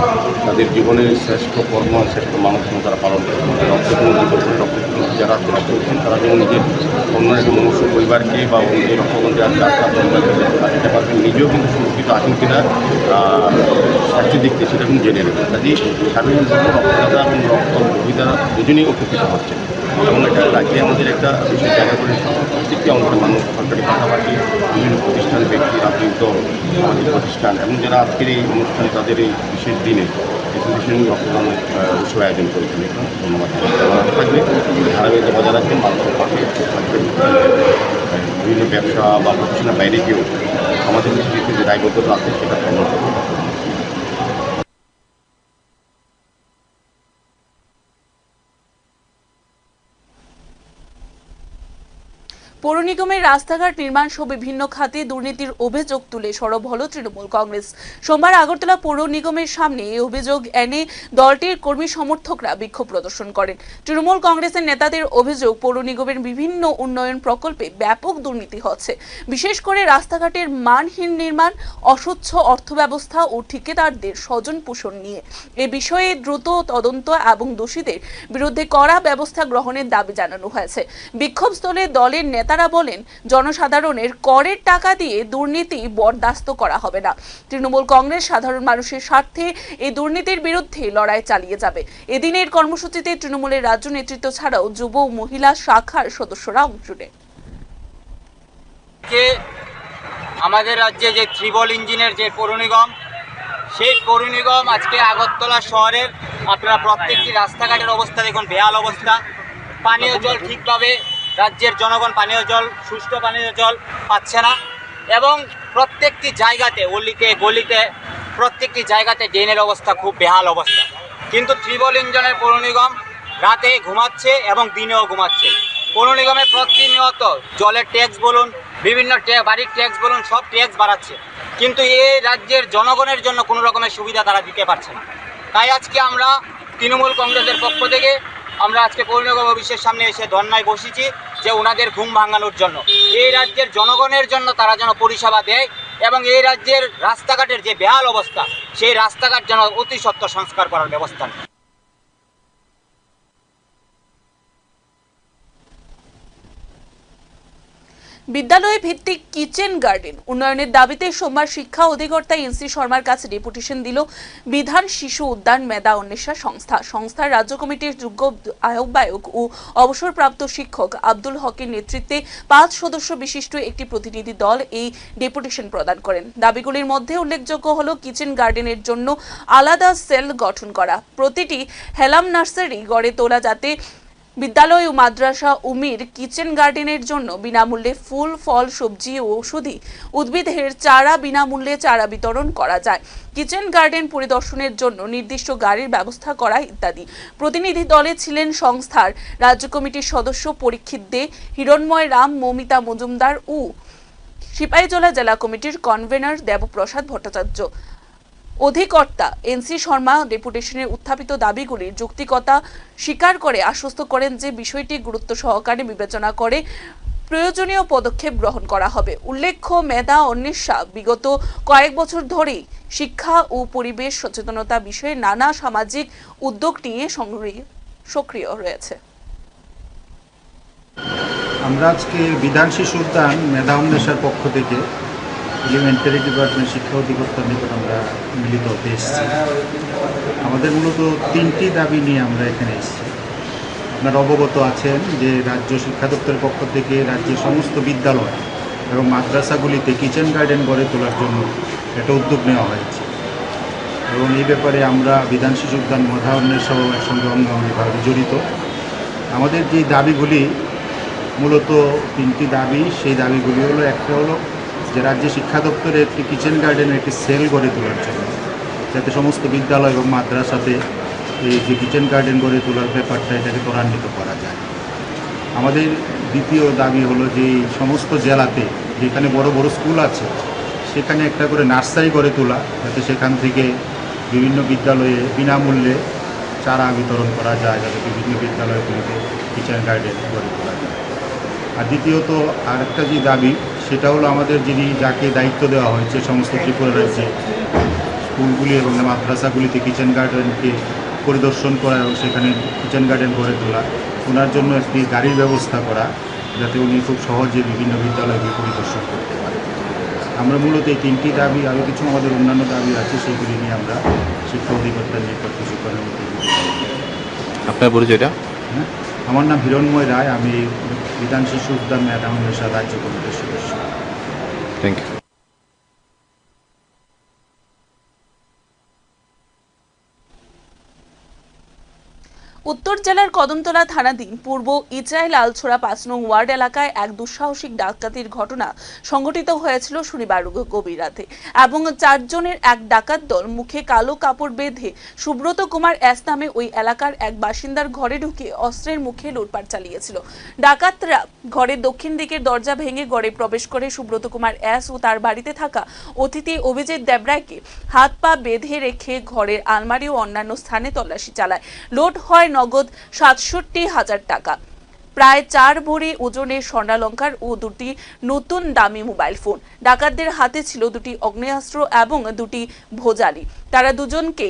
তাদের জীবনের শ্রেষ্ঠ কর্ম শ্রেষ্ঠ মানব ধর্ম তারা পালন করছেন। রক্তের যারা রক্ত করছেন তারা যেমন নিজের অন্য একটা মনুষ্য পরিবারকে বা অন্য রক্তদান দিতে পারবেন, নিজেও কিন্তু সুরক্ষিত আছেন কিনা স্বাস্থ্যের দিক থেকে সেটা কিন্তু জেনে নেবেন। কাজে সাধারণত রক্তদাতা এবং রক্তগ্রহীতা দুজনেই উপকৃত হচ্ছে এবং এটা রাজ্যে আমাদের একটা বিশেষ জায়গা করে প্রত্যেকটি অঞ্চলের মানুষ সরকারি পাশাপাশি বিভিন্ন প্রতিষ্ঠান ব্যক্তি রাজনৈতিক দল সামাজিক প্রতিষ্ঠান এবং যারা আজকের এই অনুষ্ঠানে তাদের এই বিশেষ দিনে বিশেষ রক্তদান উৎসব আয়োজন করেছেন। ধন্যবাদ থাকবে ধারাবাহিকতা বজায় রাখবেন, মানুষের পাশে থাকবেন, বিভিন্ন ব্যবসা বা প্রতিষ্ঠানের বাইরে গিয়েও আমাদের যে দায়বদ্ধতা আছে সেটা পালন করবে। পৌর নিগমের রাস্তাঘাট নির্মাণ সহ বিভিন্ন খাতে দুর্নীতির অভিযোগ তুলে সরব হল তৃণমূল কংগ্রেস। সোমবার আগরতলা পৌর নিগমের সামনে এই অভিযোগ এনে দলটির কর্মী সমর্থকরা বিক্ষোভ প্রদর্শন করেন। তৃণমূল কংগ্রেসের নেতাদের অভিযোগ, পৌর নিগমের বিভিন্ন উন্নয়ন প্রকল্পে ব্যাপক দুর্নীতি হচ্ছে, বিশেষ করে রাস্তাঘাটের মানহীন নির্মাণ, অস্বচ্ছ অর্থব্যবস্থা ও ঠিকাদারদের স্বজন পোষণ নিয়ে। এ বিষয়ে দ্রুত তদন্ত এবং দোষীদের বিরুদ্ধে কড়া ব্যবস্থা গ্রহণের দাবি জানানো হয়েছে। বিক্ষোভস্থলে দলের নেতারা বলেন, জনসাধারণের করের টাকা দিয়ে দুর্নীতি বরদাস্ত করা হবে না। তৃণমূল কংগ্রেস সাধারণ মানুষের স্বার্থে এই দুর্নীতির বিরুদ্ধে লড়াই চালিয়ে যাবে। এদিনের কর্মসূচিতে তৃণমূলের রাজ্য নেতৃত্ব ছাড়াও যুব ও মহিলা শাখার সদস্যরা অংশ নেন। আমাদের রাজ্যে যে ত্রিবল ইঞ্জিনের যে পৌর নিগম, সেই পৌর নিগম আজকে আগরতলা শহরের আপনারা প্রত্যেকটি রাস্তাঘাটের অবস্থা দেখুন, বেহাল অবস্থা। পানীয় জল ঠিকভাবে রাজ্যের জনগণ পানীয় জল, সুষ্ঠু পানীয় জল পাচ্ছে না এবং প্রত্যেকটি জায়গাতে অলিতে গলিতে প্রত্যেকটি জায়গাতে ড্রেনের অবস্থা খুব বেহাল অবস্থা। কিন্তু ত্রিবল ইঞ্জিনের পৌর নিগম রাতে ঘুমাচ্ছে এবং দিনেও ঘুমাচ্ছে। পৌর নিগমে প্রতিনিয়ত জলের ট্যাক্স বলুন, বিভিন্ন বাড়ির ট্যাক্স বলুন, সব ট্যাক্স বাড়াচ্ছে, কিন্তু এই রাজ্যের জনগণের জন্য কোনো রকমের সুবিধা তারা দিতে পারছে না। তাই আজকে আমরা তৃণমূল কংগ্রেসের পক্ষ থেকে আমরা আজকে পৌর নিগম অফিসের সামনে এসে ধর্নায় বসেছি যে ওনাদের ঘুম ভাঙানোর জন্য, এই রাজ্যের জনগণের জন্য তারা যেন পরিষেবা দেয় এবং এই রাজ্যের রাস্তাঘাটের যে বেহাল অবস্থা সেই রাস্তাঘাট যেন অতি সত্ত্বর সংস্কার করার ব্যবস্থা নেয়। বিদ্যালয় ভিত্তিক কিচেন গার্ডেন উন্নয়নের দাবিতে সোমবার শিক্ষা অধিকর্তা এনসি শর্মার কাছে ডেপুটেশন দিল বিধান শিশু উদ্যান মেধা অন্বেষা সংস্থা। সংস্থার রাজ্য কমিটির যোগ্য আহ্বায়ক ও অবসরপ্রাপ্ত শিক্ষক আব্দুল হকের নেতৃত্বে 5 সদস্য বিশিষ্ট একটি প্রতিনিধি দল এই ডেপুটেশন প্রদান করেন। দাবিগুলির মধ্যে উল্লেখযোগ্য হল কিচেন গার্ডেনের জন্য আলাদা সেল গঠন করা, প্রতিটি হেলাম নার্সারি গড়ে তোলা যাতে বিদ্যালয় ও মাদ্রাসা উমির কিচেন গার্ডেনের জন্য বিনামূল্যে ফুল, ফল, সবজি ও ঔষধি উদ্ভিদের চারা বিনামূল্যে চারা বিতরণ করা যায়, কিচেন গার্ডেন পরিদর্শনের জন্য নির্দিষ্ট গাড়ির ব্যবস্থা করা ইত্যাদি। প্রতিনিধি দলে ছিলেন সংস্থার রাজ্য কমিটির সদস্য পরীক্ষিত দে, হিরণময় রাম, মৌমিতা মজুমদার ও সিপাহীজলা জেলা কমিটির কনভেনর দেবপ্রসাদ ভট্টাচার্য। অধিকর্তা এনসি শর্মা ডেপুটেশনের উত্থাপিত দাবিগুলির যৌক্তিকতা স্বীকার করে আশ্বস্ত করেন যে বিষয়টি গুরুত্ব সহকারে বিবেচনা করে প্রয়োজনীয় পদক্ষেপ গ্রহণ করা হবে। উল্লেখ্য, মেধা অন্বেষা বিগত কয়েক বছর ধরেই শিক্ষা ও পরিবেশ সচেতনতা বিষয়ে নানা সামাজিক উদ্যোগ নিয়ে সক্রিয় রয়েছে। আমরা আজকে বিধান শিশু উদ্যান মেধা অন্বেষার পক্ষ থেকে এলিমেন্টারি ডিপার্টমেন্ট শিক্ষা অধিকর্তার নিকট আমরা মিলিত হতে এসেছি। আমাদের মূলত 3টি দাবি নিয়ে আমরা এখানে এসেছি। আপনারা অবগত আছেন যে রাজ্য শিক্ষা দপ্তরের পক্ষ থেকে রাজ্যের সমস্ত বিদ্যালয় এবং মাদ্রাসাগুলিতে কিচেন গার্ডেন গড়ে তোলার জন্য একটা উদ্যোগ নেওয়া হয়েছে এবং এই ব্যাপারে আমরা বিধান শিশু উদ্যান মেধা অন্বেষা এর সঙ্গে অঙ্গাঙ্গিভাবে জড়িত। আমাদের যে দাবিগুলি মূলত 3টি দাবি, সেই দাবিগুলি হলো, একটা হলো যে রাজ্য শিক্ষা দপ্তরে একটি কিচেন গার্ডেনের একটি সেল গড়ে তোলার জন্য, যাতে সমস্ত বিদ্যালয় এবং মাদ্রাসাতে এই যে কিচেন গার্ডেন গড়ে তোলার ব্যাপারটা এটাকে ত্বরান্বিত করা যায়। আমাদের দ্বিতীয় দাবি হলো যে সমস্ত জেলাতে যেখানে বড় বড় স্কুল আছে সেখানে একটা করে নার্সারি গড়ে তোলা, যাতে সেখান থেকে বিভিন্ন বিদ্যালয়ে বিনামূল্যে চারা বিতরণ করা যায়, যাতে বিভিন্ন বিদ্যালয়গুলিতে কিচেন গার্ডেন গড়ে তোলা যায়। আর দ্বিতীয়ত আরেকটা যে দাবি, সেটা হলো আমাদের যাকে দায়িত্ব দেওয়া হয়েছে সমস্ত ত্রিপুরা রাজ্যে স্কুলগুলি এবং মাদ্রাসাগুলিতে কিচেন গার্ডেনকে পরিদর্শন করা এবং সেখানে কিচেন গার্ডেন গড়ে তোলা, ওনার জন্য একটি গাড়ির ব্যবস্থা করা, যাতে উনি খুব সহজে বিভিন্ন বিদ্যালয়কে পরিদর্শন করতে পারেন। আমরা মূলত এই তিনটি দাবি, আরও কিছু আমাদের অন্যান্য দাবি আছে, সেইগুলি নিয়ে আমরা শিক্ষা অধিকর্তার নিকট কিছুক্ষণের মধ্যে। আপনার পরিচয়টা? হ্যাঁ, আমার নাম হিরণময় রায়, আমি বিধান শিশু উদ্যান ম্যাডাম রাজ্য কমিটির সদস্য। Thank you. উত্তর জেলার কদমতলা থানাধীন পূর্ব ইচরাইল আলছোড়া 5 নং ওয়ার্ড এলাকায় এক দুঃসাহসিক ডাকাতির ঘটনা সংঘটিত হয়েছিল শনিবার গভীর রাতে এবং 4 জনের এক ডাকাত দল মুখে কালো কাপড় বেঁধে সুব্রত কুমার এস নামে ওই এলাকার এক বাসিন্দার ঘরে ঢুকে অস্ত্রের মুখে লুটপাট চালিয়েছিল। ডাকাতরা ঘরের দক্ষিণ দিকের দরজা ভেঙে ঘরে প্রবেশ করে সুব্রত কুমার এস ও তার বাড়িতে থাকা অতিথি অভিজিৎ দেবরায়কে হাত পা বেঁধে রেখে ঘরের আলমারি ও অন্যান্য স্থানে তল্লাশি চালায়। লুট হয় নগদ ৬৭,০০০ টাকা, প্রায় 4 ভরি ওজনের স্বর্ণালঙ্কার ও 2টি নতুন দামি মোবাইল ফোন। ডাকাতদের হাতে ছিল 2টি আগ্নেয়াস্ত্র এবং 2টি ভোজালি। তারা দুজনকে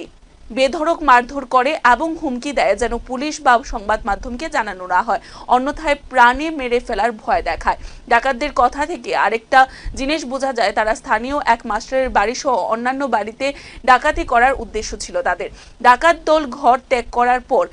বেধড়ক মারধর করে এবং হুমকি দেয় যেন পুলিশ বা সংবাদ মাধ্যমকে জানানো না হয়, অন্যথায় প্রাণে মেরে ফেলার ভয় দেখায়। ডাকাতদের কথা থেকে আরেকটা জিনিস বোঝা যায়, তারা স্থানীয় এক মাস্টারের বাড়ি সহ অন্যান্য বাড়িতে ডাকাতি করার উদ্দেশ্য ছিল তাদের। ডাকাত দল ঘর ত্যাগ করার পর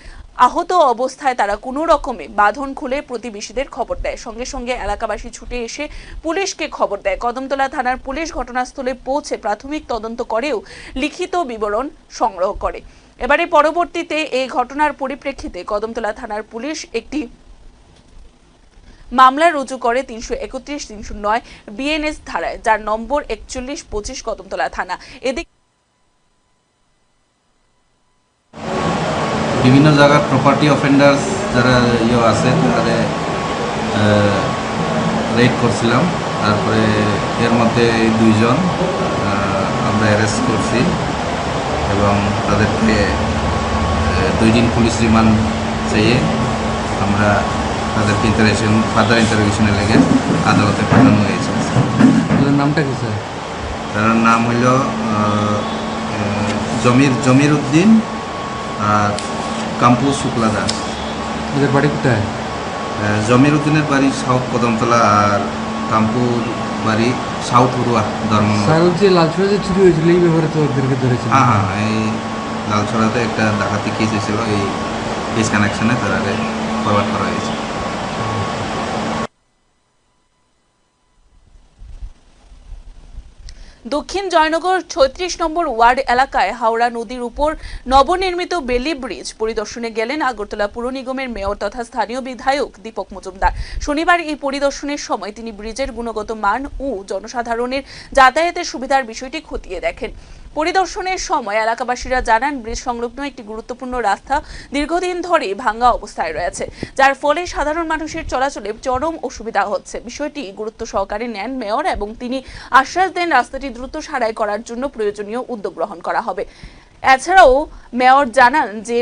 আহত অবস্থায় তারা কোনো রকমে বাঁধন খুলে প্রতিবেশীদের খবর দেয়। সঙ্গে সঙ্গে এলাকাবাসী ছুটে এসে পুলিশকে খবর দেয়। কদমতলা থানার পুলিশ ঘটনাস্থলে পৌঁছে প্রাথমিক তদন্ত করেও লিখিত বিবরণ সংগ্রহ করে। এবারে পরবর্তীতে এই ঘটনার পরিপ্রেক্ষিতে কদমতলা থানার পুলিশ একটি মামলা রুজু করে 331-309 বিএনএস ধারায়, যার নম্বর 4125 কদমতলা থানা। এদিকে বিভিন্ন জায়গার প্রপার্টি অফেন্ডার্স যারা আছে তাদের রেড করছিলাম। তারপরে এর মধ্যে 2 জন আমরা অ্যারেস্ট করছি এবং তাদেরকে 2 দিন পুলিশ রিমান্ড চেয়ে আমরা তাদেরকে ফার্দার ইন্টারোগেশনে লেগে আদালতে পাঠানো হয়েছে। নামটা কি স্যার? তার নাম হইল জমির উদ্দিন আর কাম্পু শুক্লা দাস। ওদের বাড়ি কোথায়? জমির উদ্দিনের বাড়ি সাউথ কদমতলা আর কাম্পুর বাড়ি সাউথ উড়ুয়া ধর্ম। যে লালছড়া যে চুরি হয়েছিল এই ব্যাপারে তো ওদেরকে ধরেছিল। হ্যাঁ, এই লালছড়াতে একটা ডাকাতি কেস হয়েছিল, এই কেস কানেকশনে তারা ফরওয়ার্ড করা হয়েছে। দক্ষিণ জয়নগর ৩৬ নম্বর ওয়ার্ড এলাকায় হাওড়া নদীর উপর নবনির্মিত বেলি ব্রিজ পরিদর্শনে গেলেন আগরতলা পুর নিগমের মেয়র তথা স্থানীয় বিধায়ক দীপক মজুমদার। শনিবার এই পরিদর্শনের সময় তিনি ব্রিজের গুণগত মান ও জনসাধারণের যাতায়াতের সুবিধার বিষয়টি খতিয়ে দেখেন। পরিদর্শনের সময় এলাকাবাসীরা জানান, ব্রিজ সংলগ্ন একটি গুরুত্বপূর্ণ রাস্তা দীর্ঘদিন ধরে ভাঙা অবস্থায় রয়েছে, যার ফলে সাধারণ মানুষের চলাচলে চরম অসুবিধা হচ্ছে। বিষয়টি গুরুত্ব সহকারে নেন মেয়র এবং তিনি আশ্বাস দেন রাস্তাটি দ্রুত সারাই করার জন্য প্রয়োজনীয় উদ্যোগ গ্রহণ করা হবে। এছাড়াও মেয়র জানান যে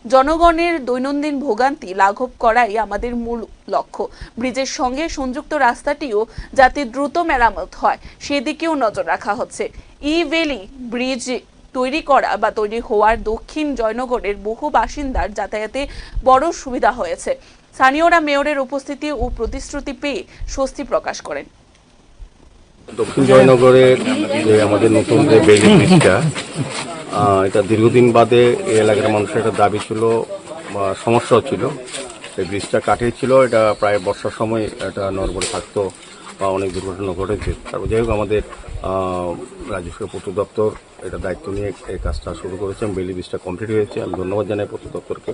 জনগণের দৈনন্দিন ভোগান্তি লাঘব করাই আমাদের মূল লক্ষ্য। ব্রিজের সঙ্গে সংযুক্ত রাস্তাটিও যাতে দ্রুত মেরামত হয় সেদিকেও নজর রাখা হচ্ছে। ই-ভ্যালি ব্রিজ তৈরি হওয়ার দক্ষিণ জয়নগরের বহু বাসিন্দার যাতায়াতে বড় সুবিধা হয়েছে। স্থানীয়রা মেয়রের উপস্থিতি ও প্রতিশ্রুতি পেয়ে স্বস্তি প্রকাশ করেন। দক্ষিণ জয়নগরের যে আমাদের নতুন যে বেলি ব্রিজটা, এটা দীর্ঘদিন বাদে এই এলাকার মানুষের একটা দাবি ছিল, সমস্যা ছিল। এই ব্রিজটা কাটিয়েছিল, এটা প্রায় বর্ষার সময় এটা নড়বড়ে থাকতো বা অনেক দুর্ঘটনা ঘটেছে। তারপর যাই হোক আমাদের রাজস্ব পূর্ত দপ্তর এটা দায়িত্ব নিয়ে এই কাজটা শুরু করেছে। বেলি ব্রিজটা কমপ্লিট হয়েছে, আমি ধন্যবাদ জানাই পূর্ত দপ্তরকে।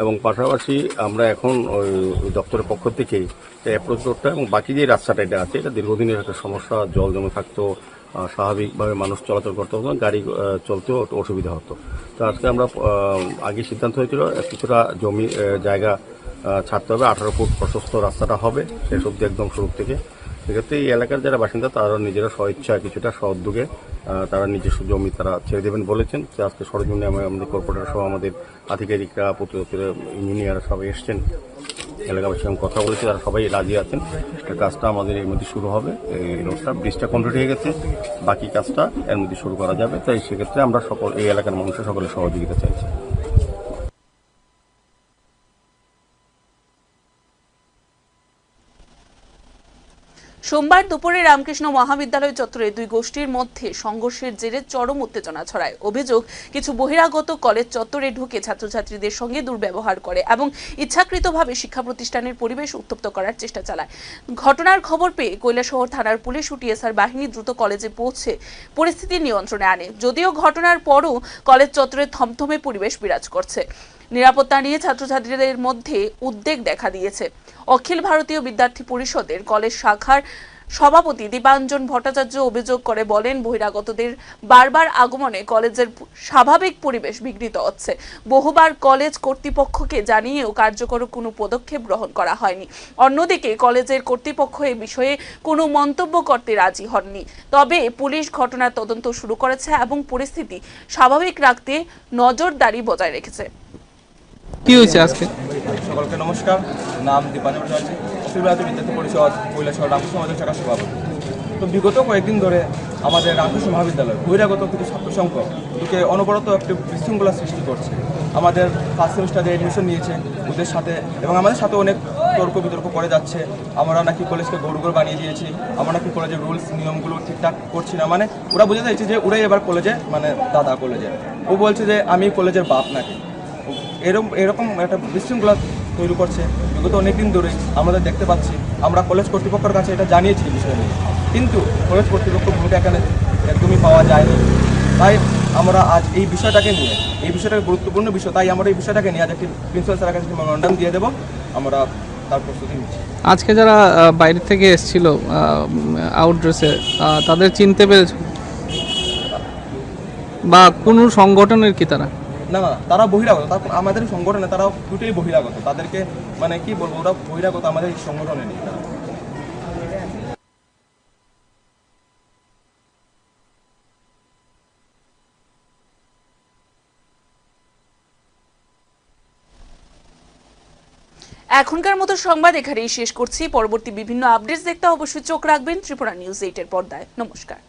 এবং পাশাপাশি আমরা এখন ওই দপ্তরের পক্ষ থেকেই অ্যাপ্রোচ রোডটা এবং বাকি যে রাস্তাটা এটা আছে, এটা দীর্ঘদিনের একটা সমস্যা, জল জমে থাকতো, স্বাভাবিকভাবে মানুষ চলাচল করতে হতো না, গাড়ি চলতেও অসুবিধা হতো। তো আজকে আমরা আগে সিদ্ধান্ত হয়েছিল কিছুটা জায়গা ছাড়তে হবে, 18 ফুট প্রশস্ত রাস্তাটা হবে শেষ অবধি একদম শুরু থেকে, সেক্ষেত্রে এই এলাকার যারা বাসিন্দা তারা নিজেরা স্বইচ্ছা কিছুটা স্ব-উদ্যোগে তারা নিজস্ব জমি তারা ছেড়ে দেবেন বলেছেন। তো আজকে সরজমিনে আমাদের কর্পোরেটর সহ আমাদের আধিকারিকরা, প্রতিরক্ষা ইঞ্জিনিয়ার সবাই এসছেন, এলাকাবাসীর সঙ্গে কথা বলেছে, তারা সবাই রাজি আছেন। কাজটা আমাদের এর মধ্যে শুরু হবে। এই রোডটা ব্রিজটা কমপ্লিট হয়ে গেছে, বাকি কাজটা এর মধ্যে শুরু করা যাবে। তাই সেক্ষেত্রে আমরা এই এলাকার মানুষের সকলের সহযোগিতা চাইছি। সোমবার দুপুরে রামকৃষ্ণ মহাবিদ্যালয় চত্বরে দুই গোষ্ঠীর মধ্যে সংঘর্ষের জেরে চরম উত্তেজনা ছড়ায়। অভিযোগ, কিছু বহিরাগত কলেজ চত্বরে ঢুকে ছাত্রছাত্রীদের সঙ্গে দুর্ব্যবহার করে এবং ইচ্ছাকৃতভাবে শিক্ষা প্রতিষ্ঠানের পরিবেশ উত্তপ্ত করার চেষ্টা চালায়। ঘটনার খবর পেয়ে কৈলাসহর থানার পুলিশ ও টিএসআর বাহিনী দ্রুত কলেজে পৌঁছে পরিস্থিতি নিয়ন্ত্রণে আনে। যদিও ঘটনার পরও কলেজ চত্বরে থমথমে পরিবেশ বিরাজ করছে। নিরাপত্তা নিয়ে ছাত্রছাত্রীদের মধ্যে উদ্বেগ দেখা দিয়েছে। অখিল ভারতীয় বিদ্যার্থী পরিষদের কলেজ শাখার সভাপতি দীপাঞ্জন ভট্টাচার্য অভিযোগ করে বলেন, বহিরাগতদের বারবার আগমনে কলেজের স্বাভাবিক পরিবেশ বিঘ্নিত হচ্ছে। বহুবার কলেজ কর্তৃপক্ষকে জানিয়েও কার্যকর কোনো পদক্ষেপ গ্রহণ করা হয়নি। অন্যদিকে কলেজের কর্তৃপক্ষ এ বিষয়ে কোনো মন্তব্য করতে রাজি হননি। তবে পুলিশ ঘটনার তদন্ত শুরু করেছে এবং পরিস্থিতি স্বাভাবিক রাখতে নজরদারি বজায় রেখেছে। কি হয়েছে আজকে? সকলকে নমস্কার, নাম দীপাঞ্জন ভট্টাচার্য, অখিল ভারতীয় বিদ্যার্থী পরিষদ কৈলাসহর রামকৃষ্ণ সমাজের শাখার সভাপতি। তো বিগত কয়েকদিন ধরে আমাদের রামকৃষ্ণ মহাবিদ্যালয় বহিরাগত কিছু ছাত্রসংঘ ওদেরকে অনবরত একটি বিশৃঙ্খলা সৃষ্টি করছে। আমাদের ফার্স্ট সেমিস্টারে এডমিশন নিয়েছে ওদের সাথে, এবং আমাদের সাথে অনেক তর্ক বিতর্ক করে যাচ্ছে। আমরা নাকি কলেজকে গরুগর বানিয়ে দিয়েছি, আমরা নাকি কলেজের রুলস নিয়মগুলো ঠিকঠাক করছি না। মানে ওরা বুঝে যাচ্ছে যে ওরাই এবার কলেজে, মানে দাদা কলেজে, ও বলছে যে আমি কলেজের বাপ নাকি। এরকম একটা বিশৃঙ্খলা তৈরি করছে বিগত অনেকদিন ধরে আমাদের দেখতে পাচ্ছি। আমরা কলেজ কর্তৃপক্ষের কাছে এটা জানিয়েছি বিষয় নিয়ে, কিন্তু কলেজ কর্তৃপক্ষ ভূমিকা এখানে একদমই পাওয়া যায়নি। তাই আমরা আজ এই বিষয়টাকে নিয়ে, এই বিষয়টা গুরুত্বপূর্ণ বিষয়, তাই আমরা এই বিষয়টাকে নিয়ে আজ একটি প্রিন্সিপাল স্যারের কাছে মেমোরান্ডাম দিয়ে দেবো। আমরা তার প্রস্তুতি নিচ্ছি। আজকে যারা বাইরে থেকে এসেছিল আউটড্রেসে, তাদের চিনতে পেরেছে বা কোন সংগঠনের কি তারা? না, তারা বহিরাগত। তারপর আমাদের সংগঠনে তারা টোটালি বহিরাগত। তাদেরকে মানে কি বলবো, ওরা বহিরাগত, আমাদের এই সংগঠনে নেই। এখনকার মতো সংবাদ এখানেই শেষ করছি। পরবর্তী বিভিন্ন আপডেটস দেখতে অবশ্যই চোখ রাখবেন ত্রিপুরা নিউজ 8 এর পর্দায়। নমস্কার।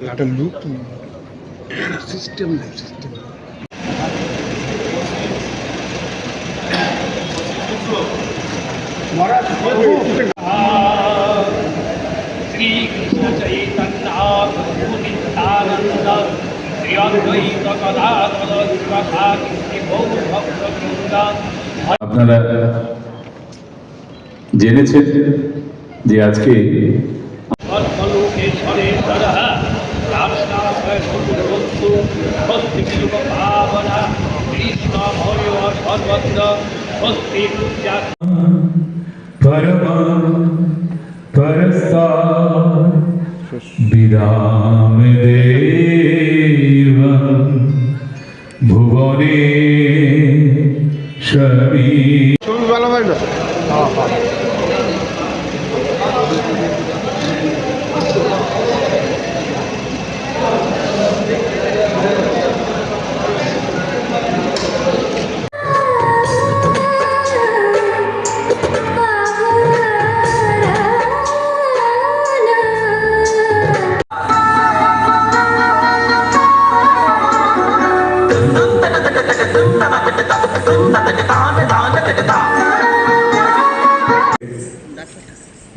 একটা look system system Shri Krishna Chaitanya Prabhu Nityananda Shri অদ্বৈত গদাধর শিবসাদি গৌর ভক্তবৃন্দ। আপনারা জেনেছেন যে আজকে বিরাম দেব ভুবনে সবি ভালো হয় না।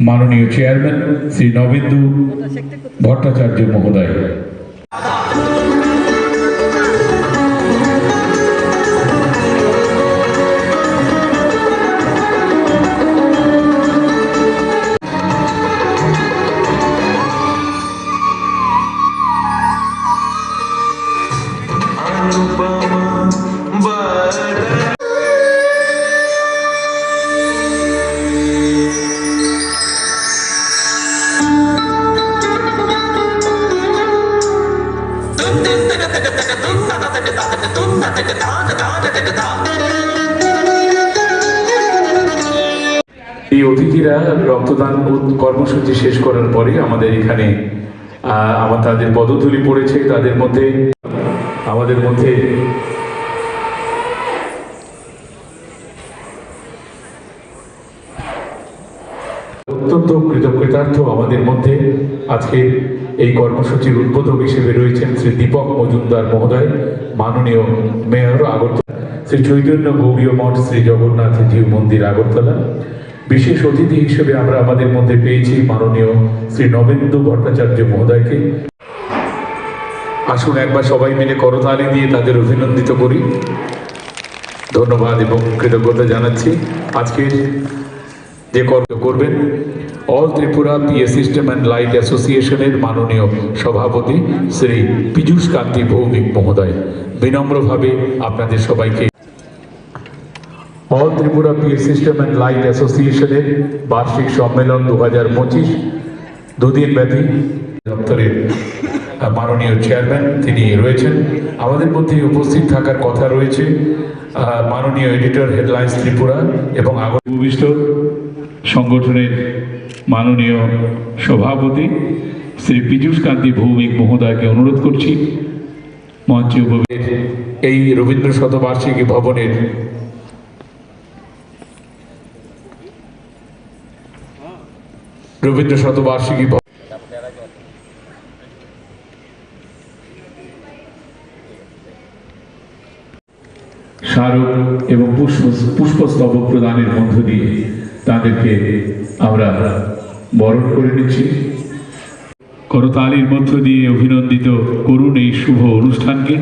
মাননীয় চেয়ারম্যান শ্রী নবেন্দু ভট্টাচার্য মহোদয়। এই অতিথিরা রক্তদান কর্মসূচি শেষ করার পরে আমাদের এখানে তাদের পদধূলি পড়েছে। তাদের মধ্যে আমাদের মধ্যে অত্যন্ত কৃতজ্ঞতার্থ আমাদের মধ্যে আজকে এই কর্মসূচির উদ্বোধক হিসেবে রয়েছেন শ্রী দীপক মজুমদার মহোদয়, মাননীয় মেয়র আগরতলা, শ্রী চৈতন্য গৌরীয় মঠ শ্রী জগন্নাথ জিউ মন্দির আগরতলা। বিশেষ অতিথি হিসেবে আমরা আমাদের মধ্যে পেয়েছি মাননীয় শ্রী নবেন্দু ভট্টাচার্য মহোদয়কে। আসুন একবার সবাই মিলে করতালি দিয়ে তাদের অভিনন্দিত করি। ধন্যবাদ এবং কৃতজ্ঞতা জানাচ্ছি। আজকের যে কর্ম করবেন all Tripura PA system and light অ্যাসোসিয়েশনের মাননীয় সভাপতি শ্রী পীযূষ কান্তি ভৌমিক মহোদয়। বিনম্রভাবে আপনাদের সবাইকে all Tripura PA system and light অ্যাসোসিয়েশনের বার্ষিক সম্মেলন 2025 দুদিন ব্যাপী দপ্তরের মাননীয় চেয়ারম্যান তিনি রয়েছেন। আমাদের মধ্যে উপস্থিত থাকার কথা রয়েছে মাননীয় এডিটর হেডলাইন্স ত্রিপুরা এবং ভূমিষ্ঠ সংগঠনের মাননীয় সভাপতি শ্রী পীযূষ কান্তি ভৌমিক মহোদয়কে অনুরোধ করছি মঞ্চে উপস্থিত এই রবীন্দ্র শতবার্ষিকী ভবনের রবীন্দ্র শতবার্ষিকী স্মারক এবং পুষ্পস্তবক প্রদানের মধ্য দিয়ে তাদেরকে আমরা বরণ করে নিচ্ছি। করতালির মধ্য দিয়ে অভিনন্দিত করুন এই শুভ অনুষ্ঠানকে।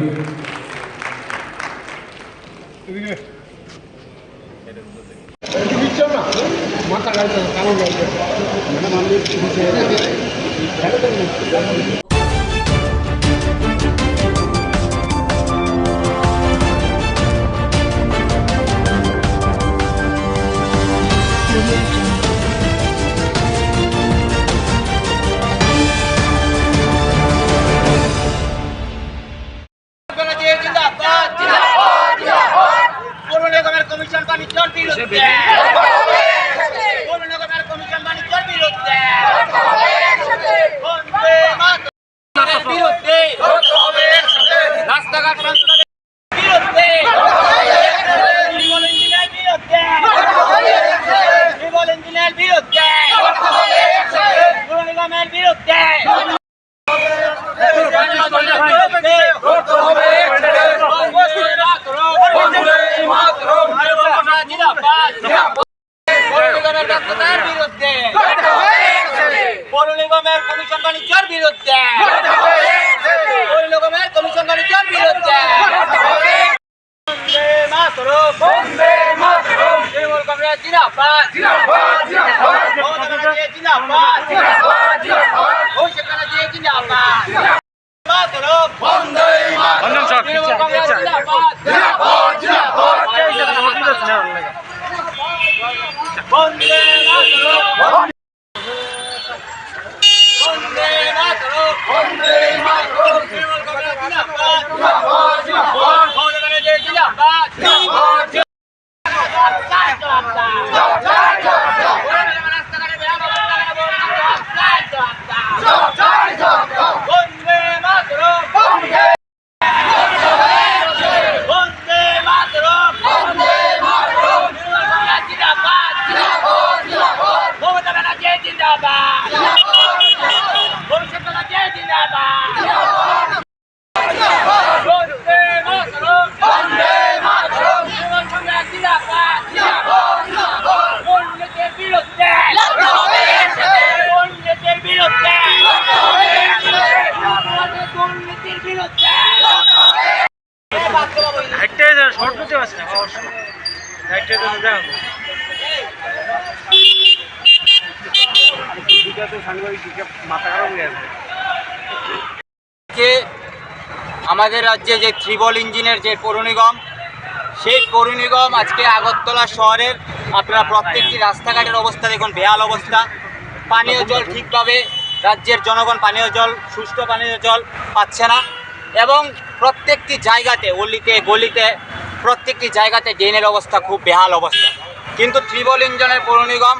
আমাদের রাজ্যে যে ত্রিবল ইঞ্জিনের যে পৌর নিগম, সেই পৌর নিগম আজকে আগরতলা শহরের আপনারা প্রত্যেকটি রাস্তাঘাটের অবস্থা দেখুন, বেহাল অবস্থা। পানীয় জল ঠিকভাবে রাজ্যের জনগণ পানীয় জল, সুষ্ঠু পানীয় জল পাচ্ছে না, এবং প্রত্যেকটি জায়গাতে অলিতে গলিতে প্রত্যেকটি জায়গাতে ড্রেনের অবস্থা খুব বেহাল অবস্থা। কিন্তু ত্রিবল ইঞ্জিনের পৌর নিগম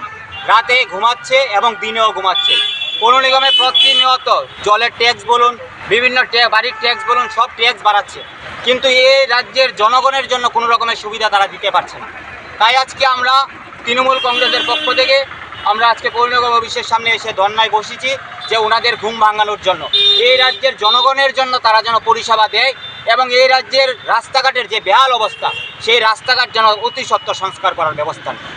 রাতে ঘুমাচ্ছে এবং দিনেও ঘুমাচ্ছে। পৌর নিগমে প্রতিনিয়ত জলের ট্যাক্স বলুন, বিভিন্ন বাড়ির ট্যাক্স বলুন, সব ট্যাক্স বাড়াচ্ছে, কিন্তু এই রাজ্যের জনগণের জন্য কোনো রকমের সুবিধা তারা দিতে পারছে না। তাই আজকে আমরা তৃণমূল কংগ্রেসের পক্ষ থেকে আমরা আজকে পৌর নিগম অফিসের সামনে এসে ধর্নায় বসেছি যে ওনাদের ঘুম ভাঙানোর জন্য, এই রাজ্যের জনগণের জন্য তারা যেন পরিষেবা দেয়, এবং এই রাজ্যের রাস্তাঘাটের যে বেহাল অবস্থা সেই রাস্তাঘাট যেন অতি সত্বর সংস্কার করার ব্যবস্থা নেয়।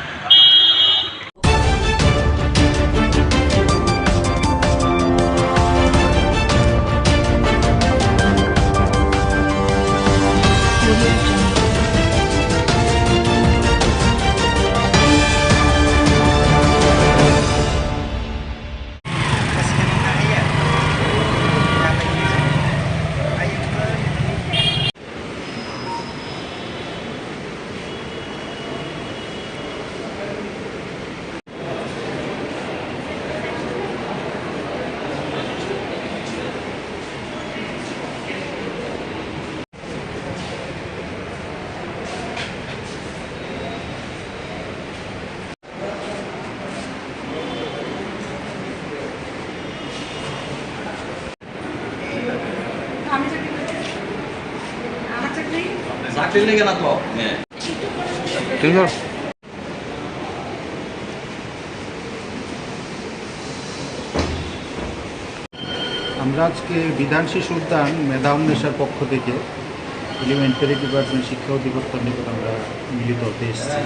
আমরা আজকে বিধান শিশু উদ্যান মেধা উন্মেষের পক্ষ থেকে এলিমেন্টারি ডিপার্টমেন্ট শিক্ষা অধিদপ্তর নিকট আমরা মিলিত হতে এসেছি।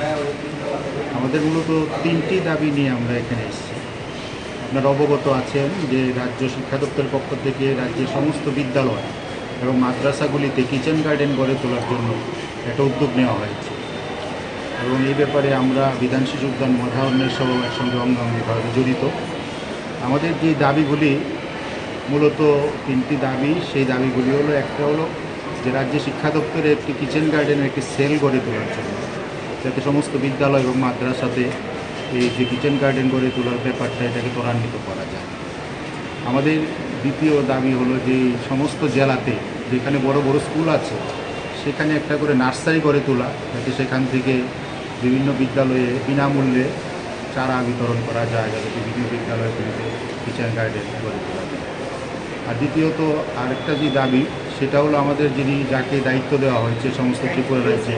আমাদের মূলত তিনটি দাবি নিয়ে আমরা এখানে এসেছি। আপনারা অবগত আছেন যে রাজ্য শিক্ষা দপ্তরের পক্ষ থেকে রাজ্যের সমস্ত বিদ্যালয় এবং মাদ্রাসাগুলিতে কিচেন গার্ডেন গড়ে তোলার জন্য একটা উদ্যোগ নেওয়া হয়েছে, এবং এই ব্যাপারে আমরা বিধান শিশু উদ্যান মেধা উন্মেষ সহ এর সঙ্গে অঙ্গাঙ্গিভাবে জড়িত। আমাদের যে দাবিগুলি মূলত তিনটি দাবি, সেই দাবিগুলি হলো, একটা হলো যে রাজ্য শিক্ষা দপ্তরে একটি কিচেন গার্ডেনের একটি সেল গড়ে তোলার জন্য, যাতে সমস্ত বিদ্যালয় এবং মাদ্রাসাতে এই যে কিচেন গার্ডেন গড়ে তোলার ব্যাপারটা এটাকে ত্বরান্বিত করা যায়। আমাদের দ্বিতীয় দাবি হলো যে সমস্ত জেলাতে যেখানে বড় বড় স্কুল আছে সেখানে একটা করে নার্সারি গড়ে তোলা, যাতে সেখান থেকে বিভিন্ন বিদ্যালয়ে বিনামূল্যে চারা বিতরণ করা যায়, যাতে বিভিন্ন বিদ্যালয়গুলিতে কিচেন গার্ডেন গড়ে তোলা যায়। আর দ্বিতীয়ত আরেকটা যে দাবি, সেটা হলো আমাদের যাকে দায়িত্ব দেওয়া হয়েছে সমস্ত ত্রিপুরা রাজ্যে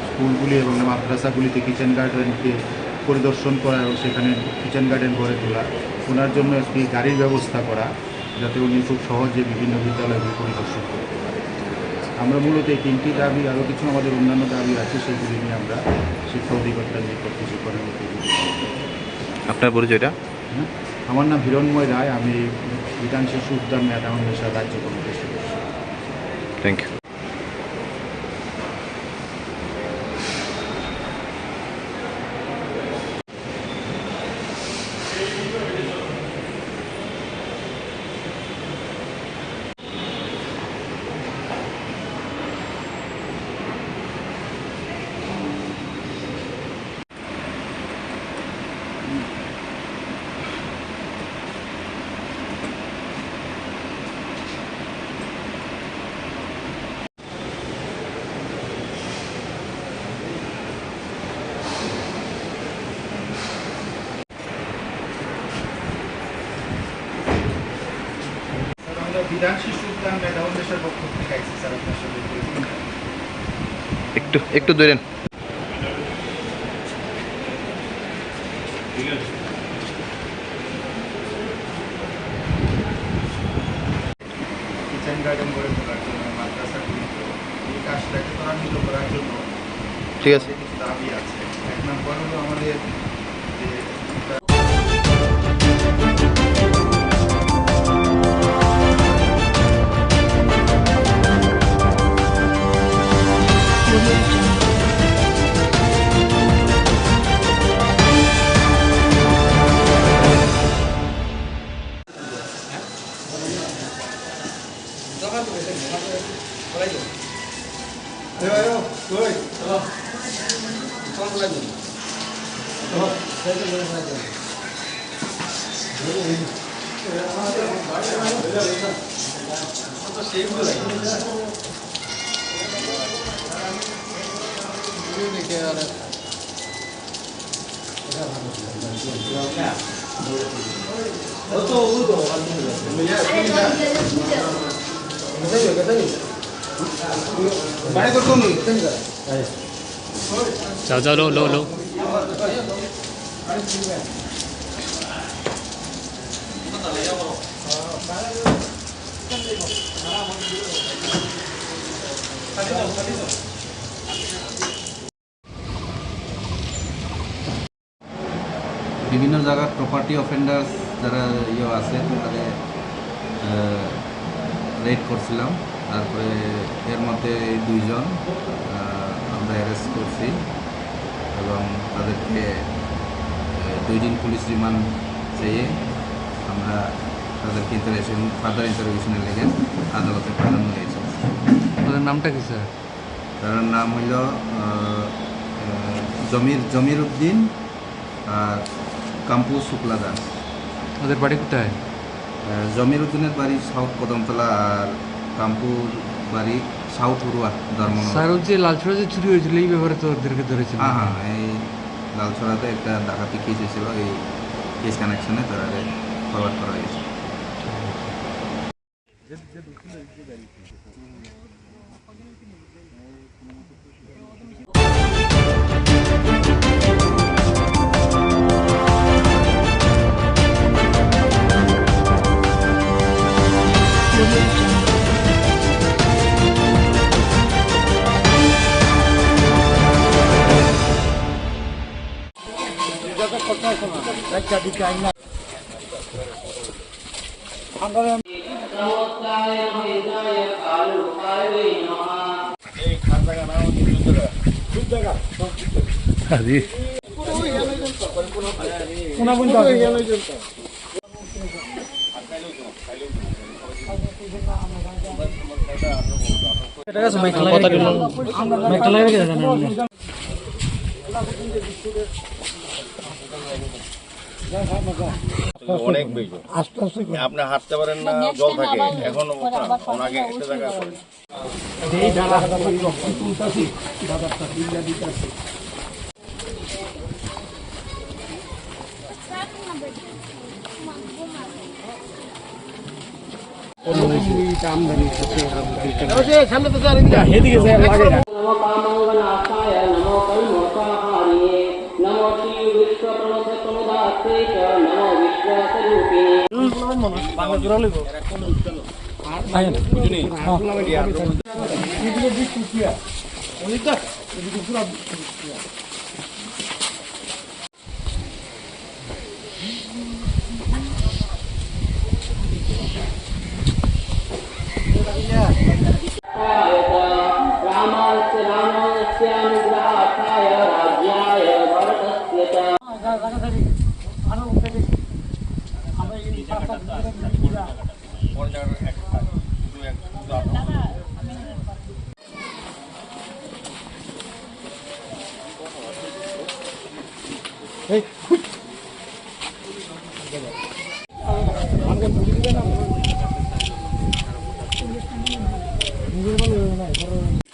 স্কুলগুলি এবং মাদ্রাসাগুলিতে কিচেন গার্ডেনকে পরিদর্শন করা এবং সেখানে কিচেন গার্ডেন গড়ে তোলা, ওনার জন্য একটি গাড়ির ব্যবস্থা করা, যাতে উনি খুব সহজে বিভিন্ন বিদ্যালয়গুলি পরিদর্শন করতে পারে। আমরা মূলত এই তিনটি দাবি, আরও কিছু আমাদের অন্যান্য দাবি আছে, সেগুলি নিয়ে আমরা শিক্ষা অধিকর্তার নিকট কিছু করার মতো। আপনার পরিচয়টা? আমার নাম হিরণময় রায়, আমি বিধান শিশু উদ্যান মেধা উন্মেষ রাজ্য কমিটির সদস্য। Thank you. বিধান শিশু উদ্যান মেধা উন্মেষের পক্ষ থেকে আইসি স্যার, আপনার সাথে একটু ধরেন। কিচেন গার্ডেন গড়ে তোলার জন্য, মাদ্রাসাগুলিতে এই কাজটাকে ত্বরান্বিত করার জন্য ঠিক আছে কিছু দাবি আছে। এক নম্বর হলো আমাদের যে जाओ जाओ लो लो लो বিভিন্ন জায়গার প্রপার্টি অফেন্ডার্স যারা আছে তাদের রেড করছিলাম। তারপরে এর মধ্যে 2 জন আমরা অ্যারেস্ট করছি এবং তাদেরকে 2 দিন পুলিশ রিমান্ড চেয়ে আমরা তাদেরকে ফার্দার ইন্টারভিউশনের লেগে আদালতে পাঠানো হয়েছে। তাদের নামটা কি স্যার? তার নাম হইল জমির উদ্দিন আর কাম্পু শুক্লা দাস। ওদের বাড়ি কোথায়? জমির উদ্দিনের বাড়ি সাউথ কদমতলা আর কাম্পুর বাড়ি সাউথ উড়ুয়া ধর্ম। স্যার যে লালছড়া যে চুরি হয়েছিল এই ব্যাপারে তো ওদেরকে ধরেছিল? হ্যাঁ, এই লালছড়াতে একটা ডাকাতি কেস হয়েছিল, এই কেস কানেকশনে তারা ফরওয়ার্ড করা হয়েছে। অনেক বেশি আপনি হাঁটতে পারেন না, জল থাকে। এখন ওনাকে একটা জায়গা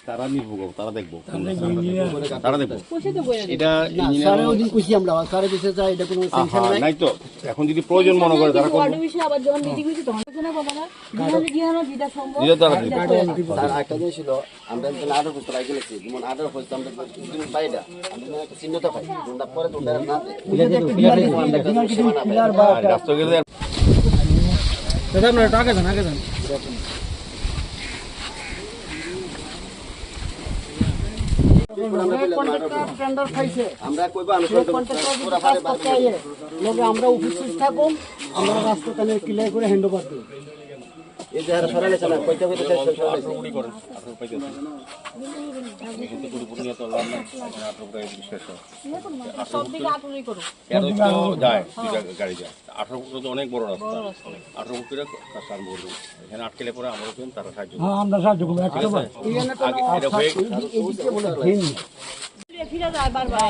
তারা নির্ভোগ, তারা দেখবো, তারা দেখবো। এটা নাই তো, এখন যদি প্রয়োজন মনে করে তারা একটা জিনিস ছিল, আমরা 18 বছর আগে গেছি, যেমন 18 বছর আমরা পাইটা চিহ্নতা পাই পরে আগে যান আমরা অফিস থাকুন, আমরা রাস্তা ক্লিয়ার করে হ্যান্ড ওভার দিই। এই যে সরালে চালা কইতে কইতে সরালে করেন আপনার পাইতে কিন্তু পুরোপুরি নিয়ে চললাম না 18 টাকা শেষ হয় সব দিকে 18ই করো এর তো যায় গাড়ি যায় 18 তো অনেক বড় রাস্তা 18 টাকা কাজ করব এখানে আটকেলে পরে আমরা কিন্তু তারা সাহায্য হ্যাঁ আমরা সাহায্য করব একদম এখানে তো এটা হয়ে এদিকে বলে ঘেন ফিরে যায় বারবার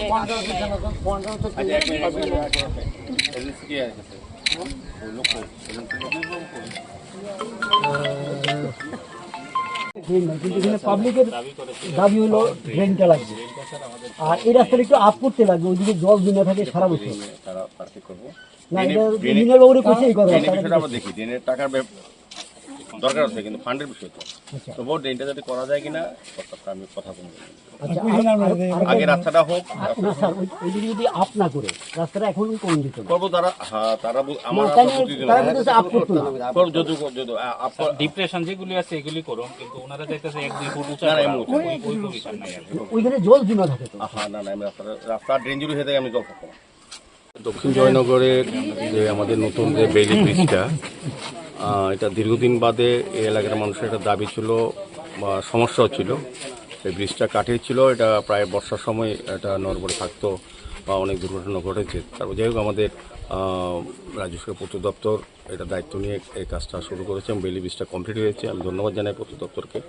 কি আছে লোক কিন্তু এখানে পাবলিকের দাবি হলো ড্রেনটা লাগবে আর এই রাস্তাটা একটু আপ করতে লাগবে ওইদিকে জল জমে থাকে সারা বছর না এটা ইঞ্জিনিয়ার বাবুরে কোথায় এই কথা আমরা দেখি ড্রেনের টাকার দরকার আছে কিন্তু ফান্ডের বিষয় তো বহুত ড্রেনটা যাতে করা যায় কিনা আমি কথা বলবো আগে রাস্তাটা হোক না স্যার ওইদিকে যদি আপ না করে রাস্তাটা এখন কোন দিতে করবো তারা হ্যাঁ তারা আমার আপ করতে না ডিপ্রেশন যেগুলি আছে এগুলি করো কিন্তু ওনারা চাইতেছে 1-2 ফুট উঁচা ওইখানে জল জমে থাকে তো হ্যাঁ না না রাস্তা ড্রেন জুড়ে হয়ে থাকে আমি জল থাকবো দক্ষিণ জয়নগরের যে আমাদের নতুন যে বেইলি ব্রিজটা এটা দীর্ঘদিন বাদে এই এলাকার মানুষের একটা দাবি ছিল বা সমস্যা হচ্ছিল এই ব্রিজটা কাটিয়েছিল এটা প্রায় বর্ষার সময় এটা নড়বড়ে থাকতো বা অনেক দুর্ঘটনা ঘটেছে তারপর যাই হোক আমাদের রাজ্য সরকার পূর্ত দপ্তর এটা দায়িত্ব নিয়ে এই কাজটা শুরু করেছে এবং বেইলি ব্রিজটা কমপ্লিট হয়েছে আমি ধন্যবাদ জানাই পূর্ত দপ্তরকে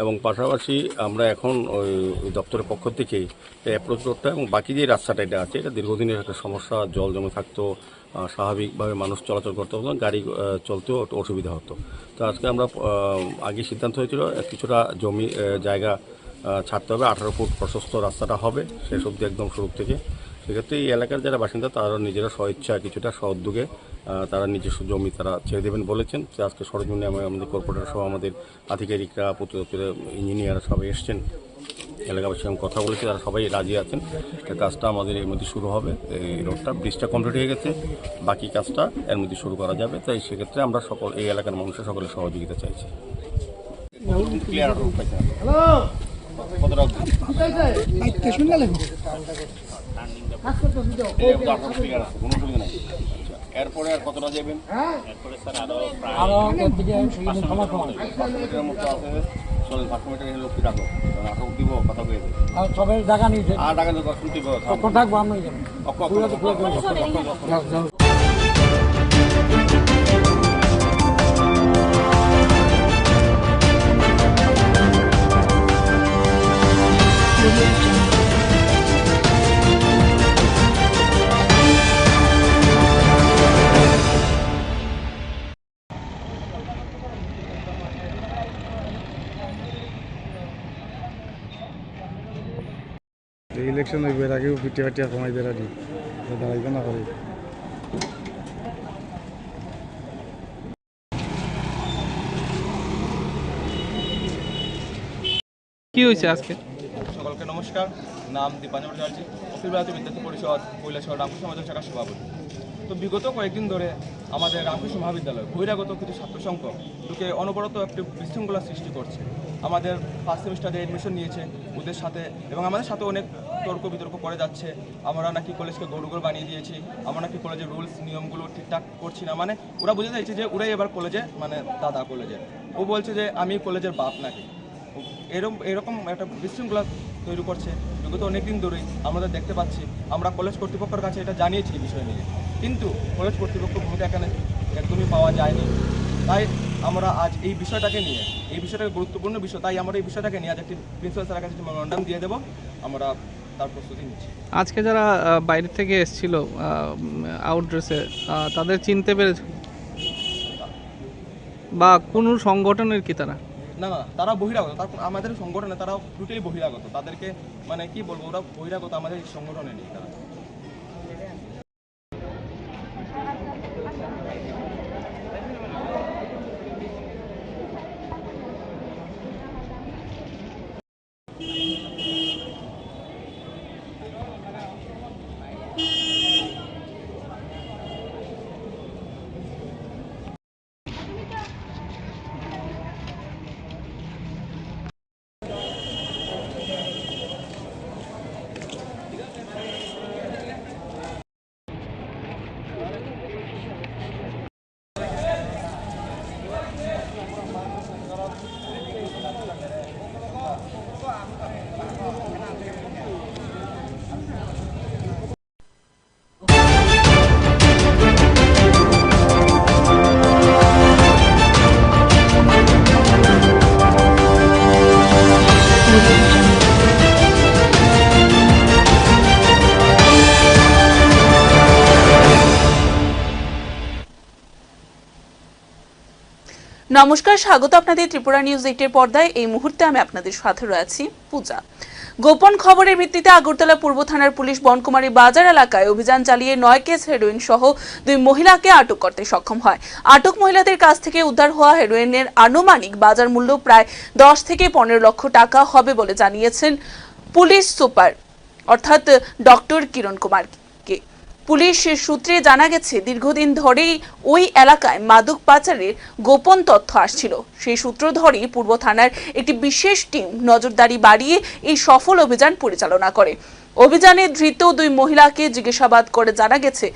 এবং পাশাপাশি আমরা এখন ওই দপ্তরের পক্ষ থেকেই এই অ্যাপ্রোচ রোডটা এবং বাকি যে রাস্তাটা এটা আছে এটা দীর্ঘদিনের একটা সমস্যা জল জমে থাকতো স্বাভাবিকভাবে মানুষ চলাচল করতে হতো গাড়ি চলতেও একটু অসুবিধা হতো তো আজকে আমরা আগে সিদ্ধান্ত হয়েছিল কিছুটা জমি জায়গা ছাড়তে হবে 18 ফুট প্রশস্ত রাস্তাটা হবে শেষ অবধি একদম শুরু থেকে সেক্ষেত্রে এই এলাকার যারা বাসিন্দা তারা নিজেরা স্বইচ্ছা কিছুটা স্বউদ্যোগে তারা নিজস্ব জমি তারা ছেড়ে দেবেন বলেছেন তো আজকে সরজমিনে আমাদের কর্পোরেটর সহ আমাদের আধিকারিকরা পূর্ত দপ্তরের ইঞ্জিনিয়ার সবাই এসছেন এলাকাবাসীর সঙ্গে কথা বলেছে তারা সবাই রাজি আছেন কাজটা আমাদের এর মধ্যে শুরু হবে এই রোডটা ব্রিজটা কমপ্লিট হয়ে গেছে বাকি কাজটা এর মধ্যে শুরু করা যাবে তাই সেক্ষেত্রে আমরা সকল এই এলাকার মানুষের সকলের সহযোগিতা চাইছি এরপরে আর কতটা যাবেন এরপরে স্যার আরো চলেন 5 মিটার লোক রাখো আটক দিব কথা বলে আর সবাই জায়গা নিয়েছে আর টাকা তো শুনতে কখন থাকবো আমরা ইলেকশন হইব এর আগেও পিঠে পাটিয়া কমাই দেয় রাজি দাঁড়াইবে না করে কি হয়েছে আজকে সকলকে নমস্কার নাম দীপাঞ্জন ভট্টাচার্য অখিল ভারতীয় বিদ্যার্থী পরিষদ কৈলাসহর রামকৃষ্ণ সমাজ শাখার সভাপতি তো বিগত কয়েকদিন ধরে আমাদের রামকৃষ্ণ মহাবিদ্যালয় বহিরাগত কিছু ছাত্র সংখ্যক ঢুকে অনবরত একটি বিশৃঙ্খলা সৃষ্টি করছে আমাদের ফার্স্ট সেমিস্টারে এডমিশন নিয়েছে ওদের সাথে এবং আমাদের সাথে অনেক তর্ক বিতর্ক করে যাচ্ছে আমরা নাকি কলেজকে গরুগোল বানিয়ে দিয়েছি আমরা নাকি কলেজের রুলস নিয়মগুলো ঠিকঠাক করছি না মানে ওরা বুঝে যাচ্ছে যে ওরাই এবার কলেজে মানে দাদা কলেজে ও বলছে যে আমি কলেজের বাপ নাকি এরকম একটা বিশৃঙ্খলা তৈরি করছে বিগত অনেক দিন ধরেই আমরা দেখতে পাচ্ছি আমরা কলেজ কর্তৃপক্ষের কাছে এটা জানিয়েছি বিষয় নিয়ে কিন্তু কলেজ কর্তৃপক্ষ ভূমিকা এখানে একদমই পাওয়া যায়নি তাই আমরা আজ এই বিষয়টাকে নিয়ে এই বিষয়টাকে গুরুত্বপূর্ণ বিষয় তাই আমরা এই বিষয়টাকে নিয়ে আজ একটি প্রিন্সিপাল স্যারের কাছে মেমোরান্ডাম দিয়ে দেবো আমরা তার প্রস্তুতি নিচ্ছি আজকে যারা বাইরে থেকে এসেছিল আউটড্রেসে তাদের চিনতে পেরেছে বা কোনো সংগঠনের কি তারা না না তারা বহিরাগত তারপর আমাদের সংগঠনে তারা টোটালি বহিরাগত তাদেরকে মানে কি বলবো ওরা বহিরাগত আমাদের সংগঠনে নেই তারা নমস্কার, স্বাগত আপনাদের ত্রিপুরা নিউজ 8 পর্দায়। এই মুহূর্তে আমি আপনাদের সাথে রয়েছি পূজা। গোপন খবরের ভিত্তিতে আগরতলা পূর্ব থানার পুলিশ বনকুমারী বাজার এলাকায় অভিযান চালিয়ে 9 কেস হেরোইন সহ 2 মহিলাকে আটক করতে সক্ষম হয়। আটক মহিলাদের কাছ থেকে উদ্ধার হওয়া হেরোইনের আনুমানিক বাজার মূল্য প্রায় 10 থেকে 15 লক্ষ টাকা হবে বলে জানিয়েছেন পুলিশ সুপার অর্থাৎ ডক্টর কিরণ কুমার। পুলিশ সূত্রে জানা গেছে, দীর্ঘদিন ধরেই ওই এলাকায় মাদক পাচারের গোপন তথ্য আসছিল। সেই সূত্র ধরেই পূর্ব থানার একটি বিশেষ টিম নজরদারি বাড়িয়ে এই সফল অভিযান পরিচালনা করে। অভিযানে ধৃত 2 মহিলাকে জিজ্ঞাসাবাদ করে জানা গেছে,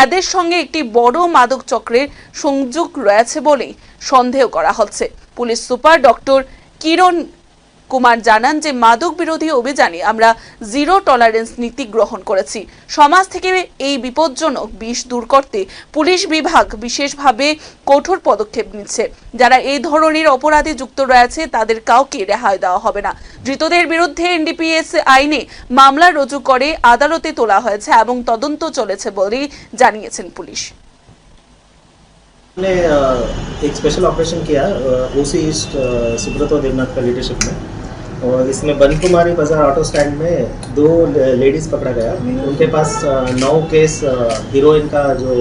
এদের সঙ্গে একটি বড় মাদক চক্রের সংযোগ রয়েছে বলেই সন্দেহ করা হচ্ছে। পুলিশ সুপার ডক্টর কিরণ কুমার জানান যে মাদক বিরোধী অভিযানে আমরা জিরো টলারেন্স নীতি গ্রহণ করেছি। সমাজ থেকে এই বিপজ্জনক বিষ দূর করতে পুলিশ বিভাগ বিশেষভাবে কঠোর পদক্ষেপ নিচ্ছে। যারা এই ধরনের অপরাধে যুক্ত রয়েছে তাদের কাউকে রেহাই দেওয়া হবে না। ধৃতদের বিরুদ্ধে এনডিপিএস আইনে মামলা রুজু করে আদালতে তোলা হয়েছে এবং তদন্ত চলেছে বলে জানিয়েছেন পুলিশ। हमने एक स्पेशल ऑपरेशन किया ओसी ईस्ट सुब्रतो देवनाथ का लीडरशिप में, और इसमें बनकुमारी बाजार ऑटो स्टैंड में 2 लेडीज़ पकड़ा गया। उनके पास 9 केस हीरोइन का जो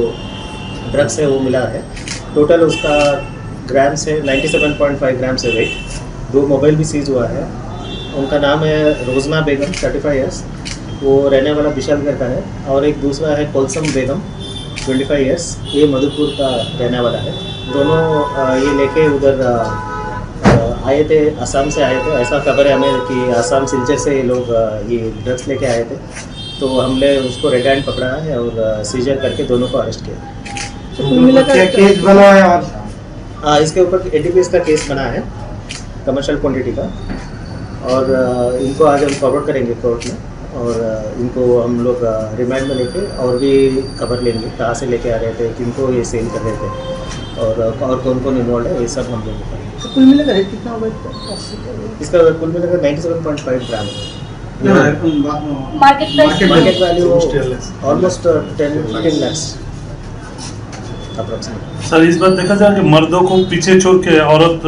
ड्रग्स है वो मिला है। टोटल उसका ग्राम से 97.5 ग्राम से वेट। 2 मोबाइल भी सीज हुआ है। उनका नाम है रोज़ना बेगम 35 ईयर्स, वो रहने वाला विशालगढ़ का है, और एक दूसरा है कोलसम बेगम 25 ईयर्स, ये मधुपुर का रहने वाला है। दोनों ये लेके उधर आए थे, असम से आए थे। ऐसा खबर है हमें कि असम सिलचर से ये लोग ये ड्रग्स लेके आए थे, तो हमने उसको रेड हैंड पकड़ा है और सीजर करके दोनों को अरेस्ट किया। क्या केस बना है? और इसके ऊपर एनडीपीएस का केस बना है, कमर्शियल क्वांटिटी का, और इनको आज हम फॉरवर्ड करेंगे कोर्ट में, और इनको हम लोग रिमांड में लेके और भी खबर लेंगे, कहाँ से लेके आ रहे थे, किनको ये सेल कर रहे थे, और कौन कौन इन्वॉल्व है, ये सब हम लोग बताएंगे। तो कुल मिलाकर रेट कितना होगा इसका? कुल मिलाकर 97.5 ग्राम है। Market value almost 10-15 lakhs approximate. Sir, इस बार देखा जाए कि मर्दों को पीछे छोड़ के औरत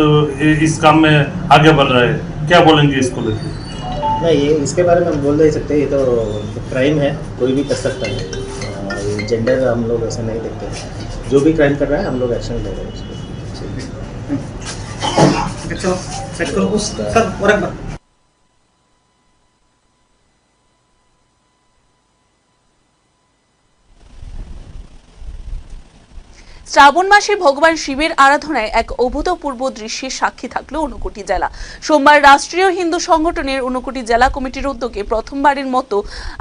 इस काम में आगे बढ़ रहा है, क्या बोलेंगे इसको लेकर? नहीं, ये इसके बारे में हम बोल नहीं सकते, ये तो क्राइम है, कोई भी कर सकता है। जेंडर हम लोग ऐसा नहीं देखते, जो भी क्राइम कर रहा है हम लोग एक्शन ले रहे हैं उसको। শ্রাবণ মাসে ভগবান শিবের আরাধনায় এক অভূতপূর্ব দৃশ্যের সাক্ষী থাকলো ঊনকোটি জেলা। সোমবার রাষ্ট্রীয় হিন্দু সংগঠনের ঊনকোটি জেলা কমিটির উদ্যোগে প্রথমবারের মতো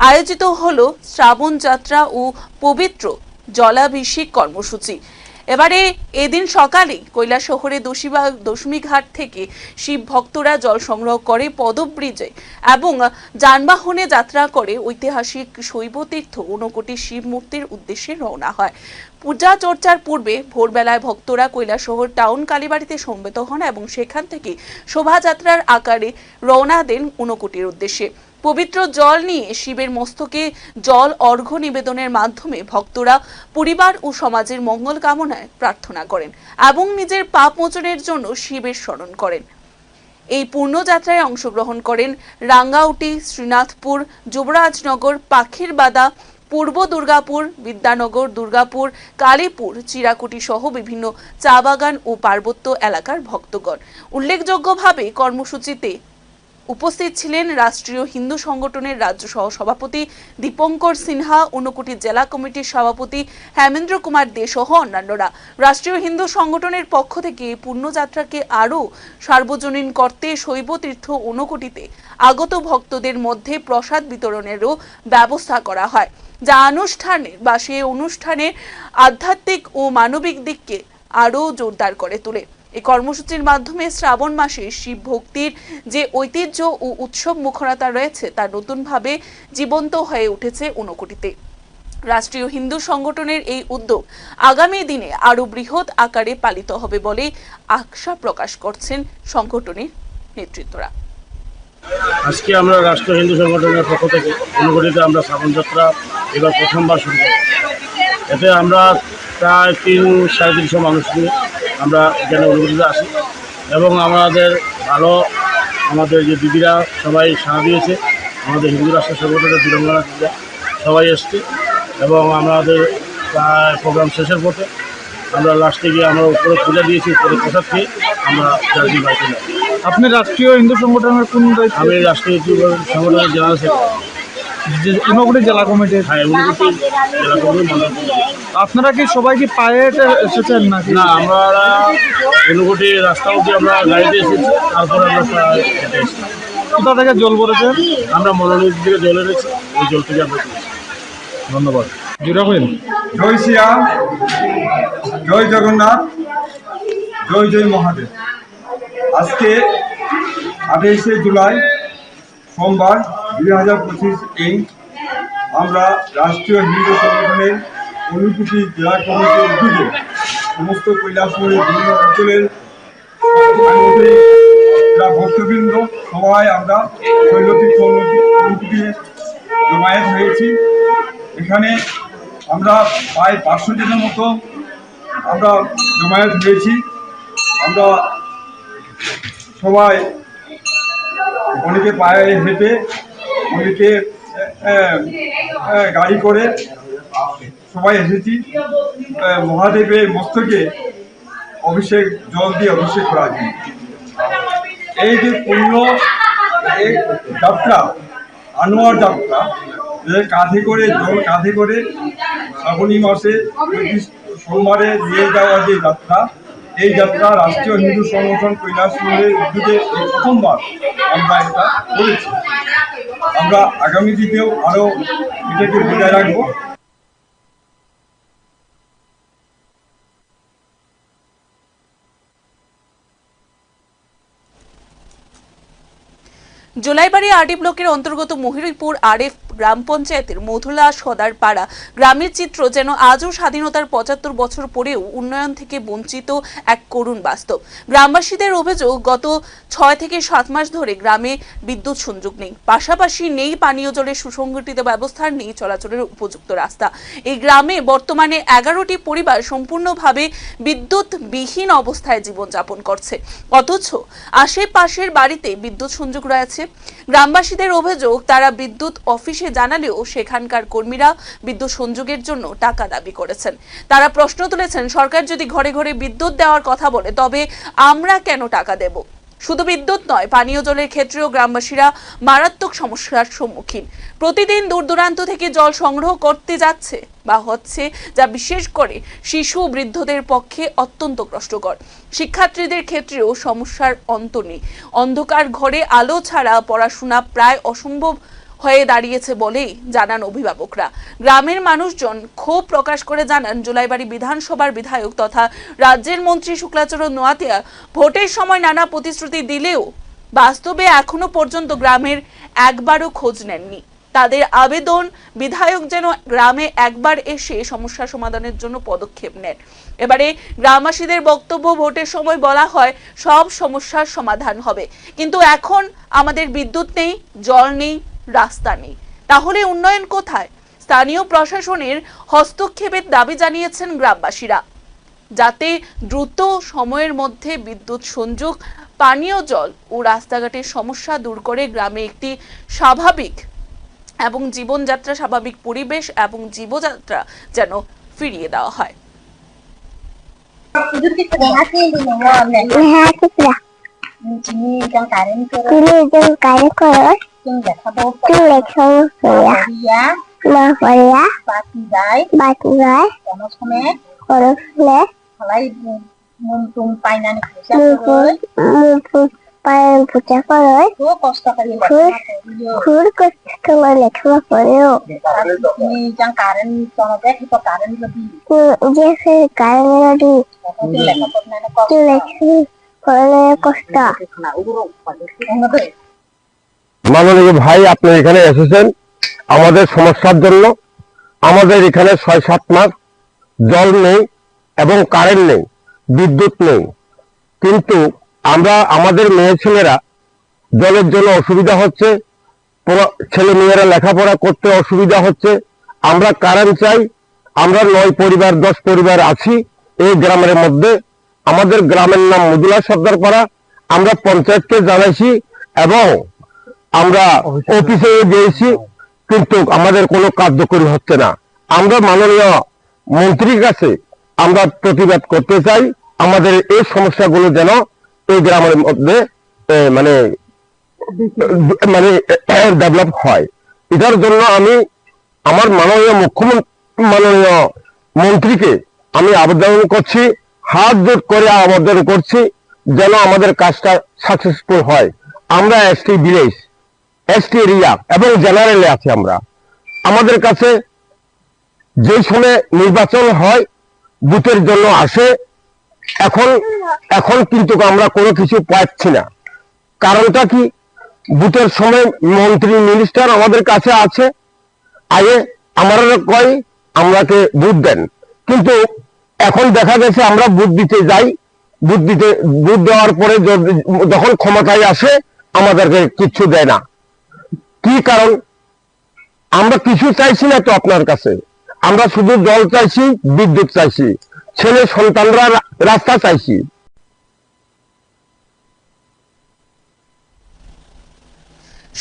আয়োজিত হলো শ্রাবণ যাত্রা ও পবিত্র জলাভিষেক কর্মসূচি। এবারে এদিন সকালে কৈলাসহরে দশমী ঘাট থেকে শিব ভক্তরা জল সংগ্রহ করে পদব্রিজে এবং যানবাহনে যাত্রা করে ঐতিহাসিক শৈব তীর্থ ঊনকোটি শিব মূর্তির উদ্দেশ্যে রওনা হয়। পূজা চর্চার পূর্বে ভোরবেলায় ভক্তরা কৈলাসহর টাউন কালীবাড়িতে সমবেত হন এবং সেখান থেকে শোভাযাত্রার আকারে রওনা দেন ঊনকোটির উদ্দেশ্যে। পবিত্র জল নিয়ে শিবের মস্তকে জল অর্ঘ্য নিবেদনের মাধ্যমে ভক্তরা পরিবার ও সমাজের মঙ্গল কামনায় প্রার্থনা করেন এবং নিজের পাপ মোচনের জন্য শিবের স্মরণ করেন। এই পূর্ণযাত্রায় অংশগ্রহণ করেন রাঙ্গাউটি, শ্রীনাথপুর, যুবরাজনগর, পাখিরবাদা, পূর্ব দুর্গাপুর, বিদ্যানগর, দুর্গাপুর, কালীপুর, চিরাকুটি সহ বিভিন্ন চা বাগান ও পার্বত্য এলাকার ভক্তগণ। উল্লেখযোগ্যভাবে কর্মসূচিতে উপস্থিত ছিলেন রাষ্ট্রীয় হিন্দু সংগঠনের রাজ্য সহ সভাপতি দীপঙ্কর সিনহা, ঊনকোটি জেলা কমিটির সভাপতি হেমেন্দ্র কুমার দে সহ অন্যান্যরা। রাষ্ট্রীয় হিন্দু সংগঠনের পক্ষ থেকে পূর্ণযাত্রাকে আরও সার্বজনীন করতে শৈব তীর্থ ঊনকোটিতে আগত ভক্তদের মধ্যে প্রসাদ বিতরণেরও ব্যবস্থা করা হয়, যা অনুষ্ঠানের আধ্যাত্মিক ও মানবিক দিককে আরও জোরদার করে তোলে। এই কর্মসূচির মাধ্যমে শ্রাবণ মাসে শিব ভক্তির যে ঐতিহ্য ও উৎসব মুখরতা রয়েছে তা নতুনভাবে জীবন্ত হয়ে উঠেছে ঊনকোটিতে। রাষ্ট্রীয় হিন্দু সংগঠনের এই উদ্যোগ আগামী দিনে আরো বৃহৎ আকারে পালিত হবে বলে আশা প্রকাশ করছেন সংগঠনের নেতৃত্বরা। আজকে আমরা রাষ্ট্রীয় হিন্দু সংগঠনের পক্ষ থেকে ঊনকোটিতে আমরা শ্রাবণ যাত্রা এবার প্রথমবার শুরু করি। এতে আমরা প্রায় 300-350 মানুষ নিয়ে আমরা এখানে অনুভূতিতে আসি এবং আমাদের আমাদের যে দিদিরা সবাই সাড়া দিয়েছে, আমাদের হিন্দু রাষ্ট্র সংগঠনের বীরাঙ্গনা দিদিরা সবাই এসছে এবং আমাদের প্রোগ্রাম শেষের পথে আমরা লাস্টে গিয়ে আমরা উপরে পূজা দিয়েছি, উপরে প্রসাদ খেয়ে আমরা জার্জি বাড়িতে যাই। আপনি রাষ্ট্রীয় হিন্দু সংগঠনের কোন দায়িত্ব? আমি রাষ্ট্রীয় সংগঠনের জেনারেল সেক্রেটারি, ঊনকোটি জেলা কমিটির। হ্যাঁ, ঊনকোটি জেলা কমিটির মন্ডল। আপনারা কি সবাই কি পায়ে হেঁটে এসেছেন নাকি? না, আমরা ঊনকোটি রাস্তা অবধি আমরা গাড়িতে এসেছি, তারপরে আমরা হেঁটে এসেছি। কোথা থেকে জল ভরেছেন? আমরা মনোনীত থেকে জল এনেছি, ওই জল থেকে আমরা পেয়েছি। ধন্যবাদ। জুরাবেন। জয় শ্রীরাম, জয় জগন্নাথ, জয় জয় মহাদেব। আজকে 28শে জুলাই সোমবার 2025 আমরা রাষ্ট্রীয় হিন্দু সংগঠনের ঊনকোটি জেলা কমিটির উদ্যোগে সমস্ত কৈলাসহরের বিভিন্ন অঞ্চলের ভক্তবৃন্দ সবাই আমরা শৈলতীর্থ ঊনকোটি জমায়েত হয়েছি। এখানে আমরা প্রায় 500 জনের মতো আমরা জমায়েত হয়েছি। আমরা সবাই অনেকে পায়ে হেঁটে, অনেকে গাড়ি করে সবাই এসেছি মহাদেবের মস্তকে অভিষেক, জল দিয়ে অভিষেক করার জন্য। এই যে পূর্ণ যাত্রা, আনোয়ার যাত্রা, কাঁধে করে জল কাঁধে করে শ্রাবণী মাসে সোমবারে নিয়ে যাওয়ার যে যাত্রা, এই যাত্রা রাষ্ট্রীয় হিন্দু সংগঠন কৈলাসহরের উদ্যোগে এই প্রথমবার আমরা এটা করেছি। আমরা আগামী দিনেও আরও এটাকে বজায় রাখবো। জুলাইবাড়ি আরডি ব্লকের অন্তর্গত মহিরপুর আরএফ গ্রাম পঞ্চায়েতের মধুলা সদার পাড়া গ্রামের চিত্র যেন আজও স্বাধীনতার ৭৫ বছর পরেও উন্নয়ন থেকে বঞ্চিত এক করুণ বাস্তব। গ্রামবাসীদের অভিযোগ, গত ৬ থেকে ৭ মাস ধরে গ্রামে বিদ্যুৎ সংযোগ নেই, পাশাপাশি নেই পানীয় জলের সুসংগঠিত ব্যবস্থা, নেই চলাচলের উপযুক্ত রাস্তা। এই গ্রামে বর্তমানে ১১টি পরিবার সম্পূর্ণভাবে বিদ্যুৎবিহীন অবস্থায় জীবনযাপন করছে, অথচ আশেপাশের বাড়িতে বিদ্যুৎ সংযোগ রয়েছে। গ্রামবাসীদের অভিযোগ, তারা বিদ্যুৎ অফিসে জানালেও সেখানকার কর্মীরা বিদ্যুৎ সংযোগের জন্য টাকা দাবি করেছেন। তারা প্রশ্ন তুলেছেন, সরকার যদি ঘরে ঘরে বিদ্যুৎ দেওয়ার কথা বলে তবে আমরা কেন টাকা দেব? শুধু বিদ্যুৎ নয়, পানীয় জলের ক্ষেত্রেও গ্রামবাসীরা মারাত্মক সমস্যার সম্মুখীন। প্রতিদিন দূর দূরান্ত থেকে জল সংগ্রহ করতে যাচ্ছে বা হচ্ছে, যা বিশেষ করে শিশু বৃদ্ধদের পক্ষে অত্যন্ত কষ্টকর। শিক্ষার্থীদের ক্ষেত্রেও সমস্যার অন্ত নেই। অন্ধকার ঘরে আলো ছাড়া পড়াশোনা প্রায় অসম্ভব হয়ে দাঁড়িয়েছে বলেই জানান অভিভাবকরা। গ্রামের মানুষজন ক্ষোভ প্রকাশ করে জানান, জুলাইবাড়ি বিধানসভার বিধায়ক তথা রাজ্যের মন্ত্রী শুক্লাচরণ নোয়াতিয়া ভোটের সময় নানা প্রতিশ্রুতি দিলেও বাস্তবে এখনো পর্যন্ত গ্রামের একবারও খোঁজ নেননি। তাদের আবেদন, বিধায়ক যেন গ্রামে একবার এসে সমস্যা সমাধানের জন্য পদক্ষেপ নেন। এবারে গ্রামবাসীদের বক্তব্য, ভোটের সময় বলা হয় সব সমস্যার সমাধান হবে, কিন্তু এখন আমাদের বিদ্যুৎ নেই, জল নেই, রাস্তা নেই, তাহলে উন্নয়ন কোথায়? স্থানীয় প্রশাসনের হস্তক্ষেপের দাবি জানিয়েছেন গ্রামবাসীরা, যাতে দ্রুত সময়ের মধ্যে বিদ্যুৎ সংযোগ, পানীয় জল ও রাস্তাঘাটের সমস্যা দূর করে গ্রামে একটি স্বাভাবিক এবং জীবনযাত্রা, স্বাভাবিক পরিবেশ এবং জীবযাত্রা যেন ফিরিয়ে দেওয়া হয়। পূজা করে খুব কষ্ট করে লেখাপড়া করেও কষ্ট। মাননীয় ভাই, আপনি এখানে এসেছেন আমাদের সমস্যার জন্য। আমাদের এখানে ৬-৭ মাস জল নেই এবং কারেন্ট নেই, বিদ্যুৎ নেই, কিন্তু আমাদের মেয়ে ছেলেরা জলের জন্য অসুবিধা হচ্ছে, ছেলে মেয়েরা লেখাপড়া করতে অসুবিধা হচ্ছে। আমরা কারেন্ট চাই। আমরা 9 পরিবার 10 পরিবার আছি এই গ্রামের মধ্যে। আমাদের গ্রামের নাম মদুলা সর্দারপাড়া। আমরা পঞ্চায়েতকে জানাইছি এবং আমরা অফিসে গিয়েছি, কিন্তু আমাদের কোনো কার্যকরী হচ্ছে না। আমরা মাননীয় মন্ত্রীর কাছে আমরা প্রতিবাদ করতে চাই, আমাদের এই সমস্যাগুলো যেন এই গ্রামের মধ্যে মানে মানে ডেভেলপ হয়। এটার জন্য আমি আমার মাননীয় মন্ত্রীকে আমি আবেদন করছি, হাত জোট করে আবেদন করছি যেন আমাদের কাজটা সাকসেসফুল হয়। আমরা এসটি ভিলেজ, এসটি এরিয়া এবং জেনারেলে আছি। আমরা আমাদের কাছে যে সময় নির্বাচন হয় বুথের জন্য আসে, এখন কিন্তু আমরা কোনো কিছু পাচ্ছি না। কারণটা কি? বুথের সময় মন্ত্রী মিনিস্টার আমাদের কাছে আছে, আগে আমরা কয় আমরাকে ভোট দেন, কিন্তু এখন দেখা গেছে আমরা ভোট দিতে যাই, ভোট দেওয়ার পরে যখন ক্ষমতায় আসে আমাদেরকে কিচ্ছু দেয় না। কি কারণ? আমরা কিছু চাইছি না তো আপনার কাছে, আমরা শুধু জল চাইছি, বিদ্যুৎ চাইছি, ছেলে সন্তানরা রাস্তা চাইছি।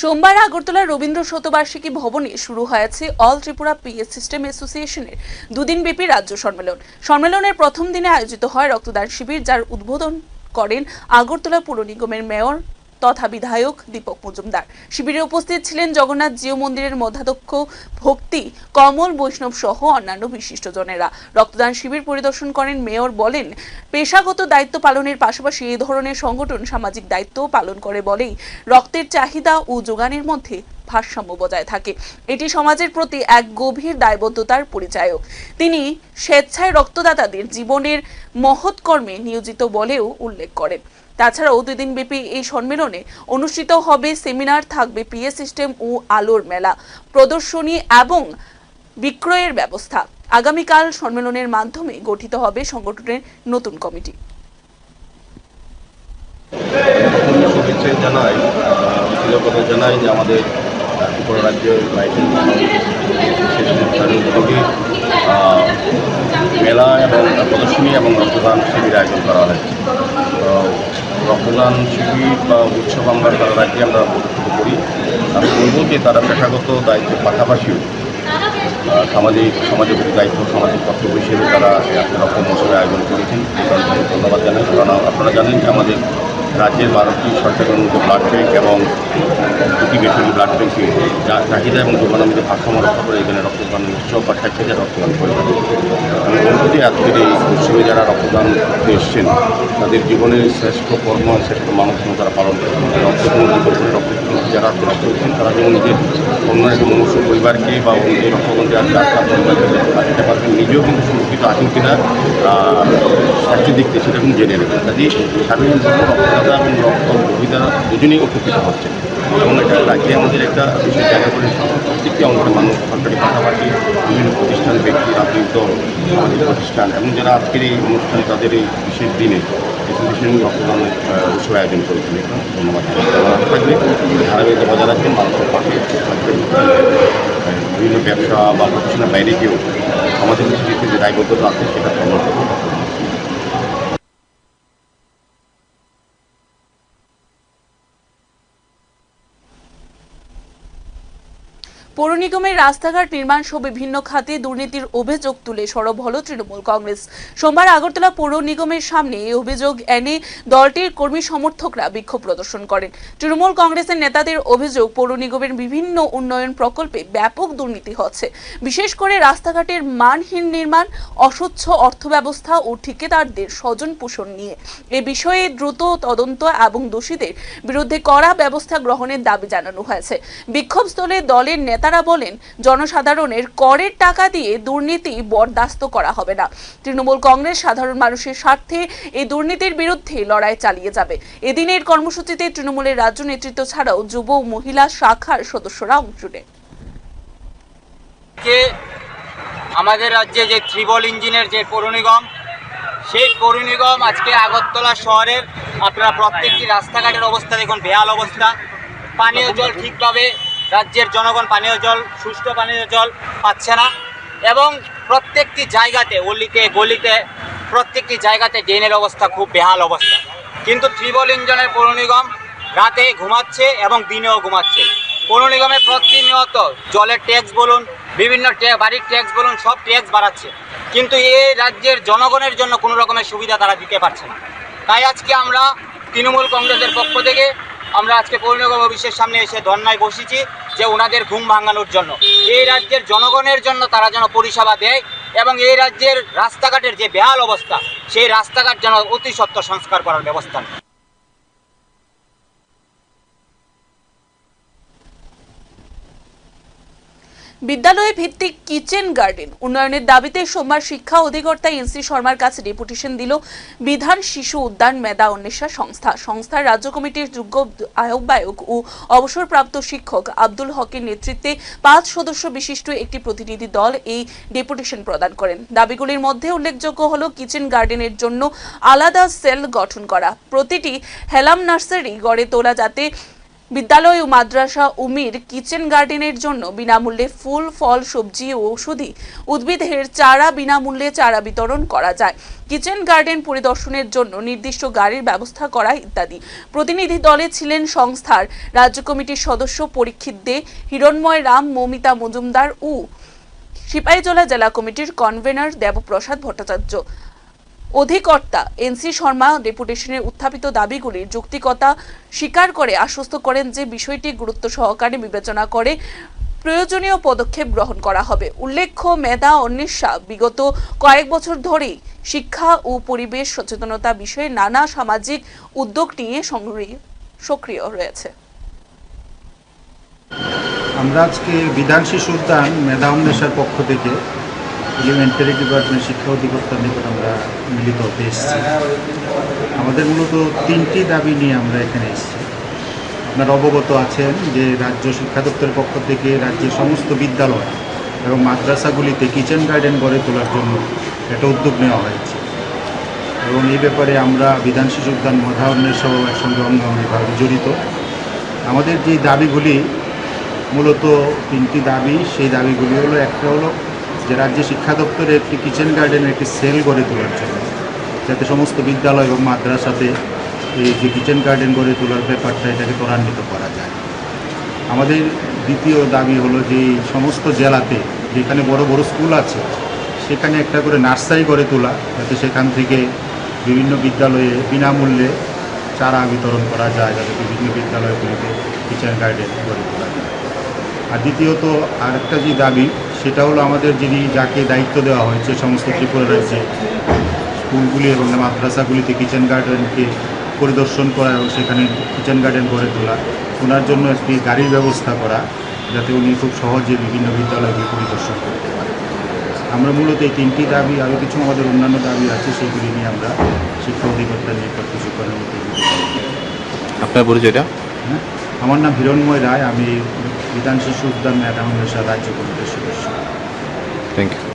সোমবার আগরতলা রবীন্দ্র শতবার্ষিকী ভবনে শুরু হয়েছে অল ত্রিপুরা পিএস সিস্টেম অ্যাসোসিয়েশনের দুদিনব্যাপী রাজ্য সম্মেলন। সম্মেলনের প্রথম দিনে আয়োজিত হয় রক্তদান শিবির, যার উদ্বোধন করেন আগরতলা পুর নিগমের মেয়র তথা বিধায়ক দীপক মজুমদার। শিবিরে উপস্থিত ছিলেন জগন্নাথ জিও মন্দিরের মধ্যাধ্যক্ষ ভক্তি কমল বৈষ্ণব সহ অন্যান্য বিশিষ্টজনেরা। রক্তদান শিবির পরিদর্শন করেন মেয়র বলেন, পেশাগত দায়িত্ব পালনের পাশাপাশি এই ধরনের সংগঠন সামাজিক দায়িত্ব পালন করে বলেই রক্তের চাহিদা ও যোগানের মধ্যে ভারসাম্য বজায় থাকে। এটি সমাজের প্রতি এক গভীর দায়বদ্ধতার পরিচায়ক। তিনি স্বেচ্ছায় রক্তদাতাদের জীবনের মহৎ কর্মে নিয়োজিত বলেও উল্লেখ করেন। তাছাড়াও 2 দিনব্যাপী এই সম্মেলনে অনুষ্ঠিত হবে সেমিনার, থাকবে পিএস সিস্টেম ও আলোর মেলা, প্রদর্শনী এবং বিক্রয়ের ব্যবস্থা। আগামীকাল সম্মেলনের মাধ্যমে গঠিত হবে সংগঠনের নতুন কমিটি। জানাই যে আমাদের ত্রিপুরা রাজ্যের মেলা এবং প্রদর্শনী এবং রক্তদান শিবির আয়োজন করা হয়েছে। রক্তদান শিবির বা উৎসব আমরা সারা রাজ্যে আমরা অনুষ্ঠিত করি। আমি বলব যে তারা পেশাগত দায়িত্বের পাশাপাশিও সামাজিক দায়িত্ব, সামাজিক কর্তব্য হিসেবে তারা রক্ত মহোৎসবের আয়োজন করেছেন। তাদের ধন্যবাদ জানাই। কারণ আপনারা জানেন যে আমাদের রাজ্যের 12টি সরকারি অনুমোদিত ব্লাড ব্যাঙ্ক এবং 2টি বেসরকারি ব্লাড ব্যাঙ্কে চাহিদা এবং যোগানের মধ্যে ভারসাম্য রক্ষা করে এখানে রক্তদান উৎসব বা স্বেচ্ছায় রক্তদান করে থাকে। আমি বলব যে আজকের এই উৎসবে যারা রক্তদান করতে এসছেন তাদের জীবনের শ্রেষ্ঠ কর্ম, শ্রেষ্ঠ মানবধর্ম তারা পালন করছেন। রক্ত যারা রক্ত দিচ্ছেন তারা যেমন নিজের অন্য একটা মনুষ্য পরিবারকে বা নিজের রক্তদানকে দিতে পারবেন, নিজেও কিন্তু সুরক্ষিত আছেন কিনা স্বাস্থ্যের দিক থেকে সেটা কিন্তু জেনে নেবেন। কাজে সার্বজনীন রক্তদাতা এবং রক্ত গ্রহীতা দুজনেই উপকৃত হচ্ছেন এবং এটা রাজ্যে আমাদের একটা বিশেষ জায়গা করে প্রত্যেকটি অংশের মানুষ, সরকারি পাশাপাশি বিভিন্ন প্রতিষ্ঠান, ব্যক্তি, রাজনৈতিক দল, সামাজিক প্রতিষ্ঠান এবং যারা আজকের এই অনুষ্ঠানে তাদের এই বিশেষ দিনে অ্যাসোসিয়েশন রক্তদান উৎসব আয়োজন করেছেন। ধন্যবাদ থাকবে ধারাবাহিকতা বজায় রাখবেন, মানুষের পাশে বিভিন্ন ব্যবসা বা প্রতিষ্ঠানের বাইরে গিয়েও আমাদের যে দায়বদ্ধতা আছে সেটা সম্মান করবে। পৌর নিগমের রাস্তাঘাট নির্মাণ সহ বিভিন্ন খাতে দুর্নীতির অভিযোগ তুলে সরব হল তৃণমূল কংগ্রেস। সোমবার আগরতলা পৌর নিগমের সামনে এই অভিযোগ এনে দলটির কর্মী সমর্থকরা বিক্ষোভ প্রদর্শন করেন। তৃণমূল কংগ্রেসের নেতাদের অভিযোগ, পৌর নিগমের বিভিন্ন উন্নয়ন প্রকল্পে ব্যাপক দুর্নীতি হচ্ছে, বিশেষ করে রাস্তাঘাটের মানহীন নির্মাণ, অস্বচ্ছ অর্থব্যবস্থা ও ঠিকাদারদের স্বজন পোষণ নিয়ে। এ বিষয়ে দ্রুত তদন্ত এবং দোষীদের বিরুদ্ধে কড়া ব্যবস্থা গ্রহণের দাবি জানানো হয়েছে। বিক্ষোভস্থলে দলের নেতারা বলেন, জনসাধারণের করের টাকা দিয়ে দুর্নীতি বরদাস্ত করা হবে না। তৃণমূল কংগ্রেস সাধারণ মানুষের স্বার্থে এই দুর্নীতির বিরুদ্ধে লড়াই চালিয়ে যাবে। এদিনের কর্মসূচিতে তৃণমূলের রাজ্য নেতৃত্ব ছাড়াও যুব ও মহিলা শাখার সদস্যরা অংশ নেন। আমাদের রাজ্যে যে ত্রিবল ইঞ্জিনের যে পৌর নিগম, সেই পৌর নিগম আজকে আগরতলা শহরের আপনারা প্রত্যেকটি রাস্তাঘাটের অবস্থা দেখুন, বেহাল অবস্থা। পানীয় জল ঠিকভাবে রাজ্যের জনগণ পানীয় জল, সুষ্ঠু পানীয় জল পাচ্ছে না এবং প্রত্যেকটি জায়গাতে অলিতে গলিতে প্রত্যেকটি জায়গাতে ড্রেনের অবস্থা খুব বেহাল অবস্থা। কিন্তু ট্রিপল ইঞ্জিনের পৌর নিগম রাতে ঘুমাচ্ছে এবং দিনেও ঘুমাচ্ছে। পৌর নিগমে প্রতিনিয়ত জলের ট্যাক্স বলুন, বিভিন্ন বাড়ির ট্যাক্স বলুন, সব ট্যাক্স বাড়াচ্ছে, কিন্তু এই রাজ্যের জনগণের জন্য কোনো রকমের সুবিধা তারা দিতে পারছে না। তাই আজকে আমরা তৃণমূল কংগ্রেসের পক্ষ থেকে আমরা আজকে পৌর নিগম অফিসের সামনে এসে ধর্নায় বসেছি যে ওনাদের ঘুম ভাঙানোর জন্য, এই রাজ্যের জনগণের জন্য তারা যেন পরিষেবা দেয় এবং এই রাজ্যের রাস্তাঘাটের যে বেহাল অবস্থা সেই রাস্তাঘাট যেন অতি সত্বর সংস্কার করার ব্যবস্থা নেয়। বিদ্যালয় ভিত্তিক কিচেন গার্ডেন উন্নয়নের দাবিতে সোমবার শিক্ষা অধিকর্তা এনসি শর্মার কাছে ডেপুটেশন দিল বিধান শিশু উদ্যান মেধা অন্বেষা সংস্থার রাজ্য কমিটির যুগ্ম আহ্বায়ক ও অবসরপ্রাপ্ত শিক্ষক আব্দুল হকের নেতৃত্বে 5 সদস্য বিশিষ্ট একটি প্রতিনিধি দল এই ডেপুটেশন প্রদান করেন। দাবিগুলির মধ্যে উল্লেখযোগ্য হল কিচেন গার্ডেনের জন্য আলাদা সেল গঠন করা, প্রতিটি হেলাম নার্সারি গড়ে তোলা যাতে বিদ্যালয় ও মাদ্রাসা উমির কিচেন গার্ডেনের জন্য বিনামূল্যে ফুল, ফল, সবজি ও ঔষধি উদ্ভিদের চারা বিনামূল্যে চারা বিতরণ করা যায়, কিচেন গার্ডেন পরিদর্শনের জন্য নির্দিষ্ট গাড়ির ব্যবস্থা করা ইত্যাদি। প্রতিনিধি দলে ছিলেন সংস্থার রাজ্য কমিটির সদস্য পরীক্ষিত দে, হিরণময় রাম, মমিতা মজুমদার ও সিপাহীজলা জেলা কমিটির কনভেনর দেবপ্রসাদ ভট্টাচার্য। অধিকর্তা এনসি শর্মা ডেপুটেশনের উত্থাপিত দাবিগুলির যৌক্তিকতা স্বীকার করে আশ্বস্ত করেন যে বিষয়টি গুরুত্ব সহকারে বিবেচনা করে প্রয়োজনীয় পদক্ষেপ গ্রহণ করা হবে। উল্লেখ্য, মেধা অন্বেষা বিগত কয়েক বছর ধরেই শিক্ষা ও পরিবেশ সচেতনতা বিষয়ে নানা সামাজিক উদ্যোগ নিয়ে সক্রিয় রয়েছে। আমরা আজকে বিধান শিশু উদ্যান মেধা অন্বেষার পক্ষ থেকে এলিমেন্টারি ডিপার্টমেন্ট শিক্ষা অধিকর্তার নিকট আমরা মিলিত হতে এসেছি। আমাদের মূলত 3টি দাবি নিয়ে আমরা এখানে এসেছি। আপনারা অবগত আছেন যে রাজ্য শিক্ষা দপ্তরের পক্ষ থেকে রাজ্যের সমস্ত বিদ্যালয় এবং মাদ্রাসাগুলিতে কিচেন গার্ডেন গড়ে তোলার জন্য একটা উদ্যোগ নেওয়া হয়েছে এবং এই ব্যাপারে আমরা বিধান শিশু উদ্যান মেধা অন্বেষাও একসঙ্গে অঙ্গাঙ্গিভাবে জড়িত। আমাদের যে দাবিগুলি মূলত 3টি দাবি, সেই দাবিগুলি হলো, একটা হলো যে রাজ্য শিক্ষা দপ্তরে একটি কিচেন গার্ডেনের একটি সেল গড়ে তোলার জন্য, যাতে সমস্ত বিদ্যালয় এবং মাদ্রাসাতে এই যে কিচেন গার্ডেন গড়ে তোলার ব্যাপারটা এটাকে ত্বরান্বিত করা যায়। আমাদের দ্বিতীয় দাবি হলো যে সমস্ত জেলাতে যেখানে বড় বড় স্কুল আছে সেখানে একটা করে নার্সারি গড়ে তোলা, যাতে সেখান থেকে বিভিন্ন বিদ্যালয়ে বিনামূল্যে চারা বিতরণ করা যায়, যাতে বিভিন্ন বিদ্যালয়গুলিতে কিচেন গার্ডেন গড়ে তোলা যায়। আর দ্বিতীয়ত আরেকটা যে দাবি, সেটা হলো আমাদের যাকে দায়িত্ব দেওয়া হয়েছে সমস্ত ত্রিপুরা রাজ্যে স্কুলগুলি এবং মাদ্রাসাগুলিতে কিচেন গার্ডেনকে পরিদর্শন করা এবং সেখানে কিচেন গার্ডেন গড়ে তোলা, ওনার জন্য একটি গাড়ির ব্যবস্থা করা, যাতে উনি খুব সহজে বিভিন্ন বিদ্যালয়গুলি পরিদর্শন করতে পারেন। আমরা মূলত এই 3টি দাবি, আরও কিছু আমাদের অন্যান্য দাবি আছে, সেইগুলি নিয়ে আমরা শিক্ষা অধিকর্তার নিকট কিছুক্ষণের মধ্যে। আপনার পরিচয়টা? হ্যাঁ, আমার নাম হিরণময় রায়, আমি বিধান শিশু উদ্যান মেধা অন্বেষা রাজ্য কমিটির সদস্য। Thank you.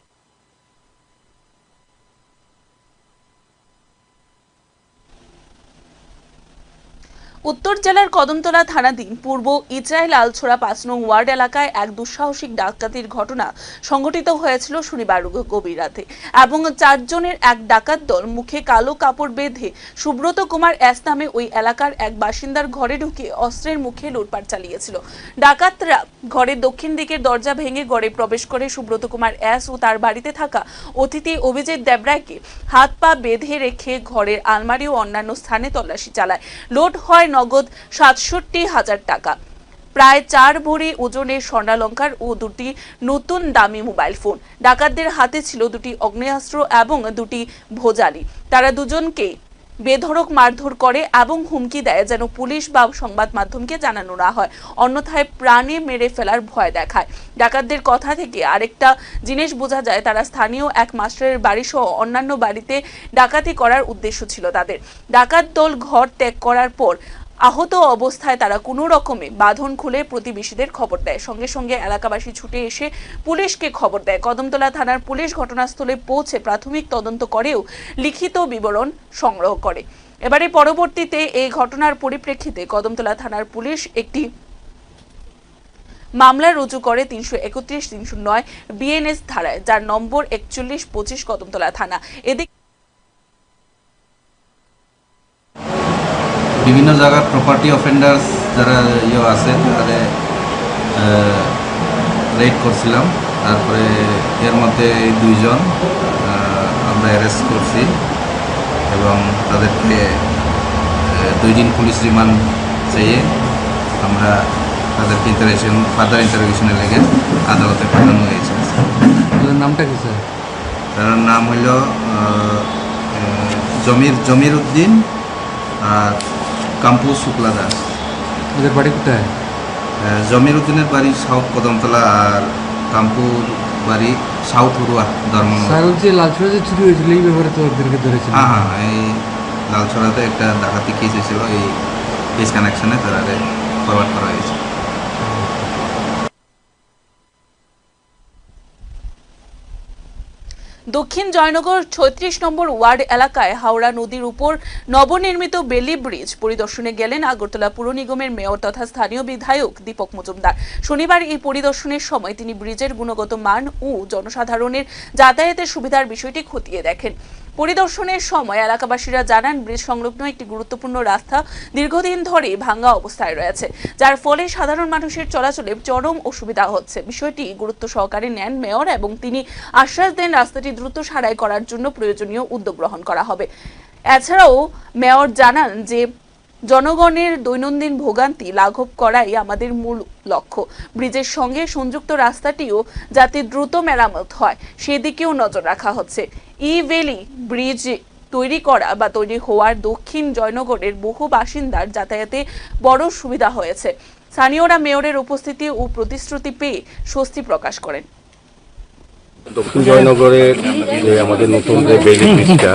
উত্তর জেলার কদমতলা থানাধীন পূর্ব ইচরাইল আলছোড়া 5 নং ওয়ার্ড এলাকায় এক দুঃসাহসিক ডাকাতির ঘটনা সংঘটিত হয়েছিল শনিবার গভীর রাতে এবং 4 জনের এক ডাকাত দল মুখে কালো কাপড় বেঁধে সুব্রত কুমার এস নামে ওই এলাকার এক বাসিন্দার ঘরে ঢুকে অস্ত্রের মুখে লুটপাট চালিয়েছিল। ডাকাতরা ঘরের দক্ষিণ দিকের দরজা ভেঙে ঘরে প্রবেশ করে সুব্রত কুমার এস ও তার বাড়িতে থাকা অতিথি অভিজিৎ দেবরায়কে হাত পা বেঁধে রেখে ঘরের আলমারি ও অন্যান্য স্থানে তল্লাশি চালায়। লুট হয় নগদ ৬৭,০০০ টাকা, প্রায় 4 ভরি ওজনের স্বর্ণালঙ্কার ও 2টি নতুন দামি মোবাইল ফোন। ডাকাতদের হাতে ছিল 2টি আগ্নেয়াস্ত্র এবং 2টি ভোজালি। তারা দুজনকে বেধড়ক মারধর করে এবং হুমকি দেয় যেন পুলিশ বা সংবাদ মাধ্যমকে জানানো না হয়, অন্যথায় প্রাণে মেরে ফেলার ভয় দেখায়। ডাকাতদের কথা থেকে আরেকটা জিনিস বোঝা যায়, তারা স্থানীয় এক মাস্টারের বাড়ি সহ অন্যান্য বাড়িতে ডাকাতি করার উদ্দেশ্য ছিল তাদের। ডাকাত দল ঘর ত্যাগ করার পর আহত অবস্থায় তারা কোনো রকমে বাঁধন খুলে প্রতিবেশীদের খবর দেয়। সঙ্গে সঙ্গে এলাকাবাসী ছুটে এসে পুলিশকে খবর দেয়। কদমতলা থানার পুলিশ ঘটনাস্থলে পৌঁছে প্রাথমিক তদন্ত করেও লিখিত বিবরণ সংগ্রহ করে। এবারে পরবর্তীতে এই ঘটনার পরিপ্রেক্ষিতে কদমতলা থানার পুলিশ একটি মামলা রুজু করে 331-309 বিএনএস ধারায়, যার নম্বর 4125 কদমতলা থানা। এদিকে বিভিন্ন জায়গার প্রপার্টি অফেন্ডার্স যারা আছে তাদের রেড করছিলাম। তারপরে এর মধ্যে 2 জন আমরা অ্যারেস্ট করছি এবং তাদেরকে 2 দিন পুলিশ রিমান্ড চেয়ে আমরা তাদেরকে ফার্দার ইন্টারোগেশনে লেগে আদালতে পাঠানো হয়েছে। ওদের নামটা কি স্যার? তার নাম হইল জমির উদ্দিন আর কাম্পু শুক্লা দাস। ওদের বাড়ি কোথায়? জমির উদ্দিনের বাড়ি সাউথ কদমতলা আর কাম্পুর বাড়ি সাউথ উড়ুয়া ধর্ম। স্যার হচ্ছে লালছড়া যে চুরি হয়েছিল এই ব্যাপারে তো ওদেরকে ধরেছিল। হ্যাঁ, এই লালছড়াতে একটা ডাকাতি কেস হয়েছিল, এই কেস কানেকশনে তারা ফরওয়ার্ড করা হয়েছে। দক্ষিণ জয়নগর ৩৬ নম্বর ওয়ার্ড এলাকায় হাওড়া নদীর উপর নবনির্মিত বেলি ব্রিজ পরিদর্শনে গেলেন আগরতলা পুর নিগমের মেয়র তথা স্থানীয় বিধায়ক দীপক মজুমদার। শনিবার এই পরিদর্শনের সময় তিনি ব্রিজের গুণগত মান ও জনসাধারণের যাতায়াতের সুবিধার বিষয়টি খতিয়ে দেখেন। পরিদর্শনের সময় এলাকাবাসীরা জানান ব্রিজ সংলগ্ন একটি গুরুত্বপূর্ণ রাস্তা দীর্ঘদিন ধরে ভাঙা অবস্থায় রয়েছে, যার ফলে সাধারণ মানুষের চলাচলে চরম অসুবিধা হচ্ছে। বিষয়টি গুরুত্ব সহকারে নেন মেয়র এবং তিনি আশ্বাস দেন রাস্তাটি দ্রুত সারাই করার জন্য প্রয়োজনীয় উদ্যোগ গ্রহণ করা হবে। এছাড়াও মেয়র জানান যে জনগণের দৈনন্দিন ভোগান্তি লাঘব করাই আমাদের মূল লক্ষ্য। ব্রিজের সঙ্গে সংযুক্ত রাস্তাটিও যাতে দ্রুত মেরামত হয় সেদিকেও নজর রাখা হচ্ছে। ই-ভ্যালি ব্রিজ তৈরি হওয়ার দক্ষিণ জয়নগরের বহু বাসিন্দার যাতায়াতে বড় সুবিধা হয়েছে। স্থানীয়রা মেয়রের উপস্থিতি ও প্রতিশ্রুতি পেয়ে স্বস্তি প্রকাশ করেন। দক্ষিণ জয়নগরের যে আমাদের নতুন যে বেলি ব্রিজটা,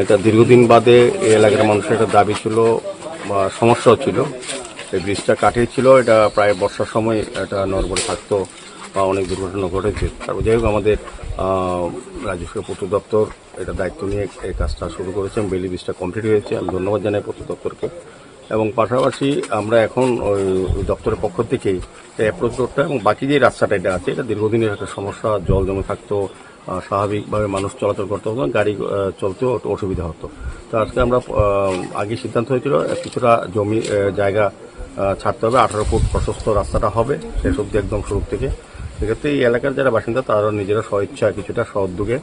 এটা দীর্ঘদিন বাদে এই এলাকার মানুষের একটা দাবি ছিল বা সমস্যাও ছিল। এই ব্রিজটা কাটিয়েছিল, এটা প্রায় বর্ষার সময় এটা নড়বড়ে থাকতো বা অনেক দুর্ঘটনা ঘটেছে। তারপর যাই হোক আমাদের রাজস্ব পূর্ত দপ্তর এটা দায়িত্ব নিয়ে এই কাজটা শুরু করেছে। বেলি ব্রিজটা কমপ্লিট হয়েছে, আমি ধন্যবাদ জানাই পূর্ত দপ্তরকে। এবং পাশাপাশি আমরা এখন ওই দপ্তরের পক্ষ থেকেই অ্যাপ্রোচ রোডটা এবং বাকি যে রাস্তাটা এটা আছে, এটা দীর্ঘদিনের একটা সমস্যা, জল জমে থাকতো, স্বাভাবিকভাবে মানুষ চলাচল করতে হতো, গাড়ি চলতেও অসুবিধা হতো। তো আজকে আমরা আগে সিদ্ধান্ত হয়েছিল কিছুটা জমি জায়গা ছাড়তে হবে, 18 ফুট প্রশস্ত রাস্তাটা হবে শেষ অবধি একদম শুরু থেকে। সেক্ষেত্রে এই এলাকার যারা বাসিন্দা তারা নিজেরা স্বইচ্ছা কিছুটা স্ব-উদ্যোগে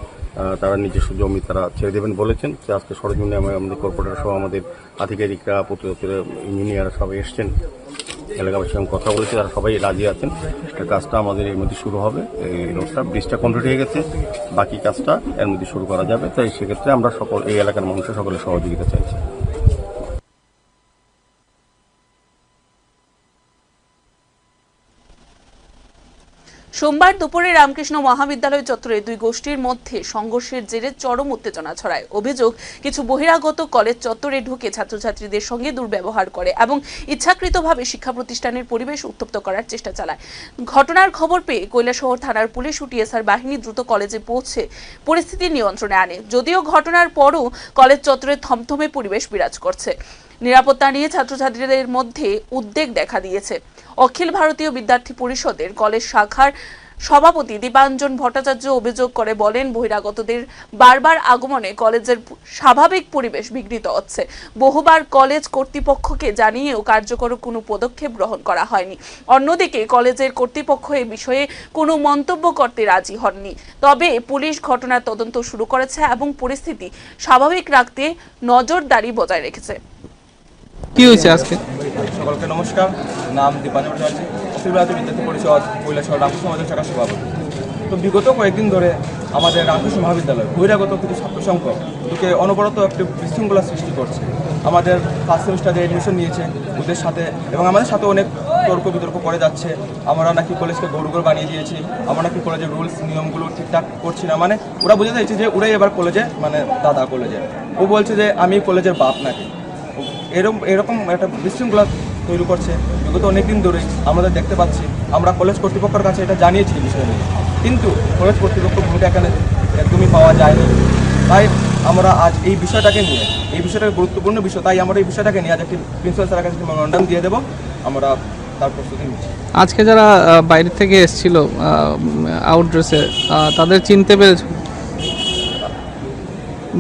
তারা নিজস্ব জমি তারা ছেড়ে দেবেন বলেছেন। আজকে সরজমিনে আমাদের কর্পোরেটর সহ আমাদের আধিকারিকরা, পূর্ত দপ্তরের ইঞ্জিনিয়াররা সবাই এসছেন, এলাকাবাসীর সঙ্গে কথা বলেছি, তারা সবাই রাজি আছেন। কাজটা আমাদের এর মধ্যে শুরু হবে। এই রোডটা ব্রিজটা কমপ্লিট হয়ে গেছে, বাকি কাজটা এর মধ্যে শুরু করা যাবে। তাই সেক্ষেত্রে আমরা এই এলাকার মানুষের সকলের সহযোগিতা চাইছি। সোমবার দুপুরে রামকৃষ্ণ মহাবিদ্যালয় চত্বরে দুই গোষ্ঠীর মধ্যে সংঘর্ষের জেরে চরম উত্তেজনা ছড়ায়। অভিযোগ, কিছু বহিরাগত কলেজ চত্বরে ঢুকে ছাত্রছাত্রীদের সঙ্গে দুর্ব্যবহার করে এবং ইচ্ছাকৃতভাবে শিক্ষা প্রতিষ্ঠানের পরিবেশ উত্তপ্ত করার চেষ্টা চালায়। ঘটনার খবর পেয়ে কৈলাসহর থানার পুলিশ ও টিএসআর বাহিনী দ্রুত কলেজে পৌঁছে পরিস্থিতি নিয়ন্ত্রণে আনে। যদিও ঘটনার পরও কলেজ চত্বরে থমথমে পরিবেশ বিরাজ করছে। নিরাপত্তা নিয়ে ছাত্রছাত্রীদের মধ্যে উদ্বেগ দেখা দিয়েছে। অখিল ভারতীয় বিদ্যার্থী পরিষদের কলেজ শাখার সভাপতি দীপাঞ্জন ভট্টাচার্য অভিযোগ করে বলেন, বহিরাগতদের বারবার আগমনে কলেজের স্বাভাবিক পরিবেশ বিঘ্নিত হচ্ছে। বহুবার কলেজ কর্তৃপক্ষকে জানিয়েও কার্যকর কোনো পদক্ষেপ গ্রহণ করা হয়নি। অন্যদিকে কলেজের কর্তৃপক্ষ এ বিষয়ে কোনো মন্তব্য করতে রাজি হননি। তবে পুলিশ ঘটনার তদন্ত শুরু করেছে এবং পরিস্থিতি স্বাভাবিক রাখতে নজরদারি বজায় রেখেছে। কি হয়েছে আজকে? সকলকে নমস্কার, নাম দীপাঞ্জন ভট্টাচার্য, অখিল ভারতীয় বিদ্যার্থী পরিষদ কৈলাসহর রামকৃষ্ণ সমাজের শাখার সভাপতি। তো বিগত কয়েকদিন ধরে আমাদের রামকৃষ্ণ মহাবিদ্যালয় বহিরাগত কিছু ছাত্র সংখ্যক ঢুকে অনবরত একটি বিশৃঙ্খলা সৃষ্টি করছে। আমাদের ফার্স্ট সেমিস্টারে এডমিশন নিয়েছে ওদের সাথে এবং আমাদের সাথে অনেক তর্ক বিতর্ক করে যাচ্ছে। আমরা নাকি কলেজকে গরুগর বানিয়ে দিয়েছি, আমরা নাকি কলেজের রুলস নিয়মগুলো ঠিকঠাক করছি না। মানে ওরা বুঝে চাইছে যে ওরাই এবার কলেজে, মানে দাদা কলেজে, ও বলছে যে আমি কলেজের বাপ নাকি। এরকম একটা বিশৃঙ্খলা তৈরি করছে বিগত অনেকদিন ধরেই আমাদের দেখতে পাচ্ছি। আমরা কলেজ কর্তৃপক্ষের কাছে এটা জানিয়েছি বিষয়টা, কিন্তু কলেজ কর্তৃপক্ষ ভূমিকা এখানে একদমই পাওয়া যায়নি। তাই আমরা আজ এই বিষয়টাকে নিয়ে, এই বিষয়টা গুরুত্বপূর্ণ বিষয়, তাই আমরা এই বিষয়টাকে নিয়ে আজ একটি প্রিন্সিপাল স্যারের কাছে মেমোরান্ডাম দিয়ে দেবো। আমরা তার প্রস্তুতি নিচ্ছি। আজকে যারা বাইরে থেকে এসেছিল আউটড্রেসে, তাদের চিনতে পেরেছ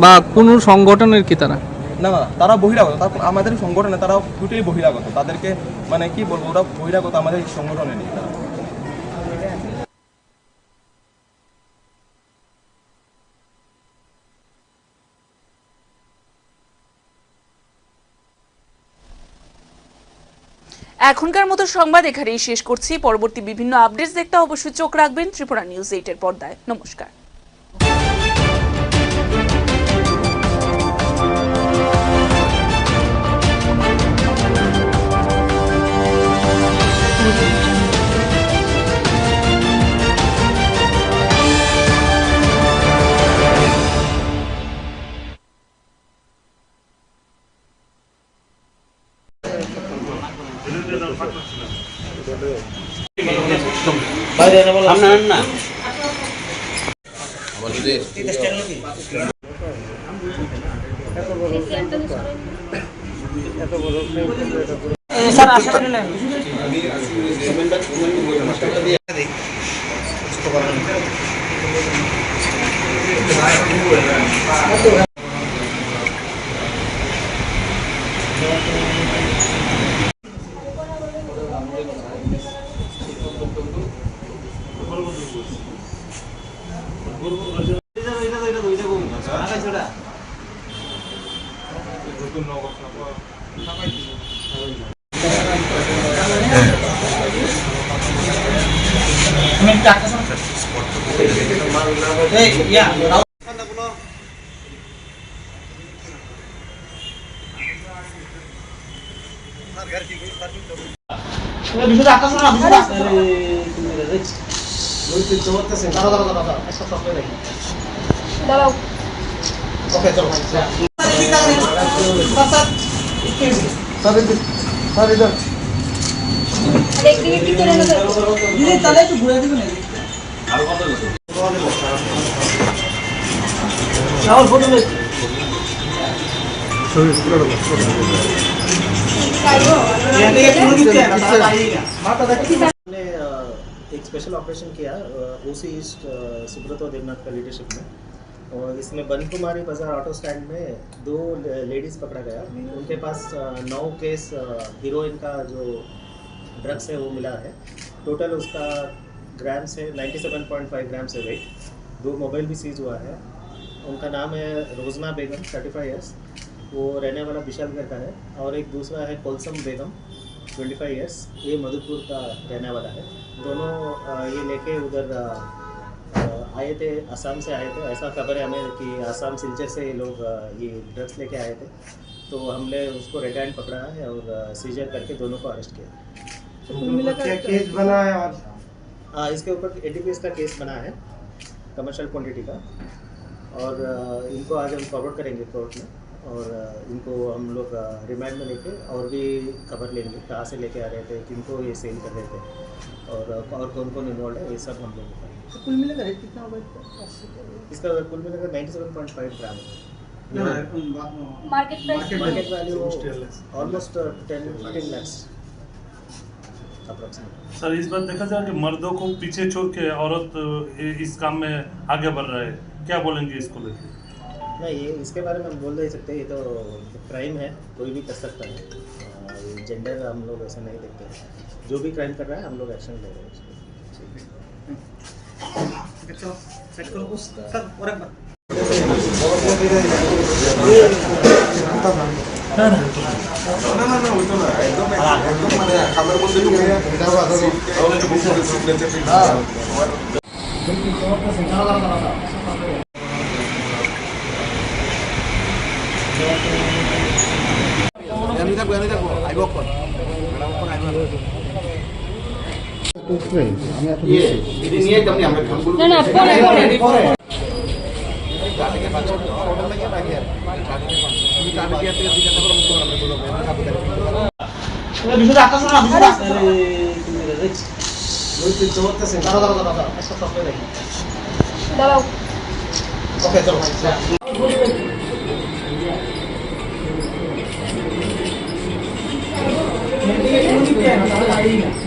বা কোনো সংগঠনের কি তারা? না তারা বহিরাগত, তারপর আমাদের সংগঠনে তারা দুটোই বহিরাগত, তাদেরকে মানে কি বলবো, ওরা বহিরাগত, আমাদের সংগঠনে নেই তারা। এখনকার মতো সংবাদ এখানেই শেষ করছি। পরবর্তী বিভিন্ন আপডেটস দেখতে অবশ্যই চোখ রাখবেন ত্রিপুরা নিউজ 8 এর পর্দায়। নমস্কার। एक स्पेशल ऑपरेशन किया ओसी ईस्ट सुब्रतो देवनाथ का लीडरशिप में, और इसमें बनकुमारी बाजार ऑटो स्टैंड में 2 लेडीज़ पकड़ा गया। उनके पास 9 केस हीरोइन का जो ड्रग्स है वो मिला है। टोटल उसका ग्राम से 97.5 ग्राम से वेट। 2 मोबाइल भी सीज हुआ है। उनका नाम है रोजना बेगम 35 ईयर्स, वो रहने वाला विशालगढ़ का है, और एक दूसरा है कोलसम बेगम 25 ईयर्स, ये मधुपुर का रहने वाला है। दोनों ये लेके उधर आए थे, असम से आए थे। ऐसा खबर है हमें कि असम सिलचर से ये लोग ये ड्रग्स लेके आए थे, तो हमने उसको रेड हैंड पकड़ा है और सीजर करके दोनों को अरेस्ट किया। क्या केस बना है? और इसके ऊपर एटीपीएस का केस बना है, कमर्शियल क्वांटिटी का, और इनको आज हम फॉरवर्ड करेंगे कोर्ट में, और इनको हम लोग रिमांड में लेके और भी खबर लेंगे, कहाँ से लेके आ रहे थे, किनको ये सेल कर रहे थे, और कौन कौन इन्वॉल्व है, ये सब हम लोग बताएंगे। तो कुल मिलाकर रेट कितना होगा इसका? कुल मिलाकर 97.5 ग्राम है। Market value almost 10-15 lakhs approximate. Sir, इस बार देखा जाए कि मर्दों को पीछे छोड़ के औरत इस काम में आगे बढ़ रहा है, क्या बोलेंगे इसको लेकर? नहीं, ये इसके बारे में हम बोल नहीं सकते, ये तो क्राइम है, कोई भी कर सकता है। जेंडर हम लोग ऐसा नहीं देखते, जो भी क्राइम कर रहा है हम लोग एक्शन ले रहे हैं उसको।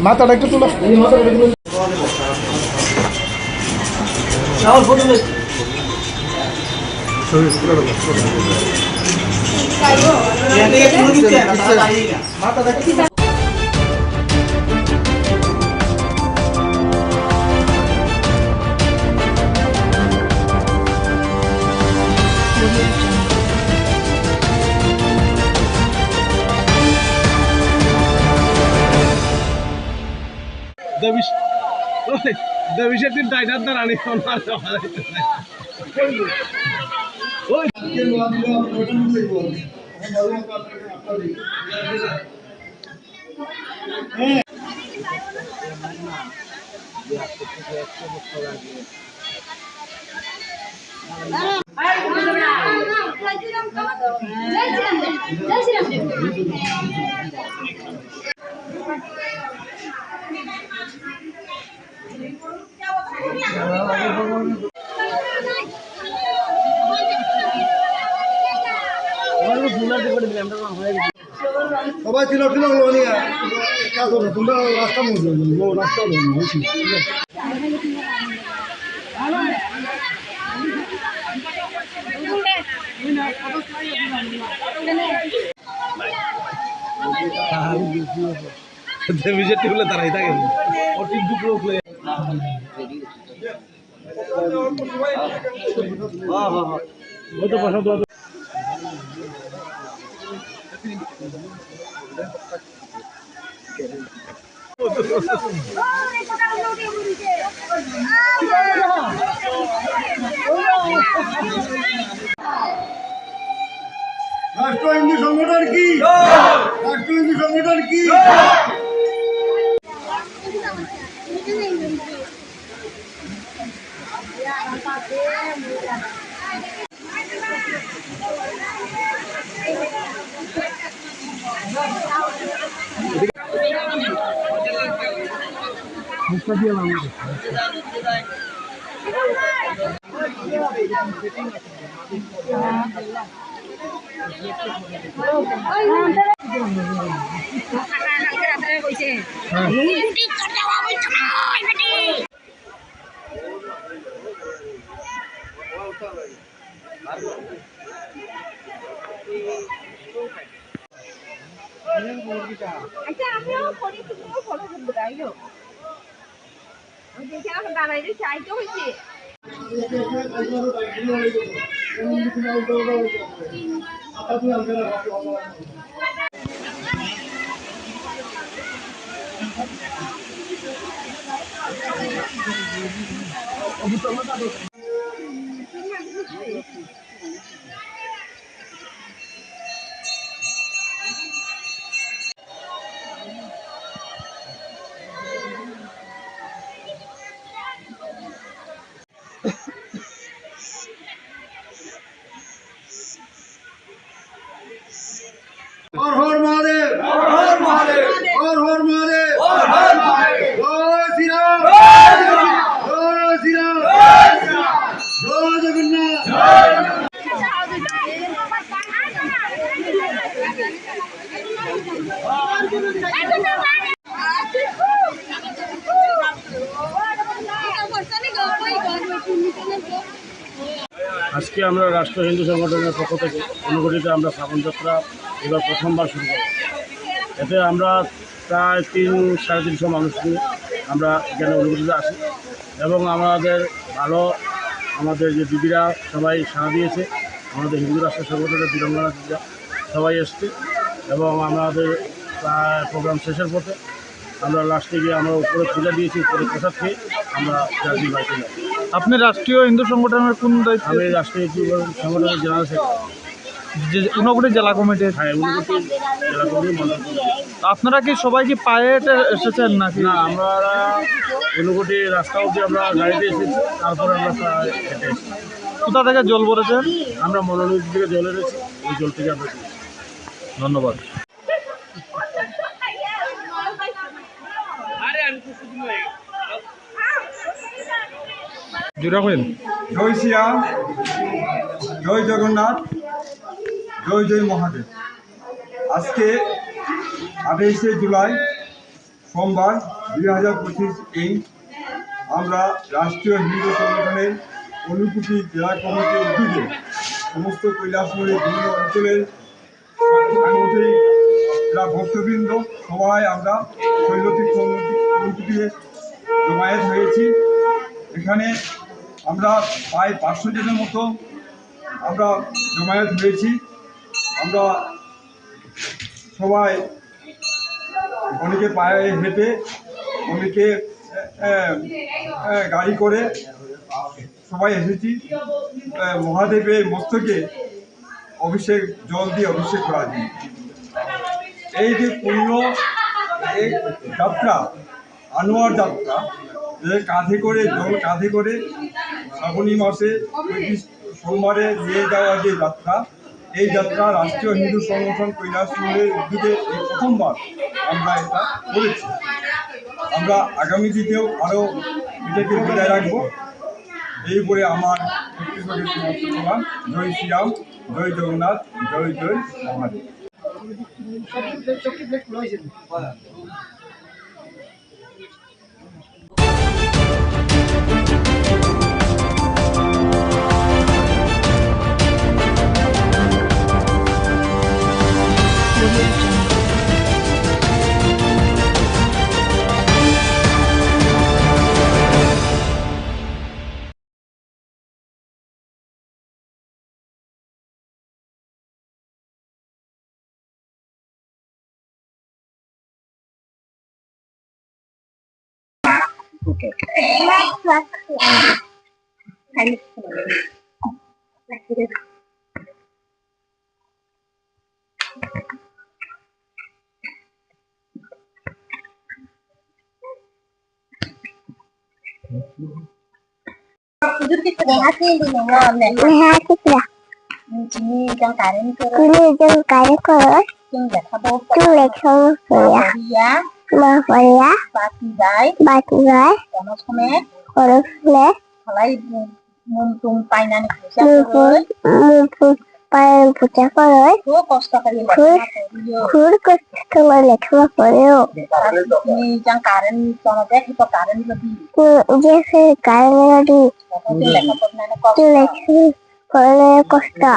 মাথাটা একটু তোলা। ছবি দেবিশের দিন টাইটার দ্বারা আনি সবাই ছিল তোমরা রাস্তা রাস্তা বিজেপি হলে তারাই থাকে অতি দুপুর রাষ্ট্র হিন্দু সংগঠন কি রাষ্ট্র হিন্দু সংগঠন কি আচ্ছা আমিও পড়ি তুমিও পড়ো কিন্তু গাইলো দেখে আমার দাঁড়াইলে চাইতে হইছে हर हर महादेव हर हर महादेव हर हर महादेव हर हर महादेव जय श्री राम जय श्री राम जय जगन्नाथ আজকে আমরা রাষ্ট্র হিন্দু সংগঠনের পক্ষ থেকে অনুগঠিত আমরা শ্রাবণ যাত্রা এবার প্রথমবার শুরু করব। এতে আমরা প্রায় 300-350 মানুষ নিয়ে আমরা এখানে অনুগঠিত আসি এবং আমাদের ভালো আমাদের যে দিদিরা সবাই সাড়া দিয়েছে, আমাদের হিন্দু রাষ্ট্র সংগঠনের বীরাঙ্গনা দিদিরা সবাই এসছে এবং আমাদের প্রায় প্রোগ্রাম শেষের পথে আমরা লাস্টে গিয়ে আমরা উপরে পূজা দিয়েছি, উপরে প্রসাদ খেয়ে আমরা জার্জি বাড়িতে যাই। আপনি রাষ্ট্রীয় হিন্দু সংগঠনের কোন দায়িত্ব? আমি রাষ্ট্রীয় সংগঠনের জেনারেল সেক্রেটারি, ঊনকোটি জেলা কমিটির। হ্যাঁ, ঊনকোটি জেলা কমিটির মন্ডল। আপনারা কি সবাই কি পায়ে হেঁটে এসেছেন নাকি? না, আমরা ঊনকোটি রাস্তা অবধি আমরা গাড়িতে এসেছি, তারপরে আমরা হেঁটে এসেছি। কোথা থেকে জল ভরেছেন? আমরা মনোনয়ন থেকে জল এনেছি, ওই জল থেকে আমরা ধন্যবাদ। জয় শ্রীরাম, জয় জগন্নাথ, জয় জয় মহাদেব। আজকে 28শে জুলাই সোমবার 2025 আমরা রাষ্ট্রীয় হিন্দু সংগঠনের ঊনকোটি জেলা কমিটির উদ্যোগে সমস্ত কৈলাসহরের বিভিন্ন অঞ্চলের সাংগঠনিকরা ভক্তবৃন্দ সবাই আমরা শৈলতীর্থ অনুকূটিতে জমায়েত হয়েছি। এখানে আমরা প্রায় 500 জনের মতো আমরা জমায়েত হয়েছি। আমরা সবাই অনেকে পায়ে হেঁটে, অনেকে গাড়ি করে সবাই এসেছি মহাদেবের মস্তকে অভিষেক, জল দিয়ে অভিষেক করার জন্য। এই যে পূর্ণ এই যাত্রা, আনোয়ার যাত্রা, যে কাঁধে করে জল কাঁধে করে শ্রাবণী মাসে সোমবারে নিয়ে যাওয়ার যে যাত্রা, এই যাত্রা রাষ্ট্রীয় হিন্দু সংগঠন কৈলাস মহলের উদ্যোগে এই প্রথমবার আমরা এটা করেছি। আমরা আগামী দিনেও আরও এটাকে বজায় রাখবো। এই বলে আমার বক্তব্যকে সমাপ্ত করলাম। জয় শ্রীরাম, জয় জগন্নাথ, জয় জয় Mahadev. Ini yang karen kerut, tu leksa Maria, Batibai, Koros le, mumpung painan puja koroi, kur kostumar leksa koreo. Ini yang karen lebih. Jese karen lebih. Tu leksa koroi kosta.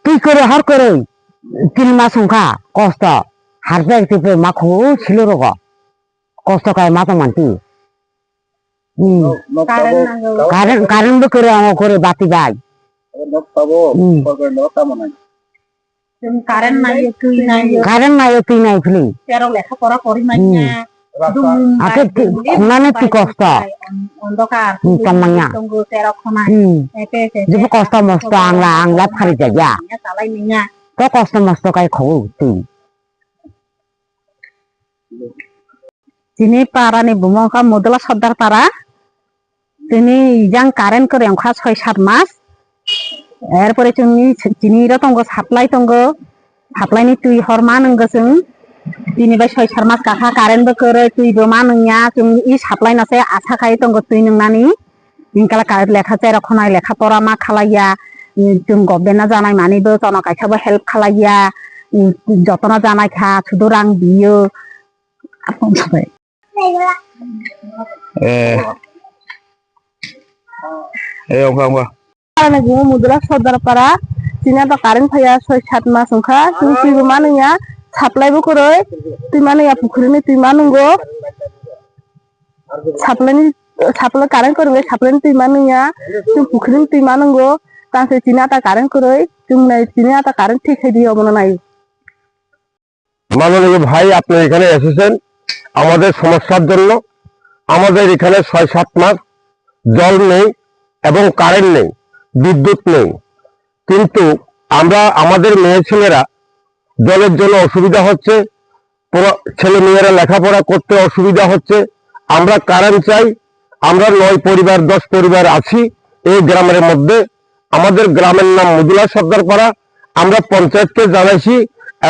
কি করে হার করে 3 মাস সংখ্যা কষ্ট হারবে একটু মাখো ছিল রোগ কষ্ট কায় মাথা মানতি কারণ করে আমার করে বাতি যাই কারণ নাই তুই নাই ফিলি লেখাপড়া করি নাই আগে খুনানে কি কষ্ট অন্ধকার কামাইয়া যে কষ্ট মস্ত আংলা ফারি যাইয়া তো কষ্ট মস্ত কাই খাও তুই চিনি পাড়ানি বুমকা মদলা সর্দার পাড়া তিনি ইজাং কারেন্ট করে অংখা 6-7 মাস এরপরে চিনি রতঙ্গ সাপ্লাইনি তুই হরমা নঙ্গ जों दिनैबाय 6-7 मास काखा कारेन्टबो करे तुइबो मा नोंया जों इ साप्लाइनासै आसा खाय दंग तुइ नोंनानि इनकाला कारेन्ट लेखा जेर खनाय लेखा परा मा खालाया जों गभर्नमेन्टना जानाय मानिबो जना कायसाबो हेल्प खालाया जतना जानाय खा सुदु रां बियो आपन सबाय ओंखा आने गो मुदला सदर पारा दिना त कारेन्ट फैया 6-7 मास ओंखा तुइबो मा नोंया साप्लाइबो करे तुइ मा नोंया पुखुरिनि तुइ मा नंगो साप्लाइ कारेन्ट करे साप्लाइनि तुइ मा नोंया तुइ पुखुरिनि तुइ मा नंगो तासे चिनाता कारेन्ट करे तुम নাই চিনাতা কারেন্ট ঠিক হই দিও মনে নাই মাননীয় ভাই আপনি এখানে এসেছেন আমাদের সমস্যার জন্য আমাদের এখানে ৬-৭ মাস জল নেই এবং কারেন্ট নেই, বিদ্যুৎ নেই। কিন্তু আমাদের মেয়ে ছেলেরা জলের জন্য অসুবিধা হচ্ছে, ছেলে মেয়েরা লেখাপড়া করতে অসুবিধা হচ্ছে। আমরা কারেন্ট চাই। আমরা 9 পরিবার 10 পরিবার আছি এই গ্রামের মধ্যে। আমাদের গ্রামের নাম মদুলা সর্দার পাড়া। আমরা পঞ্চায়েতকে জানাইছি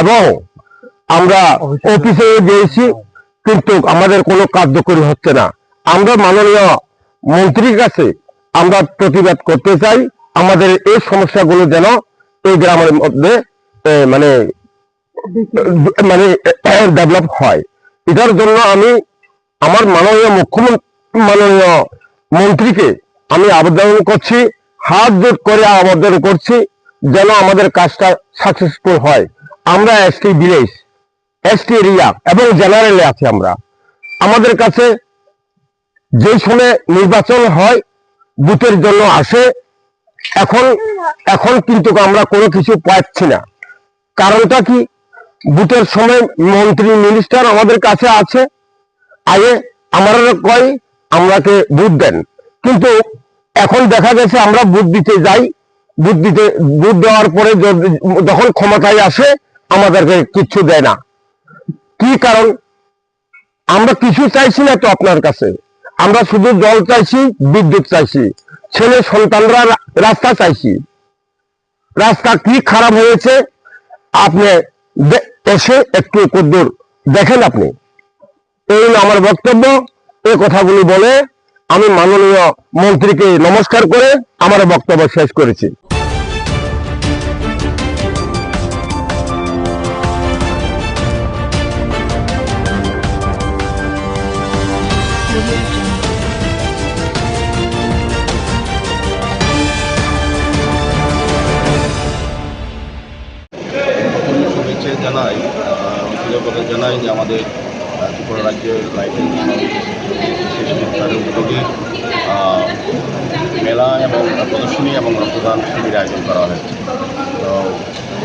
এবং আমরা অফিসে গিয়েছি, কিন্তু আমাদের কোনো কার্যকরী হচ্ছে না। আমরা মাননীয় মন্ত্রীর কাছে আমরা প্রতিবাদ করতে চাই, আমাদের এই সমস্যাগুলো যেন এই গ্রামের মধ্যে মানে ডেভেলপ হয়। এটার জন্য আমি আমার মাননীয় মন্ত্রীকে আমি আবেদন করছি, হাত জোট করে আবেদন করছি যেন আমাদের কাজটা সাকসেসফুল হয়। আমরা এসটি ভিলেজ, এসটি এরিয়া এবং জেনারেলে আছি। আমাদের কাছে যে সময় নির্বাচন হয় বুথের জন্য আসে, এখন কিন্তু আমরা কোনো কিছু পাচ্ছি না। কারণটা কি? বুথের সময় মন্ত্রী মিনিস্টার আমাদের কাছে আছে, আগে আমরা কয় আমরাকে ভোট দেন, কিন্তু এখন দেখা গেছে আমরা ভোট দিতে যাই, ভোট দেওয়ার পরে যখন ক্ষমতায় আসে আমাদেরকে কিচ্ছু দেয় না। কি কারণ? আমরা কিছু চাইছি না তো আপনার কাছে, আমরা শুধু জল চাইছি, বিদ্যুৎ চাইছি, ছেলে সন্তানরা রাস্তা চাইছি। রাস্তা কি খারাপ হয়েছে আপনি এসে একটু কদ্দুর দেখেন। আপনি এই আমার বক্তব্য। এই কথাগুলি বলে আমি মাননীয় মন্ত্রীকে নমস্কার করে আমার বক্তব্য শেষ করেছি। শুভেচ্ছা জানাই, কৃতজ্ঞতা জানাই যে আমাদের ত্রিপুরা রাজ্যের লাইটের সংস্থার উদ্যোগে মেলা এবং প্রদর্শনী এবং রক্তদান শিবির আয়োজন করা হয়েছে। তো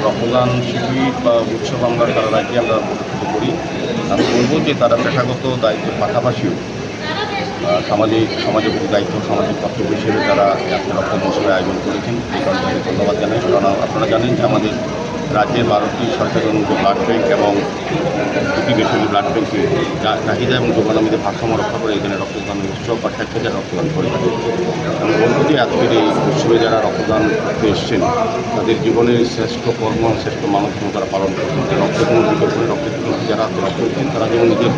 রক্তদান শিবির বা উৎসব আমরা সারা রাজ্যে আমরা অনুষ্ঠিত করি। আমি বলবো যে তারা পেশাগত দায়িত্বের পাশাপাশিও সমাজের প্রতি দায়িত্ব, সামাজিক কর্তব্য হিসেবে তারা একটা রক্তদান উৎসবের আয়োজন করেছেন। এই কারণে ধন্যবাদ জানাই। কারণ আপনারা জানেন যে আমাদের রাজ্যের 12টি সরকারি অনুমোদিত ব্লাড ব্যাংক এবং 2টি বেসরকারি ব্লাড ব্যাংকে চাহিদা এবং যোগানমীদের ভারসাম্য রক্ষা করে এখানে রক্তদান উৎসব বা স্বেচ্ছাচার রক্তদান করে থাকে। আমি বলব যে আজকের এই উৎসবে যারা রক্তদান করতে এসছেন তাদের জীবনের শ্রেষ্ঠ কর্ম, শ্রেষ্ঠ মানবধর্ম তারা পালন করছেন। রক্তের কোনো বিকল্প নেই। রক্তের যারা রক্ত দিচ্ছেন তারা যেমন নিজের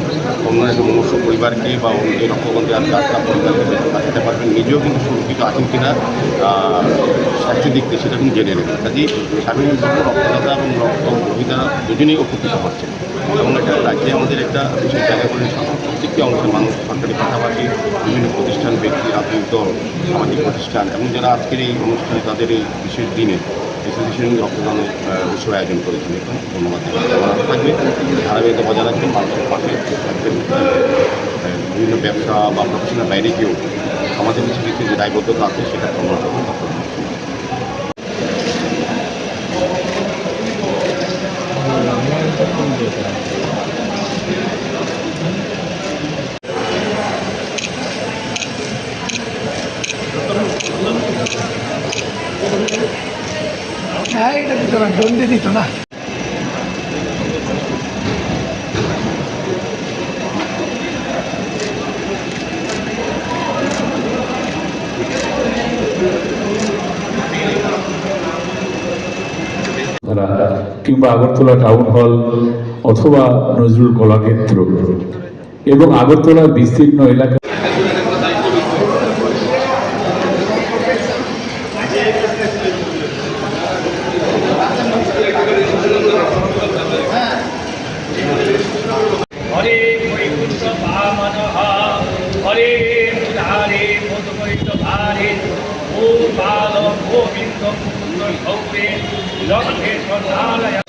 অন্যান্য মনুষ্য পরিবারকে বা এই রক্তদান দেওয়ার যাত্রা পরিবারকে বেতন বাঁচাতে পারবেন, নিজেও কিন্তু সুরক্ষিত আছেন কিনা স্বাস্থ্য দিক থেকে সেটা কিন্তু জেনে নেবেন। কাজেই স্বাভাবিকভাবে রক্তদাতা এবং রক্ত গ্রহীতারা দুজনেই উপকৃত হচ্ছেন এবং এটা রাজ্যে আমাদের একটা বিশেষ জায়গা করে প্রত্যেকটি অংশের মানুষ, সরকারি পাশাপাশি বিভিন্ন প্রতিষ্ঠান, ব্যক্তি, রাজনৈতিক দল, সামাজিক প্রতিষ্ঠান এবং যারা আজকের এই অনুষ্ঠানে তাদের এই বিশেষ দিনে এসোসিয়েশন রক্তদানের উৎসব আয়োজন করেছেন। এখানে ধন্যবাদ থাকবে। ধারাবাহিকতা বজায় রাখবেন, মানুষের পাশে থাকবেন। বিভিন্ন ব্যবসা বা প্রফেশনের বাইরে গিয়েও আমাদের কিছু কিছু যে দায়বদ্ধতা আছে সেটা প্রমাণ করবেন। হ্যাঁ, এটা দিত না, জলদি দিত না। কিংবা আগরতলা টাউন হল অথবা নজরুল কলাক্ষেত্র এবং আগরতলার বিস্তীর্ণ এলাকা नारायण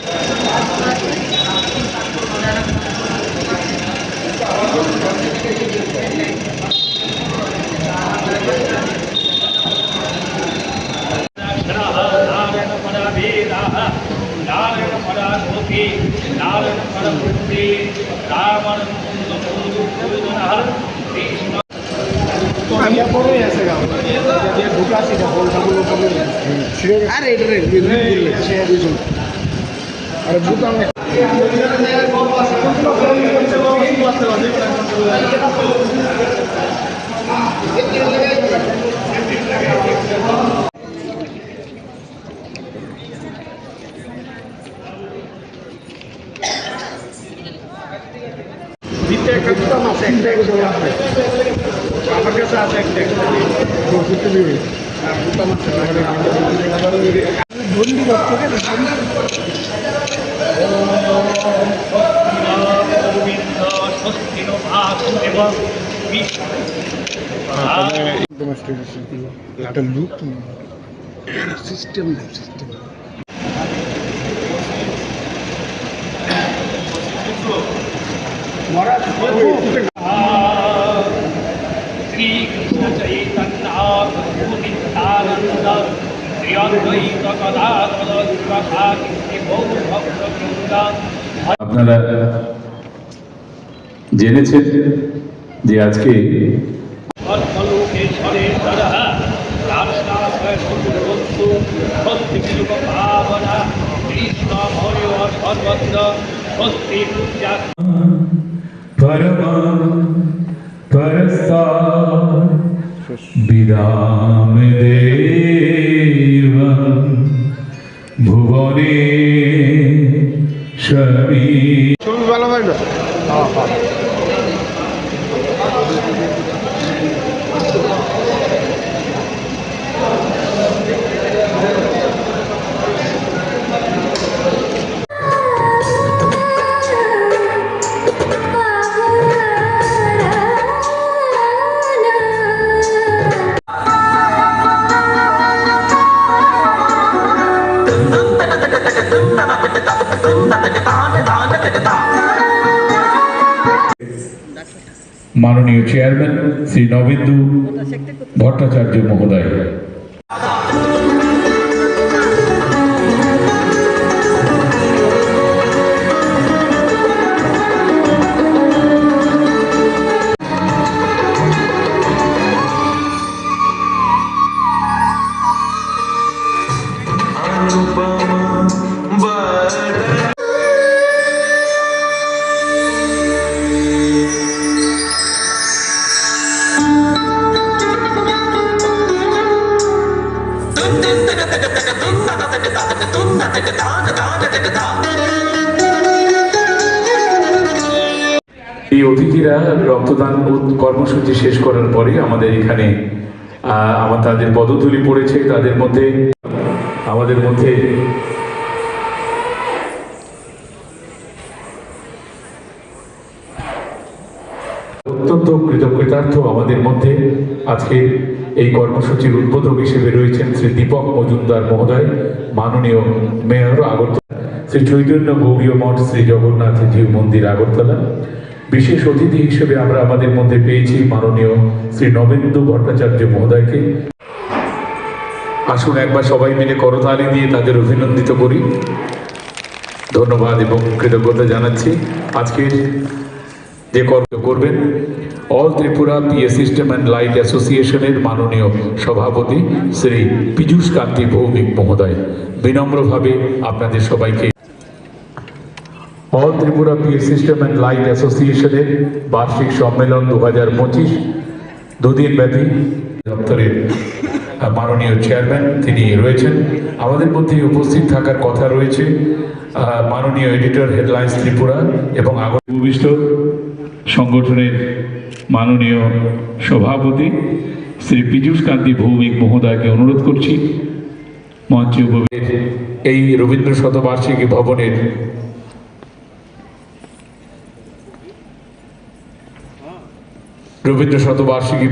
একটা লুক সিস্টেম সিস্টেম আপনারা জেনেছেন যে আজকে বিরাম দেব ভুবনে শরী ছবি ভালো হয় না মাননীয় চেয়ারম্যান শ্রী নবেন্দু ভট্টাচার্য মহোদয়। এই অতিথিরা রক্তদান কর্মসূচি শেষ করার পরে আমাদের এখানে তাদের পদধূলি পড়েছে। তাদের মধ্যে আমাদের মধ্যে অত্যন্ত কৃতজ্ঞতার্থ আমাদের মধ্যে আজকে এই কর্মসূচির উদ্বোধক হিসেবে রয়েছেন শ্রী দীপক মজুমদার মহোদয়, মাননীয় মেয়র আগরতলা, শ্রী চৈতন্য গৌরীয় মঠ শ্রী জগন্নাথ জিউ মন্দির আগরতলা। বিশেষ অতিথি হিসেবে আমরা আমাদের মধ্যে পেয়েছি মাননীয় শ্রী নবেন্দু ভট্টাচার্য মহোদয়কে। আসুন একবার সবাই মিলে করতালি দিয়ে তাদের অভিনন্দিত করি। ধন্যবাদ এবং কৃতজ্ঞতা জানাচ্ছি। আজকের যে কর্ম করবেন all Tripura PA system and light অ্যাসোসিয়েশনের মাননীয় সভাপতি শ্রী পীযূষ কান্তি ভৌমিক মহোদয়। বিনম্রভাবে আপনাদের সবাইকে all Tripura PA system and light অ্যাসোসিয়েশনের বার্ষিক সম্মেলন 2025 দুদিন ব্যাপী দপ্তরের মাননীয় চেয়ারম্যান তিনি রয়েছেন। আমাদের মধ্যে উপস্থিত থাকার কথা রয়েছে মাননীয় এডিটর হেডলাইন্স ত্রিপুরা এবং ভূমিষ্ঠ সংগঠনের মাননীয় সভাপতি শ্রী পীযূষ কান্তি ভৌমিক মহোদয়কে অনুরোধ করছি মঞ্চে উপস্থিত এই রবীন্দ্র শতবার্ষিকী ভবনের রবীন্দ্র শতবার্ষিকী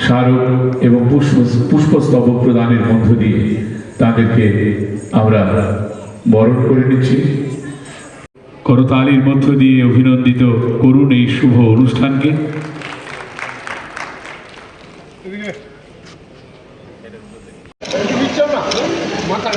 স্মারক এবং পুষ্পস্তবক প্রদানের মধ্য দিয়ে তাদেরকে আমরা বরণ করে নিচ্ছি। করতালির মধ্য দিয়ে অভিনন্দিত করুন এই শুভ অনুষ্ঠানকে। মাথা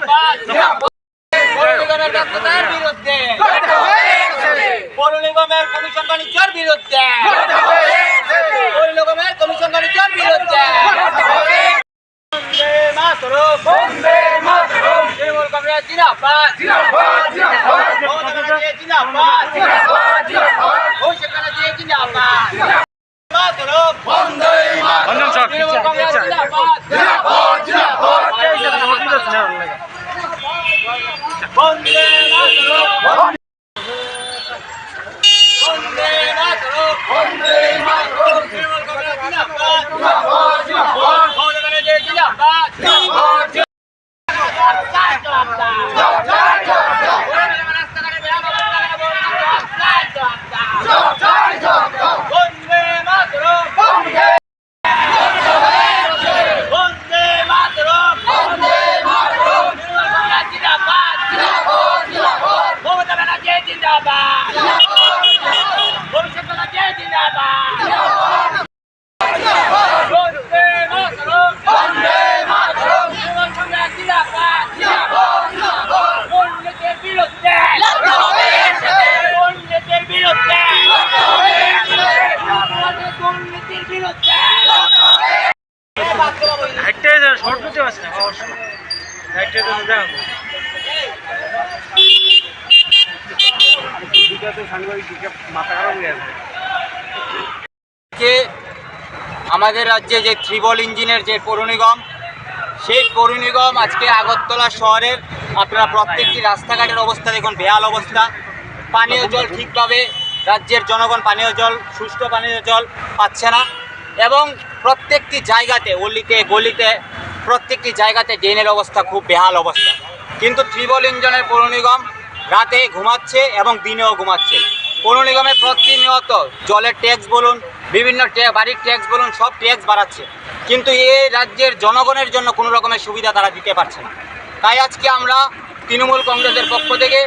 জিন্দাবাদ পৌর নিগমের ব্যর্থতার বিরুদ্ধে পৌর নিগমের কমিশন বাণিজ্যের বিরুদ্ধে পৌর নিগমের কমিশন বাণিজ্যের বিরুদ্ধে বন্দে মাতরম বন্দে মাতরম তৃণমূল কংগ্রেস জিন্দাবাদ জিন্দাবাদ জিন্দাবাদ মমতা ব্যানার্জি জিন্দাবাদ জিন্দাবাদ জিন্দাবাদ অভিষেক ব্যানার্জি জিন্দাবাদ মাতরম বন্দে মাতরম তৃণমূল কংগ্রেস জিন্দাবাদ জিন্দাবাদ জিন্দাবাদ বন্দে মাতরম বন্দে মাতরম বন্দে মাতরম তৃণমূল কংগ্রেস জিন্দাবাদ জিন্দাবাদ জিন্দাবাদ মমতা ব্যানার্জি জিন্দাবাদ জিন্দাবাদ বন্দে মাতরম বন্দে মাতরম বন্দে মাতরম তৃণমূল কংগ্রেস জিন্দাবাদ জিন্দাবাদ জিন্দাবাদ মমতা ব্যানার্জি জিন্দাবাদ জিন্দাবাদ অভিষেক ব্যানার্জি জিন্দাবাদ জিন্দাবাদ বন্দে মাতরম বন্দে মাতরম তৃণমূল কংগ্রেস জিন্দাবাদ জিন্দাবাদ জিন্দাবাদ দুর্নীতির বিরুদ্ধে দুর্নীতির বিরুদ্ধে দুর্নীতির বিরুদ্ধে আমাদের রাজ্যে যে ত্রিবল ইঞ্জিনের যে পৌর নিগম, সেই পৌর নিগম আজকে আগরতলা শহরের আপনারা প্রত্যেকটি রাস্তাঘাটের অবস্থা দেখুন, বেহাল অবস্থা। পানীয় জল ঠিকভাবে রাজ্যের জনগণ পানীয় জল, সুষ্ঠু পানীয় জল পাচ্ছে না এবং প্রত্যেকটি জায়গাতে অলিতে গলিতে প্রত্যেকটি জায়গাতে ড্রেনের অবস্থা খুব বেহাল অবস্থা। কিন্তু ত্রিবল ইঞ্জিনের পৌর নিগম রাতে ঘুমাচ্ছে এবং দিনেও ঘুমাচ্ছে। পৌর নিগমে প্রতিনিয়ত জলের ট্যাক্স বলুন, বিভিন্ন বাড়ির ট্যাক্স বলুন, সব ট্যাক্স বাড়াচ্ছে, কিন্তু এই রাজ্যের জনগণের জন্য কোনো রকমের সুবিধা তারা দিতে পারছে না। তাই আজকে আমরা তৃণমূল কংগ্রেসের পক্ষ থেকে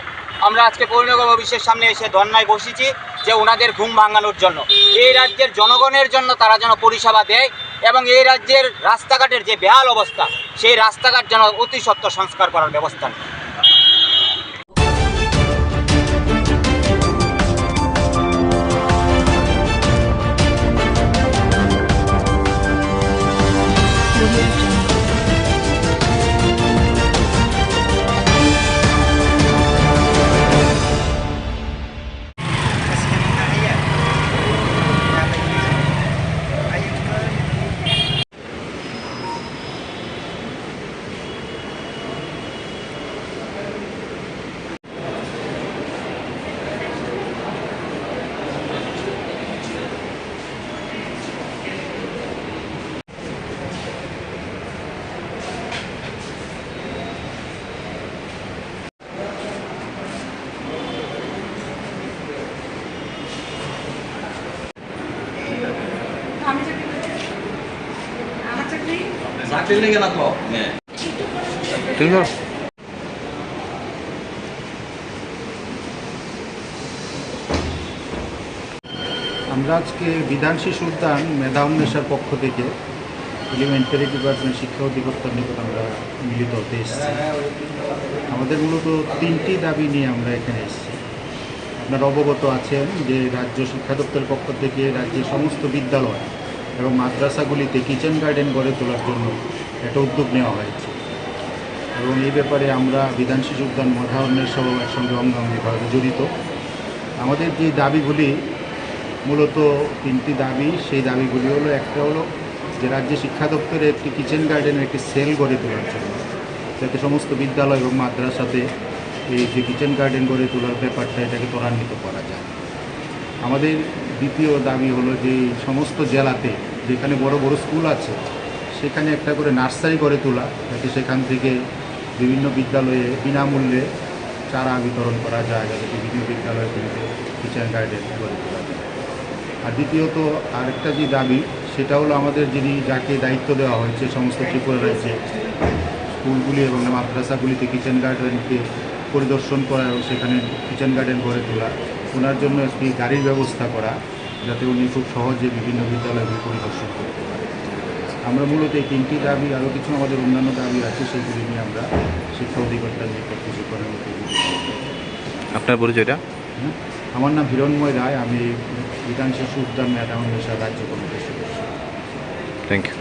আমরা আজকে পৌর নিগম অফিসের সামনে এসে ধর্নায় বসেছি যে ওনাদের ঘুম ভাঙানোর জন্য, এই রাজ্যের জনগণের জন্য তারা যেন পরিষেবা দেয় এবং এই রাজ্যের রাস্তাঘাটের যে বেহাল অবস্থা সেই রাস্তাঘাট যেন অতি সত্বর সংস্কার করার ব্যবস্থা নেয়। আমরা আজকে বিধান শিশু উদ্যান মেধা উন্মেষের পক্ষ থেকে এলিমেন্টারি ডিপার্টমেন্ট শিক্ষা অধিদপ্তর নিকট আমরা মিলিত হতে এসেছি। আমাদের মূলত তিনটি দাবি নিয়ে আমরা এখানে এসেছি। আপনারা অবগত আছেন যে রাজ্য শিক্ষা দপ্তরের পক্ষ থেকে রাজ্যের সমস্ত বিদ্যালয় এবং মাদ্রাসাগুলিতে কিচেন গার্ডেন গড়ে তোলার জন্য একটা উদ্যোগ নেওয়া হয়েছে এবং এই ব্যাপারে আমরা বিধান শিশু উদ্যান মেধা উন্মেষ সহ এর সঙ্গে অঙ্গাঙ্গিভাবে জড়িত। আমাদের যে দাবিগুলি মূলত তিনটি দাবি, সেই দাবিগুলি হলো, একটা হলো যে রাজ্য শিক্ষা দপ্তরে একটি কিচেন গার্ডেনের একটি সেল গড়ে তোলার জন্য, যাতে সমস্ত বিদ্যালয় এবং মাদ্রাসাতে এই যে কিচেন গার্ডেন গড়ে তোলার ব্যাপারটা এটাকে ত্বরান্বিত করা যায়। আমাদের দ্বিতীয় দাবি হলো যে সমস্ত জেলাতে যেখানে বড় বড় স্কুল আছে সেখানে একটা করে নার্সারি গড়ে তোলা, যাতে সেখান থেকে বিভিন্ন বিদ্যালয়ে বিনামূল্যে চারা বিতরণ করা যায়, যাতে বিভিন্ন বিদ্যালয়গুলিতে কিচেন গার্ডেন গড়ে তোলা যায়। আর দ্বিতীয়ত আরেকটা যে দাবি, সেটা হলো আমাদের যাকে দায়িত্ব দেওয়া হয়েছে সমস্ত ত্রিপুরা রাজ্যে স্কুলগুলি এবং মাদ্রাসাগুলিতে কিচেন গার্ডেনকে পরিদর্শন করা এবং সেখানে কিচেন গার্ডেন গড়ে তোলা, ওনার জন্য একটি গাড়ির ব্যবস্থা করা, যাতে উনি খুব সহজে বিভিন্ন বিদ্যালয়গুলি পরিদর্শন করতে পারেন। আমরা মূলত এই তিনটি দাবি, আরও কিছু আমাদের অন্যান্য দাবি আছে, সেইগুলি নিয়ে আমরা শিক্ষা অধিকর্তার নিকট কিছু করার মতো। আপনার পরিচয়টা? আমার নাম হিরণময় রায়, আমি বিধান শিশু উদ্যান ম্যাডাম নেশার রাজ্য কমিটির সদস্য। Thank you.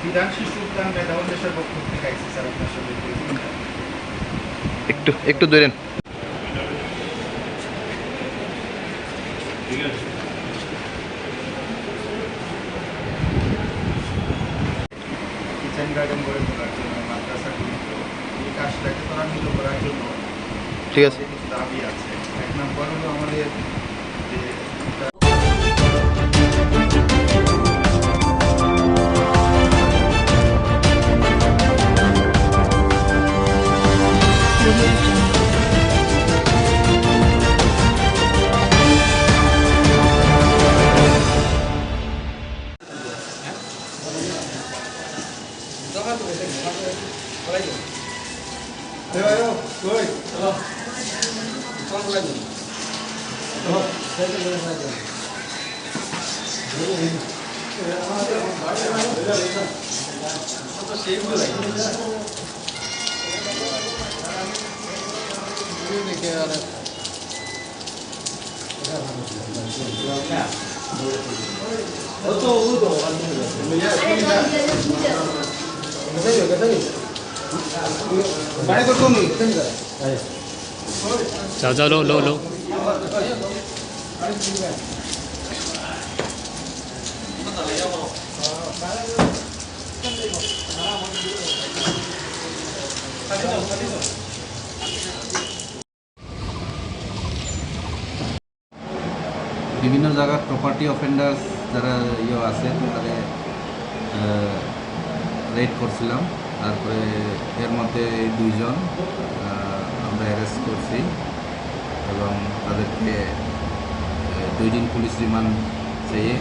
বিধান শিশু উদ্যান ম্যাডাম নেশার পক্ষ থেকে আইসি স্যার, আপনার সাথে একটু ধরেন। ঠিক আছে। কিচেন গার্ডেন গড়ে তোলার জন্য, মাদ্রাসাগুলিতে এই কাজটাকে ত্বরান্বিত করার জন্য ঠিক আছে, কিছু দাবি আছে। এক নম্বর হলো আমাদের যে जाओ लो लो लो বিভিন্ন জায়গার প্রপার্টি অফেন্ডার্স যারা আছে তাদের রেড করছিলাম। তারপরে এর মধ্যে 2 জন আমরা অ্যারেস্ট করছি এবং তাদেরকে 2 দিন পুলিশ রিমান্ড চেয়ে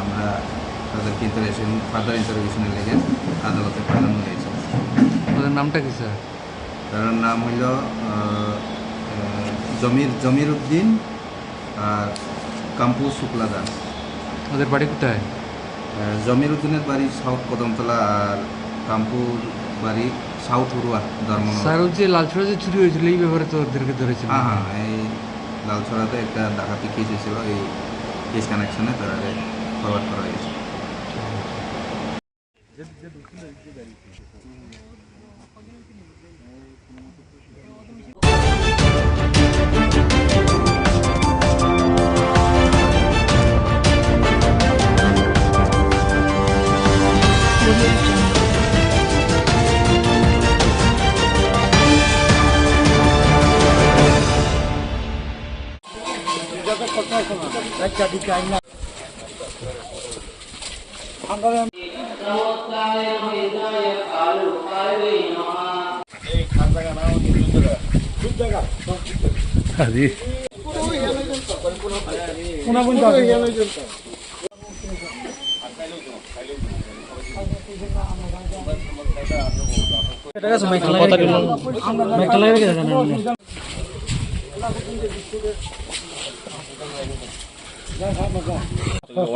আমরা তাদেরকে ফার্দার ইন্টারভিউশনের লেগে আদালতে পাঠানো হয়েছে। ওদের নামটা কি স্যার? তার নাম হইল জমির উদ্দিন আর কাম্পু শুক্লা দাস। ওদের বাড়ি কোথায়? জমির উদ্দিনের বাড়ি সাউথ কদমতলা আর কাম্পুর বাড়ি সাউথ উড়ুয়া ধর্মনগর। স্যার, যে লালছড়া যে চুরি হয়েছিল এই ব্যাপারে তো ওদেরকে ধরেছিল? হ্যাঁ, এই লালছড়াতে একটা ডাকাতি কেস হয়েছিল, এই কেস কানেকশনে তারা ফরওয়ার্ড করা হয়েছে।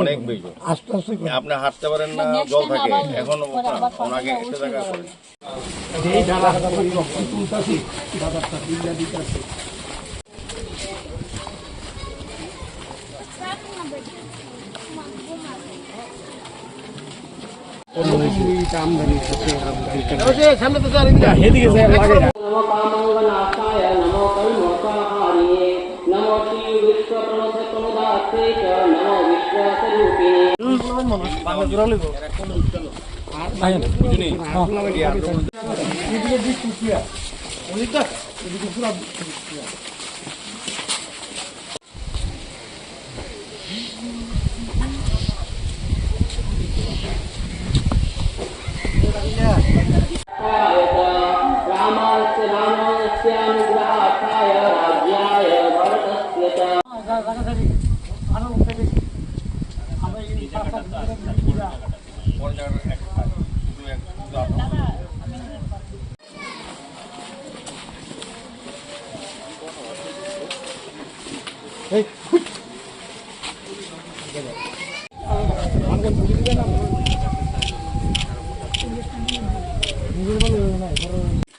অনেক বেশি আপনি হাঁটতে পারেন না, জল থাকে এখন ওনাকে একটা জায়গা জোড়া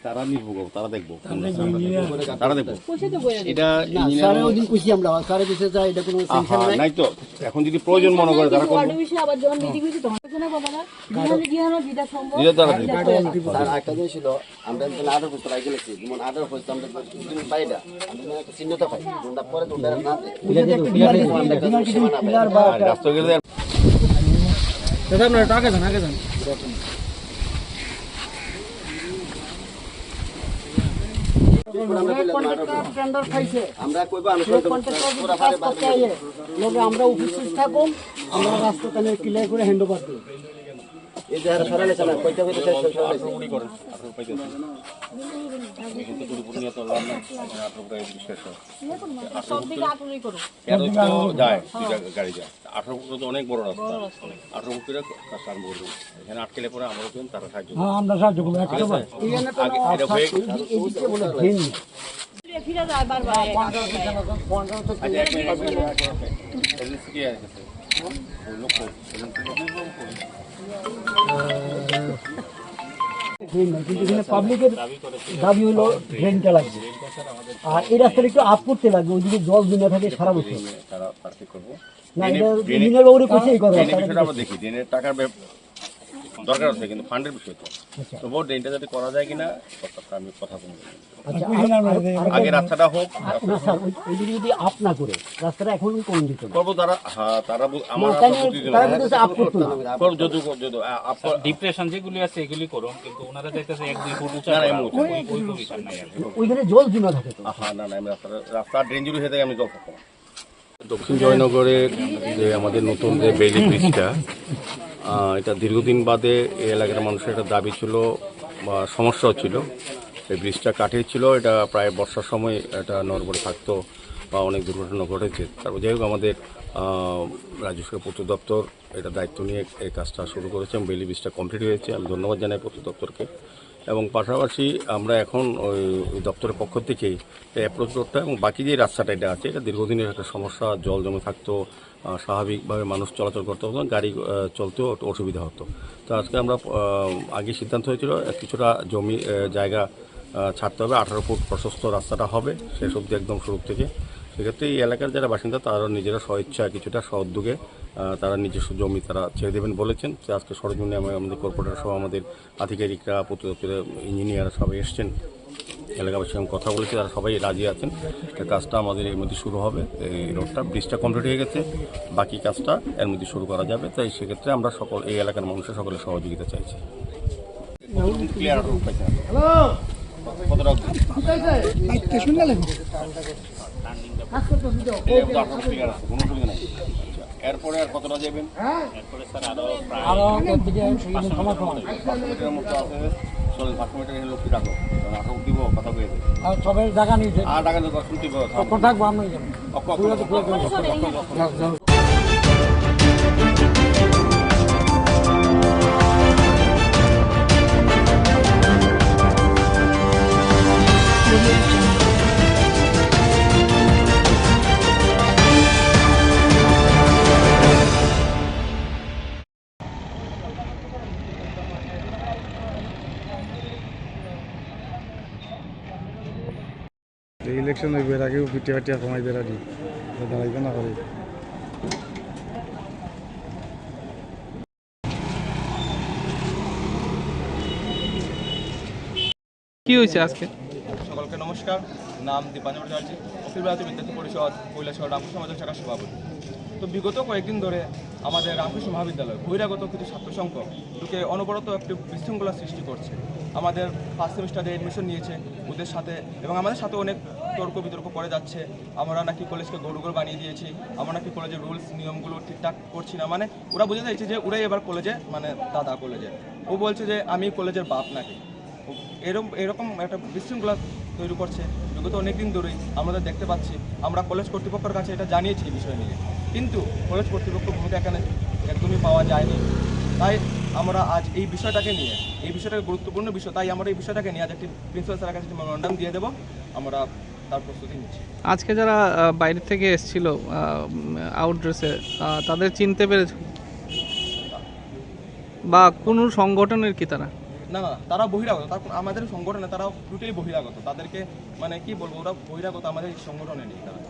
তারা নির্ভোগ তারা দেখবো তারা দেখবো এটা নাই তো এখন যদি প্রয়োজন মনে করে তারা করবে একটা জিনিস ছিল আমরা আরো বছর আগে গেছি যেমন আরো হয়েছে আমরা পাইডা চিহ্নতা পাই তোমরা পরে তোমরা না রাস্তা গেলে আগে যান আগে যান আমরা অফিস থাকবো আমরা রাস্তা ক্লিয়ার করে হ্যান্ড ওভার দিই এই যে সরালে চালা কইতে কইতে সরালে করেন আপনার পাইতে যায় গাড়ি যায় 18 ফুট অনেক বড় রাস্তা 18 ফুটের রাস্তা আরম্ভ করবো এখানে আটকেলে পরে আমরা তারা সাহায্য আমরা সাহায্য করবো ফিরে যায় বারবার পাবলিকের দাবি হলো ড্রেনটা লাগবে আর এই রাস্তাটা একটু আপ করতে লাগবে ওইদিকে জল জমে থাকে সারা বছর না এটা ইঞ্জিনিয়ার বাবুরে কোথায় করে আমরা দেখি ড্রেনের টাকার দরকার আছে কিন্তু ফান্ডের বিষয় তো বহু ড্রেনটা যাতে করা যায় কিনা আমি কথা বলবো আগে রাস্তাটা হোক ওইদিকে যদি আপ না করে রাস্তাটা এখন কোন দিতে করবো তারা তারা আমার ডিপ্রেশন যেগুলি আছে এগুলি করো কিন্তু ওনারা চাইতেছে 1-2 ফুট উঁচা ওইখানে জল জমা থাকে তো হ্যাঁ না না আমি রাস্তা ড্রেন জুড়ে হয়ে থাকে আমি জল থাকবো দক্ষিণ জয়নগরের যে আমাদের নতুন যে বেইলি ব্রিজটা এটা দীর্ঘদিন বাদে এই এলাকার মানুষের একটা দাবি ছিল বা সমস্যাও ছিল এই ব্রিজটা কাটিয়েছিল এটা প্রায় বর্ষার সময় এটা নড়বড়ে থাকতো বা অনেক দুর্ঘটনা ঘটেছে তারপর যাই হোক আমাদের রাজ্য সরকার পূর্ত দপ্তর এটা দায়িত্ব নিয়ে এই কাজটা শুরু করেছে এবং বেইলি ব্রিজটা কমপ্লিট হয়েছে আমি ধন্যবাদ জানাই পূর্ত দপ্তরকে এবং পাশাপাশি আমরা এখন ওই দপ্তরের পক্ষ থেকেই অ্যাপ্রোচ রোডটা এবং বাকি যে রাস্তাটা এটা আছে এটা দীর্ঘদিনের একটা সমস্যা জল জমে থাকতো স্বাভাবিকভাবে মানুষ চলাচল করতে হতো গাড়ি চলতেও একটু অসুবিধা হতো তো আজকে আমরা আগে সিদ্ধান্ত হয়েছিল কিছুটা জমি জায়গা ছাড়তে হবে 18 ফুট প্রশস্ত রাস্তাটা হবে শেষ অবধি একদম শুরু থেকে সেক্ষেত্রে এই এলাকার যারা বাসিন্দা তারা নিজেরা স্বইচ্ছা কিছুটা স্বউদ্যোগে তারা নিজস্ব জমি তারা ছেড়ে দেবেন বলেছেন তো আজকে সরজমিনে আমাদের কর্পোরেটর সহ আমাদের আধিকারিকরা পূর্ত দপ্তরের ইঞ্জিনিয়ার সবাই এসছেন এলাকাবাসীর সঙ্গে কথা বলেছে তারা সবাই রাজি আছেন কাজটা আমাদের এর মধ্যে শুরু হবে এই রোডটা ব্রিজটা কমপ্লিট হয়ে গেছে বাকি কাজটা এর মধ্যে শুরু করা যাবে তাই সেক্ষেত্রে আমরা সকল এই এলাকার মানুষের সকলের সহযোগিতা চাইছি এরপরে আর কতটা যাবেন এরপরে স্যার আরো চলেন 5 মিটার লোক কি রাখো আঠারো দিব কথা বলে সবাই জায়গা নিয়েছে আর টাকা তো শুনতে থাকবো আমরা ইলেকশন হইবে এর আগেও পিটিয়া পিটিয়া কমাই দেয় রাজি দাঁড়াইবে না করে কি হয়েছে আজকে সকলকে নমস্কার নাম দীপাঞ্জন ভট্টাচার্য অখিল ভারতীয় বিদ্যার্থী পরিষদ কৈলাসহর রামকৃষ্ণ সমাজ শাখার সভাপতি তো বিগত কয়েকদিন ধরে আমাদের রামকৃষ্ণ মহাবিদ্যালয় বহিরাগত কিছু ছাত্র সংখ্যক লোকে অনবরত একটি বিশৃঙ্খলা সৃষ্টি করছে আমাদের ফার্স্ট সেমিস্টারে এডমিশন নিয়েছে ওদের সাথে, এবং আমাদের সাথে অনেক তর্ক বিতর্ক করে যাচ্ছে। আমরা নাকি কলেজকে গরুগোল বানিয়ে দিয়েছি, আমরা নাকি কলেজের রুলস নিয়মগুলো ঠিকঠাক করছি না। মানে ওরা বুঝে যাচ্ছে যে ওরাই এবার কলেজে, মানে দাদা কলেজে। ও বলছে যে আমি কলেজের বাপ নাকি। এরকম একটা বিশৃঙ্খলা তৈরি করছে বিগত অনেক দিন ধরেই আমরা দেখতে পাচ্ছি। আমরা কলেজ কর্তৃপক্ষের কাছে এটা জানিয়েছি এই বিষয় নিয়ে, কিন্তু কলেজ কর্তৃপক্ষ ভূমিকা এখানে একদমই পাওয়া যায়নি। তাই আমরা আজ এই বিষয়টাকে নিয়ে, এই বিষয়টাকে গুরুত্বপূর্ণ বিষয়, তাই আমরা এই বিষয়টাকে নিয়ে আজ একটি প্রিন্সিপাল স্যারের কাছে মেমোরান্ডাম দিয়ে দেবো। আমরা তার প্রস্তুতি নিচ্ছি। আজকে যারা বাইরে থেকে এসেছিল আউটড্রেসে, তাদের চিনতে পেরেছ বা কোনো সংগঠনের কি তারা? না না, তারা বহিরাগত, আমাদের সংগঠনে তারা টোটালি বহিরাগত। তাদেরকে মানে কি বলবো, ওরা বহিরাগত, আমাদের সংগঠনে নেই তারা।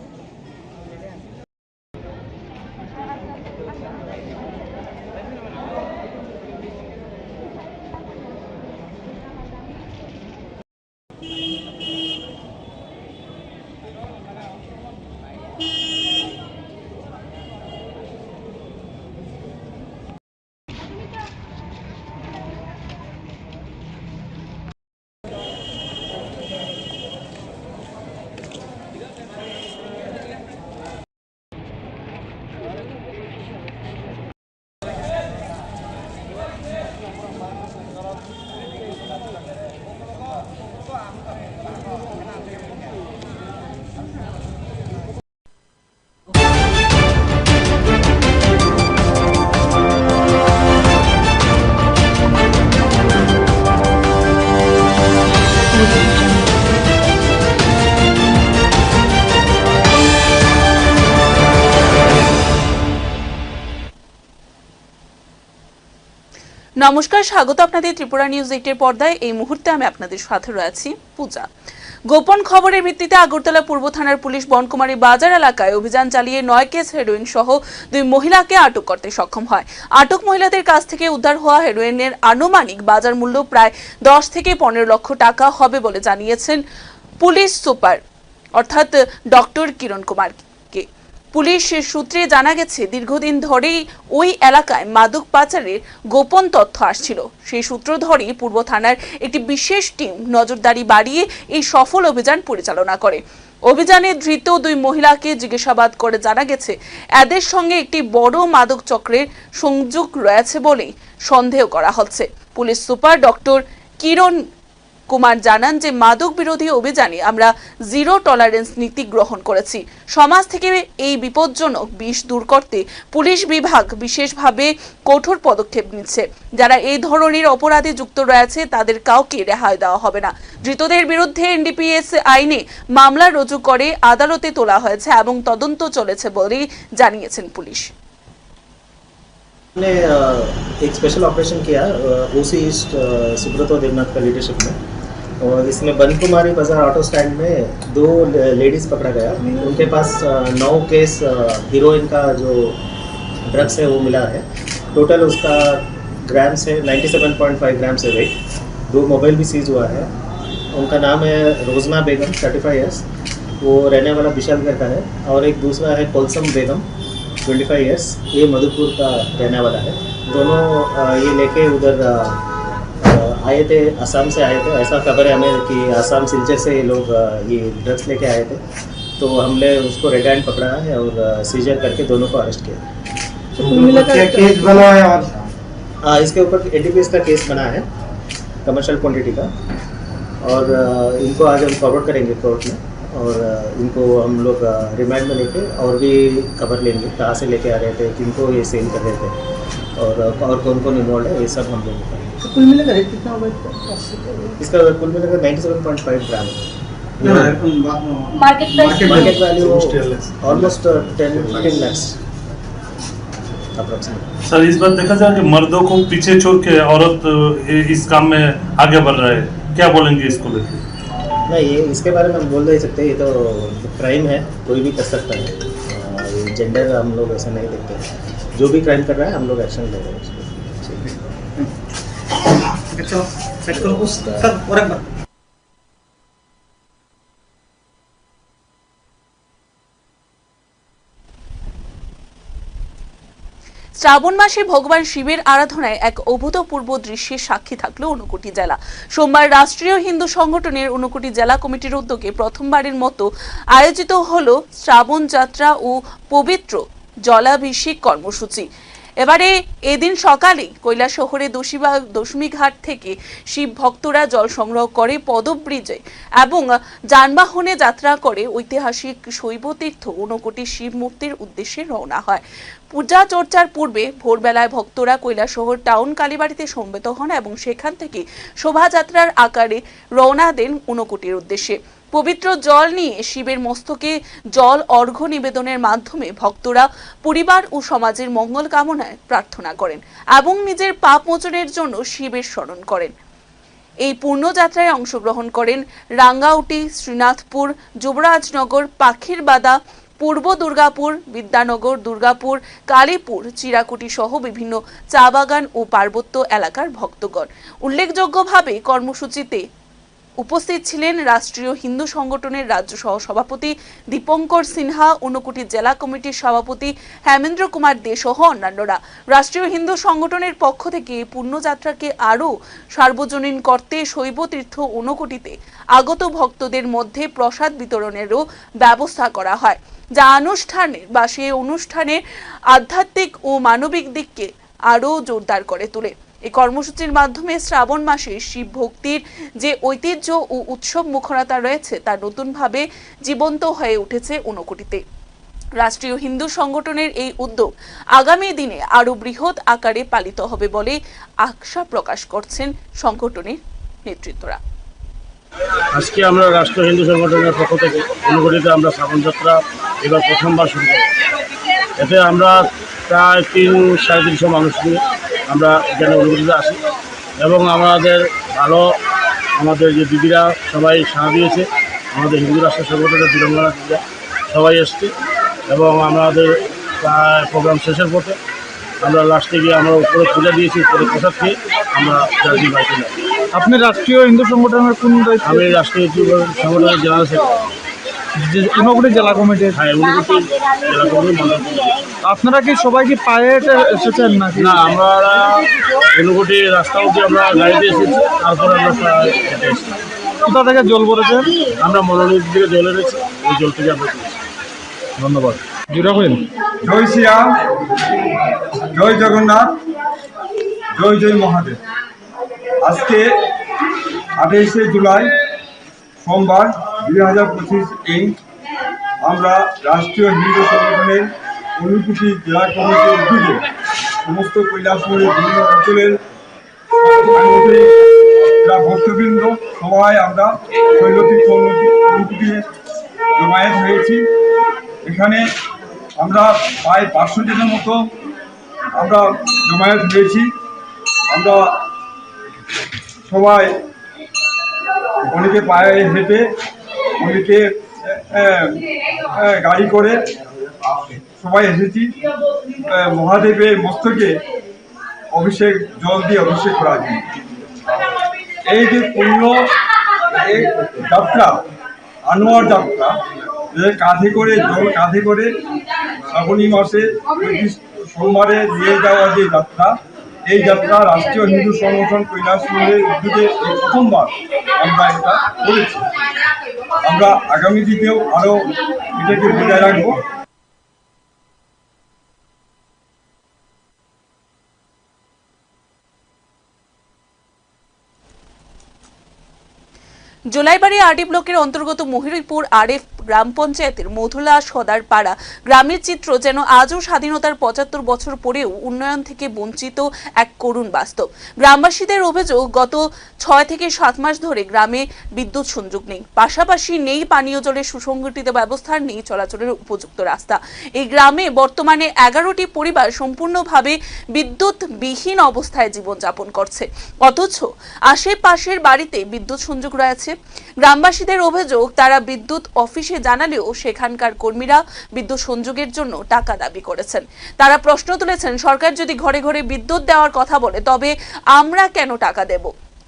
নমস্কার, স্বাগত আপনাদের ত্রিপুরা নিউজ 8 এর পর্দায়। এই মুহূর্তে আমি আপনাদের সাথে রয়েছি পূজা। গোপন খবরের ভিত্তিতে আগরতলা পূর্ব থানার পুলিশ বনকুমারী বাজার এলাকায় অভিযান চালিয়ে 9 কেস হেরোইন সহ 2 মহিলাকে আটক করতে সক্ষম হয়। আটক মহিলাদের কাছ থেকে উদ্ধার হওয়া হেরোইনের আনুমানিক বাজার মূল্য প্রায় 10 থেকে 15 লক্ষ টাকা হবে বলে জানিয়েছেন পুলিশ সুপার অর্থাৎ ডক্টর কিরণ কুমার। পুলিশ সূত্রে জানা গেছে, দীর্ঘদিন ধরেই ওই এলাকায় মাদক পাচারের গোপন তথ্য আসছিল। সেই সূত্র ধরেই পূর্ব থানার একটি বিশেষ টিম নজরদারি বাড়িয়ে এই সফল অভিযান পরিচালনা করে। অভিযানে ধৃত 2 মহিলাকে জিজ্ঞাসাবাদ করে জানা গেছে, এদের সঙ্গে একটি বড় মাদক চক্রের সংযোগ রয়েছে বলেই সন্দেহ করা হচ্ছে। পুলিশ সুপার ডক্টর কিরণ কুমার জানান যে মাদক বিরোধী অভিযানে আমরা 0 টলারেন্স নীতি গ্রহণ করেছি। সমাজ থেকে এই বিপজ্জনক বিষ দূর করতে পুলিশ বিভাগ বিশেষভাবে কঠোর পদক্ষেপ নিচ্ছে। যারা এই ধরনের অপরাধে যুক্ত রয়েছে তাদের কাউকে রেহাই দেওয়া হবে না। ধৃতদের বিরুদ্ধে এনডিপিএস আইনে মামলা রুজু করে আদালতে তোলা হয়েছে এবং তদন্ত চলেছে বলেই জানিয়েছেন পুলিশ। ने एक स्पेशल ऑपरेशन किया ओसी ईस्ट सुब्रतो देवनाथ का लीडरशिप में, और इसमें बनकुमारी बाजार ऑटो स्टैंड में 2 लेडीज़ पकड़ा गया। उनके पास 9 केस हीरोइन का जो ड्रग्स है वो मिला है। टोटल उसका ग्राम्स है 97.5 ग्राम्स है वेट। 2 मोबाइल भी सीज हुआ है। उनका नाम है रोज़ना बेगम 35 ईयर्स, वो रहने वाला विशालगढ़ का है, और एक दूसरा है कोलसम बेगम 25 ईयर्स, ये मधुपुर का रहने वाला है। दोनों ये लेके उधर आए थे, असम से आए थे। ऐसा खबर है हमें कि असम सिलचर से ये लोग ये ड्रग्स लेके आए थे, तो हमने उसको रेड हैंड पकड़ा है और सीजर करके दोनों को अरेस्ट किया। क्या केस बना है? और हाँ, इसके ऊपर एनडीपीएस का केस बना है, कमर्शियल क्वांटिटी का, और इनको आज हम फॉरवर्ड करेंगे कोर्ट में, और इनको हम लोग रिमांड में लेके और भी खबर लेंगे, कहाँ से लेके आ रहे थे, किनको ये सेल कर रहे थे, और कौन कौन इन्वॉल्व है, ये सब हम लोग बताएंगे। तो कुल मिलाकर कितना वेट? इसका कुल मिलाकर 97.5 ग्राम है। Market value almost 10-15 lakhs approximate. Sir, इस बार देखा जाए कि मर्दों को पीछे छोड़ के औरत इस काम में आगे बढ़ रहा है, क्या बोलेंगे इसको लेकर? नहीं, ये इसके बारे में हम बोल नहीं सकते, ये तो क्राइम है, कोई भी कर सकता है। ये जेंडर हम लोग ऐसा नहीं देखते, जो भी क्राइम कर रहा है हम लोग एक्शन ले रहे हैं उसको। শ্রাবণ মাসে ভগবান শিবের আরাধনায় এক অভূতপূর্ব দৃশ্যের সাক্ষী থাকলো ঊনকোটি জেলা। সোমবার রাষ্ট্রীয় হিন্দু সংগঠনের ঊনকোটি জেলা কমিটির উদ্যোগে প্রথমবারের মতো আয়োজিত হলো শ্রাবণ যাত্রা ও পবিত্র জলাভিষেক কর্মসূচি। এবারে এদিন সকালে কৈলাসহরে দশমী ঘাট থেকে শিব ভক্তরা জল সংগ্রহ করে পদব্রিজে এবং যানবাহনে যাত্রা করে ঐতিহাসিক শৈবতীর্থ ঊনকোটি শিব মূর্তির উদ্দেশ্যে রওনা হয়। পূজা চর্চার পূর্বে ভোরবেলায় ভক্তরা কৈলাসহর টাউন কালীবাড়িতে সমবেত হন এবং সেখান থেকে শোভাযাত্রার আকারে রওনা দেন ঊনকোটির উদ্দেশ্যে। পবিত্র জল নিয়ে শিবের মস্তকে জল অর্ঘ্য নিবেদনের মাধ্যমে ভক্তরা পরিবার ও সমাজের মঙ্গল কামনায় প্রার্থনা করেন এবং নিজের পাপ মোচনের জন্য শিবের স্মরণ করেন। এই পূর্ণযাত্রায় অংশগ্রহণ করেন রাঙ্গাউটি, শ্রীনাথপুর, যুবরাজনগর, পাখিরবাদা, পূর্ব দুর্গাপুর, বিদ্যানগর, দুর্গাপুর, কালীপুর, চিরাকুটি সহ বিভিন্ন চা বাগান ও পার্বত্য এলাকার ভক্তগণ। উল্লেখযোগ্যভাবে কর্মসূচিতে উপস্থিত ছিলেন রাষ্ট্রীয় হিন্দু সংগঠনের রাজ্য সহ সভাপতি দীপঙ্কর সিনহা, ঊনকোটি জেলা কমিটির সভাপতি হেমেন্দ্র কুমার দে সহ অন্যান্যরা। রাষ্ট্রীয় হিন্দু সংগঠনের পক্ষ থেকে পুণ্যযাত্রাকে আরও সার্বজনীন করতে শৈবতীর্থ ঊনকোটিতে আগত ভক্তদের মধ্যে প্রসাদ বিতরণেরও ব্যবস্থা করা হয়, যা সেই অনুষ্ঠানের আধ্যাত্মিক ও মানবিক দিককে আরও জোরদার করে তোলে। এই কর্মসূচির মাধ্যমে শ্রাবণ মাসে শিব ভক্তির যে ঐতিহ্য ও উৎসব মুখরতা রয়েছে তা নতুনভাবে জীবন্ত হয়ে উঠেছে ঊনকোটিতে। রাষ্ট্রীয় হিন্দু সংগঠনের এই উদ্যোগ আগামী দিনে আরো বৃহৎ আকারে পালিত হবে বলে আশা প্রকাশ করছেন সংগঠনের নেতৃত্বরা। আজকে আমরা রাষ্ট্রীয় হিন্দু সংগঠনের পক্ষ থেকে ঊনকোটিতে আমরা শ্রাবণ যাত্রা এবার প্রথমবার শুরু করি। এতে আমরা প্রায় 300-350 মানুষ নিয়ে আমরা এখানে ঊনকোটিতে আসি এবং আমাদের যে দিদিরা সবাই সাড়া দিয়েছে, আমাদের হিন্দু রাষ্ট্র সংগঠনের বীরঙ্গনা দিদিরা সবাই এসছে এবং আমাদের প্রোগ্রাম শেষের পথে আমরা লাস্টে গিয়ে আমরা উপরে পূজা দিয়েছি, উপরে প্রসাদ খেয়ে আমরা জার্নি বাইকে যাই। আপনি রাষ্ট্রীয় হিন্দু সংগঠনের কোন দায়িত্ব? আমি রাষ্ট্রীয় হিন্দু সংগঠনের জেনারেল সেক্রেটারি, ঊনকোটি জেলা কমিটির। হ্যাঁ, ঊনকোটি জেলা কমিটির মন্ডল। আপনারা কি সবাই কি পায়ে এসেছেন নাকি? না, আমরা ঊনকোটি রাস্তা অবধি আমরা গাড়িতে এসেছি, তারপরে আমরা হেঁটে এসেছি। কোথা থেকে জল ভরেছেন? আমরা মনোনীত থেকে জল এনেছি, ওই জল থেকে আমরা পেয়েছি। ধন্যবাদ। জয় শ্রীরাম, জয় জগন্নাথ, জয় জয় মহাদেব। আজকে 28শে জুলাই সোমবার 2025 আমরা রাষ্ট্রীয় হিন্দু সংগঠনের ঊনকোটি জেলা কমিটির উদ্যোগে সমস্ত কৈলাসহরের বিভিন্ন অঞ্চলের ভক্তবৃন্দ সবাই আমরা শৈলতীর্থ ঊনকোটিতে জমায়েত হয়েছি। এখানে আমরা প্রায় 500 জনের মতো আমরা জমায়েত হয়েছি। আমরা সবাই অনেকে পায়ে হেঁটে, অনেকে গাড়ি করে সবাই এসেছি মহাদেবের মস্তকে অভিষেক জল দিয়ে অভিষেক করার জন্য। এই যে পূর্ণ যাত্রা, আনোয়ার যাত্রা, কাঁধে করে শ্রাবণী মাসে সোমবারে নিয়ে যাওয়া যে যাত্রা, এই যাত্রা রাষ্ট্রীয় হিন্দু সংগঠন কৈলাসহরের উদ্যোগে প্রথমবার আমরা এটা করেছি। আমরা আগামী দিনেও আরও এটাকে বজায় রাখবো। জোলাইবাড়ি আরডি ব্লকের অন্তর্গত মহিরপুর আরএফ গ্রাম পঞ্চায়েতের মধুলা সদারপাড়া গ্রামের চিত্র যেন আজও স্বাধীনতার 75 বছর পরেও উন্নয়ন থেকে বঞ্চিত এক করুণ বাস্তব। গ্রামবাসীদের অভিযোগ, গত 6 থেকে 7 মাস ধরে গ্রামে বিদ্যুৎ সংযোগ নেই, পাশাপাশি নেই পানীয় জলের সুসংগঠিত ব্যবস্থা, নেই চলাচলের উপযুক্ত রাস্তা। এই গ্রামে বর্তমানে 11টি পরিবার সম্পূর্ণভাবে বিদ্যুৎবিহীন অবস্থায় জীবনযাপন করছে, অথচ আশেপাশের বাড়িতে বিদ্যুৎ সংযোগ রয়েছে। গ্রামবাসীদের অভিযোগ, তারা বিদ্যুৎ অফিসে জানালেও সেখানকার কর্মীরা বিদ্যুৎ সংযোগের জন্য টাকা দাবি করেছেন। তারা প্রশ্ন তুলেছেন, সরকার যদি ঘরে ঘরে বিদ্যুৎ দেওয়ার কথা বলে তবে আমরা কেন টাকা দেব?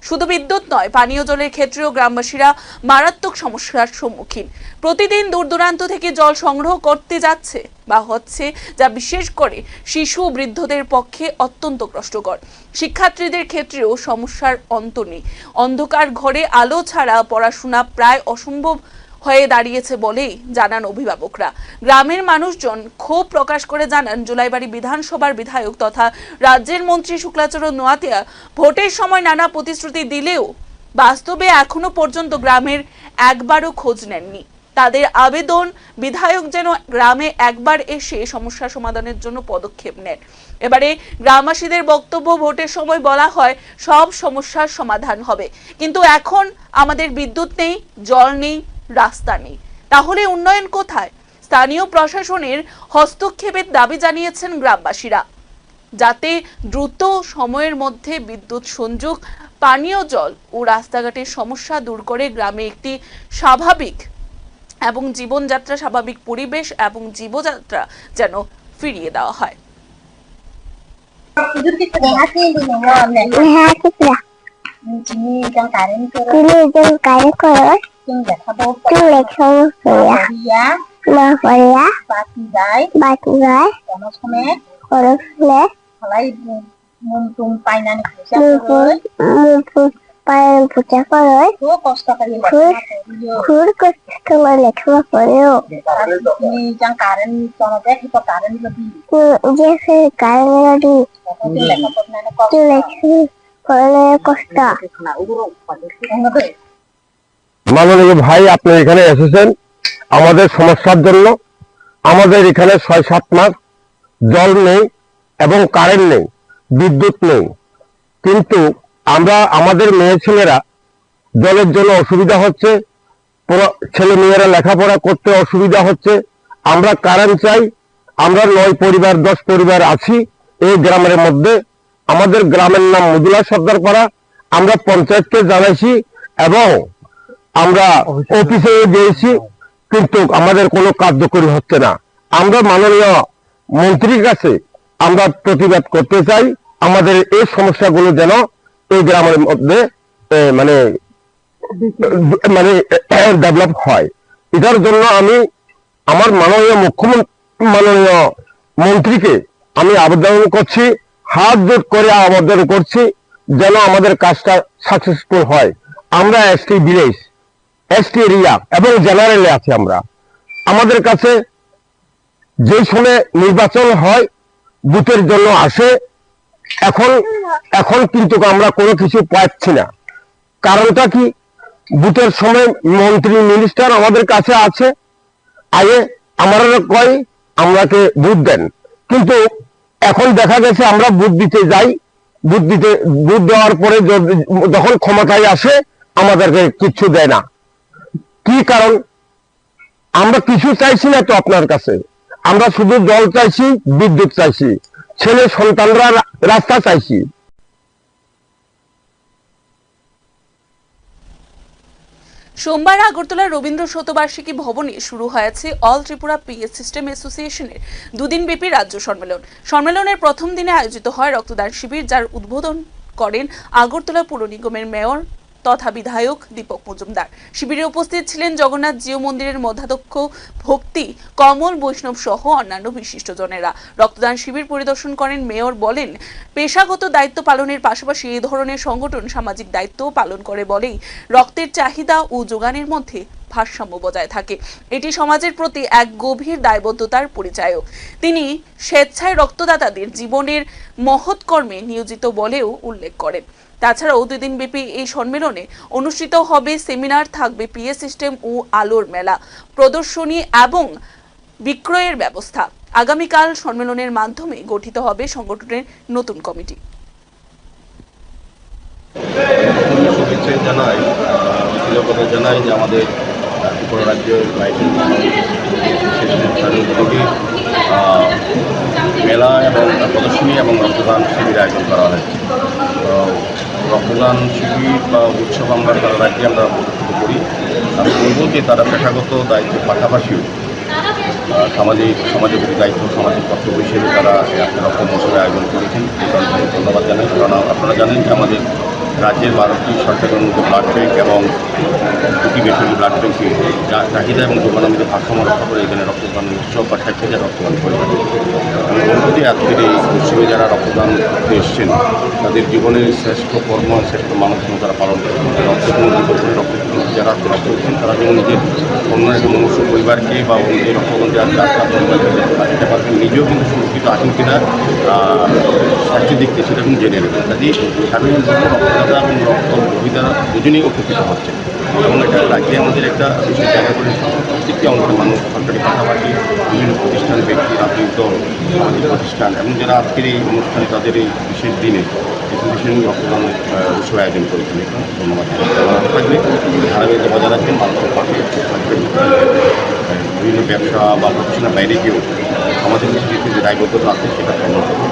শুধু বিদ্যুৎ নয়, পানীয় জলের ক্ষেত্রেও গ্রামবাসীরা মারাত্মক সমস্যার সম্মুখীন। প্রতিদিন দূর দূরান্ত থেকে জল সংগ্রহ করতে যাচ্ছে বা হচ্ছে, যা বিশেষ করে শিশু ও বৃদ্ধদের পক্ষে অত্যন্ত কষ্টকর। শিক্ষার্থীদের ক্ষেত্রেও সমস্যার অন্ত নেই। অন্ধকার ঘরে আলো ছাড়া পড়াশোনা প্রায় অসম্ভব হয়ে দাঁড়িয়েছে বলেই জানান অভিভাবকরা। গ্রামের মানুষজন ক্ষোভ প্রকাশ করে জানান, জুলাইবাড়ি বিধানসভার বিধায়ক তথা রাজ্যের মন্ত্রী শুক্লাচরণ নোয়াতিয়া ভোটের সময় নানা প্রতিশ্রুতি দিলেও বাস্তবে এখনো পর্যন্ত গ্রামের একবারও খোঁজ নেননি। তাদের আবেদন, বিধায়ক যেন গ্রামে একবার এসে সমস্যা সমাধানের জন্য পদক্ষেপ নেন। এবারে গ্রামবাসীদের বক্তব্য, ভোটের সময় বলা হয় সব সমস্যার সমাধান হবে, কিন্তু এখন আমাদের বিদ্যুৎ নেই, জল নেই, রাস্তা নেই। তাহলে উন্নয়ন কোথায়? স্থানীয় প্রশাসনের হস্তক্ষেপের দাবি জানিয়েছেন গ্রামবাসীরা, যাতে দ্রুত সময়ের মধ্যে বিদ্যুৎ সংযোগ, পানীয় জল ও রাস্তাঘাটের সমস্যা দূর করে গ্রামে একটি স্বাভাবিক এবং জীবনযাত্রা, স্বাভাবিক পরিবেশ এবং জীবযাত্রা যেন ফিরিয়ে দেওয়া হয়। মাননীয় ভাই, আপনি এখানে এসেছেন আমাদের সমস্যার জন্য। আমাদের এখানে ৬-৭ মাস জল নেই এবং কারেন্ট নেই, বিদ্যুৎ নেই, কিন্তু আমাদের মেয়ে ছেলেরা জলের জন্য অসুবিধা হচ্ছে, ছেলে মেয়েরা লেখাপড়া করতে অসুবিধা হচ্ছে। আমরা কারেন্ট চাই। আমরা 9 পরিবার 10 পরিবার আছি এই গ্রামের মধ্যে। আমাদের গ্রামের নাম মদুলা সর্দারপাড়া। আমরা পঞ্চায়েতকে জানাইছি এবং আমরা অফিসে গিয়েছি, কিন্তু আমাদের কোনো কার্যকরী হচ্ছে না। আমরা মাননীয় মন্ত্রীর কাছে আমরা প্রতিবাদ করতে চাই, আমাদের এই সমস্যাগুলো যেন এই গ্রামের মধ্যে মানে ডেভেলপ হয়। এটার জন্য আমি আমার মাননীয় মন্ত্রীকে আমি আবেদন করছি, হাত জোট করে আবেদন করছি যেন আমাদের কাজটা সাকসেসফুল হয়। আমরা এসটি ভিলেজ, এসটি এরিয়া এবং জেনারেলে আছি। আমাদের কাছে যে সময় নির্বাচন হয়, বুথের জন্য আসে, এখন কিন্তু আমরা কোনো কিছু পাচ্ছি না। কারণটা কি? বুথের সময় মন্ত্রী মিনিস্টার আমাদের কাছে আছে, আগে আমরা কয় আমাকে ভোট দেন, কিন্তু এখন দেখা গেছে আমরা ভোট দিতে যাই, ভোট দেওয়ার পরে যখন ক্ষমতায় আসে আমাদেরকে কিচ্ছু দেয় না। কি কারণ? আমরা কিছু চাইছি না তো আপনার কাছে, আমরা শুধু জল চাইছি, বিদ্যুৎ চাইছি, ছেলে সন্তানরা রাস্তা চাইছি। সোমবার আগরতলার রবীন্দ্র শতবার্ষিকী ভবনে শুরু হয়েছে অল ত্রিপুরা পিএস সিস্টেম অ্যাসোসিয়েশনের দুদিনব্যাপী রাজ্য সম্মেলন। সম্মেলনের প্রথম দিনে আয়োজিত হয় রক্তদান শিবির, যার উদ্বোধন করেন আগরতলা পৌর নিগমের মেয়র তথা বিধায়ক দীপক মজুমদার। শিবিরে উপস্থিত ছিলেন জগন্নাথ জিও মন্দিরের মধ্যাধ্যক্ষ ভক্তি কমল বৈষ্ণব সহ অন্যান্য বিশিষ্টজনেরা। রক্তদান শিবির পরিদর্শন করেন মেয়র। বলেন, পেশাগত দায়িত্ব পালনের পাশাপাশি এই ধরনের সংগঠন সামাজিক দায়িত্ব পালন করে বলেই রক্তের চাহিদা ও যোগানের মধ্যে ভারসাম্য বজায় থাকে। এটি সমাজের প্রতি এক গভীর দায়বদ্ধতার পরিচায়ক। তিনি স্বেচ্ছায় রক্তদাতাদের জীবনের মহৎ কর্মে নিয়োজিত বলেও উল্লেখ করেন। তাছাড়াও 2 দিনব্যাপী এই সম্মেলনে অনুষ্ঠিত হবে সেমিনার, থাকবে পিএস সিস্টেম ও আলোর মেলা, প্রদর্শনী এবং বিক্রয়ের ব্যবস্থা। আগামীকাল সম্মেলনের মাধ্যমে গঠিত হবে সংগঠনের নতুন কমিটি। জানাই যে আমাদের ত্রিপুরা রাজ্যের মেলা এবং প্রদর্শনী এবং রক্তদান শিবির আয়োজন করা হয়েছে। রক্তদান শিবির বা উৎসব আমরা সারা রাজ্যে আমরা অনুষ্ঠিত করি। আমি বলবো যে তারা পেশাগত দায়িত্বের পাশাপাশিও সমাজের প্রতি দায়িত্ব, সামাজিক কর্তব্য হিসেবে তারা একটা রকম মশার আয়োজন করেছেন। ধন্যবাদ জানাই। কারণ আপনারা জানেন যে আমাদের রাজ্যের 12টি সরকারি অনুমোদিত ব্লাড ব্যাংক এবং 2টি বেসরকারি ব্লাড ব্যাংকে চাহিদা এবং যোগানের মধ্যে ভারসাম্য রক্ষা করে এখানে রক্তদান উৎসব বা 60,000 রক্তদান করে থাকে। আমি বলব যে আজকের এই উৎসবে যারা রক্তদান করতে এসছেন তাদের জীবনের শ্রেষ্ঠ কর্ম, শ্রেষ্ঠ মানবধর্ম তারা পালন করছেন। রক্তদান করে রক্তদান যারা আজকে রক্ত দিচ্ছেন তারা যেমন নিজের অন্য একটা মনুষ্য পরিবারকে বা এই রক্তদান যারা পরিবারকে দিতে পারবেন, নিজেও কিন্তু সুরক্ষিত আছেন কিনা স্বাস্থ্যের দিক থেকে সেটা কিন্তু জেনে নেবেন। কাজেই সাধারণভাবে রক্তদাতা এবং রক্ত গ্রহীতারা দুজনেই উপকৃত হচ্ছেন এবং এটা রাজ্যে আমাদের একটা বিশেষ জায়গা করে প্রত্যেকটি অংশের মানুষ, সরকারি পাশাপাশি বিভিন্ন প্রতিষ্ঠান, ব্যক্তি, রাজনৈতিক দল, সামাজিক প্রতিষ্ঠান এবং যারা আজকের এই অনুষ্ঠানে তাদের এই বিশেষ দিনে বিশেষ রক্তদান উৎসব আয়োজন করেছেন। ধন্যবাদ থাকবে ধারাবাহিক বজায় রাখবেন, মানুষের পাশে থাকবেন। বিভিন্ন ব্যবসা বা প্রতিষ্ঠানের বাইরে গিয়েও আমাদের কিছু যে দায়বদ্ধতা আছে সেটা পালন করবে।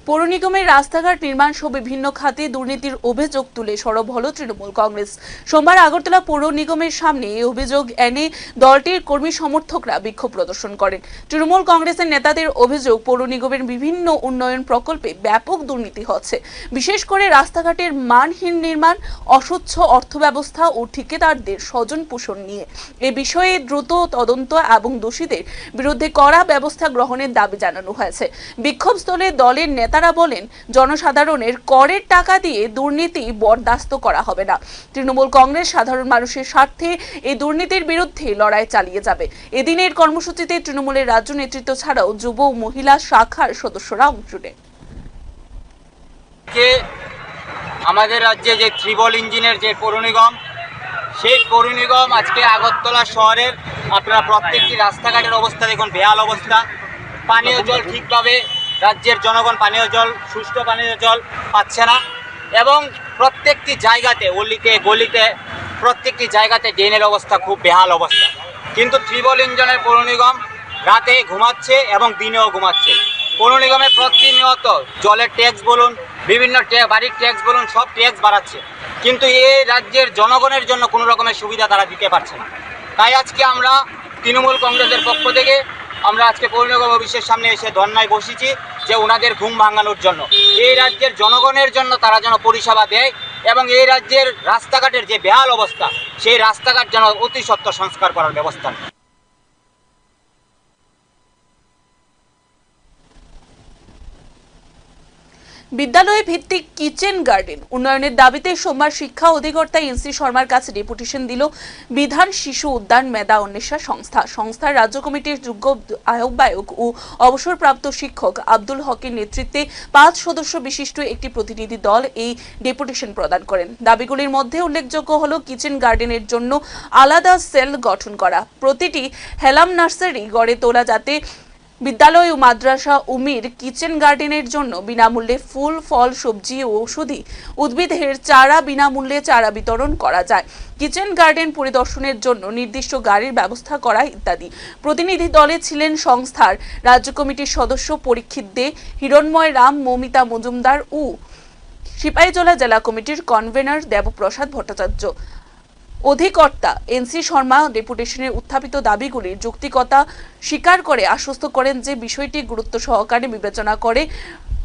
পৌর নিগমের রাস্তাঘাট নির্মাণ সহ বিভিন্ন খাতে দুর্নীতির অভিযোগ তুলে সরব হল তৃণমূল কংগ্রেস। সোমবার আগরতলা পৌর নিগমের সামনে এই অভিযোগ এনে দলটির কর্মী সমর্থকরা বিক্ষোভ প্রদর্শন করেন। তৃণমূল কংগ্রেসের নেতাদের অভিযোগ, পৌর নিগমের বিভিন্ন উন্নয়ন প্রকল্পে ব্যাপক দুর্নীতি হচ্ছে, বিশেষ করে রাস্তাঘাটের মানহীন নির্মাণ, অস্বচ্ছ অর্থব্যবস্থা ও ঠিকাদারদের স্বজন পোষণ নিয়ে। এ বিষয়ে দ্রুত তদন্ত এবং দোষীদের বিরুদ্ধে কড়া ব্যবস্থা গ্রহণের দাবি জানানো হয়েছে। বিক্ষোভস্থলে দলের নেতা তারা বলেন, জনসাধারণের করের টাকা দিয়ে দুর্নীতি বরদাস্ত করা হবে না। তৃণমূল কংগ্রেস সাধারণ মানুষের স্বার্থে এই দুর্নীতির বিরুদ্ধে লড়াই চালিয়ে যাবে। এদিনের কর্মসূচিতে তৃণমূলের রাজ্য নেতৃত্ব ছাড়াও যুব ও মহিলা শাখার সদস্যরা অংশ নেন। আমাদের রাজ্যে যে ত্রিবল ইঞ্জিনের যে পৌর নিগম, সেই পৌর নিগম আজকে আগরতলা শহরের আপনারা প্রত্যেকটি রাস্তাঘাটের অবস্থা দেখুন, বেহাল অবস্থা। পানীয় জল ঠিকভাবে রাজ্যের জনগণ পানীয় জল, সুষ্ঠু পানীয় জল পাচ্ছে না এবং প্রত্যেকটি জায়গাতে, অলিতে গলিতে প্রত্যেকটি জায়গাতে ড্রেনের অবস্থা খুব বেহাল অবস্থা। কিন্তু ত্রিবল ইঞ্জিনের পৌর নিগম রাতে ঘুমাচ্ছে এবং দিনেও ঘুমাচ্ছে। পৌর নিগমে প্রতিনিয়ত জলের ট্যাক্স বলুন, বিভিন্ন বাড়ির ট্যাক্স বলুন, সব ট্যাক্স বাড়াচ্ছে, কিন্তু এই রাজ্যের জনগণের জন্য কোনো রকমের সুবিধা তারা দিতে পারছে না। তাই আজকে আমরা তৃণমূল কংগ্রেসের পক্ষ থেকে আমরা আজকে পৌর নিগম অফিসের সামনে এসে ধর্নায় বসেছি যে ওনাদের ঘুম ভাঙানোর জন্য, এই রাজ্যের জনগণের জন্য তারা যেন পরিষেবা দেয় এবং এই রাজ্যের রাস্তাঘাটের যে বেহাল অবস্থা সেই রাস্তাঘাট যেন অতি সত্বর সংস্কার করার ব্যবস্থা নেয়। বিদ্যালয় ভিত্তিক কিচেন গার্ডেন উন্নয়নের দাবিতে সোমবার শিক্ষা অধিকর্তা এনসি শর্মার কাছে ডেপুটেশন দিল বিধান শিশু উদ্যান মেধা অন্বেষা সংস্থা। সংস্থার রাজ্য কমিটির যুগ্ম আহ্বায়ক ও অবসরপ্রাপ্ত শিক্ষক আব্দুল হকের নেতৃত্বে 5 সদস্য বিশিষ্ট একটি প্রতিনিধি দল এই ডেপুটেশন প্রদান করেন। দাবিগুলির মধ্যে উল্লেখযোগ্য হল কিচেন গার্ডেনের জন্য আলাদা সেল গঠন করা, প্রতিটি হেলাম নার্সারি গড়ে তোলা যাতে বিদ্যালয় ও মাদ্রাসা উমির কিচেন গার্ডেনের জন্য বিনামূল্যে ফুল, ফল, সবজি ও ঔষধি উদ্ভিদের চারা বিনামূল্যে চারা বিতরণ করা যায়, কিচেন গার্ডেন পরিদর্শনের জন্য নির্দিষ্ট গাড়ির ব্যবস্থা করা ইত্যাদি। প্রতিনিধি দলে ছিলেন সংস্থার রাজ্য কমিটির সদস্য পরীক্ষিত দে, হিরণময় রাম, মৌমিতা মজুমদার ও সিপাহীজলা জেলা কমিটির কনভেনার দেবপ্রসাদ ভট্টাচার্য। অধিকর্তা এনসি শর্মা ডেপুটেশনের উত্থাপিত দাবিগুলির যৌক্তিকতা স্বীকার করে আশ্বস্ত করেন যে বিষয়টি গুরুত্ব সহকারে বিবেচনা করে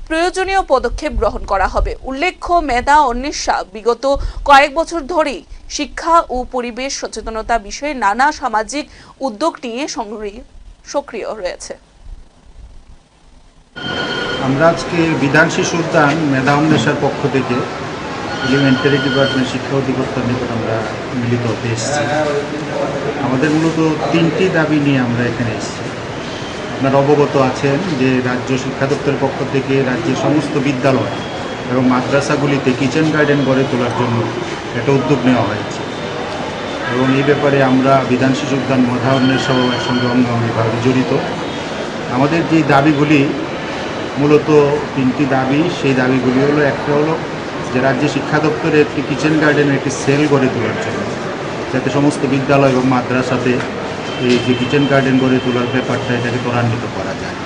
প্রয়োজনীয় পদক্ষেপ গ্রহণ করা হবে। উল্লেখ্য, মেধা অন্বেষা বিগত কয়েক বছর ধরেই শিক্ষা ও পরিবেশ সচেতনতা বিষয়ে নানা সামাজিক উদ্যোগ নিয়ে সক্রিয় রয়েছে। আমরা আজকে বিধান শিশু উদ্যান মেধা অন্বেষার পক্ষ থেকে এলিমেন্টারি ডিপার্টমেন্ট শিক্ষা অধিকর্তার নিকট আমরা মিলিত হতে এসেছি। আমাদের মূলত 3টি দাবি নিয়ে আমরা এখানে এসেছি। আপনারা অবগত আছেন যে রাজ্য শিক্ষা দপ্তরের পক্ষ থেকে রাজ্যের সমস্ত বিদ্যালয় এবং মাদ্রাসাগুলিতে কিচেন গার্ডেন গড়ে তোলার জন্য একটা উদ্যোগ নেওয়া হয়েছে এবং এই ব্যাপারে আমরা বিধান শিশু উদ্যান মেধা অন্বেষাও এর সঙ্গে অঙ্গাঙ্গিভাবে জড়িত। আমাদের যে দাবিগুলি মূলত 3টি দাবি, সেই দাবিগুলি হলো, একটা হলো যে রাজ্য শিক্ষা দপ্তরে একটি কিচেন গার্ডেনের একটি সেল গড়ে তোলার জন্য, যাতে সমস্ত বিদ্যালয় এবং মাদ্রাসাতে এই যে কিচেন গার্ডেন গড়ে তোলার ব্যাপারটা এটাকে ত্বরান্বিত করা যায়।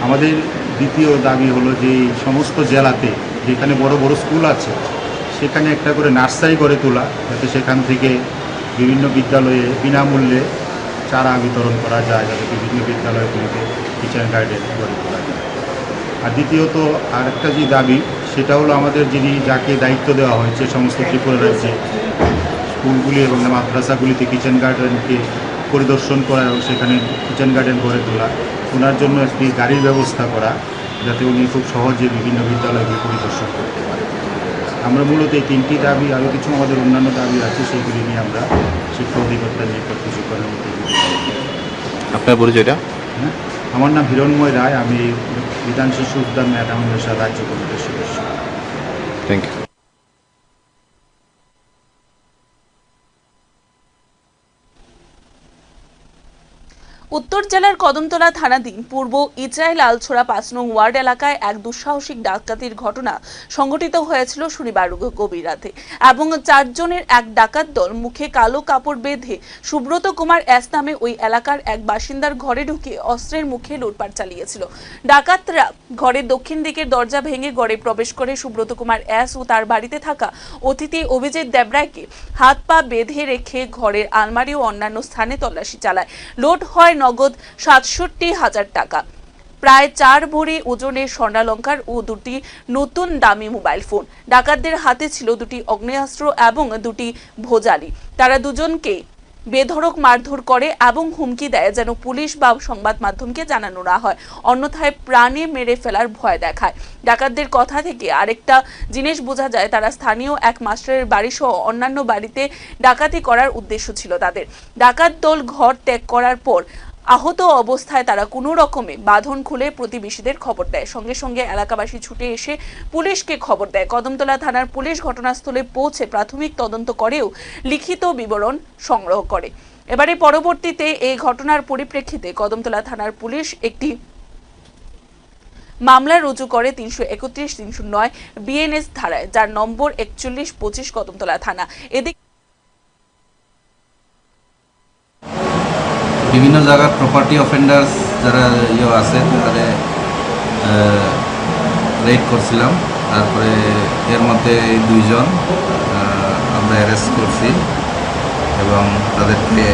আমাদের দ্বিতীয় দাবি হলো যে সমস্ত জেলাতে যেখানে বড় বড় স্কুল আছে সেখানে একটা করে নার্সারি গড়ে তোলা, যাতে সেখান থেকে বিভিন্ন বিদ্যালয়ে বিনামূল্যে চারা বিতরণ করা যায়, যাতে বিভিন্ন বিদ্যালয়গুলিতে কিচেন গার্ডেন গড়ে তোলা যায়। আর দ্বিতীয়ত আরেকটা যে দাবি, সেটা হলো আমাদের যাকে দায়িত্ব দেওয়া হয়েছে সমস্ত ত্রিপুরা রাজ্যে স্কুলগুলি এবং মাদ্রাসাগুলিতে কিচেন গার্ডেনকে পরিদর্শন করা এবং সেখানে কিচেন গার্ডেন গড়ে তোলা, ওনার জন্য একটি গাড়ির ব্যবস্থা করা, যাতে উনি খুব সহজে বিভিন্ন বিদ্যালয়গুলি পরিদর্শন করতে পারেন। আমরা মূলত এই তিনটি দাবি, আরও কিছু আমাদের অন্যান্য দাবি আছে, সেইগুলি নিয়ে আমরা শিক্ষা অধিকর্তার নিকট কিছু করার মতো। আপনার পরিচয়টা? হ্যাঁ, আমার নাম হিরণময় রায়, আমি বিধান শিশু উদ্যান ম্যাডাম রাজ্য কমিটির সদস্য। Thank you. উত্তর জেলার কদমতলা থানাধীন পূর্ব ইচরাইল আলছোড়া ৫ নং ওয়ার্ড এলাকায় এক দুঃসাহসিক ডাকাতির ঘটনা সংঘটিত হয়েছিল শনিবার গভীর রাতে এবং ৪ জনের এক ডাকাত দল মুখে কালো কাপড় বেঁধে সুব্রত কুমার এস নামে ওই এলাকার এক বাসিন্দার ঘরে ঢুকে অস্ত্রের মুখে লুটপাট চালিয়েছিল। ডাকাতরা ঘরের দক্ষিণ দিকের দরজা ভেঙে ঘরে প্রবেশ করে সুব্রত কুমার এস ও তার বাড়িতে থাকা অতিথি অভিজিৎ দেবরায়কে হাত পা বেঁধে রেখে ঘরের আলমারি ও অন্যান্য স্থানে তল্লাশি চালায়। লুট হয় নগদ ৬৭,০০০ টাকা, প্রায় ৪ ভরি ওজনের স্বর্ণালঙ্কার ও ২টি নতুন দামি মোবাইল ফোন। ডাকাতদের হাতে ছিল ২টি আগ্নেয়াস্ত্র এবং ২টি ভোজালি। তারা দুজনকে বেধড়ক মারধর করে এবং হুমকি দেয় যেন পুলিশ বা সংবাদ মাধ্যমকে জানানো না হয়, অন্যথায় প্রাণে মেরে ফেলার ভয় দেখায়। ডাকাতদের কথা থেকে আরেকটা জিনিস বোঝা যায়, তারা স্থানীয় এক মাস্টারের বাড়ি সহ অন্যান্য বাড়িতে ডাকাতি করার উদ্দেশ্য ছিল তাদের। ডাকাত দল ঘর ত্যাগ করার পর আহত অবস্থায় তারা কোনো রকমে বাঁধন খুলে প্রতিবেশীদের খবর দেয়। সঙ্গে সঙ্গে এলাকাবাসী ছুটে এসে পুলিশকে খবর দেয়। কদমতলা থানার পুলিশ ঘটনাস্থলে পৌঁছে প্রাথমিক তদন্ত করেও লিখিত বিবরণ সংগ্রহ করে। এবারে পরবর্তীতে এই ঘটনার পরিপ্রেক্ষিতে কদমতলা থানার পুলিশ একটি মামলা রুজু করে ৩৩১-৩০৯ বিএনএস ধারায়, যার নম্বর ৪১25 কদমতলা থানা। এদিকে বিভিন্ন জায়গার প্রপার্টি অফেন্ডার্স যারা আছে তাদের রেড করছিলাম। তারপরে এর মধ্যে 2 জন আমরা অ্যারেস্ট করছি এবং তাদেরকে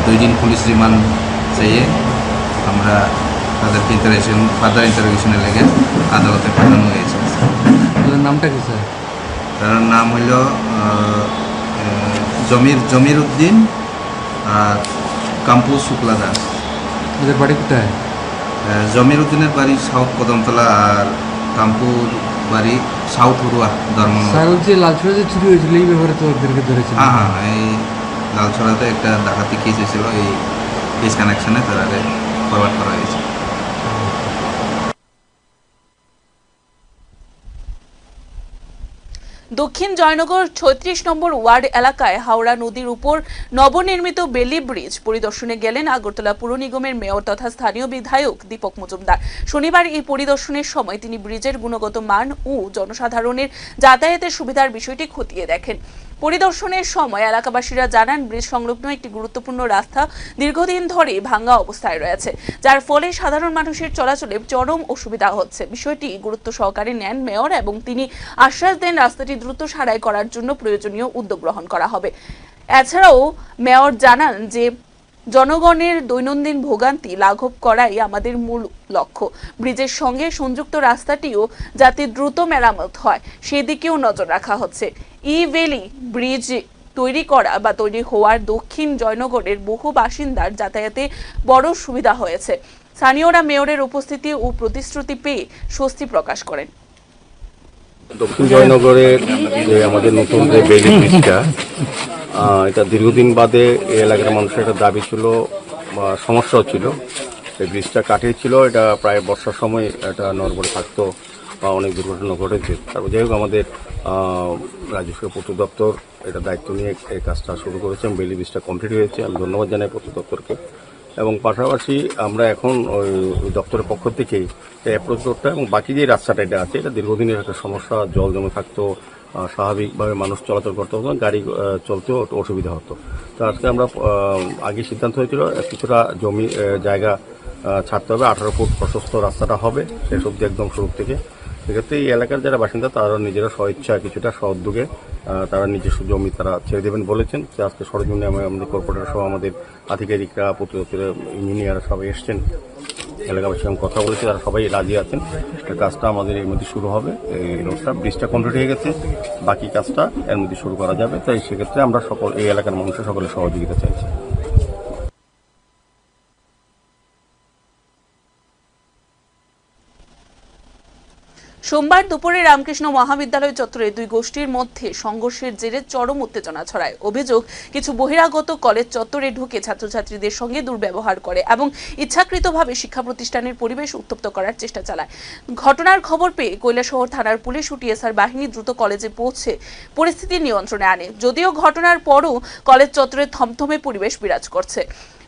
2 দিন পুলিশ রিমান্ড চেয়ে আমরা তাদেরকে ফার্দার ইন্টারোগেশনে লেগে আদালতে পাঠানো হয়েছে। ওদের নামটা কি স্যার? তার নাম হইল জমির উদ্দিন আর কাম্পু শুক্লা দাস। ওদের বাড়ি কোথায়? জমির উদ্দিনের বাড়ি সাউথ কদমতলা আর কাম্পুর বাড়ি সাউথ হুরুয়া ধর্মনগর। স্যার হচ্ছে লালছড়া যে চুরি হয়েছিল এই ব্যাপারে তো ওদেরকে ধরেছিল? হ্যাঁ, এই লালছড়াতে একটা ডাকাতি কেস হয়েছিল, এই কেস কানেকশনে তাদের ফরওয়ার্ড করা হয়েছে। দক্ষিণ জয়নগর ৩৬ নম্বর ওয়ার্ড এলাকায় হাওড়া নদীর উপর নবনির্মিত বেলি ব্রিজ পরিদর্শনে গেলেন আগরতলা পুর নিগমের মেয়র তথা স্থানীয় বিধায়ক দীপক মজুমদার। শনিবার এই পরিদর্শনের সময় তিনি ব্রিজের গুণগত মান ও জনসাধারণের যাতায়াতের সুবিধার বিষয়টি খতিয়ে দেখেন। পরিদর্শনের সময় এলাকাবাসীরা জানান, ব্রিজ সংলগ্ন একটি গুরুত্বপূর্ণ রাস্তা দীর্ঘদিন ধরে ভাঙা অবস্থায় রয়েছে, যার ফলে সাধারণ মানুষের চলাচলে চরম অসুবিধা হচ্ছে। বিষয়টি গুরুত্ব সহকারে নেন মেয়র এবং তিনি আশ্বাস দেন রাস্তাটি দ্রুত সারাই করার জন্য প্রয়োজনীয় উদ্যোগ গ্রহণ করা হবে। এছাড়াও মেয়র জানান যে জনগণের দৈনন্দিন ভোগান্তি লাঘব করাই আমাদের মূল লক্ষ্য। ব্রিজের সঙ্গে সংযুক্ত রাস্তাটিও যাতে দ্রুত মেরামত হয় সেদিকেও নজর রাখা হচ্ছে। ই-ভ্যালি ব্রিজ তৈরি করা বা তৈরি হওয়ার দক্ষিণ জয়নগরের বহু বাসিন্দার যাতায়াতে বড় সুবিধা হয়েছে। স্থানীয়রা মেয়রের উপস্থিতি ও প্রতিশ্রুতি পেয়ে স্বস্তি প্রকাশ করেন। দক্ষিণ জয়নগরের যে আমাদের নতুন যে বেলি ব্রিজটা, এটা দীর্ঘদিন বাদে এই এলাকার মানুষের একটা দাবি ছিল বা সমস্যাও ছিল। এই ব্রিজটা কাটিয়েছিল, এটা প্রায় বর্ষার সময় এটা নড়বড়ে থাকতো বা অনেক দুর্ঘটনা ঘটেছে। তারপর যাই হোক আমাদের রাজস্ব পূর্ত দপ্তর এটা দায়িত্ব নিয়ে এই কাজটা শুরু করেছে এবং বেলি ব্রিজটা কমপ্লিট হয়েছে। আমি ধন্যবাদ জানাই পূর্ত দপ্তরকে। এবং পাশাপাশি আমরা এখন ওই দপ্তরের পক্ষ থেকেই অ্যাপ্রোচ রোডটা এবং বাকি যে রাস্তাটা এটা আছে, এটা দীর্ঘদিনের একটা সমস্যা, জল জমে থাকতো, স্বাভাবিকভাবে মানুষ চলাচল করতে হতো, গাড়ি চলতেও অসুবিধা হতো। তো আজকে আমরা আগে সিদ্ধান্ত হয়েছিল কিছুটা জমি জায়গা ছাড়তে হবে, 18 ফুট প্রশস্ত রাস্তাটা হবে শেষ অবধি একদম শুরু থেকে। সেক্ষেত্রে এই এলাকার যারা বাসিন্দা তারা নিজেরা স্বইচ্ছা কিছুটা স্ব-উদ্যোগে তারা নিজস্ব জমি তারা ছেড়ে দেবেন বলেছেন। যে আজকে সরজমিনে আমাদের কর্পোরেটর সহ আমাদের আধিকারিকরা, প্রতিরক্ষা ইঞ্জিনিয়ার সবাই এসছেন, এলাকাবাসীর সঙ্গে কথা বলেছে, তারা সবাই রাজি আছেন। কাজটা আমাদের এর মধ্যে শুরু হবে। এই রোডটা ব্রিজটা কমপ্লিট হয়ে গেছে, বাকি কাজটা এর মধ্যে শুরু করা যাবে। তাই সেক্ষেত্রে আমরা এই এলাকার মানুষের সকলের সহযোগিতা চাইছি। সোমবার দুপুরে রামকৃষ্ণ মহাবিদ্যালয় চত্বরে দুই গোষ্ঠীর মধ্যে সংঘর্ষের জেরে চরম উত্তেজনা ছড়ায়। অভিযোগ, কিছু বহিরাগত কলেজ চত্বরে ঢুকে ছাত্রছাত্রীদের সঙ্গে দুর্ব্যবহার করে এবং ইচ্ছাকৃতভাবে শিক্ষা প্রতিষ্ঠানের পরিবেশ উত্তপ্ত করার চেষ্টা চালায়। ঘটনার খবর পেয়ে কৈলাসহর থানার পুলিশ ও টিএসআর বাহিনী দ্রুত কলেজে পৌঁছে পরিস্থিতি নিয়ন্ত্রণে আনে। যদিও ঘটনার পরও কলেজ চত্বরে থমথমে পরিবেশ বিরাজ করছে।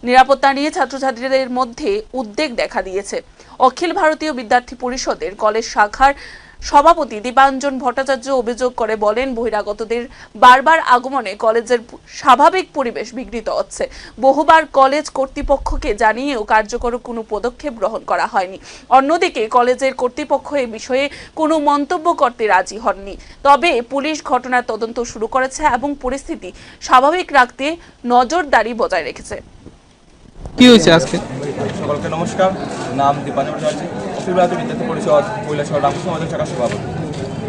নিরাপত্তা নিয়ে ছাত্রছাত্রীদের মধ্যে উদ্বেগ দেখা দিয়েছে। অখিল ভারতীয় বিদ্যার্থী পরিষদের কলেজ শাখার সভাপতি দীপাঞ্জন ভট্টাচার্য অভিযোগ করে বলেন, বহিরাগতদের বারবার আগমনে কলেজের স্বাভাবিক পরিবেশ বিঘ্নিত হচ্ছে। বহুবার কলেজ কর্তৃপক্ষকে জানিয়েও কার্যকর কোনো পদক্ষেপ গ্রহণ করা হয়নি। অন্যদিকে কলেজের কর্তৃপক্ষ এ বিষয়ে কোনো মন্তব্য করতে রাজি হননি। তবে পুলিশ ঘটনার তদন্ত শুরু করেছে এবং পরিস্থিতি স্বাভাবিক রাখতে নজরদারি বজায় রেখেছে। কি হয়েছে আজকে? সকলকে নমস্কার। নাম দীপাঞ্জন ভট্টাচার্য, অখিল ভারতীয় বিদ্যার্থী পরিষদ কৈলাসহর রামকৃষ্ণ সমাজের শাখার সভাপতি।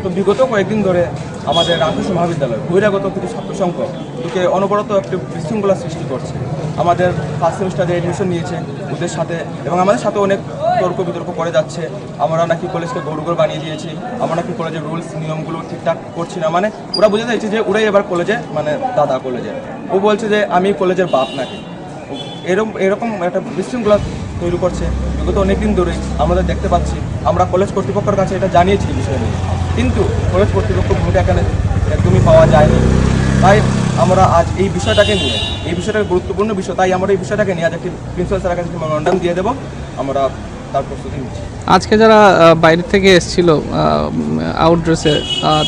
তো বিগত কয়েকদিন ধরে আমাদের রামকৃষ্ণ মহাবিদ্যালয় বহিরাগত কিছু ছাত্রসংঘ ঢুকে অনবরত একটি বিশৃঙ্খলা সৃষ্টি করছে। আমাদের ফার্স্ট সেমিস্টারে এডমিশন নিয়েছে ওদের সাথে এবং আমাদের সাথে অনেক তর্ক বিতর্ক করে যাচ্ছে। আমরা নাকি কলেজকে গৌরগর বানিয়ে দিয়েছি, আমরা নাকি কলেজের রুলস নিয়মগুলো ঠিকঠাক করছি না। মানে ওরা বুঝে যাচ্ছে যে ওরাই এবার কলেজে, মানে দাদা কলেজে। ও বলছে যে আমি কলেজের বাপ নাকি। এরকম একটা বিশৃঙ্খলা তৈরি করছে বিগত অনেকদিন ধরেই আমাদের দেখতে পাচ্ছি। আমরা কলেজ কর্তৃপক্ষের কাছে এটা জানিয়েছি বিষয় নিয়ে, কিন্তু কলেজ কর্তৃপক্ষ ভূমিকা এখানে একদমই পাওয়া যায়নি। তাই আমরা আজ এই বিষয়টাকে নিয়ে, এই বিষয়টা গুরুত্বপূর্ণ বিষয়, তাই আমরা এই বিষয়টাকে নিয়ে আজ একটি প্রিন্সিপাল স্যারের কাছে মেমোরান্ডাম দিয়ে দেবো। আমরা তার প্রস্তুতি নিচ্ছি। আজকে যারা বাইরে থেকে এসেছিল আউটড্রেসে,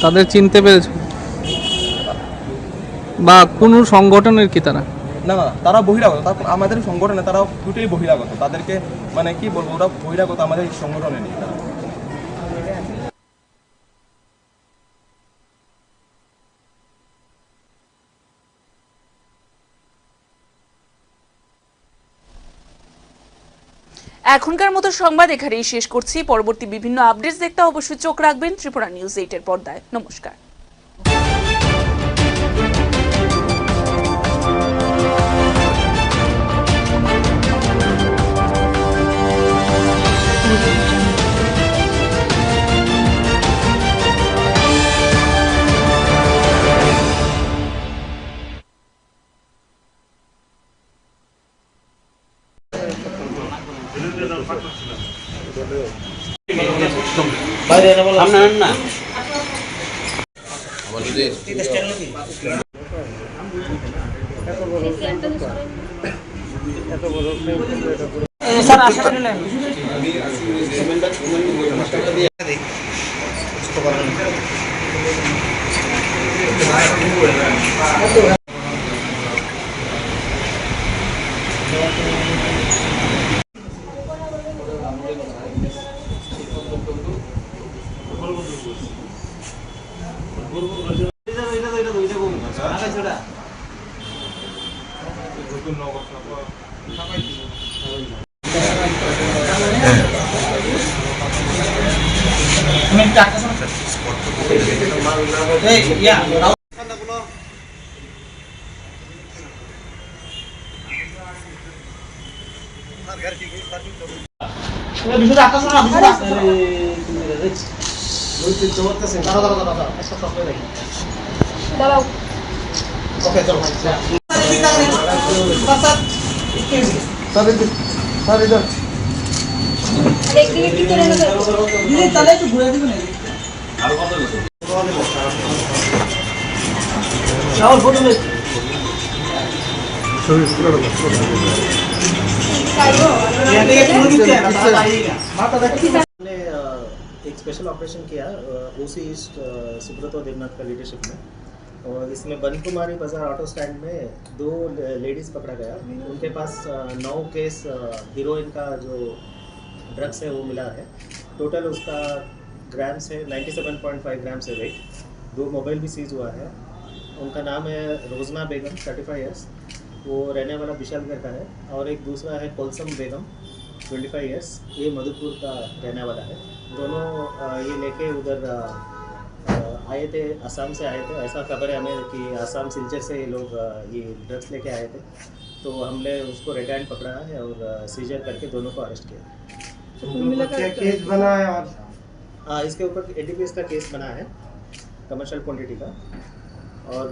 তাদের চিনতে পেরেছ বা কোনো সংগঠনের কি তারা? না না, তারা বহিরাগত। তারপর আমাদের সংগঠনে তারা দুটোই বহিরাগত। তাদেরকে মানে কি বলবো, ওরা বহিরাগত, আমাদের সংগঠনে নেই তারা। এখনকার মতো সংবাদ এখানেই শেষ করছি। পরবর্তী বিভিন্ন আপডেটস দেখতে অবশ্যই চোখ রাখবেন ত্রিপুরা নিউজ 8 এর পর্দায়। নমস্কার। एक स्पेशल ऑपरेशन किया ओसी ईस्ट सुब्रतो देवनाथ का लीडरशिप में, और इसमें बन कुमारी बाजार ऑटो स्टैंड में 2 लेडीज़ पकड़ा गया। उनके पास 9 केस हीरोइन का जो ड्रग्स है वो मिला है। टोटल उसका ग्राम से 97.5 ग्राम से वेट। 2 मोबाइल भी सीज हुआ है। उनका नाम है रोजना बेगम 35 ईयर्स, वो रहने वाला विशालगढ़ का है। और एक दूसरा है कोलसम बेगम 25 ईयर्स, ये मधुपुर का रहने वाला है। दोनों ये लेके उधर आए थे, असम से आए थे। ऐसा खबर है हमें कि असम सिलचर से ये लोग ये ड्रग्स लेके आए थे। तो हमने उसको रेड हैंड पकड़ा है और सीजर करके दोनों को अरेस्ट किया। क्या केस बना है? और हाँ, इसके ऊपर एनडीपीएस का केस बना है, कमर्शियल क्वांटिटी का। और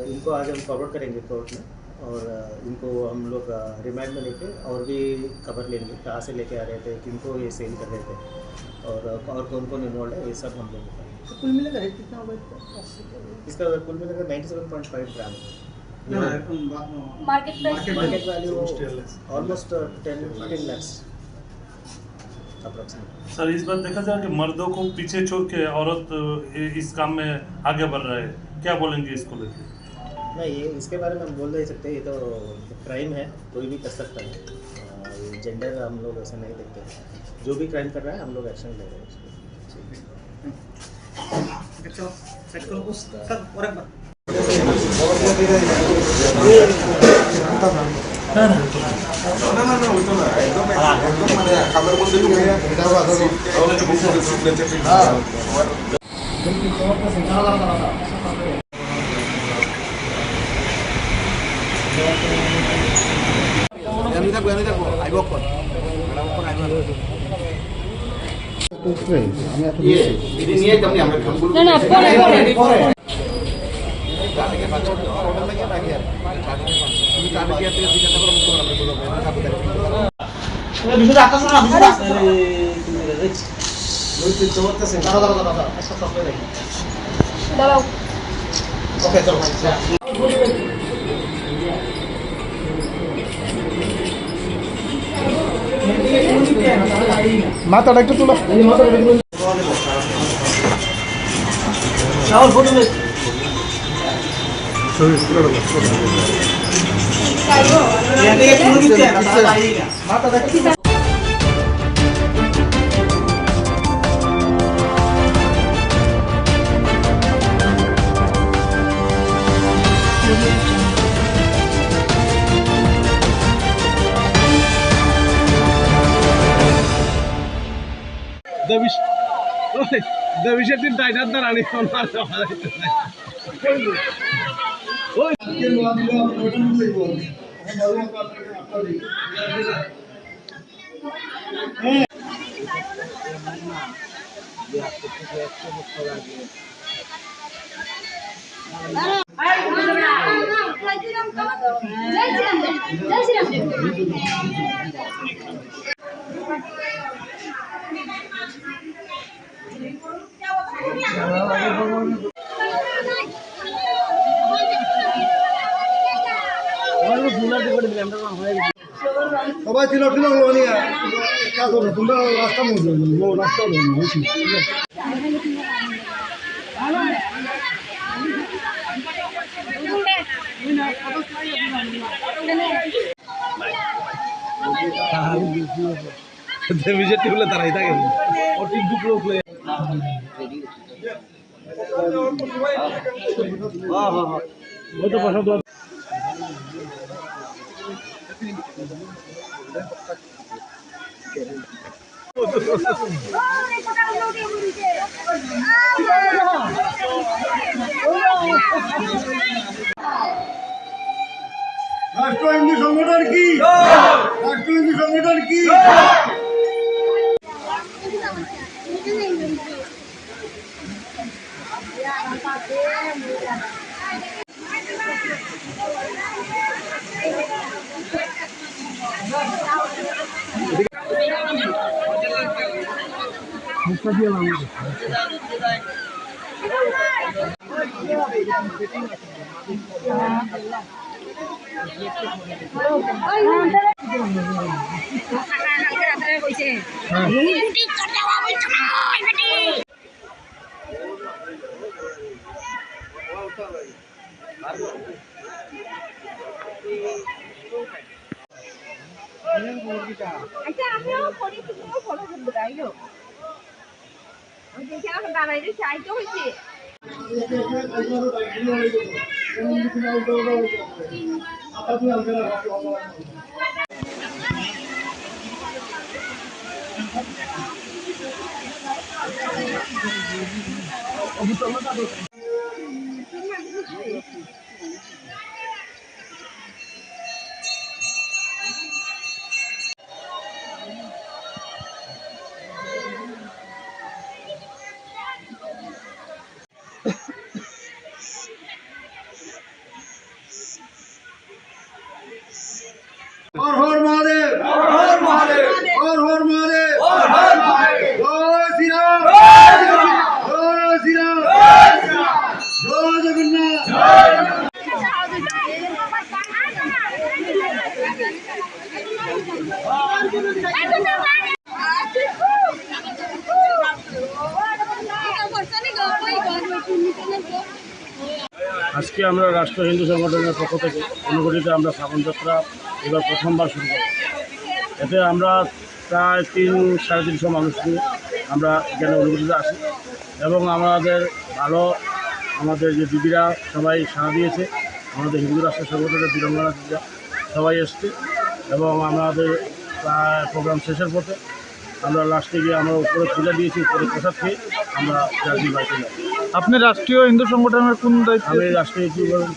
इनको आज हम फॉरवर्ड करेंगे कोर्ट में, और इनको हम लोग रिमांड में लेके और भी खबर लेंगे, कहाँ से लेके आ रहे थे, किनको ये सेल कर रहे थे, और कौन कौन इन्वॉल्व है, ये सब हम लोग बताएंगे। तो कुल मिलाकर रेट कितना होगा इसका? कुल मिलाकर 97.5 ग्राम है। Market value almost 10-15 lakhs approximate. Sir, इस बार देखा जाए कि मर्दों को पीछे छोड़ के औरत इस काम में आगे बढ़ रहा है, क्या बोलेंगे इसको लेकर? नहीं, ये इसके बारे में हम बोल नहीं सकते, ये तो क्राइम है, कोई भी कर सकता है। जेंडर हम लोग ऐसे नहीं देखते, जो भी क्राइम कर रहा है हम लोग एक्शन ले रहे हैं उसको। মাথাটা একটু তোলা। দেবিশের দিন টাইটার দ্বারা আনি সবাই ছিল ছিল তোমরা রাস্তা মধ্যে রাস্তা বিজেপি বলে তারাই থাকে অতি দুপুর রাষ্ট্র হিন্দু সংগঠন কি? রাষ্ট্র হিন্দু সংগঠন কি? হর হর মহাদেব, হর হর মহাদেব, হর হর মহাদেব, হর হর মহাদেব, জয় শ্রীরাম, জয় শ্রীরাম, জয় শ্রীরাম, জয় জগন্নাথ, আজকে আমরা রাষ্ট্র হিন্দু সংগঠনের পক্ষ থেকে ঊনকোটিতে আমরা শ্রাবণ যাত্রা এবার প্রথমবার শুরু করব। এতে আমরা প্রায় 300-350 মানুষ নিয়ে আমরা এখানে ঊনকোটিতে আসি এবং আমাদের ভালো আমাদের যে দিদিরা সবাই সাড়া দিয়েছে, আমাদের হিন্দু রাষ্ট্র সংগঠনের বীরঙ্গনা দিদিরা সবাই এসছে এবং আমাদের প্রায় প্রোগ্রাম শেষের পথে আমরা লাস্টে গিয়ে আমরা উপরে পূজা দিয়েছি, উপরে প্রসাদ খেয়ে আমরা জার্জি বাড়িতে যাই। আপনি রাষ্ট্রীয় হিন্দু সংগঠনের কোন দায়িত্ব? আমি রাষ্ট্রীয়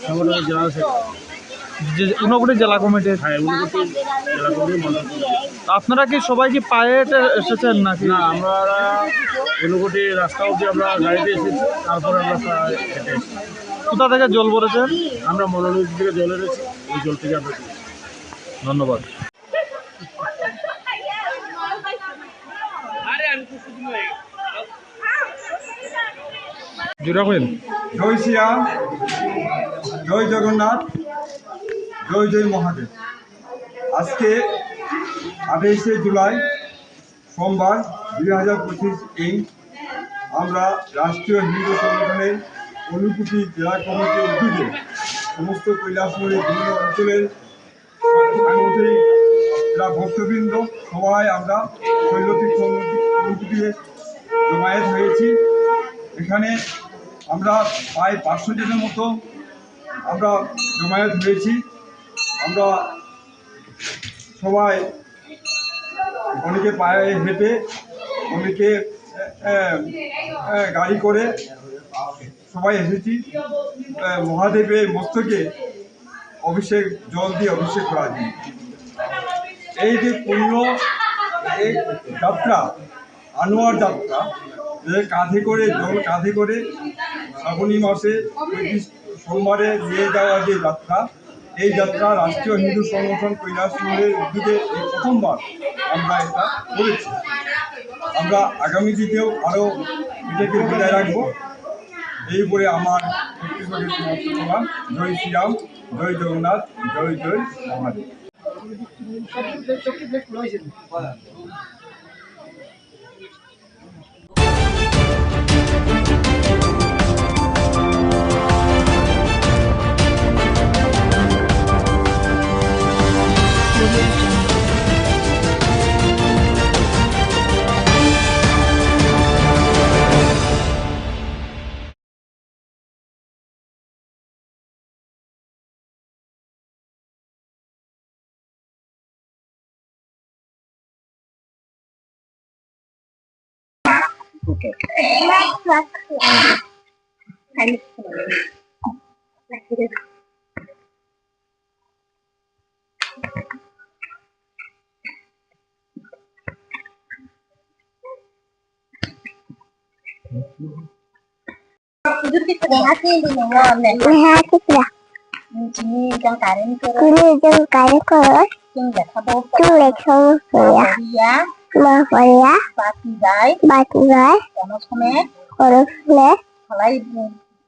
সংগঠনের জেনারেল সেক্রেটারি, ঊনকোটি জেলা কমিটির। হ্যাঁ, ঊনকোটি জেলা কমিটির মন্ডল। আপনারা কি সবাই কি পায়ে হেঁটে এসেছেন নাকি? না, আমরা ঊনকোটি রাস্তা অবধি আমরা গাড়িতে এসেছি, তারপরে আমরা প্রায় হেঁটে এসেছি। কোথা থেকে জল ভরেছেন? আমরা মনোনয়ন থেকে জল এনেছি, ওই জল থেকে আমরা তুলেছি। ধন্যবাদ। জয় শ্রীরাম, জয় জগন্নাথ, জয় জয় মহাদেব। আজকে 28শে জুলাই সোমবার 2025 আমরা রাষ্ট্রীয় হিন্দু সংগঠনের ঊনকোটি জেলা কমিটির উদ্যোগে সমস্ত কৈলাসহরের বিভিন্ন অঞ্চলের সাংগঠনিক যারা ভক্তবৃন্দ সবাই আমরা শৈলতীর্থ ঊনকোটিতে জমায়েত হয়েছি। এখানে আমরা প্রায় 500 জনের মতো আমরা জমায়েত হয়েছি। আমরা সবাই অনেকে পায়ে হেঁটে, অনেকে গাড়ি করে সবাই এসেছি মহাদেবের মস্তকে অভিষেক, জল দিয়ে অভিষেক করা যায়। এই যে পূর্ণ এই যাত্রা, আনোয়ার যাত্রা, কাঁধে করে জল কাঁধে করে শ্রাবণী মাসে সোমবারে নিয়ে যাওয়া যে যাত্রা, এই যাত্রা রাষ্ট্রীয় হিন্দু সংগঠন কৈলাসহরের উদ্যোগে এই প্রথমবার আমরা এটা করেছি। আমরা আগামী দিনেও আরও এটাকে বজায় রাখবো। এই বলে আমার বক্তব্যকে সমাপ্ত করলাম। জয় শ্রীরাম, জয় জগন্নাথ, জয় জয় Mahadev. Ini yang karen korot, tulek sama saya, batu gai, korot le,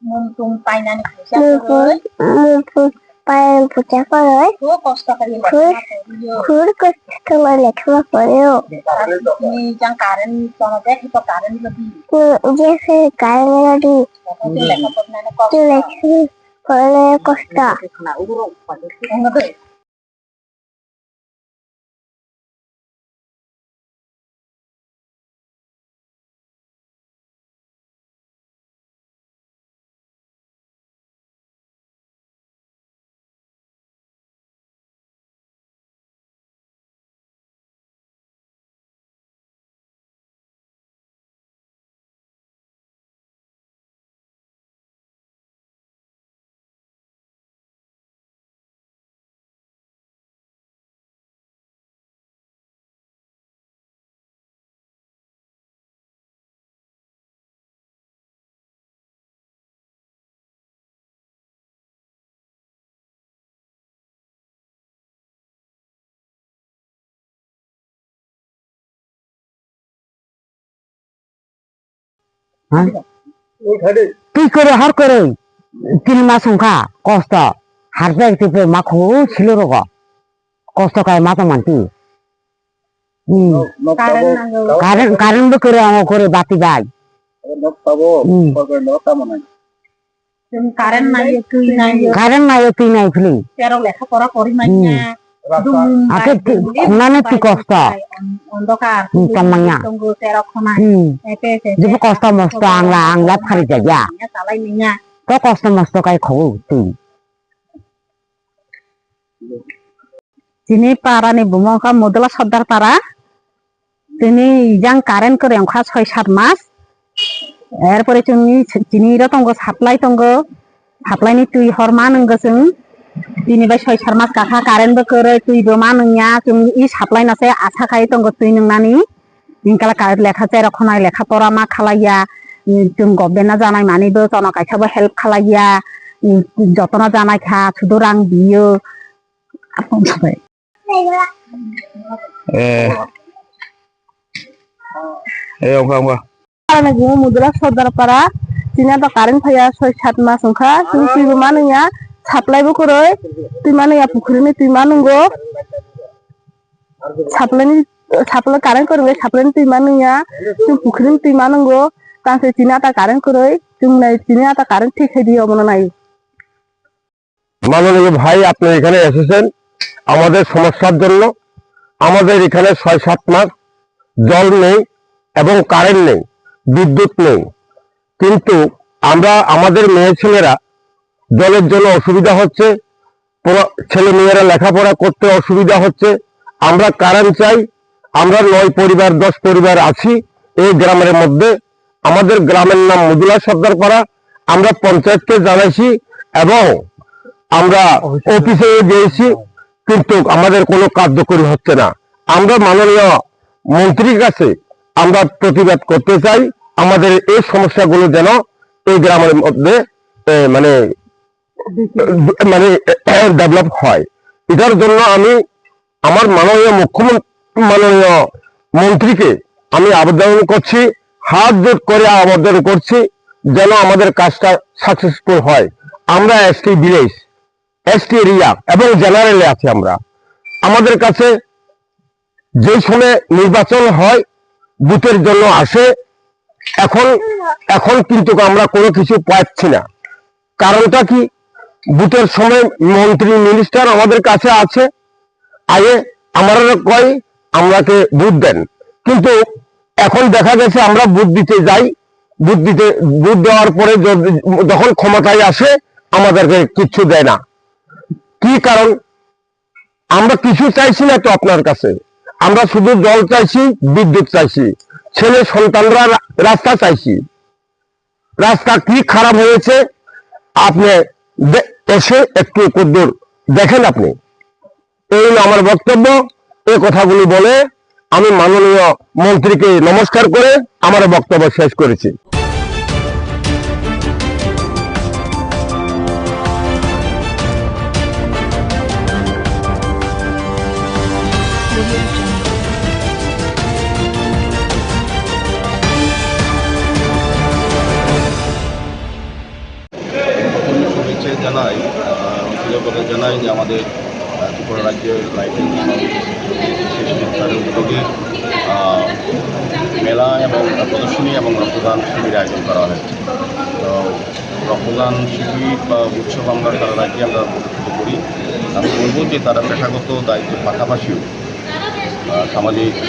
mumpung painan pucat korot, kur customer leksa koreo. Ini yang karen sama saya itu karen lebih. Jadi karen lebih. Tulek korle costa. হ্যাঁ কি করে হার করে 3 মাস সংখ্যা কষ্ট হার পেয়ে মাখু ছিল রোগ কষ্ট খায় মাথা মানতি কারেন্ট করে আমার করে বাতি বাই কারেন্ট নাই তুই নাই ফেলি লেখাপড়া করি আগে খুনানে কি কষ্ট অন্ধকার যে কষ্ট মস্ত আংলা ফারি যায় তো কষ্ট মস্ত কাই খাও তুই তিনি পারানি বুমকা মদলা সর্দার পারা তিনি ইজাং কারেন্ট করে অংখা 6-7 মাস এরপরে চিনি তঙ্গ সাপ্লাইনি তুই হরমা নঙ্গ जों তিনি বাই 6-7 মাস কাকা কারেন্ট করে তুই বমা নংয়া जों ই সাপ্লাই নাছে আশা খাই তঙ্গ তুই নংনানি ইনকালা কারেন্ট লেখা চাই রখনাই লেখা পড়া মা খালাইয়া जों গবেনা জানাই মানিবো তন কাইসাবো হেল্প খালাইয়া যতনা জানাই খা শুধু রাং দিও আপন সবাই মুদলা সর্দার পারা চিনা তো কারেন্ট ফাইয়া 6-7 মাস সংখ্যা তুই মানয়া সাপ্লাইবো করে তুই মানয়া পুকুরিনি তুই মানঙ্গো সাপ্লাই কারেন্ট করবে সাপ্লাই তুই মানয়া তুই পুকুরিনি তুই মানঙ্গো তাতে চিনা তা কারেন্ট করে তুই নাই চিনা তা কারেন্ট ঠিক হয়ে দিও মনে নাই মাননীয় ভাই আপনি এখানে এসেছেন আমাদের সমস্যার জন্য আমাদের এখানে 6-7 মাস জল নেই এবং কারেন্ট নেই বিদ্যুৎ নেই কিন্তু আমরা আমাদের মেয়ে ছেলেরা জলের জন্য অসুবিধা হচ্ছে ছেলে মেয়েরা লেখাপড়া করতে অসুবিধা হচ্ছে আমরা কারেন্ট চাই আমরা 9 পরিবার 10 পরিবার আছি এই গ্রামের মধ্যে আমাদের গ্রামের নাম মুদলা সর্দার পাড়া আমরা পঞ্চায়েতকে জানাইছি এবং আমরা অফিসে গিয়েছি কিন্তু আমাদের কোনো কার্যকরী হচ্ছে না আমরা মাননীয় মন্ত্রীর কাছে আমরা প্রতিবাদ করতে চাই আমাদের এই সমস্যাগুলো যেন এই গ্রামের মধ্যে মানে ডেভেলপ হয় এটার জন্য আমি আমার মাননীয় মন্ত্রীকে আমি আবেদন করছি হাত জোট করে আবেদন করছি যেন আমাদের কাজটা সাকসেসফুল হয় আমরা এসটি ভিলেজ এসটি এরিয়া এবং জেনারেলে আছি আমরা আমাদের কাছে যে সময় নির্বাচন হয় বুথের জন্য আসে এখন কিন্তু আমরা কোনো কিছু পাচ্ছি না কারণটা কি বুথের সময় মন্ত্রী মিনিস্টার আমাদের কাছে আছে আগে আমরা কই আমরাকে ভোট দেন কিন্তু এখন দেখা গেছে আমরা ভোট দিতে যাই ভোট দেওয়ার পরে যখন ক্ষমতায় আসে আমাদেরকে কিচ্ছু দেয় না কি কারণ আমরা কিছু চাইছি না তো আপনার কাছে আমরা শুধু জল চাইছি বিদ্যুৎ চাইছি ছেলে সন্তানরা রাস্তা চাইছি রাস্তা কি খারাপ হয়েছে আপনি এসে একটু কদ্দুর দেখেন আপনি এই আমার বক্তব্য এই কথাগুলি বলে আমি মাননীয় মন্ত্রীকে নমস্কার করে আমার বক্তব্য শেষ করেছি জানাই জানাই যে আমাদের ত্রিপুরা রাজ্যের লাইটিং সংস্থার উদ্যোগে মেলা এবং প্রদর্শনী এবং রক্তদান শিবির আয়োজন করা হয়েছে তো রক্তদান শিবির বা উৎসব আমরা সারা রাজ্যে আমরা অনুষ্ঠিত করি আমি বলবো যে তারা পেশাগত দায়িত্বের পাশাপাশিও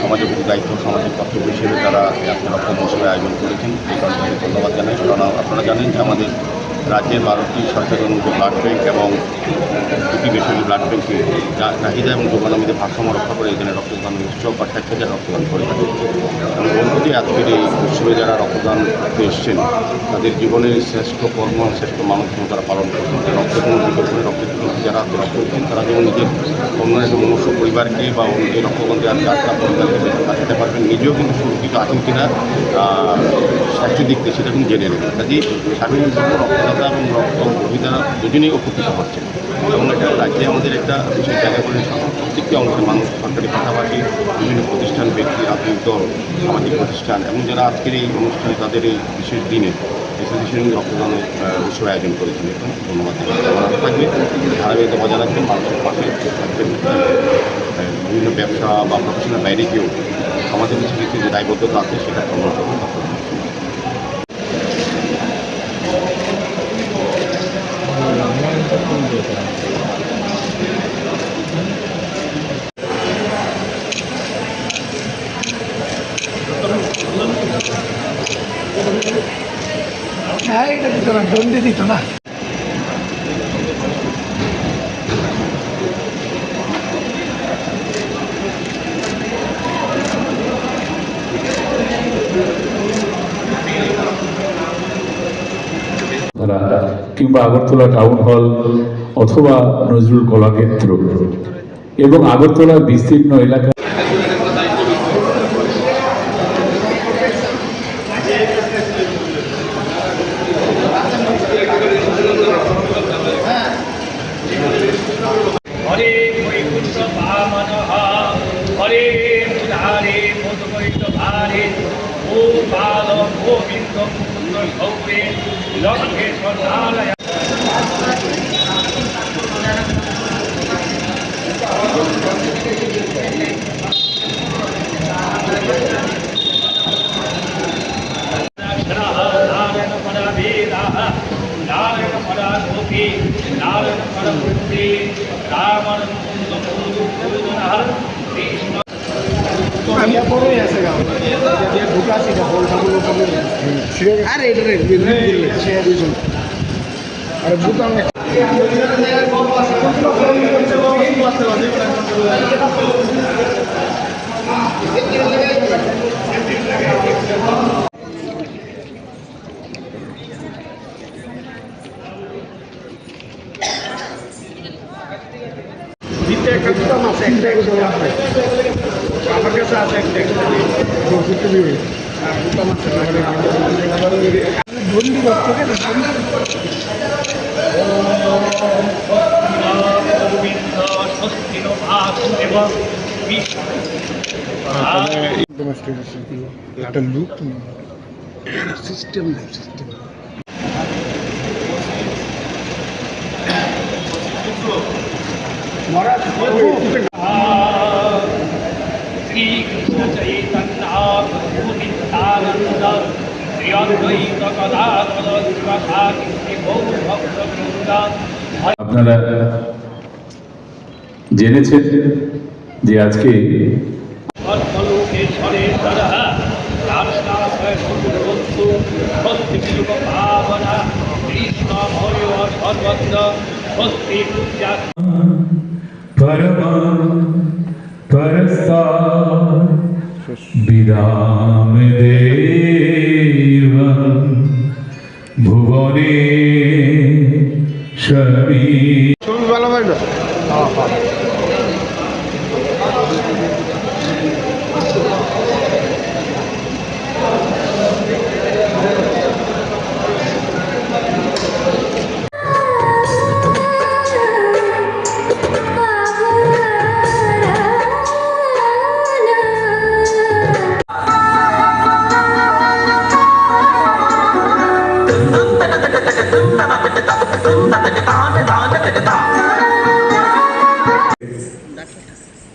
সমাজের প্রতি দায়িত্ব সামাজিক কর্তব্য হিসেবে তারা আজকে রক্তদান শিবির আয়োজন করেছেন এই কারণে তাদের ধন্যবাদ জানাই কারণ আপনারা জানেন যে আমাদের রাজ্যের 12টি সরকারি অনুমোদিত ব্লাড ব্যাংক এবং 2টি বেসরকারি ব্লাড ব্যাংকে চাহিদা এবং যোগানমিতে ভারসাম্য রক্ষা করে এখানে রক্তদান উৎসব বা স্বেচ্ছাচার রক্তদান করে থাকে আমি বলব যে আজকের এই উৎসবে যারা রক্তদান করতে এসছেন তাদের জীবনের শ্রেষ্ঠ কর্ম শ্রেষ্ঠ মানবধর্ম তারা পালন করছেন রক্তের কোনো বিকল্প নেই রক্তের যারা হাতে রক্ত দিচ্ছেন তারা যেমন নিজের অন্য একটা মনুষ্য পরিবারকে বা এই রক্তদান দেওয়ার যাত্রা পরিবারকে বাঁচাতে পারবেন নিজেও কিন্তু সুরক্ষিত আছেন কিনা স্বাস্থ্যের দিক থেকে সেটা কিন্তু জেনে নেবেন কাজে স্বামী রক্তদান রক্তদাতা এবং রক্তগ্রহীতারা দুজনেই উপকৃত হচ্ছেন এবং এটা রাজ্যে আমাদের একটা বিশেষ জায়গা করে প্রত্যেকটি অংশের মানুষ, সরকারি পাশাপাশি বিভিন্ন প্রতিষ্ঠান, ব্যক্তি, রাজনৈতিক দল, সামাজিক প্রতিষ্ঠান এবং যারা আজকের এই অনুষ্ঠানে তাদের এই বিশেষ দিনে এসোসিয়েশন রক্তদানের উৎসব আয়োজন করেছেন। এখন ধন্যবাদ থাকবে, ধারাবাহিকতা বজায় রাখবেন, মানুষের পাশে থাকবেন, বিভিন্ন ব্যবসা বা প্রফেশনের বাইরে গিয়েও আমাদের কিছু কিছু যে দায়বদ্ধতা আছে সেটা প্রমাণ করবেন। হ্যাঁ, এটা দিত না, দণ্ডি দিত না। কিংবা আগরতলা টাউন হল অথবা নজরুল কলাক্ষেত্র এবং আগরতলার বিস্তীর্ণ এলাকা আমার কাছে আছে একটা লুক সিস্টেম সিস্টেম আপনারা জেনেছেন যে আজকে বিরাম দেব ভুবনে সবি ছবি ভালো হয় না।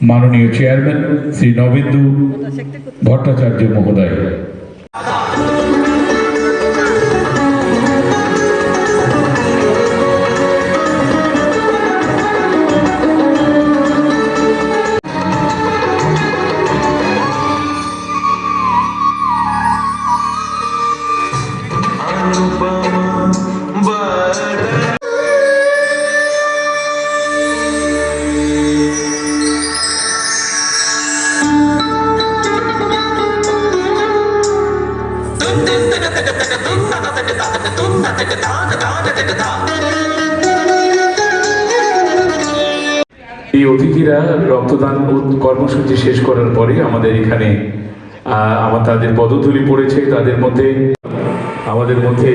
মাননীয় চেয়ারম্যান শ্রী নবেন্দু ভট্টাচার্য মহোদয়। এই অতিথিরা রক্তদান কর্মসূচি শেষ করার পরে আমাদের এখানে তাদের পদধূলি পড়েছে। তাদের মধ্যে আমাদের মধ্যে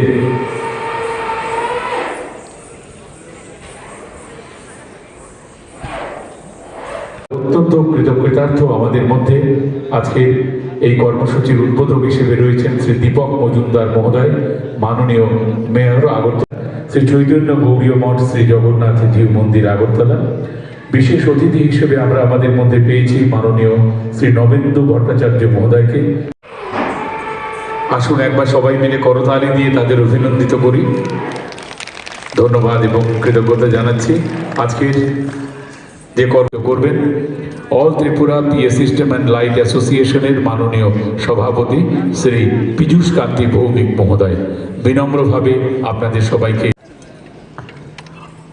অত্যন্ত কৃতজ্ঞতার্থ আমাদের মধ্যে আজকে এই কর্মসূচির উদ্বোধক হিসেবে রয়েছেন শ্রী দীপক মজুমদার মহোদয়, মাননীয় মেয়র আগরতলা, শ্রী চৈতন্য গৌরীয় মঠ শ্রী জগন্নাথ জিউ মন্দির আগরতলা। বিশেষ অতিথি হিসেবে আমরা আমাদের মধ্যে পেয়েছি মাননীয় শ্রী নবেন্দু ভট্টাচার্য মহোদয়কে। আসুন একবার সবাই মিলে করতালি দিয়ে তাদের অভিনন্দিত করি। ধন্যবাদ এবং কৃতজ্ঞতা জানাচ্ছি। আজকের যে কর্ম করবেন all Tripura PA system and light অ্যাসোসিয়েশনের মাননীয় সভাপতি শ্রী পীযূষ কান্তি ভৌমিক মহোদয়, বিনম্রভাবে আপনাদের সবাইকে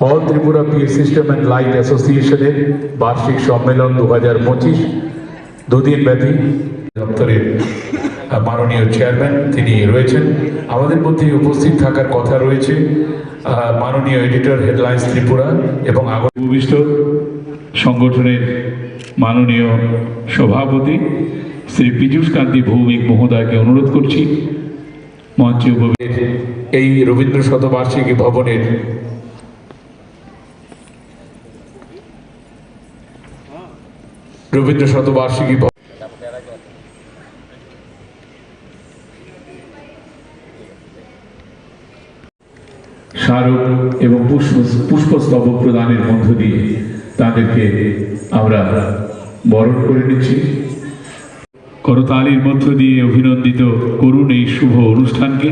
all Tripura PA system and light অ্যাসোসিয়েশনের বার্ষিক সম্মেলন 2025 দুদিন ব্যাপী দপ্তরের মাননীয় চেয়ারম্যান তিনি রয়েছেন। আমাদের মধ্যে উপস্থিত থাকার কথা রয়েছে মাননীয় এডিটর হেডলাইন্স ত্রিপুরা এবং ভূমিষ্ঠ সংগঠনের মাননীয় সভাপতি শ্রী পীযূষ কান্তি ভৌমিক মহোদয়কে অনুরোধ করছি মঞ্চে উপস্থিত এই রবীন্দ্র শতবার্ষিকী ভবনের রবীন্দ্র শতবার্ষিকী স্মারক এবং পুষ্পস্তবক প্রদানের মধ্য দিয়ে তাদেরকে আমরা বরণ করে নিচ্ছি। করতালির মধ্য দিয়ে অভিনন্দিত করুন এই শুভ অনুষ্ঠানকে।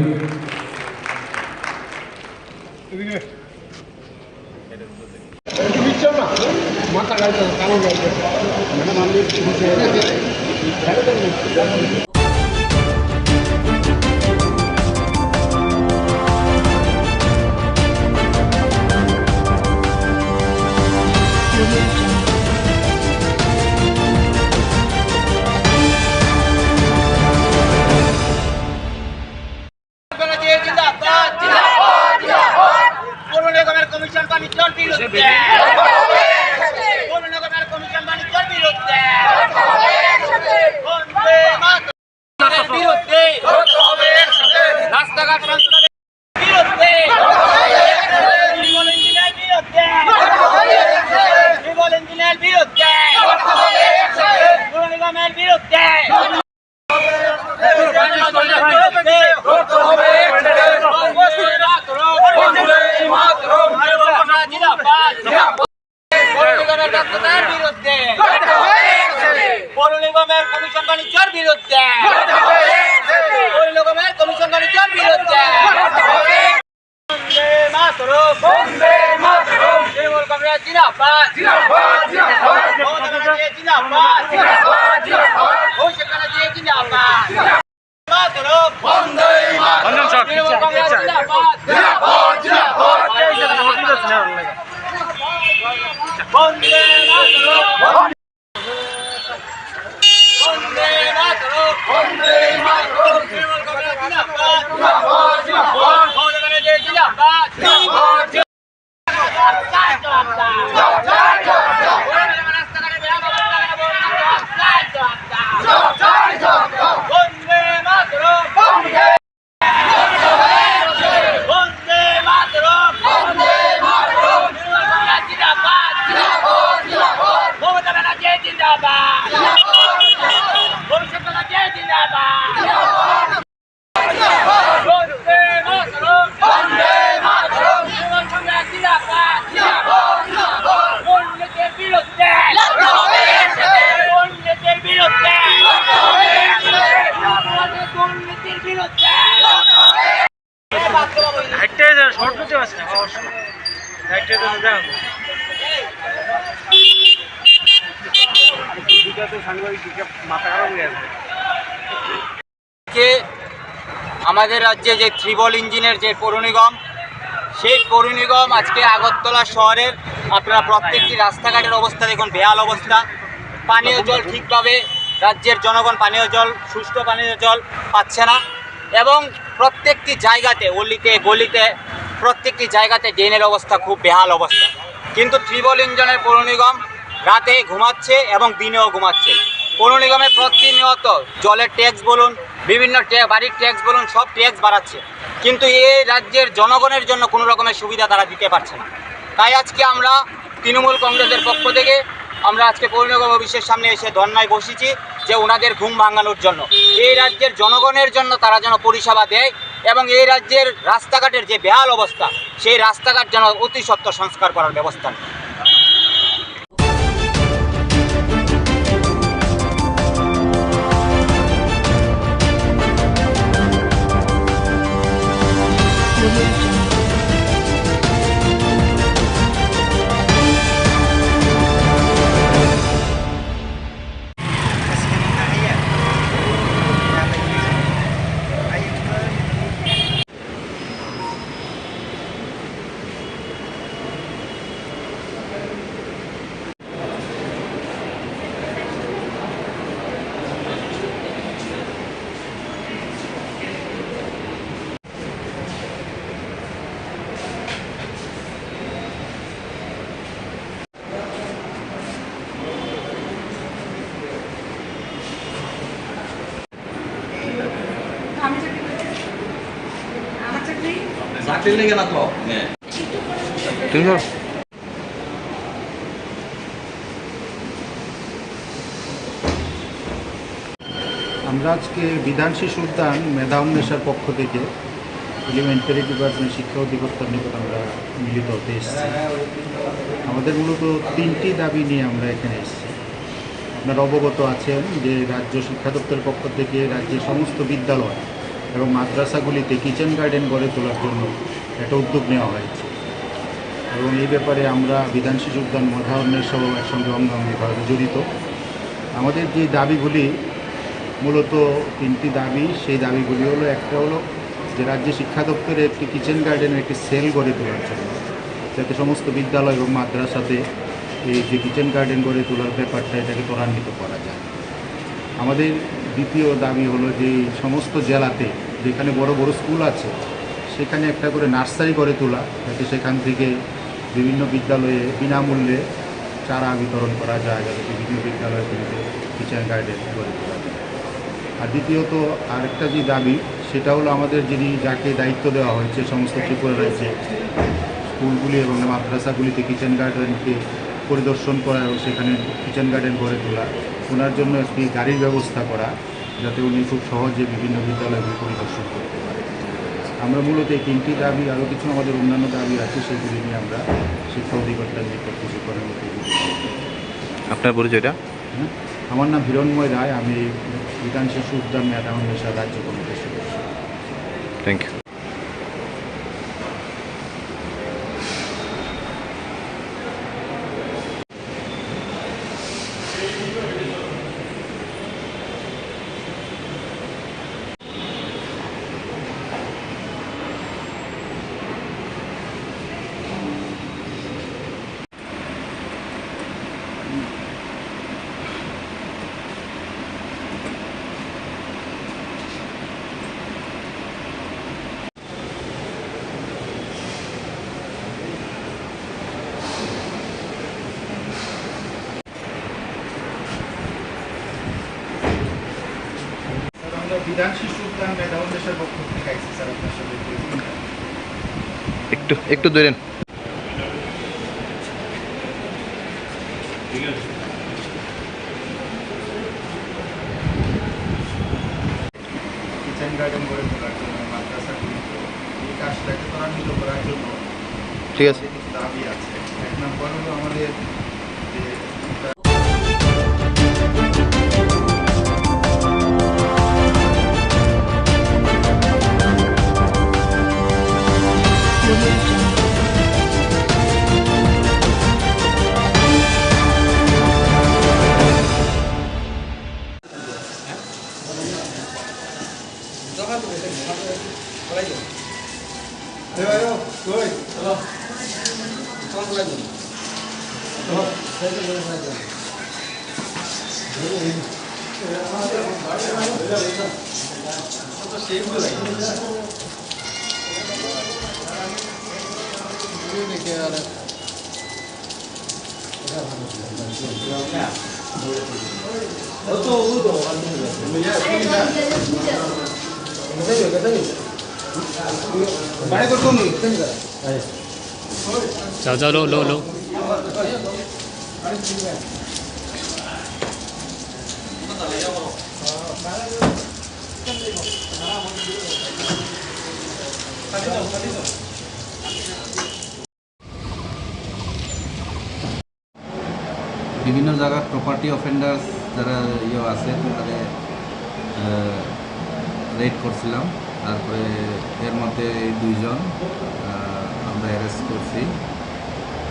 আমাদের রাজ্যে যে ত্রিবল ইঞ্জিনের যে পৌর নিগম, সেই পৌর নিগম আজকে আগরতলা শহরের আপনারা প্রত্যেকটি রাস্তাঘাটের অবস্থা দেখুন, বেহাল অবস্থা। পানীয় জল ঠিকভাবে রাজ্যের জনগণ পানীয় জল, সুষ্ঠু পানীয় জল পাচ্ছে না এবং প্রত্যেকটি জায়গাতে অলিতে গলিতে প্রত্যেকটি জায়গাতে ড্রেনের অবস্থা খুব বেহাল অবস্থা। কিন্তু ত্রিবল ইঞ্জিনের পৌর নিগম রাতে ঘুমাচ্ছে এবং দিনেও ঘুমাচ্ছে। পৌর নিগমে প্রতিনিয়ত জলের ট্যাক্স বলুন, বিভিন্ন বাড়ির ট্যাক্স বলুন, সব ট্যাক্স বাড়াচ্ছে, কিন্তু এই রাজ্যের জনগণের জন্য কোনো রকমের সুবিধা তারা দিতে পারছে না। তাই আজকে আমরা তৃণমূল কংগ্রেসের পক্ষ থেকে আমরা আজকে পৌর নিগম অফিসের সামনে এসে ধর্নায় বসেছি যে ওনাদের ঘুম ভাঙানোর জন্য, এই রাজ্যের জনগণের জন্য তারা যেন পরিষেবা দেয় এবং এই রাজ্যের রাস্তাঘাটের যে বেহাল অবস্থা সেই রাস্তাঘাট যেন অতি সত্বর সংস্কার করার ব্যবস্থা নেয়। আমরা আজকে বিধান শিশু উদ্যান মেধা উন্মেষের পক্ষ থেকে এলিমেন্টারি ডিপার্টমেন্ট শিক্ষা অধিকর্তার নিকট আমরা মিলিত হতে এসেছি। আমাদের মূলত 3টি দাবি নিয়ে আমরা এখানে এসেছি। আপনারা অবগত আছেন যে রাজ্য শিক্ষা দপ্তরের পক্ষ থেকে রাজ্যের সমস্ত বিদ্যালয় এবং মাদ্রাসাগুলিতে কিচেন গার্ডেন গড়ে তোলার জন্য একটা উদ্যোগ নেওয়া হয়েছে এবং এই ব্যাপারে আমরা বিধান শিশু উদ্যান মেধা উন্মেষ সহ এর সঙ্গে অঙ্গাঙ্গিভাবে জড়িত। আমাদের যে দাবিগুলি মূলত 3টি দাবি, সেই দাবিগুলি হলো, একটা হলো যে রাজ্য শিক্ষা দপ্তরে একটি কিচেন গার্ডেনের একটি সেল গড়ে তোলার জন্য, যাতে সমস্ত বিদ্যালয় এবং মাদ্রাসাতে এই যে কিচেন গার্ডেন গড়ে তোলার ব্যাপারটা এটাকে ত্বরান্বিত করা যায়। আমাদের দ্বিতীয় দাবি হলো যে সমস্ত জেলাতে যেখানে বড় বড় স্কুল আছে সেখানে একটা করে নার্সারি গড়ে তোলা, যাতে সেখান থেকে বিভিন্ন বিদ্যালয়ে বিনামূল্যে চারা বিতরণ করা যায়, যাতে বিভিন্ন বিদ্যালয়গুলিতে কিচেন গার্ডেন গড়ে তোলা যায়। আর দ্বিতীয়ত আরেকটা যে দাবি সেটা হলো আমাদের যাকে দায়িত্ব দেওয়া হয়েছে সমস্ত ত্রিপুরা রাজ্যে স্কুলগুলি এবং মাদ্রাসাগুলিতে কিচেন গার্ডেনকে পরিদর্শন করা এবং সেখানে কিচেন গার্ডেন গড়ে তোলা, ওনার জন্য একটি গাড়ির ব্যবস্থা করা, যাতে উনি খুব সহজে বিভিন্ন বিদ্যালয়গুলি পরিদর্শন করতে পারে। আমরা মূলত এই 3টি দাবি, আরও কিছু আমাদের অন্যান্য দাবি আছে, সেগুলি নিয়ে আমরা শিক্ষা অধিকর্তার নিকট কিছু করার মতো। আপনার পরিচয়টা? আমার নাম হিরণময় রায়, আমি বিধান শিশু উদ্যান মেধা উন্মেষের রাজ্য কমিটির সদস্য। Thank you. বিধান শিশু উদ্যান মেধা উন্মেষের পক্ষ থেকে আইসি স্যার আপনার সাথে একটু ধরেন। কিচেন গার্ডেন গড়ে তোলার জন্য মাদ্রাসাগুলিতে এই কাজটাকে ত্বরান্বিত করার জন্য ঠিক আছে, কিছু দাবি আছে। 1 নম্বর হলো আমাদের যে जाओ जाओ लो लो लो। বিভিন্ন জায়গার প্রপার্টি অফেন্ডার্স যারা আছে তাদের রেড করছিলাম। তারপরে এর মধ্যে 2 জন আমরা অ্যারেস্ট করছি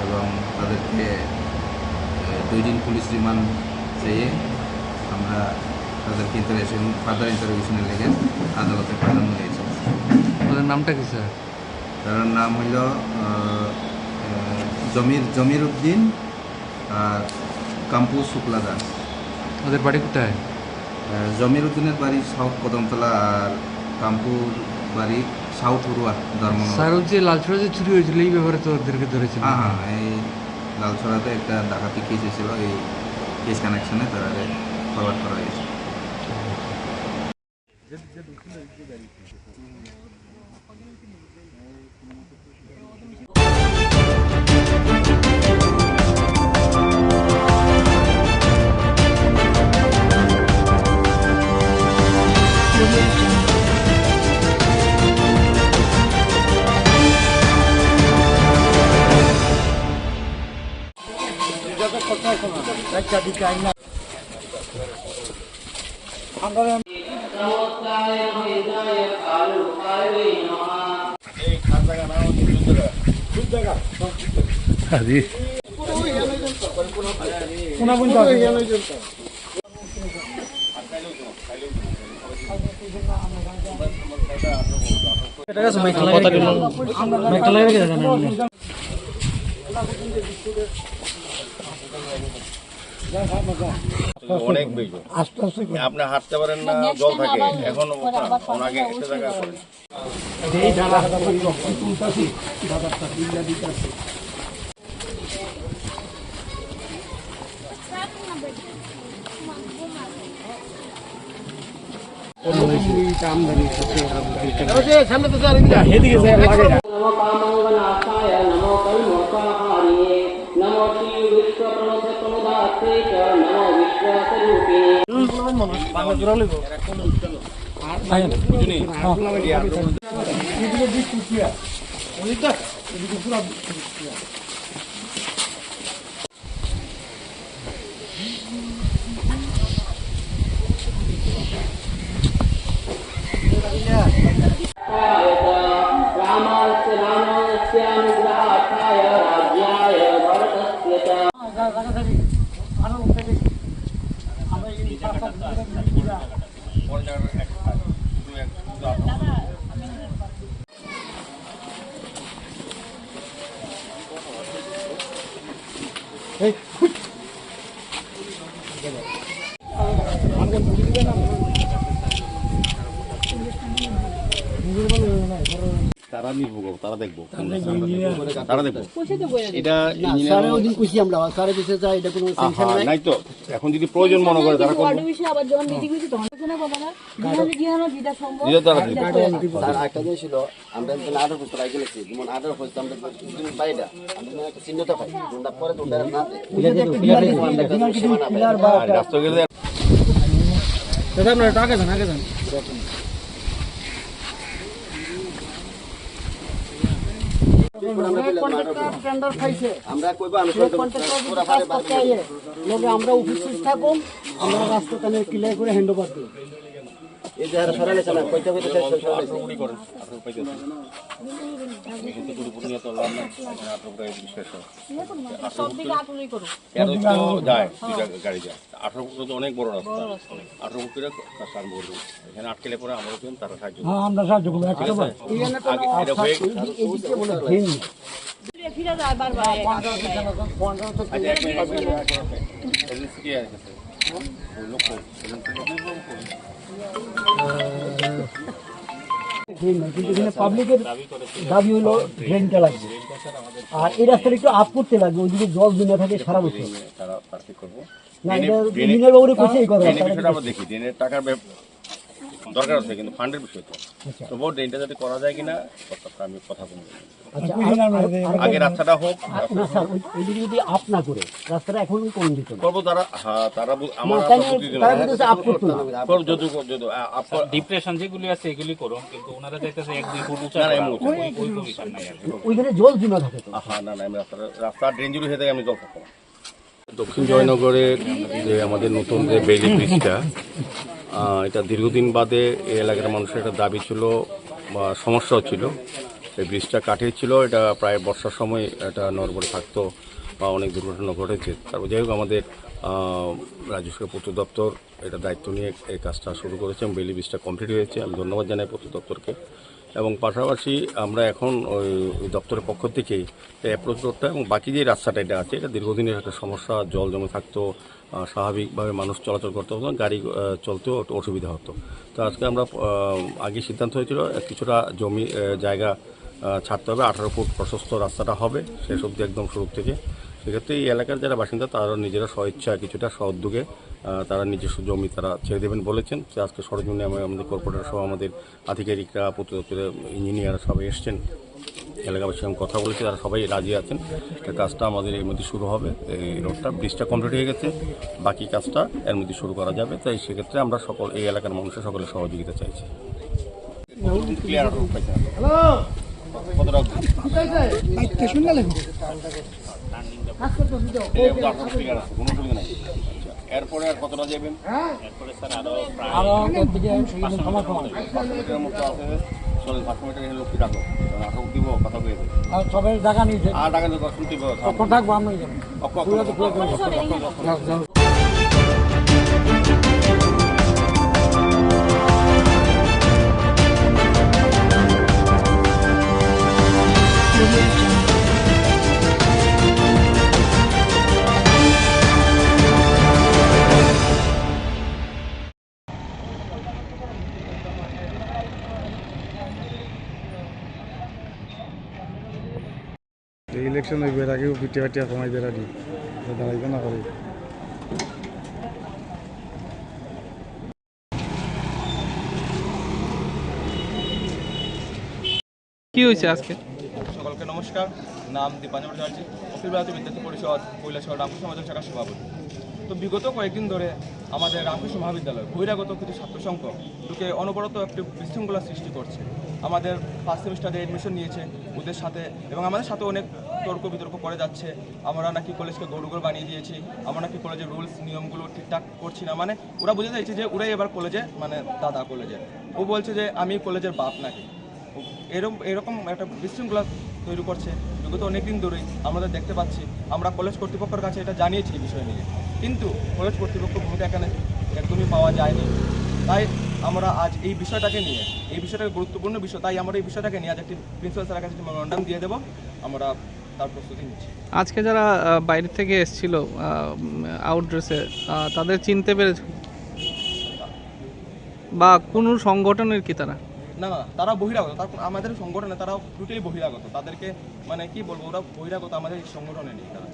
এবং তাদেরকে 2 দিন পুলিশ রিমান্ড চেয়ে আমরা তাদেরকে ফার্দার ইন্টারভিউশনের লেগে আদালতে পাঠানো হয়েছে। ওদের নামটা কি স্যার? তার নাম হইল জমির উদ্দিন আর কাম্পু শুক্লা দাস। ওদের বাড়ি কোথায়? জমির উদ্দিনের বাড়ি সাউথ কদমতলা আর কাম্পুর বাড়ি সাউথ উড়ুয়া ধর্মনগর। স্যার যে লালছড়া যে চুরি হয়েছিল এই ব্যাপারে তো ওদেরকে ধরেছিল? হ্যাঁ, এই লালছড়াতে একটা ডাকাতি কেস হয়েছিল, এই কেস কানেকশনে তারা ফরওয়ার্ড করা হয়েছে। অনেক বেশি আপনি হাঁটতে পারেন না, জল থাকে। এখন ওনাকে একটা জায়গা তারা নির্ভোগ, তারা দেখবো, তারা দেখবো। এটা নাই তো, এখন যদি প্রয়োজন মনে করে তারা করবে। একটা জিনিস ছিল, আমরা 18 বছর আগে গেছি, যেমন 18 বছর আমরা পাইটা একটা চিহ্নতা পাই, তোমরা পরে তোমরা না রাস্তা গেলে আগে যান আমরা অফিস থাকবো, আমরা রাস্তা ক্লিয়ার করে হ্যান্ড ওভার দিই। এই যে সরালে চালা কইতে কইতে গাড়ি যায় 18 ফুট অনেক বড় রাস্তা, 18 ফুট এখানে আটকেলে পরে আমরা তারা সাহায্য আমরা সাহায্য করবো। পাবলিকের দাবি হলো ড্রেনটা লাগবে, আর এই রাস্তাটা একটু আপ করতে লাগবে, ওইদিকে জল জমে থাকে সারা বছর। না, এটা ইঞ্জিনিয়ার বাবুরে কইছে এই কথা। আমরা দেখি ড্রেনের টাকার দরকার আছে, কিন্তু ফান্ডের বিষয় তো তবুও ড্রেনটা যদি করা যায় কিনা প্রস্তাবটা আমি কথা বলবো। আগে রাস্তাটা হোক না স্যার, ওইদিকে যদি আপ না করে রাস্তাটা এখন কোন দিতে করবো তারা, হ্যাঁ তারা আমার ডিপ্রেশন যেগুলি আছে এগুলি করো, কিন্তু ওনারা চাইতেছে 1-2 ফুট উঁচা ওইখানে জল জমা থাকে তো। হ্যাঁ না না, আমি রাস্তা ড্রেন জুড়ে হয়ে থাকে, আমি জল থাকবো না। দক্ষিণ জয়নগরের যে আমাদের নতুন যে বেইলি ব্রিজটা, এটা দীর্ঘদিন বাদে এই এলাকার মানুষের একটা দাবি ছিল বা সমস্যাও ছিল। এই ব্রিজটা কাঠের ছিল, এটা প্রায় বর্ষার সময় এটা নড়বড়ে থাকতো বা অনেক দুর্ঘটনা ঘটেছে। তারপর যাই হোক আমাদের রাজ্য সরকার পূর্ত দপ্তর এটা দায়িত্ব নিয়ে এই কাজটা শুরু করেছে এবং বেইলি ব্রিজটা কমপ্লিট হয়েছে। আমি ধন্যবাদ জানাই পূর্ত দপ্তরকে। এবং পাশাপাশি আমরা এখন ওই দপ্তরের পক্ষ থেকেই অ্যাপ্রোচ রোডটা এবং বাকি যে রাস্তাটা এটা আছে, এটা দীর্ঘদিনের একটা সমস্যা, জল জমে থাকতো, স্বাভাবিকভাবে মানুষ চলাচল করতে হতো, গাড়ি চলতেও একটু অসুবিধা হতো। তো আজকে আমরা আগে সিদ্ধান্ত হয়েছিল কিছুটা জমি জায়গা ছাড়তে হবে, 18 ফুট প্রশস্ত রাস্তাটা হবে শেষ অবধি একদম শুরু থেকে। সেক্ষেত্রে এই এলাকার যারা বাসিন্দা তারা নিজেরা স্বইচ্ছা কিছুটা স্বউদ্যোগে তারা নিজস্ব জমি তারা ছেড়ে দেবেন বলেছেন। তো আজকে সরজমিনে আমাদের কর্পোরেটর সহ আমাদের আধিকারিকরা, পূর্ত দপ্তরের ইঞ্জিনিয়ার সবাই এসছেন, এলাকাবাসীর সঙ্গে কথা বলেছে, তারা সবাই রাজি আছেন। কাজটা আমাদের এর মধ্যে শুরু হবে। এই রোডটা ব্রিজটা কমপ্লিট হয়ে গেছে, বাকি কাজটা এর মধ্যে শুরু করা যাবে। তাই সেক্ষেত্রে আমরা সকল এই এলাকার মানুষের সকলের সহযোগিতা চাইছি। এরপরে আর কতটা যাবেন? এরপরে স্যার আরো চলেন 5 মিটার লোক কি রাখো, আঠারো দিব কথা বলে সবাই জায়গা নিয়েছে আর টাকা শুনতে থাকবো আমরা। ইলেকশন হইবে এর আগেও পিটিয়া পাটিয়া কমাই দেয় রাডি দাঁড়াইবে না করে। কি হয়েছে আজকে? সকলকে নমস্কার, নাম দীপাঞ্জন ভট্টাচার্য, অখিল ভারতীয় বিদ্যার্থী পরিষদ কৈলাসহর রামকৃষ্ণ সমাজ শাখার সভাপতি। তো বিগত কয়েকদিন ধরে আমাদের রামকৃষ্ণ মহাবিদ্যালয় বহিরাগত কিছু ছাত্র সংখ্যক ঢুকে অনবরত একটি বিশৃঙ্খলা সৃষ্টি করছে। আমাদের ফার্স্ট সেমিস্টারে এডমিশন নিয়েছে ওদের সাথে, এবং আমাদের সাথে অনেক তর্ক বিতর্ক করে যাচ্ছে। আমরা নাকি কলেজকে গরুগর বানিয়ে দিয়েছি, আমরা নাকি কলেজের রুলস নিয়মগুলো ঠিকঠাক করছি না। মানে ওরা বুঝে যাচ্ছে যে ওরাই এবার কলেজে, মানে দাদা কলেজে, ও বলছে যে আমি কলেজের বাপ নাকি। এরকম একটা বিশৃঙ্খলা তৈরি করছে বিগত অনেক দিন ধরেই আমাদের দেখতে পাচ্ছি। আমরা কলেজ কর্তৃপক্ষের কাছে এটা জানিয়েছি এই বিষয় নিয়ে, কিন্তু কলেজ কর্তৃপক্ষের ভূমিকা এখানে একদমই পাওয়া যায়নি। তাই আমরা আজ এই বিষয়টাকে নিয়ে, এই বিষয়টাকে গুরুত্বপূর্ণ বিষয়, তাই আমরা এই বিষয়টাকে নিয়ে আজ একটি প্রিন্সিপাল স্যারের কাছে মেমোরান্ডাম দিয়ে দেবো। আমরা তার প্রস্তুতি নিচ্ছি। আজকে যারা বাইরে থেকে এসেছিল আউটড্রেসে, তাদের চিনতে পেরেছ বা কোনো সংগঠনের কি তারা? না না, তারা বহিরাগত, তারপর আমাদের সংগঠনে তারা টোটালি বহিরাগত। তাদেরকে মানে কি বলবো, ওরা বহিরাগত, আমাদের এই সংগঠনে নেই তারা।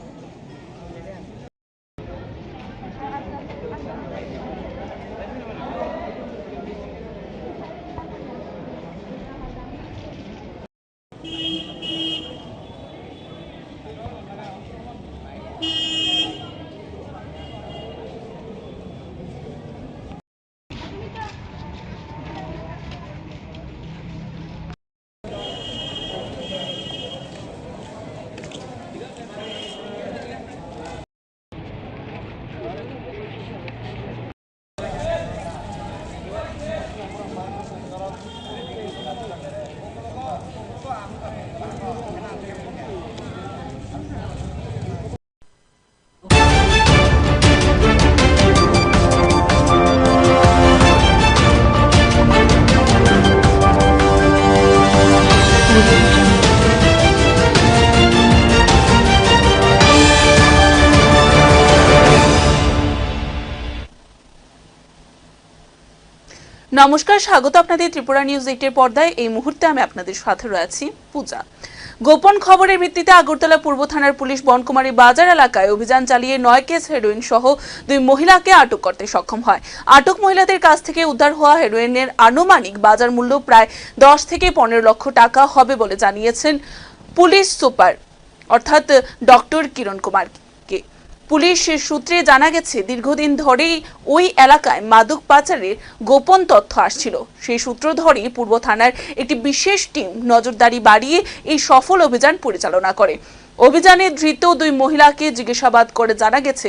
নমস্কার, স্বাগত আপনাদের ত্রিপুরা নিউজ 8 এর পর্দায়। এই মুহূর্তে আমি আপনাদের সাথে রয়েছি পূজা। গোপন খবরের ভিত্তিতে আগরতলা পূর্ব থানার পুলিশ বনকুমারী বাজার এলাকায় অভিযান চালিয়ে 9 কেস হেরোইন সহ 2 মহিলাকে আটক করতে সক্ষম হয়। আটক মহিলাদের কাছ থেকে উদ্ধার হওয়া হেরোইনের আনুমানিক বাজার মূল্য প্রায় 10 থেকে 15 লক্ষ টাকা হবে বলে জানিয়েছেন পুলিশ সুপার অর্থাৎ ডক্টর কিরণ কুমারকে। পুলিশ সূত্রে জানা গেছে দীর্ঘদিন ধরেই ওই এলাকায় মাদক পাচারের গোপন তথ্য আসছিল। সেই সূত্র ধরেই পূর্ব থানার একটি বিশেষ টিম নজরদারি বাড়িয়ে এই সফল অভিযান পরিচালনা করে। অভিযানে ধৃত 2 মহিলাকে জিজ্ঞাসাবাদ করে জানা গেছে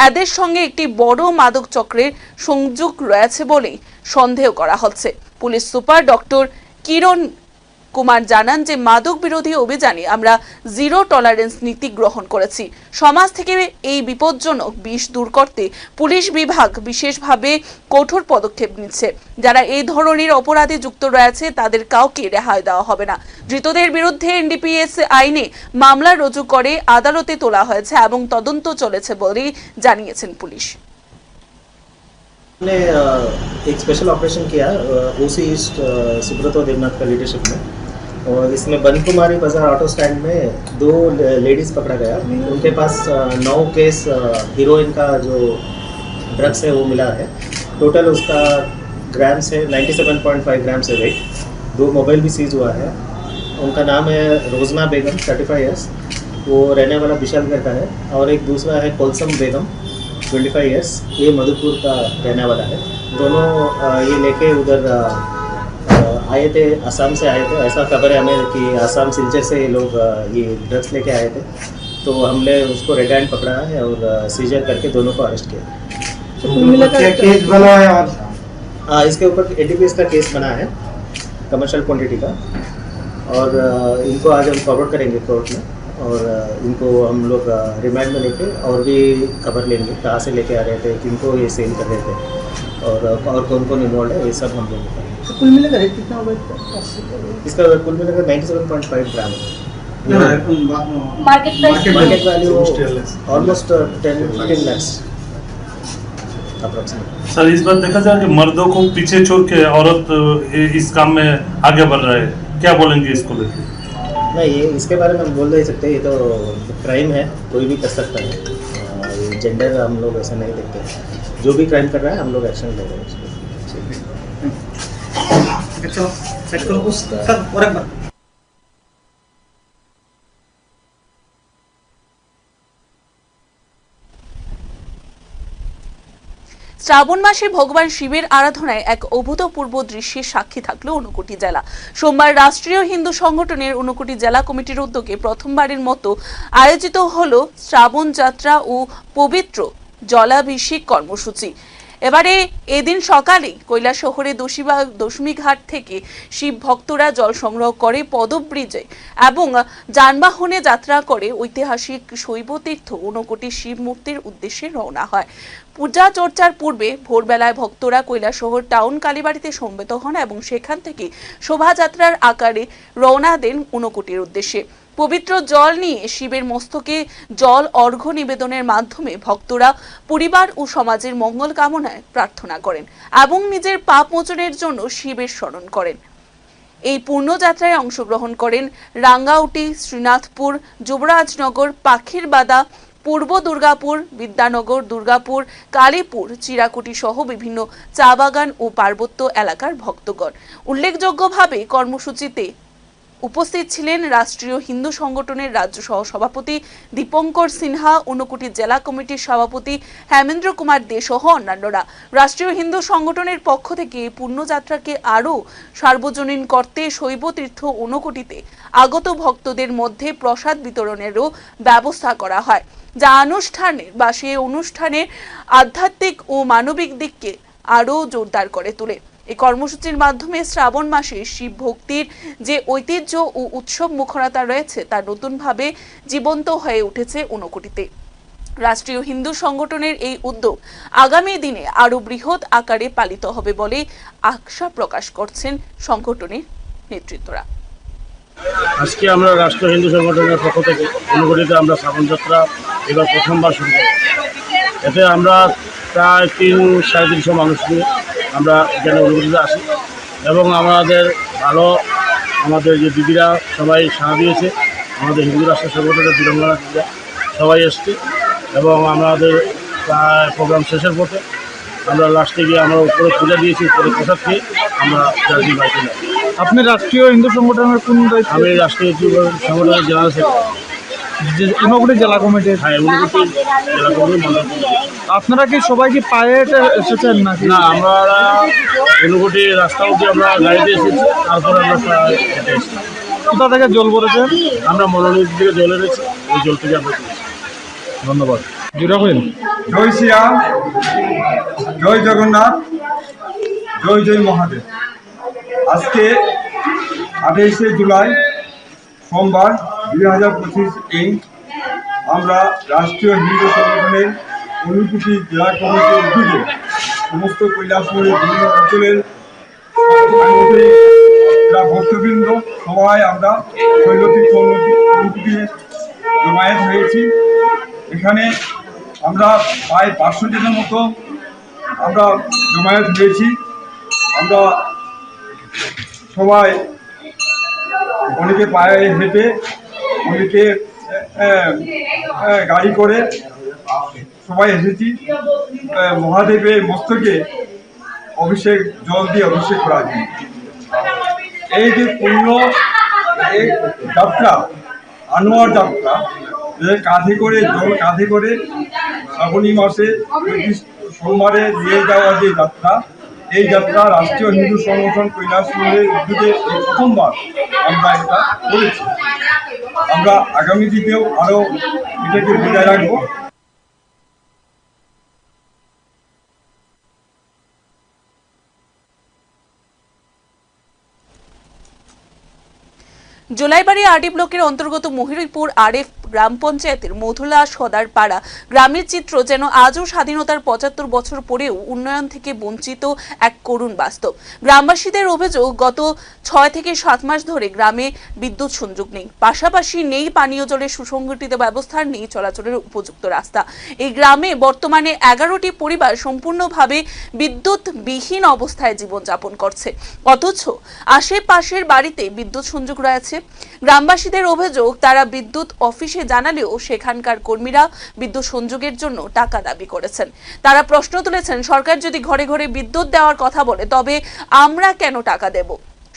এদের সঙ্গে একটি বড় মাদক চক্রের সংযোগ রয়েছে বলেই সন্দেহ করা হচ্ছে। পুলিশ সুপার ডক্টর কিরণ কুমার জানান যে মাদক বিরোধী অভিযানে আমরা জিরো টলারেন্স নীতি গ্রহণ করেছি। সমাজ থেকে এই বিপজ্জনক বিষ দূর করতে পুলিশ বিভাগ বিশেষভাবে কঠোর পদক্ষেপ নিচ্ছে। যারা এই ধরনের অপরাধে যুক্ত রয়েছে তাদের কাউকে রেহাই দেওয়া হবে না। ধৃতদের বিরুদ্ধে এনডিপিএস আইনে মামলা রুজু করে আদালতে তোলা হয়েছে এবং তদন্ত চলেছে বলেই জানিয়েছেন পুলিশ। हमने एक स्पेशल ऑपरेशन किया ओसी ईस्ट सुब्रतो देवनाथ का लीडरशिप में, और इसमें बनकुमारी बाजार ऑटो स्टैंड में 2 लेडीज़ पकड़ा गया। उनके पास 9 केस हीरोइन का जो ड्रग्स है वो मिला है। टोटल उसका ग्राम्स है 97.5 ग्राम्स है वेट। 2 मोबाइल भी सीज हुआ है। उनका नाम है रोजना बेगम 35 ईयर्स, वो रहने वाला विशालगढ़ का है, और एक दूसरा है कोलसम बेगम 25 ईयर्स, ये मधुपुर का रहने वाला है। दोनों ये लेके उधर आए थे, असम से आए थे। ऐसा खबर है हमें कि असम सिलचर से ये लोग ये ड्रग्स लेके आए थे, तो हमने उसको रेड हैंड पकड़ा है और सीजर करके दोनों को अरेस्ट किया। केस बना है और इसके ऊपर एनडीपीएस का केस बना है कमर्शियल क्वांटिटी का, और इनको आज हम फॉरवर्ड करेंगे कोर्ट में, और इनको हम लोग रिमांड में लेके और भी खबर लेंगे कहाँ से लेके आ रहे थे, किनको ये सेल कर रहे थे, और कौन कौन इन्वॉल्व है, ये सब हम लोग बताएंगे। कुल मिलाकर रेट कितना होगा इसका कुल मिलाकर 97.5 gram market value almost 10-15 lakhs approximate. Sir इस बार देखा जाए कि मर्दों को पीछे छोड़ के औरत इस काम में आगे बढ़ रहा है, क्या बोलेंगे इसको लेकर? नहीं, ये इसके बारे में हम बोल नहीं सकते, ये तो क्राइम है, कोई भी कर सकता है। जेंडर हम लोग ऐसा नहीं देखते, जो भी क्राइम कर रहा है हम लोग एक्शन ले रहे हैं उसको। শ্রাবণ মাসে ভগবান শিবের আরাধনায় এক অভূতপূর্ব দৃশ্যের সাক্ষী থাকলো ঊনকোটি জেলা। সোমবার রাষ্ট্রীয় হিন্দু সংগঠনের ঊনকোটি জেলা কমিটির উদ্যোগে প্রথমবারের মতো আয়োজিত হলো শ্রাবণ যাত্রা ও পবিত্র জলাভিষেক কর্মসূচি। এবারে এদিন সকালে কৈলাসহরে দশমী ঘাট থেকে শিব ভক্তরা জল সংগ্রহ করে পদব্রিজে এবং যানবাহনে যাত্রা করে ঐতিহাসিক শৈবতীর্থ ঊনকোটি শিব মূর্তির উদ্দেশ্যে রওনা হয়। পূজা চর্চার পূর্বে ভোরবেলায় ভক্তরা কৈলাসহর টাউন কালীবাড়িতে সমবেত হন এবং সেখান থেকে শোভাযাত্রার আকারে রওনা দেন ঊনকোটির উদ্দেশ্যে। পবিত্র জল নিয়ে শিবের মস্তকে জল অর্ঘ্য নিবেদনের মাধ্যমে ভক্তরা পরিবার ও সমাজের মঙ্গল কামনায় প্রার্থনা করেন এবং নিজের পাপ মোচনের জন্য শিবের স্মরণ করেন। এই পূর্ণযাত্রায় অংশগ্রহণ করেন রাঙ্গাউটি, শ্রীনাথপুর, যুবরাজনগর, পাখিরবাদা, পূর্ব দুর্গাপুর, বিদ্যানগর, দুর্গাপুর, কালীপুর, চিরাকুটি সহ বিভিন্ন চা বাগান ও পার্বত্য এলাকার ভক্তগণ। উল্লেখযোগ্যভাবে কর্মসূচিতে উপস্থিত ছিলেন রাষ্ট্রীয় হিন্দু সংগঠনের রাজ্য সহ সভাপতি দীপঙ্কর সিনহা, ঊনকোটি জেলা কমিটির সভাপতি হেমেন্দ্র কুমার দে সহ অন্যান্যরা। রাষ্ট্রীয় হিন্দু সংগঠনের পক্ষ থেকে পুণ্যযাত্রাকে আরও সার্বজনীন করতে শৈবতীর্থ ঊনকোটিতে আগত ভক্তদের মধ্যে প্রসাদ বিতরণেরও ব্যবস্থা করা হয়, যা সেই অনুষ্ঠানের আধ্যাত্মিক ও মানবিক দিককে আরও জোরদার করে তোলে। এই কর্মসূচির মাধ্যমে শ্রাবণ মাসে শিব ভক্তির যে ঐতিহ্য ও উৎসব মুখরতা রয়েছে তা নতুনভাবে জীবন্ত হয়ে উঠেছে ঊনকোটিতে। রাষ্ট্রীয় হিন্দু সংগঠনের এই উদ্যোগ আগামী দিনে আরো বৃহৎ আকারে পালিত হবে বলে আশা প্রকাশ করছেন সংগঠনের নেতৃত্বরা। আজকে আমরা রাষ্ট্রীয় হিন্দু সংগঠনের পক্ষ থেকে ঊনকোটিতে আমরা শ্রাবণ যাত্রা এবার প্রথমবার শুরু করি। এতে আমরা প্রায় 300-350 মানুষ নিয়ে আমরা এখানে ঊনকোটিতে আসি এবং আমাদের যে দিদিরা সবাই সাড়া দিয়েছে আমাদের হিন্দু রাষ্ট্র সংগঠনের তেলেঙ্গানা জেলা সবাই এসছে এবং আমাদের প্রায় প্রোগ্রাম শেষের পথে আমরা লাস্টে গিয়ে আমরা উপরে পূজা দিয়েছি, উপরে প্রসাদ খেয়ে আমরা জার্নি বাড়িতে যাই। আপনি রাষ্ট্রীয় হিন্দু সংগঠনের কোন দায়িত্ব? আমি রাষ্ট্রীয় সংগঠনের জেনারেল সেক্রেটারি, ঊনকোটি জেলা কমিটির। হ্যাঁ, ঊনকোটি জেলা কমিটির মন্ডল। আপনারা কি সবাই কি পায়ে হেঁটে এসেছেন নাকি? না, আমরা ঊনকোটি রাস্তা অবধি আমরা গাড়িতে এসেছি, তারপরে আমরা হেঁটে এসেছি। কোথা থেকে জল পড়েছে? আমরা মনোনীত থেকে জল এনেছি, ওই জল থেকে আমরা পেয়েছি। ধন্যবাদ। জয় শ্রীরাম, জয় জগন্নাথ, জয় জয় মহাদেব। আজকে 28শে জুলাই সোমবার 2025 আমরা রাষ্ট্রীয় হিন্দু সংগঠনের ঊনকোটি জেলা কমিটির উদ্যোগে সমস্ত কৈলাসপুরের বিভিন্ন অঞ্চলের ভক্তবৃন্দ সবাই আমরা শৈলতীর্থ ঊনকোটি জমায়েত হয়েছি। এখানে আমরা প্রায় 500 জনের মতো আমরা জমায়েত হয়েছি। আমরা সবাই অনেকে পায়ে হেঁটে, অনেকে গাড়ি করে সবাই এসেছি। মহাদেবের মস্তকে অভিষেক, জল দিয়ে অভিষেক করা যায়। এই যে পূর্ণ এই যাত্রা, আনোয়ার যাত্রা, কাঁধে করে জল কাঁধে করে শ্রাবণী মাসে সোমবারে নিয়ে যাওয়া যে যাত্রা, এই যাত্রা রাষ্ট্রীয় হিন্দু সংগঠন কৈলাসপুরের উদ্যোগে প্রথমবার আমরা এটা করেছি। আমরা আগামী দিনেও আরও এটাকে বজায় রাখবো। জোলাইবাড়ি আরডি ব্লকের অন্তর্গত মহিরপুর আরএফ গ্রাম পঞ্চায়েতের মধুলা সদার পাড়া গ্রামের চিত্র যেন আজও স্বাধীনতার 75 বছর পরেও উন্নয়ন থেকে বঞ্চিত এক করুণ বাস্তব। গ্রামবাসীদের অভিযোগ, গত 6 থেকে 7 মাস ধরে গ্রামে বিদ্যুৎ সংযোগ নেই, পাশাপাশি নেই পানীয় জলের সুসংগঠিত ব্যবস্থা, নেই চলাচলের উপযুক্ত রাস্তা। এই গ্রামে বর্তমানে 11টি পরিবার সম্পূর্ণভাবে বিদ্যুৎবিহীন অবস্থায় জীবনযাপন করছে, অথচ আশেপাশের বাড়িতে বিদ্যুৎ সংযোগ রয়েছে। গ্রামবাসীদের অভিযোগ, তারা বিদ্যুৎ অফিসে জানালেও সেখানকার কর্মীরা বিদ্যুৎ সংযোগের জন্য টাকা দাবি করেছেন। তারা প্রশ্ন তুলেছেন, সরকার যদি ঘরে ঘরে বিদ্যুৎ দেওয়ার কথা বলে তবে আমরা কেন টাকা দেব?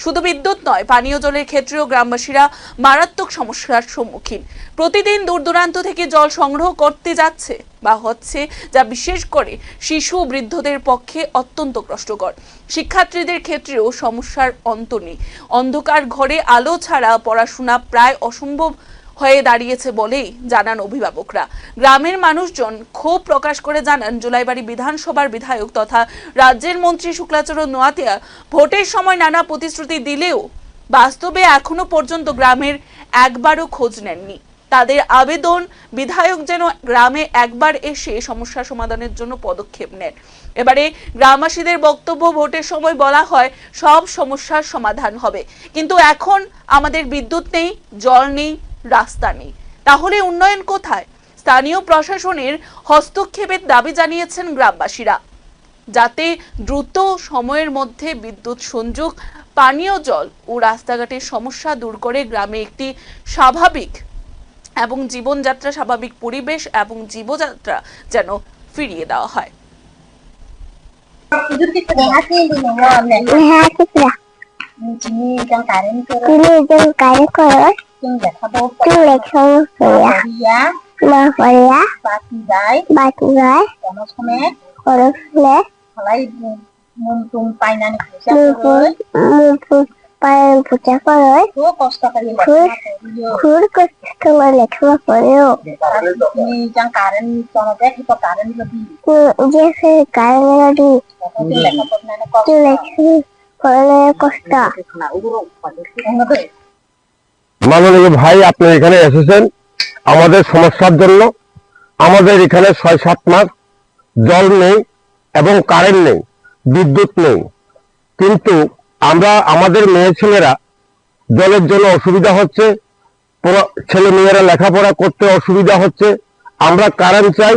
শুধু বিদ্যুৎ নয়, পানীয় জলের ক্ষেত্রেও গ্রামবাসীরা মারাত্মক সমস্যার সম্মুখীন। প্রতিদিন দূর দূরান্ত থেকে জল সংগ্রহ করতে যাচ্ছে বা হচ্ছে, যা বিশেষ করে শিশু বৃদ্ধদের পক্ষে অত্যন্ত কষ্টকর। শিক্ষার্থীদের ক্ষেত্রেও সমস্যার অন্ত নেই। অন্ধকার ঘরে আলো ছাড়া পড়াশোনা প্রায় অসম্ভব হয়ে দাঁড়িয়েছে বলেই জানান অভিভাবকরা। গ্রামের মানুষজন ক্ষোভ প্রকাশ করে জানান, জোলাইবাড়ি বিধানসভার বিধায়ক তথা রাজ্যের মন্ত্রী শুক্লাচরণ নোয়াতিয়া ভোটের সময় নানা প্রতিশ্রুতি দিলেও বাস্তবে এখনো পর্যন্ত গ্রামের একবারও খোঁজ নেননি। তাদের আবেদন, বিধায়ক যেন গ্রামে একবার এসে সমস্যা সমাধানের জন্য পদক্ষেপ নেন। এবারে গ্রামবাসীদের বক্তব্য, ভোটের সময় বলা হয় সব সমস্যার সমাধান হবে, কিন্তু এখন আমাদের বিদ্যুৎ নেই, জল নেই, রাস্তা নেই। তাহলে উন্নয়ন কোথায়? স্থানীয় প্রশাসনের হস্তক্ষেপের দাবি জানিয়েছেন গ্রামবাসীরা, যাতে দ্রুত সময়ের মধ্যে বিদ্যুৎ সংযোগ, পানীয় জল ও রাস্তাঘাটের সমস্যা দূর করে গ্রামে একটি স্বাভাবিক এবং জীবনযাত্রা, স্বাভাবিক পরিবেশ এবং জীবযাত্রা যেন ফিরিয়ে দেওয়া হয়। পূজা করে খুব কষ্ট করে লেখাপড়া করেও মাননীয় ভাই, আপনি এখানে এসেছেন আমাদের সমস্যার জন্য। আমাদের এখানে 6-7 মাস জল নেই এবং কারেন্ট নেই, বিদ্যুৎ নেই, কিন্তু আমাদের মেয়ে ছেলেরা জলের জন্য অসুবিধা হচ্ছে, ছেলে মেয়েরা লেখাপড়া করতে অসুবিধা হচ্ছে। আমরা কারেন্ট চাই।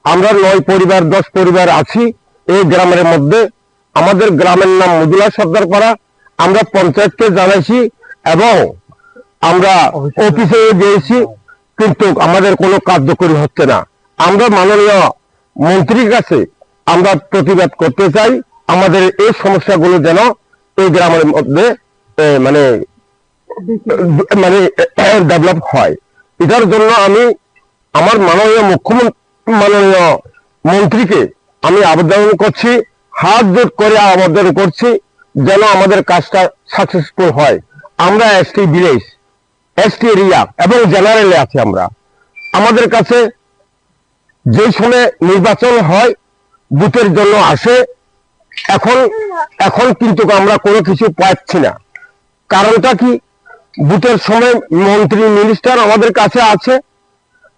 আমরা 9 পরিবার 10 পরিবার আছি এই গ্রামের মধ্যে। আমাদের গ্রামের নাম মধুলা সর্দার পাড়া। আমরা পঞ্চায়েতকে জানাইছি এবং আমরা অফিসে গিয়েছি, কিন্তু আমাদের কোনো কার্যকরী হচ্ছে না। আমরা মাননীয় মন্ত্রীর কাছে আমরা প্রতিবাদ করতে চাই, আমাদের এই সমস্যাগুলো যেন এই গ্রামের মধ্যে মানে মানে ডেভেলপ হয়। এটার জন্য আমি আমার মাননীয় মন্ত্রীকে আমি আবেদন করছি, হাত জোট করে আবেদন করছি যেন আমাদের কাজটা সাকসেসফুল হয়। আমরা এসটি ভিলেজ, এসটি এরিয়া এবং জেনারেলে আছি। আমাদের কাছে যে সময় নির্বাচন হয় বুথের জন্য আসে, এখন কিন্তু আমরা কোনো কিছু পাচ্ছি না। কারণটা কি? বুথের সময় মন্ত্রী মিনিস্টার আমাদের কাছে আছে,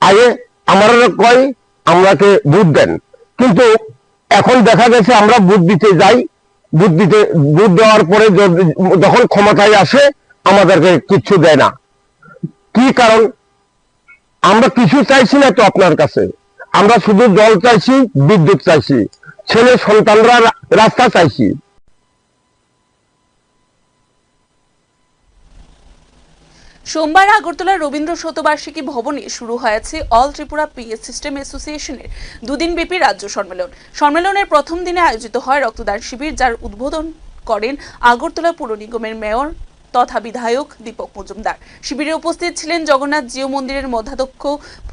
আগে আমরা কয় আমরাকে বুথ দেন, কিন্তু এখন দেখা গেছে আমরা বুথ দিতে যাই, বুথ দেওয়ার পরে যখন ক্ষমতায় আসে আমাদেরকে কিচ্ছু দেয় না। কি কারণ? আমরা কিছু চাইছি না তো আপনার কাছে, আমরা শুধু জল চাইছি, বিদ্যুৎ চাইছি, ছেলে সন্তানরা রাস্তা চাইছি। সোমবার আগরতলার রবীন্দ্র শতবার্ষিকী ভবনে শুরু হয়েছে অল ত্রিপুরা পিএস সিস্টেম অ্যাসোসিয়েশনের দুদিনব্যাপী রাজ্য সম্মেলন। সম্মেলনের প্রথম দিনে আয়োজিত হয় রক্তদান শিবির, যার উদ্বোধন করেন আগরতলা পৌর নিগমের মেয়র তথা বিধায়ক দীপক মজুমদার। শিবিরে উপস্থিত ছিলেন জগন্নাথ জিও মন্দিরের মধ্যাধ্যক্ষ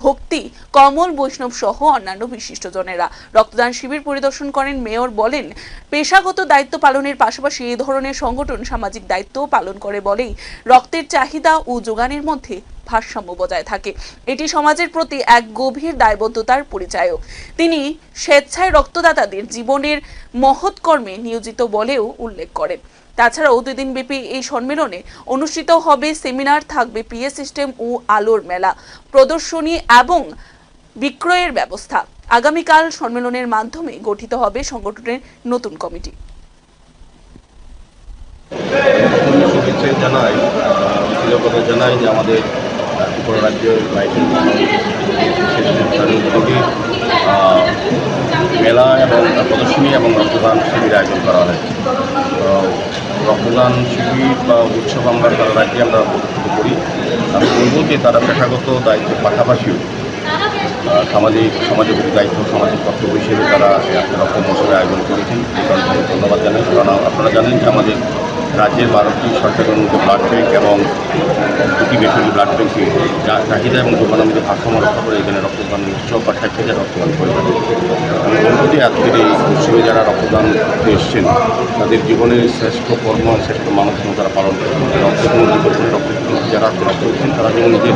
ভক্তি কমল বৈষ্ণব সহ অন্যান্য বিশিষ্টজনেরা। রক্তদান শিবির পরিদর্শন করেন মেয়র বলেন, পেশাগত দায়িত্ব পালনের পাশাপাশি এই ধরনের সংগঠন সামাজিক দায়িত্ব পালন করে বলেই রক্তের চাহিদা ও যোগানের মধ্যে ভারসাম্য বজায় থাকে। এটি সমাজের প্রতি এক গভীর দায়বদ্ধতার পরিচায়ক। তিনি স্বেচ্ছায় রক্তদাতাদের জীবনের মহৎ কর্মে নিয়োজিত বলেও উল্লেখ করেন। তাছাড়াও 2 দিনব্যাপী এই সম্মেলনে অনুষ্ঠিত হবে সেমিনার, থাকবে পিএস সিস্টেম ও আলোর মেলা, প্রদর্শনী এবং বিক্রয়ের ব্যবস্থা। আগামীকাল সম্মেলনের মাধ্যমে গঠিত হবে সংগঠনের নতুন কমিটি। জানাই যে আমাদের ত্রিপুরা রাজ্যের মেলা এবং প্রদর্শনী এবং রক্তদান শিবির আয়োজন করা হয়েছে। রক্তদান শিবির বা উৎসব আমরা সারা রাজ্যে আমরা প্রদর্শিত করি। আমি বলব যে তারা পেশাগত দায়িত্বের পাশাপাশিও সামাজিক দায়িত্ব, সামাজিক কর্তব্য হিসেবে তারা রক্ত মহোৎসবের আয়োজন করেছেন। ধন্যবাদ জানাই। কারণ আপনারা জানেন যে আমাদের রাজ্যের 12টি সরকারি অনুমোদিত ব্লাড ব্যাংক এবং 2টি বেসরকারি ব্লাড ব্যাংকে চাহিদা এবং যোগানের মধ্যে ভারসাম্য রক্ষা করে এখানে রক্তদান উৎসব বা 60,000 রক্তদান করে থাকে। আমি বলব যে আজকের এই উৎসবে যারা রক্তদান করতে এসছেন তাদের জীবনের শ্রেষ্ঠ কর্ম, শ্রেষ্ঠ মানবধর্ম তারা পালন করেন। রক্তের কোনো বিকল্প রক্ত যারা রক্ত দিচ্ছেন তারা যেমন নিজের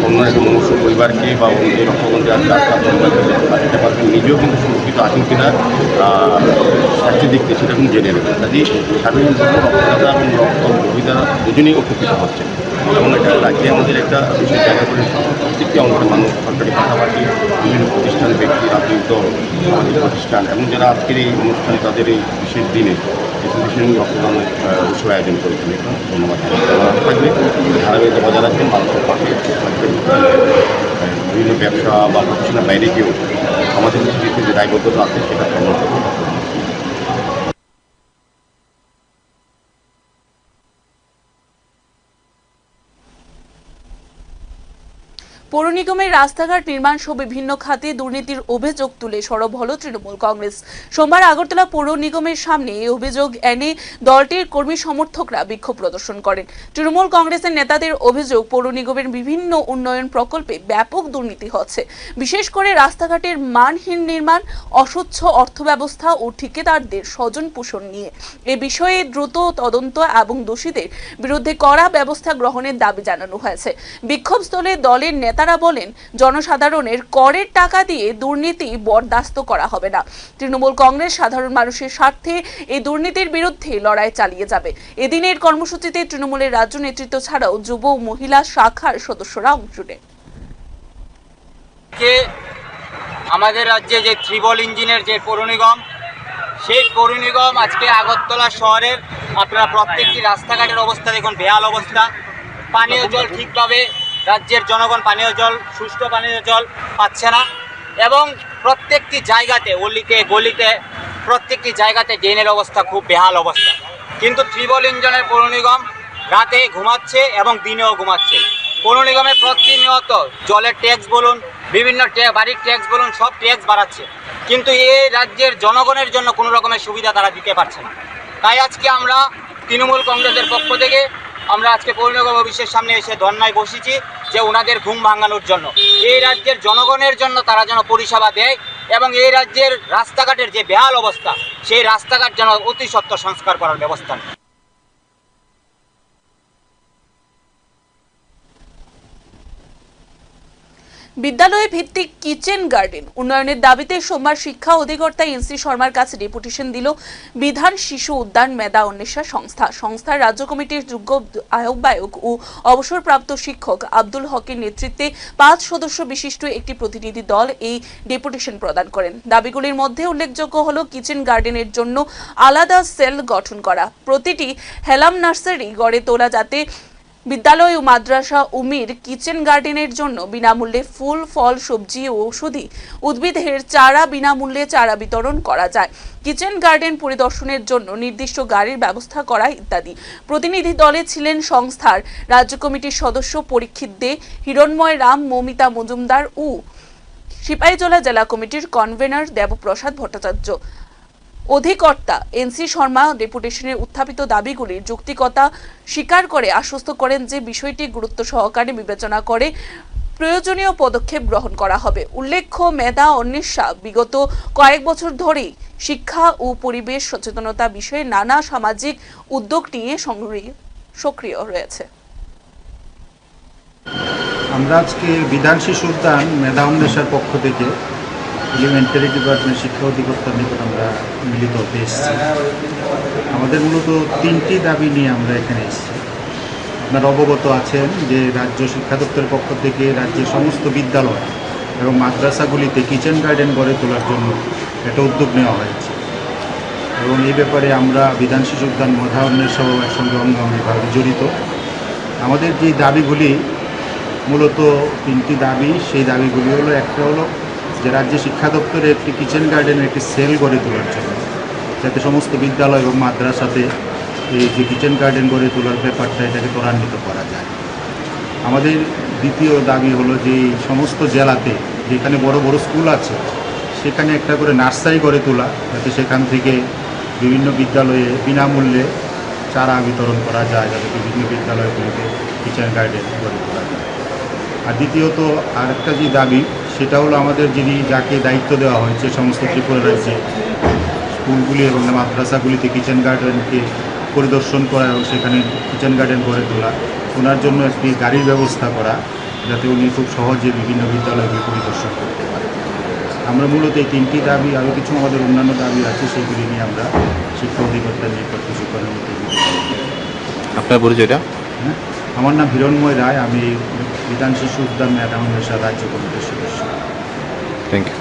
অন্য একটা মনুষ্য পরিবারকে বা নিজের রক্তদান যারা পরিবারকে দিতে পারবেন, নিজেও কিন্তু সুরক্ষিত আছেন কিনা স্বাস্থ্যের দিক থেকে সেটা কিন্তু জেনে নেবেন। কাজেই সাধারণত রক্তদাতা এবং রক্ত গ্রহীতারা দুজনেই উপকৃত হচ্ছেন এবং এটা রাজ্যে আমাদের একটা বিশেষ জায়গা করে প্রত্যেকটি অংশের মানুষ, সরকারি পাশাপাশি বিভিন্ন প্রতিষ্ঠান, ব্যক্তি, রাজনৈতিক দল, সামাজিক প্রতিষ্ঠান এবং যারা আজকের এই অনুষ্ঠানে তাদের এই বিশেষ দিনে এসোসিয়েশন রক্তদান উৎসব আয়োজন করেছেন। ধন্যবাদ থাকবে। ধারাবাহিকতা বজায় রাখবেন, মানুষের পাশে বিভিন্ন ব্যবসা বা প্রতিষ্ঠানের বাইরে গিয়েও আমাদের যে দায়বদ্ধতা আছে সেটা পালন করবে। পৌর নিগমের রাস্তাঘাট নির্মাণ সহ বিভিন্ন খাতে দুর্নীতির অভিযোগ তুলে সরব হল তৃণমূল কংগ্রেস। সোমবার আগরতলা পৌর নিগমের সামনে এই অভিযোগ এনে দলটির কর্মী সমর্থকরা বিক্ষোভ প্রদর্শন করেন। তৃণমূল কংগ্রেসের নেতাদের অভিযোগ, পৌর নিগমের বিভিন্ন উন্নয়ন প্রকল্পে ব্যাপক দুর্নীতি হচ্ছে, বিশেষ করে রাস্তাঘাটের মানহীন নির্মাণ, অস্বচ্ছ অর্থব্যবস্থা ও ঠিকাদারদের স্বজন পোষণ নিয়ে। এ বিষয়ে দ্রুত তদন্ত এবং দোষীদের বিরুদ্ধে কড়া ব্যবস্থা গ্রহণের দাবি জানানো হয়েছে। বিক্ষোভস্থলে দলের নেতা তারা বলেন, জনসাধারণের করের টাকা দিয়ে দুর্নীতি বরদাস্ত করা হবে না। তৃণমূল কংগ্রেস সাধারণ মানুষের স্বার্থে এই দুর্নীতির বিরুদ্ধে লড়াই চালিয়ে যাবে। এদিনের কর্মসূচিতে তৃণমূলের রাজ্য নেতৃত্ব ছাড়াও যুব ও মহিলা শাখার সদস্যরা অংশ নেন। আমাদের রাজ্যে যে ত্রিবল ইঞ্জিনের যে পৌর নিগম, সেই পৌর নিগম আজকে আগরতলা শহরের আপনারা প্রত্যেকটি রাস্তাঘাটের অবস্থা দেখুন, বেহাল অবস্থা। পানীয় জল ঠিকভাবে রাজ্যের জনগণ পানীয় জল, সুষ্ঠু পানীয় জল পাচ্ছে না এবং প্রত্যেকটি জায়গাতে, অলিতে গলিতে প্রত্যেকটি জায়গাতে ড্রেনের অবস্থা খুব বেহাল অবস্থা। কিন্তু ত্রিবল ইঞ্জিনের পৌর নিগম রাতে ঘুমাচ্ছে এবং দিনেও ঘুমাচ্ছে। পৌর নিগমে প্রতিনিয়ত জলের ট্যাক্স বলুন, বিভিন্ন বাড়ির ট্যাক্স বলুন, সব ট্যাক্স বাড়াচ্ছে, কিন্তু এই রাজ্যের জনগণের জন্য কোনো রকমের সুবিধা তারা দিতে পারছে না। তাই আজকে আমরা তৃণমূল কংগ্রেসের পক্ষ থেকে আমরা আজকে পৌর নিগম অফিসের সামনে এসে ধর্নায় বসেছি যে ওনাদের ঘুম ভাঙানোর জন্য, এই রাজ্যের জনগণের জন্য তারা যেন পরিষেবা দেয় এবং এই রাজ্যের রাস্তাঘাটের যে বেহাল অবস্থা সেই রাস্তাঘাট যেন অতি সত্বর সংস্কার করার ব্যবস্থা নেয়। বিদ্যালয়ে ভিত্তিক কিচেন গার্ডেন উন্নয়নের দাবিতে সোমবার শিক্ষা অধিকর্তা এনসি শর্মার কাছে ডেপুটেশন দিল বিধান শিশু উদ্যান মেধা অন্বেষা সংস্থার রাজ্য কমিটির যোগ্য আহ্বায়ক ও অবসরপ্রাপ্ত শিক্ষক আব্দুল হকের নেতৃত্বে 5 সদস্য বিশিষ্ট একটি প্রতিনিধি দল এই ডেপুটেশন প্রদান করেন। দাবিগুলির মধ্যে উল্লেখযোগ্য হল কিচেন গার্ডেনের জন্য আলাদা সেল গঠন করা, প্রতিটি হেলাম নার্সারি গড়ে তোলা যাতে বিদ্যালয় ও মাদ্রাসা উমির কিচেন গার্ডেনের জন্য বিনামূল্যে ফুল, ফল, সবজি ও ঔষধি উদ্ভিদের চারা বিনামূল্যে চারা বিতরণ করা যায়, কিচেন গার্ডেন পরিদর্শনের জন্য নির্দিষ্ট গাড়ির ব্যবস্থা করা ইত্যাদি। প্রতিনিধি দলে ছিলেন সংস্থার রাজ্য কমিটির সদস্য পরীক্ষিত দে, হিরণময় রাম, মৌমিতা মজুমদার ও সিপাহীজলা জেলা কমিটির কনভেনার দেবপ্রসাদ ভট্টাচার্য। অধিকর্তা এনসি শর্মা ডেপুটেশনের উত্থাপিত দাবিগুলির যৌক্তিকতা স্বীকার করে আশ্বস্ত করেন যে বিষয়টি গুরুত্ব সহকারে বিবেচনা করে প্রয়োজনীয় পদক্ষেপ গ্রহণ করা হবে। উল্লেখ্য, মেধা অন্বেষা বিগত কয়েক বছর ধরেই শিক্ষা ও পরিবেশ সচেতনতা বিষয়ে নানা সামাজিক উদ্যোগ নিয়ে সক্রিয় রয়েছে। আমরা আজকে বিধান শিশু উদ্যান মেধা অন্বেষার পক্ষ থেকে এলিমেন্টারি ডিপার্টমেন্ট শিক্ষা অধিকর্তার নিকট আমরা মিলিত হতে এসেছি। আমাদের মূলত 3টি দাবি নিয়ে আমরা এখানে এসেছি। আপনারা অবগত আছেন যে রাজ্য শিক্ষা দপ্তরের পক্ষ থেকে রাজ্যের সমস্ত বিদ্যালয় এবং মাদ্রাসাগুলিতে কিচেন গার্ডেন গড়ে তোলার জন্য একটা উদ্যোগ নেওয়া হয়েছে এবং এই ব্যাপারে আমরা বিধান শিশু উদ্যান মেধা অন্বেষা একসঙ্গে অঙ্গাঙ্গিভাবে জড়িত। আমাদের যে দাবিগুলি মূলত 3টি দাবি, সেই দাবিগুলি হলো, একটা হলো যে রাজ্য শিক্ষা দপ্তরে একটি কিচেন গার্ডেনের একটি সেল গড়ে তোলার জন্য, যাতে সমস্ত বিদ্যালয় এবং মাদ্রাসাতে এই যে কিচেন গার্ডেন গড়ে তোলার ব্যাপারটা এটাকে ত্বরান্বিত করা যায়। আমাদের দ্বিতীয় দাবি হলো যে সমস্ত জেলাতে যেখানে বড় বড় স্কুল আছে সেখানে একটা করে নার্সারি গড়ে তোলা, যাতে সেখান থেকে বিভিন্ন বিদ্যালয়ে বিনামূল্যে চারা বিতরণ করা যায়, যাতে বিভিন্ন বিদ্যালয়গুলিতে কিচেন গার্ডেন গড়ে তোলা যায়। আর দ্বিতীয়ত আরেকটা যে দাবি, সেটা হলো আমাদের যাকে দায়িত্ব দেওয়া হয়েছে সমস্ত ত্রিপুরা রাজ্যে স্কুলগুলি এবং মাদ্রাসাগুলিতে কিচেন গার্ডেনকে পরিদর্শন করা এবং সেখানে কিচেন গার্ডেন গড়ে তোলা, ওনার জন্য একটি গাড়ির ব্যবস্থা করা, যাতে উনি খুব সহজে বিভিন্ন বিদ্যালয়গুলি পরিদর্শন করতে পারেন। আমরা মূলত এই 3টি দাবি, আরও কিছু আমাদের অন্যান্য দাবি আছে, সেগুলি নিয়ে আমরা শিক্ষা অধিকর্তার নিকট কিছু কর্মসূচি। আপনার পরিচয়টা? হ্যাঁ, আমার নাম হিরণময় রায়, আমি বিধান শিশু উদ্যান মেধা অন্বেষা রাজ্য কমিটির সদস্য। Thank you.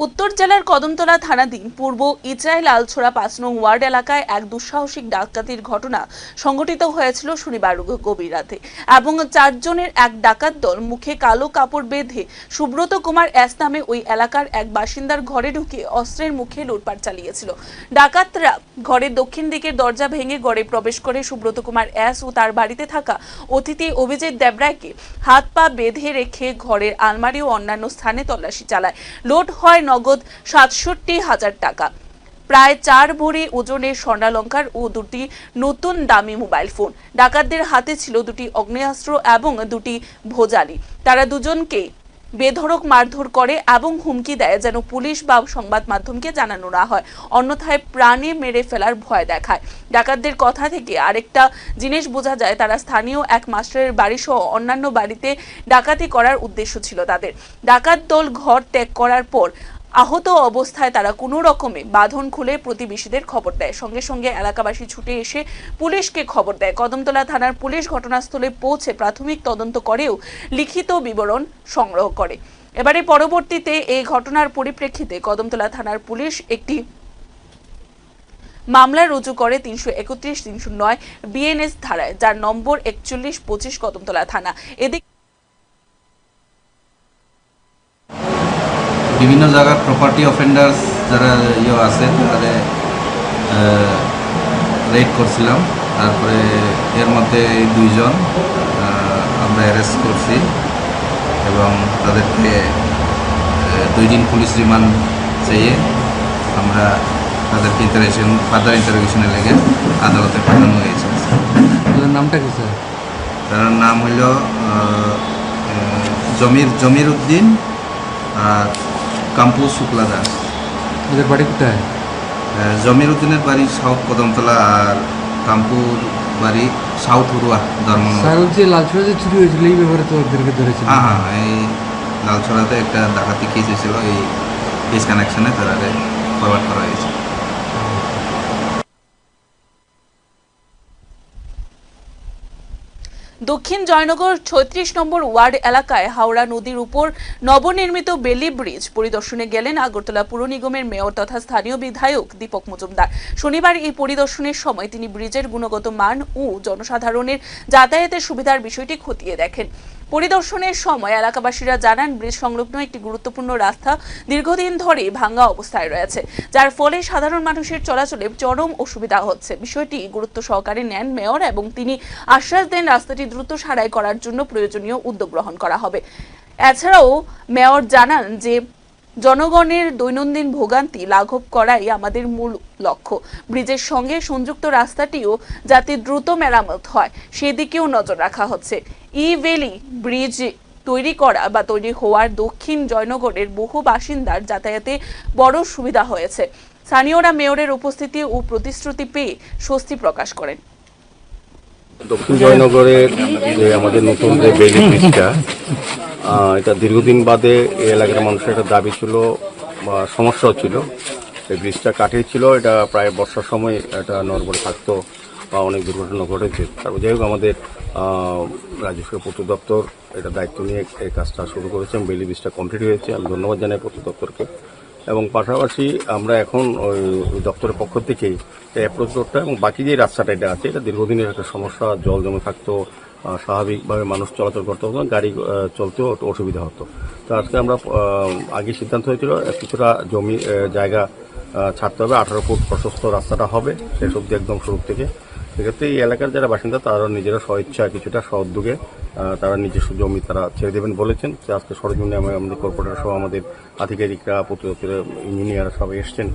উত্তর জেলার কদমতলা থানাধীন পূর্ব ইচরাইল আলছোড়া 5 নং ওয়ার্ড এলাকায় এক দুঃসাহসিক ডাকাতির ঘটনা সংঘটিত হয়েছিল শনিবার গভীর রাতে এবং 4 জনের এক ডাকাত দল মুখে কালো কাপড় বেঁধে সুব্রত কুমার এস নামে ওই এলাকার এক বাসিন্দার ঘরে ঢুকে অস্ত্রের মুখে লুটপাট চালিয়েছিল। ডাকাতরা ঘরের দক্ষিণ দিকের দরজা ভেঙে ঘরে প্রবেশ করে সুব্রত কুমার এস ও তার বাড়িতে থাকা অতিথি অভিজিৎ দেবরায়কে হাত পা বেঁধে রেখে ঘরের আলমারি ও অন্যান্য স্থানে তল্লাশি চালায়। লুট হয় নগদ ৬৭,০০০ টাকা, প্রায় 4 ভরি ওজনের স্বর্ণালঙ্কার ও 2টি নতুন দামি মোবাইল ফোন। ডাকাতদের হাতে ছিল 2টি আগ্নেয়াস্ত্র এবং 2টি ভোজালি। তারা দুজনকে বেধড়ক মারধর করে এবং হুমকি দেয় যেন পুলিশ বা সংবাদ মাধ্যমকে জানানো না হয়, অন্যথায় প্রাণে মেরে ফেলার ভয় দেখায়। ডাকাতদের কথা থেকে আরেকটা জিনিস বোঝা যায়, তারা স্থানীয় এক মাস্টারের বাড়ি সহ অন্যান্য বাড়িতে ডাকাতি করার উদ্দেশ্য ছিল তাদের। ডাকাত দল ঘর ত্যাগ করার পর আহত অবস্থায় তারা কোনো রকমে বাঁধন খুলে প্রতিবেশীদের খবর দেয়। সঙ্গে সঙ্গে এলাকাবাসী ছুটে এসে পুলিশকে খবর দেয়। কদমতলা থানার পুলিশ ঘটনাস্থলে পৌঁছে প্রাথমিক তদন্ত করেও লিখিত বিবরণ সংগ্রহ করে। এবারে পরবর্তীতে এই ঘটনার পরিপ্রেক্ষিতে কদমতলা থানার পুলিশ একটি মামলা রুজু করে 331-309 বিএনএস ধারায়, যার নম্বর 4125 কদমতলা থানা। এদিকে বিভিন্ন জায়গার প্রপার্টি অফেন্ডার্স যারা আছে তাদের রেড করছিলাম। তারপরে এর মধ্যে 2 জন আমরা অ্যারেস্ট করছি এবং তাদেরকে 2 দিন পুলিশ রিমান্ড চেয়ে আমরা তাদেরকে ফার্দার ইন্টারোগেশনে লেগে আদালতে পাঠানো হয়েছে। ওদের নামটা কি স্যার? তার নাম হইল জমির উদ্দিন আর কাম্পু শুক্লা দাস। ওদের বাড়ি কোথায়? জমির উদ্দিনের বাড়ি সাউথ কদমতলা আর কাম্পুর বাড়ি সাউথ উড়ুয়া ধর্মনগর। স্যার যে লালছড়া যে চুরি হয়েছিল এই ব্যাপারে তো ওদেরকে ধরেছিল? হ্যাঁ, এই লালছড়াতে একটা ডাকাতি কেস হয়েছিল, এই কেস কানেকশনে তাদের ফরওয়ার্ড করা হয়েছে। দক্ষিণ জয়নগর ৩৬ নম্বর ওয়ার্ড এলাকায় হাওড়া নদীর উপর নবনির্মিত বেলি ব্রিজ পরিদর্শনে গেলেন আগরতলা পুর নিগমের মেয়র তথা স্থানীয় বিধায়ক দীপক মজুমদার। শনিবার এই পরিদর্শনের সময় তিনি ব্রিজের গুণগত মান ও জনসাধারণের যাতায়াতের সুবিধার বিষয়টি খতিয়ে দেখেন। পরিদর্শনের সময় এলাকাবাসীরা জানান, ব্রিজ সংলগ্ন একটি গুরুত্বপূর্ণ রাস্তা দীর্ঘদিন ধরে ভাঙা অবস্থায় রয়েছে, যার ফলে সাধারণ মানুষের চলাচলে চরম অসুবিধা হচ্ছে। বিষয়টি গুরুত্ব সহকারে নেন মেয়র এবং তিনি আশ্বাস দেন রাস্তাটি দ্রুত সারাই করার জন্য প্রয়োজনীয় উদ্যোগ গ্রহণ করা হবে। এছাড়াও মেয়র জানান যে জনগণের দৈনন্দিন ভোগান্তি লাঘব করাই আমাদের মূল লক্ষ্য। ব্রিজের সঙ্গে সংযুক্ত রাস্তাটিও যাতে দ্রুত মেরামত হয় সেদিকেও নজর রাখা হচ্ছে। ই-ভ্যালি ব্রিজ তৈরি হওয়ার দক্ষিণ জয়নগরের বহু বাসিন্দার যাতায়াতে বড় সুবিধা হয়েছে। স্থানীয়রা মেয়রের উপস্থিতি ও প্রতিশ্রুতি পেয়ে স্বস্তি প্রকাশ করেন। দক্ষিণ জয়নগরের যে আমাদের নতুন যে বেলি ব্রিজটা, এটা দীর্ঘদিন বাদে এই এলাকার মানুষের একটা দাবি ছিল বা সমস্যা ছিল। এই ব্রিজটা কাটিয়েছিল, এটা প্রায় বর্ষার সময় এটা নড়বড়ে থাকতো বা অনেক দুর্ঘটনা ঘটেছে। তারপর যাই হোক আমাদের রাজস্ব পূর্ত দপ্তর এটা দায়িত্ব নিয়ে এই কাজটা শুরু করেছে। বেলি ব্রিজটা কমপ্লিট হয়েছে, আমি ধন্যবাদ জানাই পূর্ত দপ্তরকে। এবং পাশাপাশি আমরা এখন ওই দপ্তরের পক্ষ থেকেই অ্যাপ্রোচ রোডটা এবং বাকি যে রাস্তাটা এটা আছে, এটা দীর্ঘদিনের একটা সমস্যা, জল জমে থাকতো, স্বাভাবিকভাবে মানুষ চলাচল করতে হতো, গাড়ি চলতেও অসুবিধা হতো। তো আজকে আমরা আগে সিদ্ধান্ত হয়েছিল কিছুটা জমি জায়গা ছাড়তে হবে, 18 ফুট প্রশস্ত রাস্তাটা হবে শেষ অবধি একদম শুরু থেকে। সেক্ষেত্রে এই এলাকার যারা বাসিন্দা তারা নিজেরা স্বইচ্ছা কিছুটা স্ব-উদ্যোগে তারা নিজস্ব জমি তারা ছেড়ে দেবেন বলেছেন। যে আজকে সরজমিনে আমাদের কর্পোরেটর সহ আমাদের আধিকারিকরা, প্রতিদপ্তরের ইঞ্জিনিয়ার সবাই এসছেন,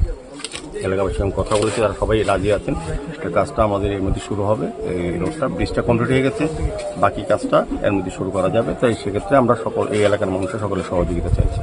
এলাকাবাসীর সঙ্গে কথা বলেছে, তারা সবাই রাজি আছেন। কাজটা আমাদের এর মধ্যে শুরু হবে। এই রোডটা ব্রিজটা কমপ্লিট হয়ে গেছে, বাকি কাজটা এর মধ্যে শুরু করা যাবে। তাই সেক্ষেত্রে আমরা এই এলাকার মানুষের সকলের সহযোগিতা চাইছি।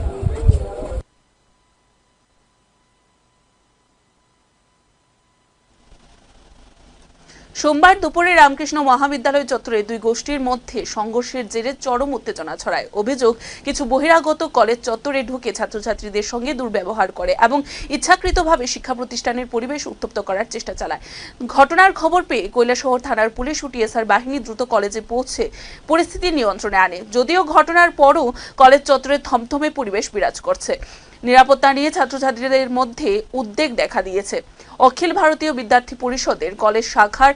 সোমবার দুপুরে রামকৃষ্ণ মহাবিদ্যালয় চত্বরে দুই গোষ্ঠীর মধ্যে সংঘর্ষের জেরে চরম উত্তেজনা ছড়ায়। অভিযোগ, কিছু বহিরাগত কলেজ চত্বরে ঢুকে ছাত্রছাত্রীদের সঙ্গে দুর্ব্যবহার করে এবং ইচ্ছাকৃতভাবে শিক্ষা প্রতিষ্ঠানের পরিবেশ উত্তপ্ত করার চেষ্টা চালায়। ঘটনার খবর পেয়ে কৈলাসহর থানার পুলিশ ও টিএসআর বাহিনী দ্রুত কলেজে পৌঁছে পরিস্থিতি নিয়ন্ত্রণে আনে। যদিও ঘটনার পরও কলেজ চত্বরে থমথমে পরিবেশ বিরাজ করছে। নিরাপত্তা নিয়ে ছাত্রছাত্রীদের মধ্যে উদ্বেগ দেখা দিয়েছে। অখিল ভারতীয় বিদ্যার্থী পরিষদের কলেজ শাখার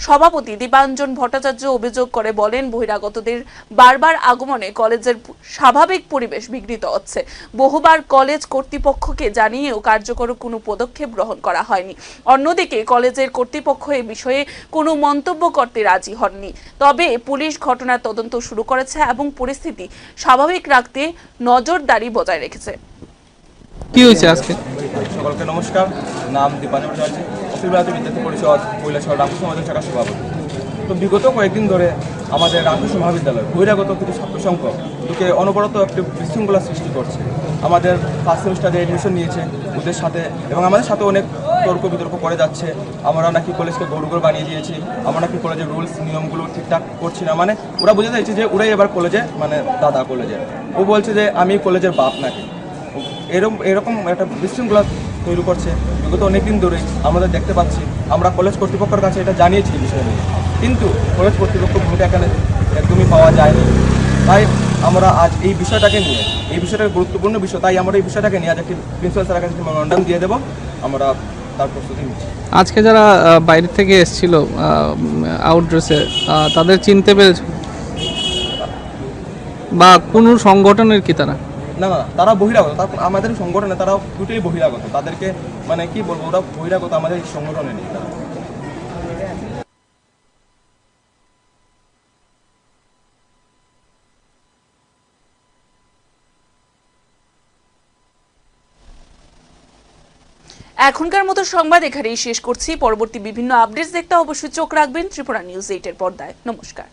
সভাপতি দীপাঞ্জন ভট্টাচার্য অভিযোগ করে বলেন, বহিরাগতদের বারবার আগমনে কলেজের স্বাভাবিক পরিবেশ বিঘ্নিত হচ্ছে। বহুবার কলেজ কর্তৃপক্ষকে জানিয়েও কার্যকর কোনো পদক্ষেপ গ্রহণ করা হয়নি। অন্যদিকে কলেজের কর্তৃপক্ষ এ বিষয়ে কোনো মন্তব্য করতে রাজি হননি। তবে পুলিশ ঘটনার তদন্ত শুরু করেছে এবং পরিস্থিতি স্বাভাবিক রাখতে নজরদারি বজায় রেখেছে। কি হয়েছে আজকে? সকলকে নমস্কার, নাম দীপাঞ্জন ভট্টাচার্য, অখিল ভারতীয় বিদ্যার্থী পরিষদ কৈলাসহর রামকৃষ্ণ সমাজের শাখার সভাপতি। তো বিগত কয়েকদিন ধরে আমাদের রামকৃষ্ণ মহাবিদ্যালয় বহিরাগত কিছু ছাত্র সংখ্যক ঢুকে অনবরত একটি বিশৃঙ্খলা সৃষ্টি করছে। আমাদের ফার্স্ট সেমিস্টারে এডমিশন নিয়েছে ওদের সাথে এবং আমাদের সাথে অনেক তর্ক বিতর্ক করে যাচ্ছে। আমরা নাকি কলেজকে গড়গড় বানিয়ে দিয়েছি, আমরা নাকি কলেজের রুলস নিয়মগুলো ঠিকঠাক করছি না। মানে ওরা বুঝে যাচ্ছে যে ওরাই এবার কলেজে, মানে দাদা কলেজে, ও বলছে যে আমি কলেজের বাপ নাকি, এরকম একটা বিশৃঙ্খলা তৈরি করছে। বিগত অনেকদিন ধরেই আমাদের দেখতে পাচ্ছি। আমরা কলেজ কর্তৃপক্ষের কাছে এটা জানিয়েছি এই বিষয় নিয়ে, কিন্তু কলেজ কর্তৃপক্ষ ভূমিকা এখানে একদমই পাওয়া যায়নি। তাই আমরা আজ এই বিষয়টাকে নিয়ে, এই বিষয়টা গুরুত্বপূর্ণ বিষয়, তাই আমরা এই বিষয়টাকে নিয়ে আজ একটি প্রিন্সিপাল স্যারের কাছে মেমোরান্ডাম দিয়ে দেবো। আমরা তার প্রস্তুতি নিচ্ছি। আজকে যারা বাইরে থেকে এসেছিল আউটড্রেসে, তাদের চিনতে পেরেছে বা কোনো সংগঠনের কি তারা? না না তারা বহিরাগত, তারপর আমাদের সংগঠনে তারা টোটালি বহিরাগত, তাদেরকে মানে কি বলবো, ওরা বহিরাগত, আমাদের এই সংগঠনে নেই তারা। এখনকার মতো সংবাদ এখানেই শেষ করছি। পরবর্তী বিভিন্ন আপডেটস দেখতে অবশ্যই চোখ রাখবেন ত্রিপুরা নিউজ 8 এর পর্দায়। নমস্কার।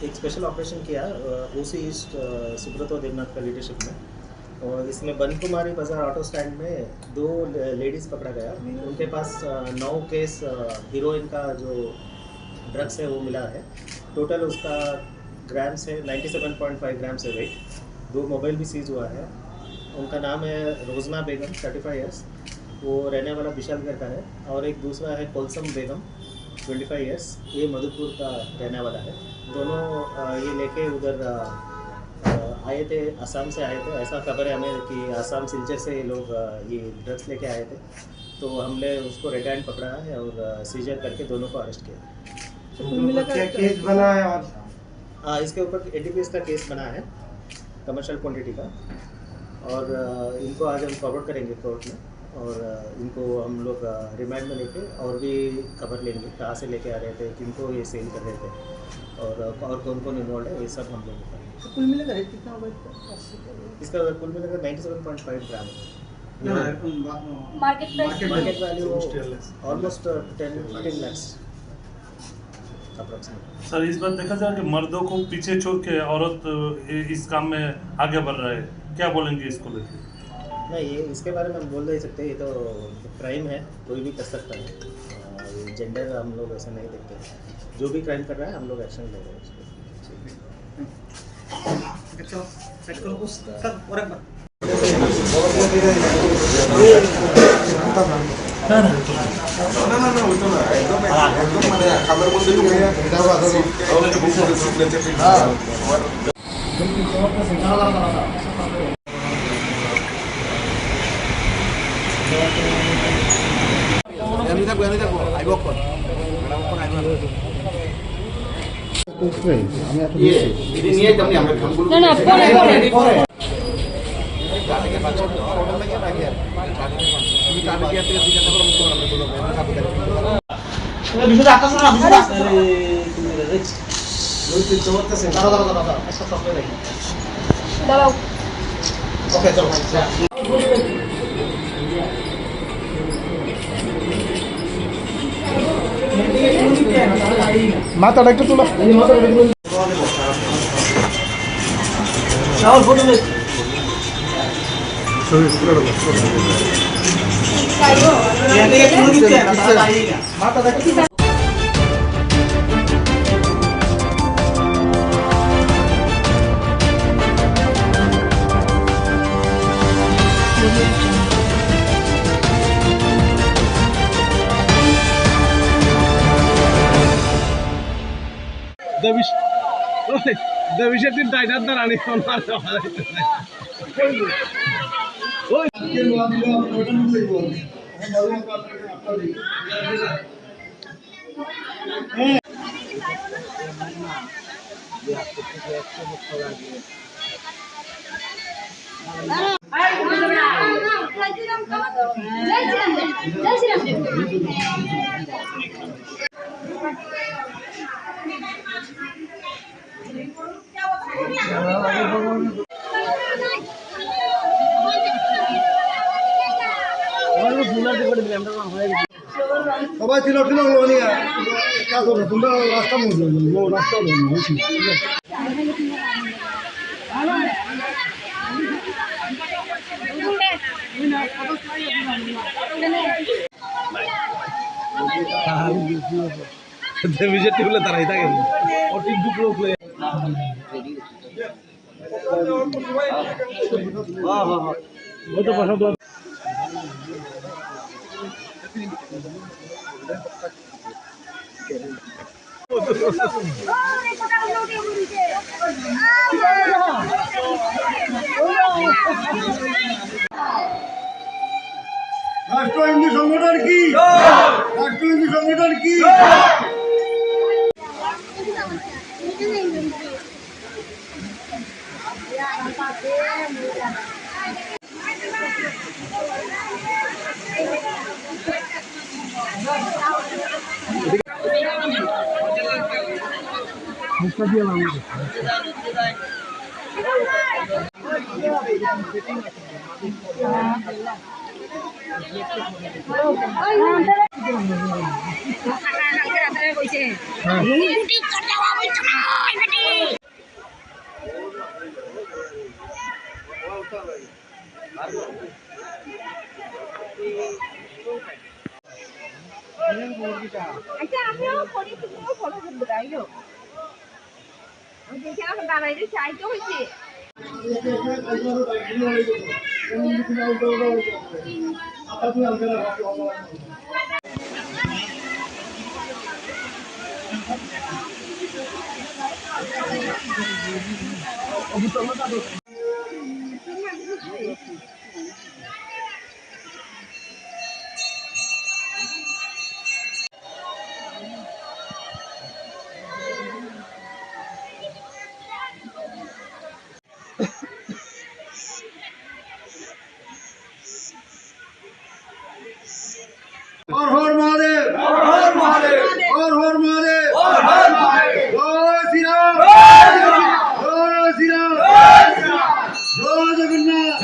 एक स्पेशल ऑपरेशन किया ओसी ईस्ट सुब्रतो देवनाथ का लीडरशिप में, और इसमें बन कुमारी बाजार ऑटो स्टैंड में 2 लेडीज़ पकड़ा गया। उनके पास 9 केस हीरोइन का जो ड्रग्स है वो मिला है। टोटल उसका ग्राम से 97.5 ग्राम से वेट। 2 मोबाइल भी सीज हुआ है। उनका नाम है रोज़ना बेगम 35 ईयर्स, वो रहने वाला विशालगढ़ का है, और एक दूसरा है कोलसम बेगम 25 ईयर्स, ये मधुपुर का रहने वाला है। दोनों ये लेके उधर आए थे, असम से आए थे। ऐसा खबर है हमें कि असम सिलचर से ये लोग ये ड्रग्स लेके आए थे, तो हमने उसको रेड हैंड पकड़ा है और सीजर करके दोनों को अरेस्ट किया। क्या केस बना है? और हाँ, इसके ऊपर एनडीपीएस का केस बना है, कमर्शियल क्वांटिटी का, और इनको आज हम फॉरवर्ड करेंगे कोर्ट में, और इनको हम लोग रिमांड में लेके और भी खबर लेंगे, कहाँ से लेके आ रहे थे, किनको ये सेल कर रहे थे, और कौन कौन इन्वॉल्व है, ये सब हम लोग बताएंगे। कुल मिलाकर कितना होगा इसका कुल मिलाकर 97.5 ग्राम है। Market value almost 10-15 lakhs approximate. Sir, इस बार देखा जाए कि मर्दों को पीछे छोड़ के औरत इस काम में आगे बढ़ रहा है, क्या बोलेंगे इसको लेकर? नहीं, ये इसके बारे में हम बोल नहीं सकते, ये तो क्राइम है, कोई भी कर सकता है। जेंडर हम लोग ऐसा नहीं देखते, जो भी क्राइम कर रहा है हम लोग एक्शन ले रहे हैं उसको। ओके चलो মাথাটা একটু তোলা ফটো দেবিশের দিন টাইটার দ্বারা আনি সবাই ছিল তোমরা রাস্তা রাস্তা দেবিশের টিপলে তারাই থাকে অটিক দুপুর রাষ্ট্র হিন্দু সংগঠন কি রাষ্ট্র হিন্দু সংগঠন কি হর হর মহাদেব হর হর মহাদেব হর হর মহাদেব হর হর মহাদেব জয় শ্রীরাম জয় শ্রীরাম জয় জগন্নাথ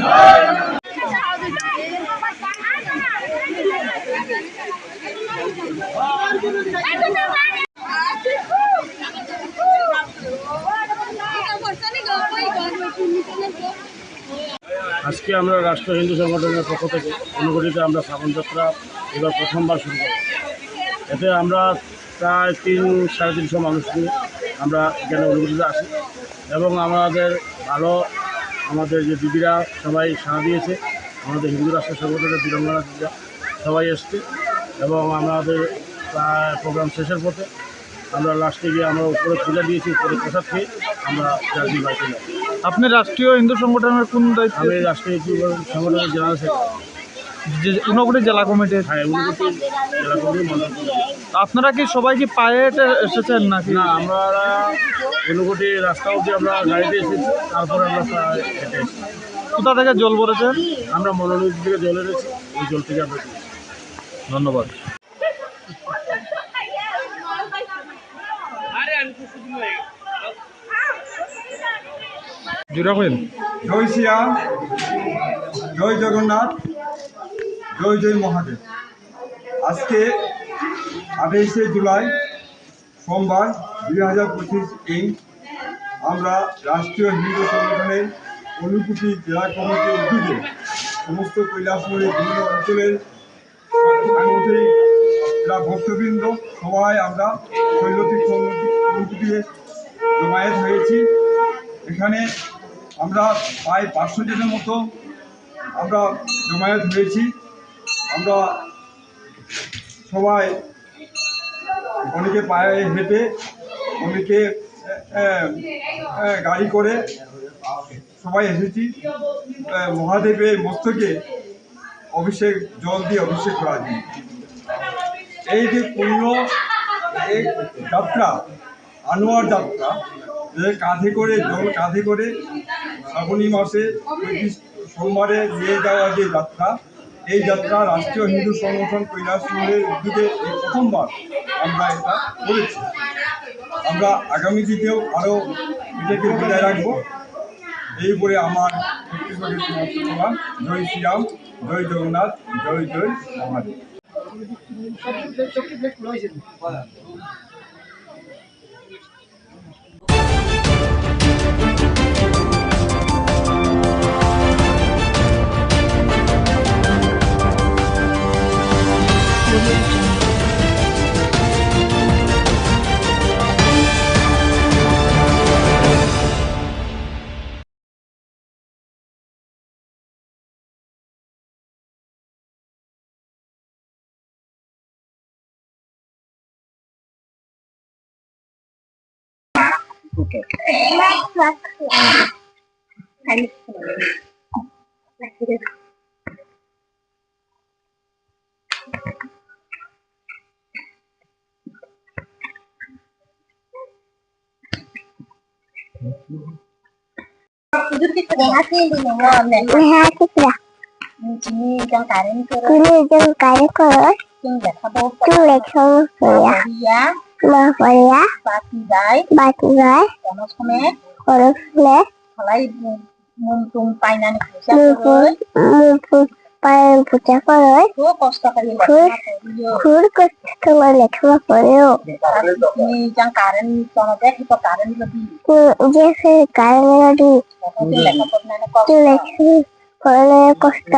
আজকে আমরা রাষ্ট্র হিন্দু সংগঠনের পক্ষ থেকে অনুগঠিত আমরা শ্রাবণ যাত্রা এবার প্রথমবার শুরু করি। এতে আমরা প্রায় 300-350 মানুষ নিয়ে আমরা এখানে অনুগঠিত আসি এবং আমাদের ভালো আমাদের যে দিদিরা সবাই সাড়া দিয়েছে, আমাদের হিন্দু রাষ্ট্র সংগঠনের বীরাঙ্গনা দিদিরা সবাই এসছে এবং আমাদের প্রায় প্রোগ্রাম শেষের পথে আমরা লাস্টে গিয়ে আমরা উপরে পূজা দিয়েছি, উপরে প্রসাদ খেয়ে আমরা জার্জি বাড়িতে যাই। আপনি রাষ্ট্রীয় হিন্দু সংগঠনের কোন দায়িত্ব? আমি রাষ্ট্রীয় সংগঠনের জেনারেল সেক্রেটারি, ঊনকোটি জেলা কমিটির। হ্যাঁ, ঊনকোটি জেলা কমিটির মন্ডল। আপনারা কি সবাই কি পায়ে হেঁটে এসেছেন নাকি? না, আমরা ঊনকোটি রাস্তা অবধি আমরা গাড়িতে এসেছি, তারপরে আমরা হেঁটে এসেছি। কোথা থেকে জল ভরেছেন? আমরা মনোনয়ন থেকে জল এনেছি, ওই জল থেকে আমরা ধন্যবাদ। জয় শ্রীরাম, জয় জগন্নাথ, জয় জয় মহাদেব। আজকে 28শে জুলাই সোমবার 2025 আমরা রাষ্ট্রীয় হিন্দু সংগঠনের ঊনকোটি জেলা কমিটির উদ্যোগে সমস্ত কৈলাসহরের বিভিন্ন অঞ্চলের সাংগঠনিকরা ভক্তবৃন্দ সবাই আমরা শৈলতীর্থ অনুভূতিতে জমায়েত হয়েছি। এখানে আমরা প্রায় 500 জনের মতো আমরা জমায়েত হয়েছি। আমরা সবাই অনেকে পায়ে হেঁটে, অনেকে গাড়ি করে সবাই এসেছি মহাদেবের মস্তকে অভিষেক জল দিয়ে অভিষেক করা যায়। এই যে পূর্ণ এই যাত্রা, আনোয়ার যাত্রা, যে কাঁধে করে জল কাঁধে করে শ্রাবণী মাসে 35 সোমবারে নিয়ে যাওয়া যে যাত্রা, এই যাত্রা রাষ্ট্রীয় হিন্দু সংগঠন কৈলাস মহলের উদ্যোগে এই প্রথমবার আমরা এটা করেছি। আমরা আগামী দিনেও আরও এটাকে বজায় রাখবো। এই বলে আমার ব্যক্তিগত সমাপ্ত করলাম। জয় শ্রীরাম, জয় জগন্নাথ, জয় জয় মহাদেব। পূজা করে খুব কষ্ট করে লেখাপড়া করেও কারেন্ট কষ্ট।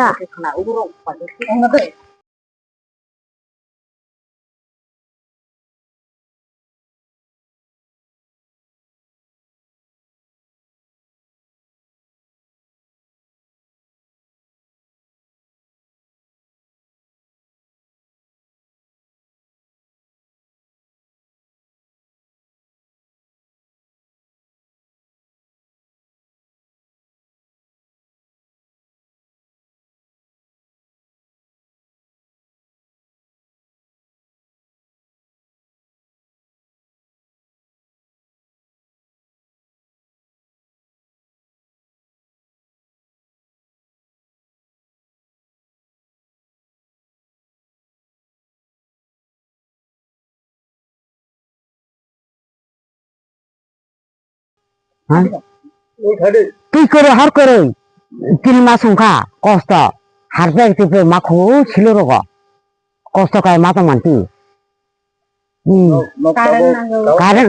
কি করে হার করে 3 মাস সংখ্যা কষ্ট হারবে একটু মাখো ছিল রোগ কষ্ট কায় মাথা মানতি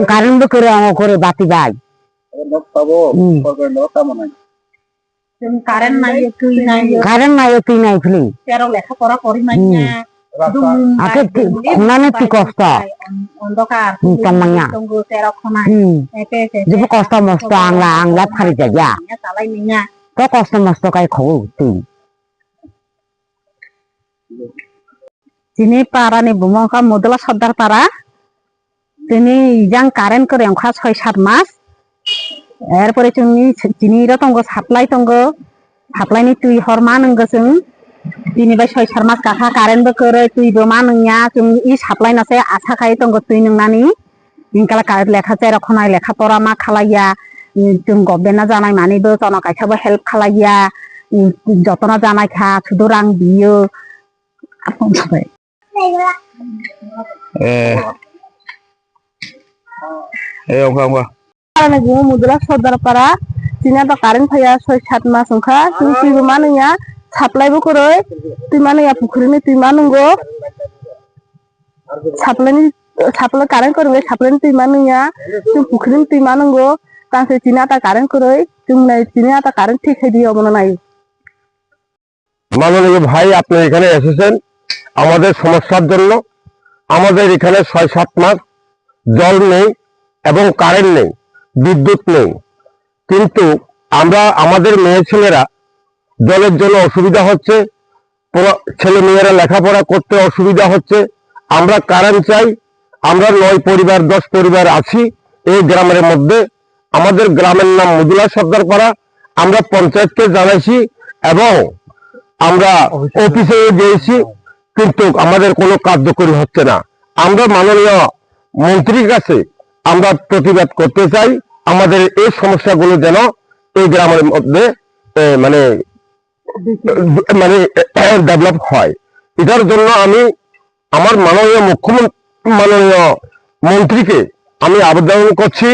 কারেন্ট করে আমার করে বাতি যায় কারেন্ট নাই তুই নাই ফেলি লেখাপড়া করি নাই আগে খুনানে কি কষ্ট অন্ধকার যে কষ্ট মস্ত আংলা আংলা ফারি যা তো কষ্ট মস্ত কাই খবর তুই চিনি পাড়ানি বুমকা মদলা সর্দার পাড়া তিনি ইজাং কারেন্ট করে অংখা 6-7 মাস এরপরে চিনি তঙ্গ সাপ্লাইনি তুই হরমা নঙ্গ जों दिनै 6-7 मास काखा कारेन्ट बो करे तुइबो मा नोंया जों इ साप्लाइ नासे आसा खाय तंग तुइ नोंनानि इनकाला कारेन्ट लेखा जेर खनाय लेखा परा मा खालाया जों गभर्नमेन्टना जानाय मानिबो जना कायसाबो हेल्प खालाया जतना जानाय खा सुदु रां बियो आपन सबाय ओंखा आने गो मुदला सदर पारा दिना दा कारेन्ट फैया 6-7 मास ओंखा तुइबो मा नोंया साप्लाइ बो करे तुइ मा नोंया पुखुरिनि तुइ मा नंगो साप्लाइ कारेन्ट करे साप्लाइनि तुइ मा नोंया तुइ पुखुरिनि तुइ मा नंगो तासे दिना दा कारेन्ट करे जों नै दिना दा कारेन्ट ठीक है दियो মনে নাই মাননীয় ভাই আপনি এখানে এসেছেন আমাদের সমস্যার জন্য আমাদের এখানে ৬-৭ মাস জল নেই এবং কারেন্ট নেই, বিদ্যুৎ নেই। কিন্তু আমাদের মেয়ে ছেলেরা জলের জন্য অসুবিধা হচ্ছে, ছেলে মেয়েরা লেখাপড়া করতে অসুবিধা হচ্ছে। আমরা কারেন্ট চাই। আমরা 9 পরিবার 10 পরিবার আছি এই গ্রামের মধ্যে। আমাদের গ্রামের নাম মধুলা সর্দার পাড়া। আমরা পঞ্চায়েতকে জানাইছি এবং আমরা অফিসে গিয়েছি, কিন্তু আমাদের কোনো কার্যকরী হচ্ছে না। আমরা মাননীয় মন্ত্রীর কাছে আমরা প্রতিবাদ করতে চাই, আমাদের এই সমস্যাগুলো যেন এই গ্রামের মধ্যে মানে ডেভেলপ হয়। এটার জন্য আমি আমার মাননীয় মন্ত্রীকে আমি আবেদন করছি,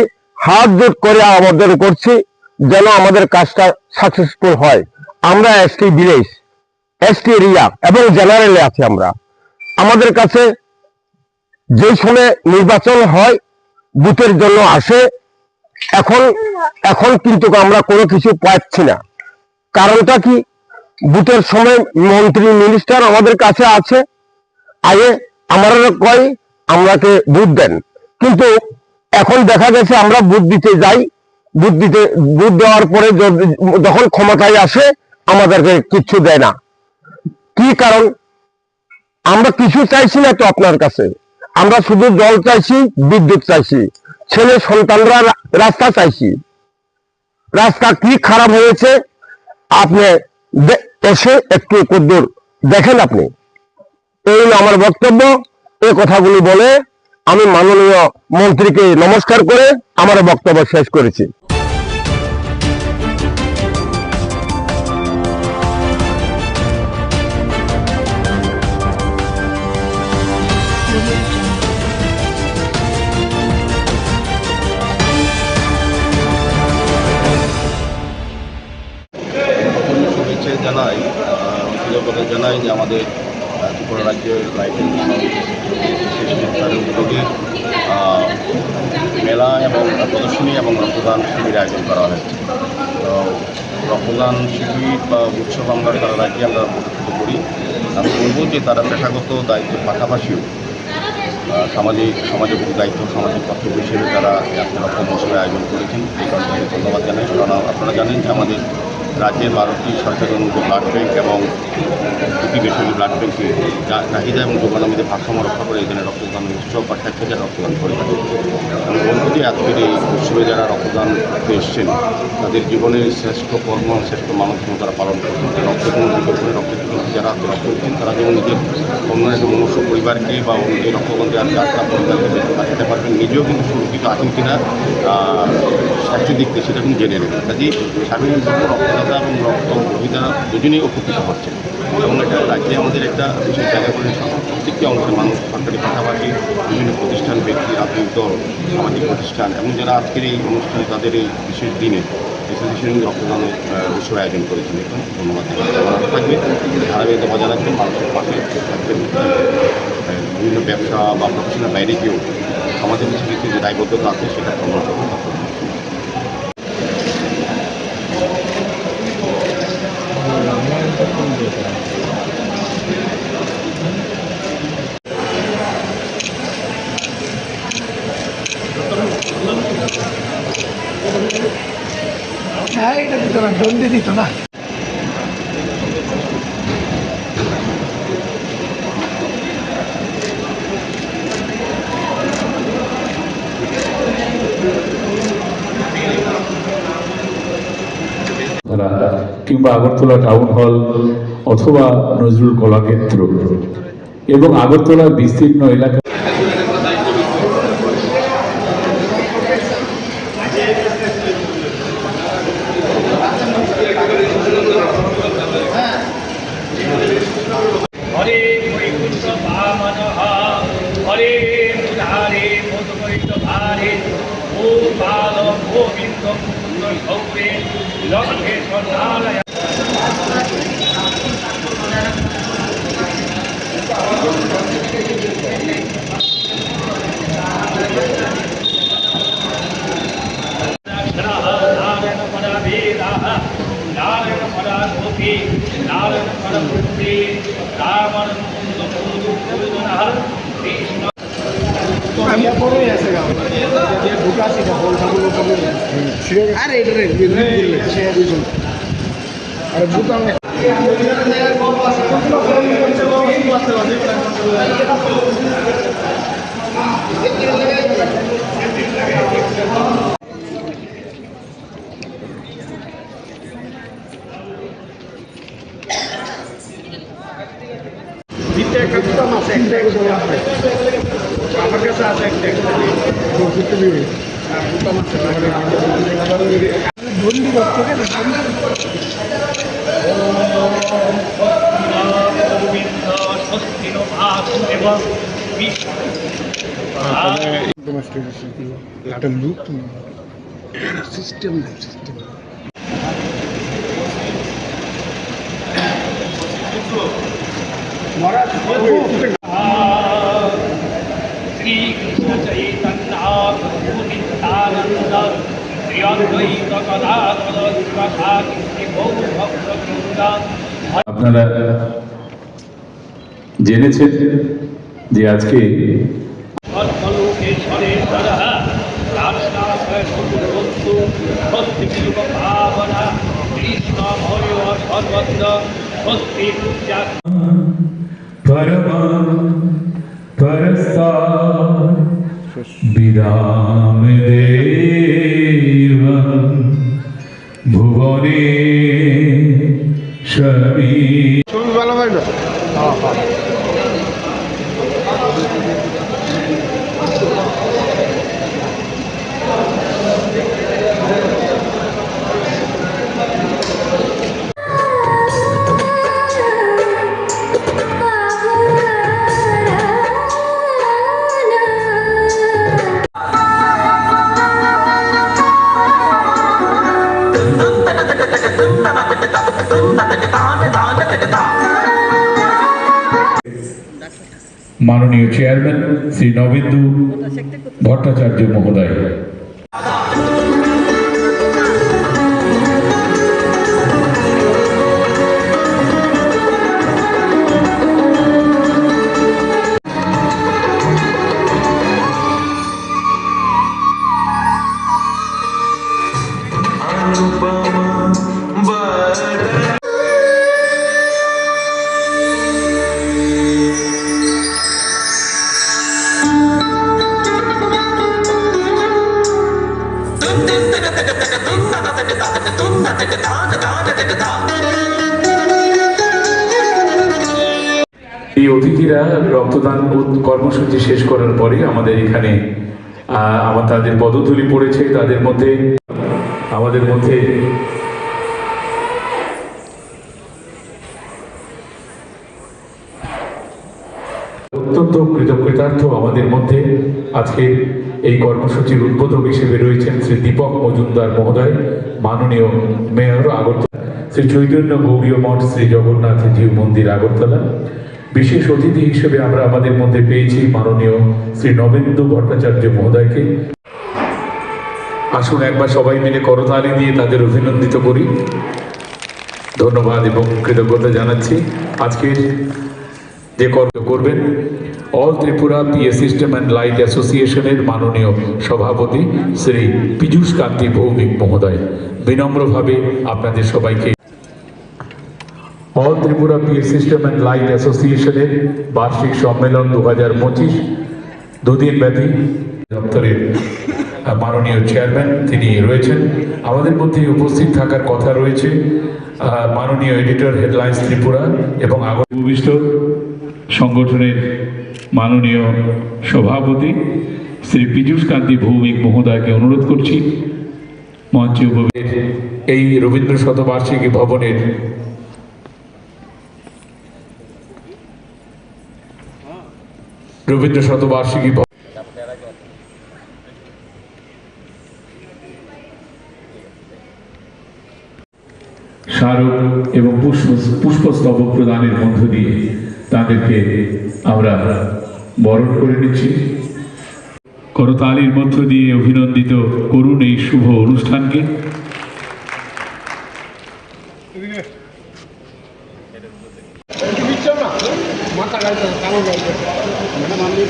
হাত জোর করে আবেদন করছি যেন আমাদের কাজটা সাকসেসফুল হয়। আমরা এসটি ভিলেজ, এসটি এরিয়া এবং জেনারেলে আছি। আমাদের কাছে যে সময় নির্বাচন হয় বুথের জন্য আসে, এখন কিন্তু আমরা কোনো কিছু পাচ্ছি না। কারণটা কি? বুথের সময় মন্ত্রী মিনিস্টার আমাদের কাছে আছে, আগে আমরা কয় আমরাকে ভোট দেন, কিন্তু এখন দেখা গেছে আমরা ভোট দিতে যাই, ভোট দেওয়ার পরে যখন ক্ষমতায় আসে আমাদেরকে কিচ্ছু দেয় না। কি কারণ? আমরা কিছু চাইছি না তো আপনার কাছে, আমরা শুধু জল চাইছি, বিদ্যুৎ চাইছি, ছেলে সন্তানরা রাস্তা চাইছি। রাস্তা কি খারাপ হয়েছে আপনি এসে একটু কদ্দুর দেখেন। আপনি এই আমার বক্তব্য। এই কথাগুলি বলে আমি মাননীয় মন্ত্রীকে নমস্কার করে আমার বক্তব্য শেষ করেছি। শুভেচ্ছা জানাই, জানাই যে আমাদের ত্রিপুরা রাজ্যের লাইটিং সরকারের উদ্যোগে মেলা এবং প্রদর্শনী এবং রক্তদান শিবির আয়োজন করা হয়েছে। তো রক্তদান শিবির বা উৎসব আমরা সারা রাজ্যে আমরা অনুষ্ঠিত করি। আমি বলব যে তারা পেশাগত দায়িত্বের পাশাপাশিও সামাজিক দায়িত্ব, সামাজিক কর্তব্য হিসেবে তারা আজকে রক্তদান মহোৎসবের আয়োজন করেছেন। এই কারণে তাদের ধন্যবাদ জানাই। কারণ আপনারা জানেন যে আমাদের রাজ্যের 12টি সরকারি অনুমোদিত ব্লাড ব্যাঙ্ক এবং 2টি বেসরকারি ব্লাড ব্যাঙ্কে চাহিদা এবং যোগানের মধ্যে ভারসাম্য রক্ষা করে এই দিনে রক্তদান উৎসব বা স্বেচ্ছাচার রক্তদান করে থাকে। আমি বলব যে আজকের এই উৎসবে যারা রক্তদান করতে এসছেন তাদের জীবনের শ্রেষ্ঠ কর্ম, শ্রেষ্ঠ মানবধর্ম তারা পালন করছেন। রক্তের কোনো বিকল্প নেই। রক্তের যারা রক্ত দিচ্ছেন তারা যেমন নিজের অন্য একটা মনুষ্য পরিবারকে বা এই রক্তবন্ধে আর যাত্রা পরিবারকে বাঁচাতে পারবেন, নিজেও কিন্তু সুরক্ষিত আছেন কিনা স্বাস্থ্যের দিক থেকে সেটা কিন্তু জেনে নেবেন। কাজেই সাধারণত রক্তদাতা এবং রক্তগ্রহীতা দুজনেই উপকৃত হচ্ছেন এবং এটা রাজ্যে আমাদের একটা বিশেষ জায়গা করে প্রত্যেকটি অংশের মানুষ, সরকারি পাশাপাশি বিভিন্ন প্রতিষ্ঠান, ব্যক্তি, রাজনৈতিক দল, সামাজিক প্রতিষ্ঠান এবং যারা আজকের এই অনুষ্ঠানে তাদের এই বিশেষ দিনে রক্তদানের উৎসব আয়োজন করেছেন। এখন ধন্যবাদ থাকবে, ধারাবাহিকতা বজায় রাখবেন, মানুষের পাশে থাকবেন। বিভিন্ন ব্যবসা বা প্রফেশনের বাইরে গিয়েও আমাদের কিছু যে দায়বদ্ধতা আছে সেটা প্রমাণ করবেন। এটা দিত না, দণ্ডি দিত না। কিংবা আগরতলা টাউন হল অথবা নজরুল কলাক্ষেত্র এবং আগরতলার বিস্তীর্ণ এলাকা হরে বৈকুণ্ঠ বামন হরে মুরারে মধুকৈত ভারে ও বাল গোবিন্দ মুকুন্দ গৌরে লঙ্কেশ্বর নারায়ণ। নারায়ণ পরা বেদা নারায়ণ পরা গোপী নারায়ণ পরা মুক্তি রাম আমার কাছে আছে একটা একটা look system system Shri Krishna Chaitanya Prabhu Nityananda Shri অদ্বৈত গদাধর শিবসাদি গৌর ভক্তবৃন্দ। আপনারা জেনেছেন যে আজকে সর্বলোকেশ্বরেশ্বরः রাষ্ট্রাশ্রয় বন্ধু ভক্তিবিলুপ ভাবনা কৃষ্ণ ভয় সর্বত্র ভক্তি পূজা পরমা পরস্তা বিরাম দেব ভুবনে স্বামী ছবি ভালো হয় না মাননীয় চেয়ারম্যান শ্রী নবেন্দু ভট্টাচার্য মহোদয়। এই অতিথিরা রক্তদান কর্মসূচি শেষ করার পরে আমাদের এখানে তাদের পদধূলি পড়েছে। তাদের মধ্যে আমাদের মধ্যে অত্যন্ত কৃতজ্ঞতার্থ আমাদের মধ্যে আজকে এই কর্মসূচির উদ্বোধক হিসেবে রয়েছেন শ্রী দীপক মজুমদার মহোদয়, মাননীয় মেয়র আগরতলা, শ্রী চৈতন্য গৌরীয় মঠ শ্রী জগন্নাথ জিউ মন্দির আগরতলা। বিশেষ অতিথি হিসেবে আমরা আমাদের মধ্যে পেয়েছি মাননীয় শ্রী নবেন্দু ভট্টাচার্য মহোদয়কে। আসুন একবার সবাই মিলে করতালি দিয়ে তাদের অভিনন্দিত করি। ধন্যবাদ এবং কৃতজ্ঞতা জানাচ্ছি। আজকের যে কর্ম করবেন all Tripura PA system and light অ্যাসোসিয়েশনের মাননীয় সভাপতি শ্রী পীযূষ কান্তি ভৌমিক মহোদয়। বিনম্রভাবে আপনাদের সবাইকে all Tripura PA system and light অ্যাসোসিয়েশনের বার্ষিক সম্মেলন 2025 দুদিন ব্যাপী দপ্তরের মাননীয় চেয়ারম্যান তিনি রয়েছেন। আমাদের মধ্যে উপস্থিত থাকার কথা রয়েছে মাননীয় এডিটর হেডলাইন্স ত্রিপুরা এবং ভূমিষ্ঠ সংগঠনের মাননীয় সভাপতি শ্রী পীযূষ কান্তি ভৌমিক মহোদয়কে অনুরোধ করছি মঞ্চে এই রবীন্দ্র শতবার্ষিকী ভবনের রবীন্দ্র শতবার্ষিকী স্মারক এবং পুষ্পস্তবক প্রদানের মধ্য দিয়ে তাদেরকে আমরা বরণ করে নিচ্ছি। করতালির মধ্য দিয়ে অভিনন্দিত করুন এই শুভ অনুষ্ঠানকে। না মাথা গাড়ি কালো গাড়ি ম্যাডাম আমি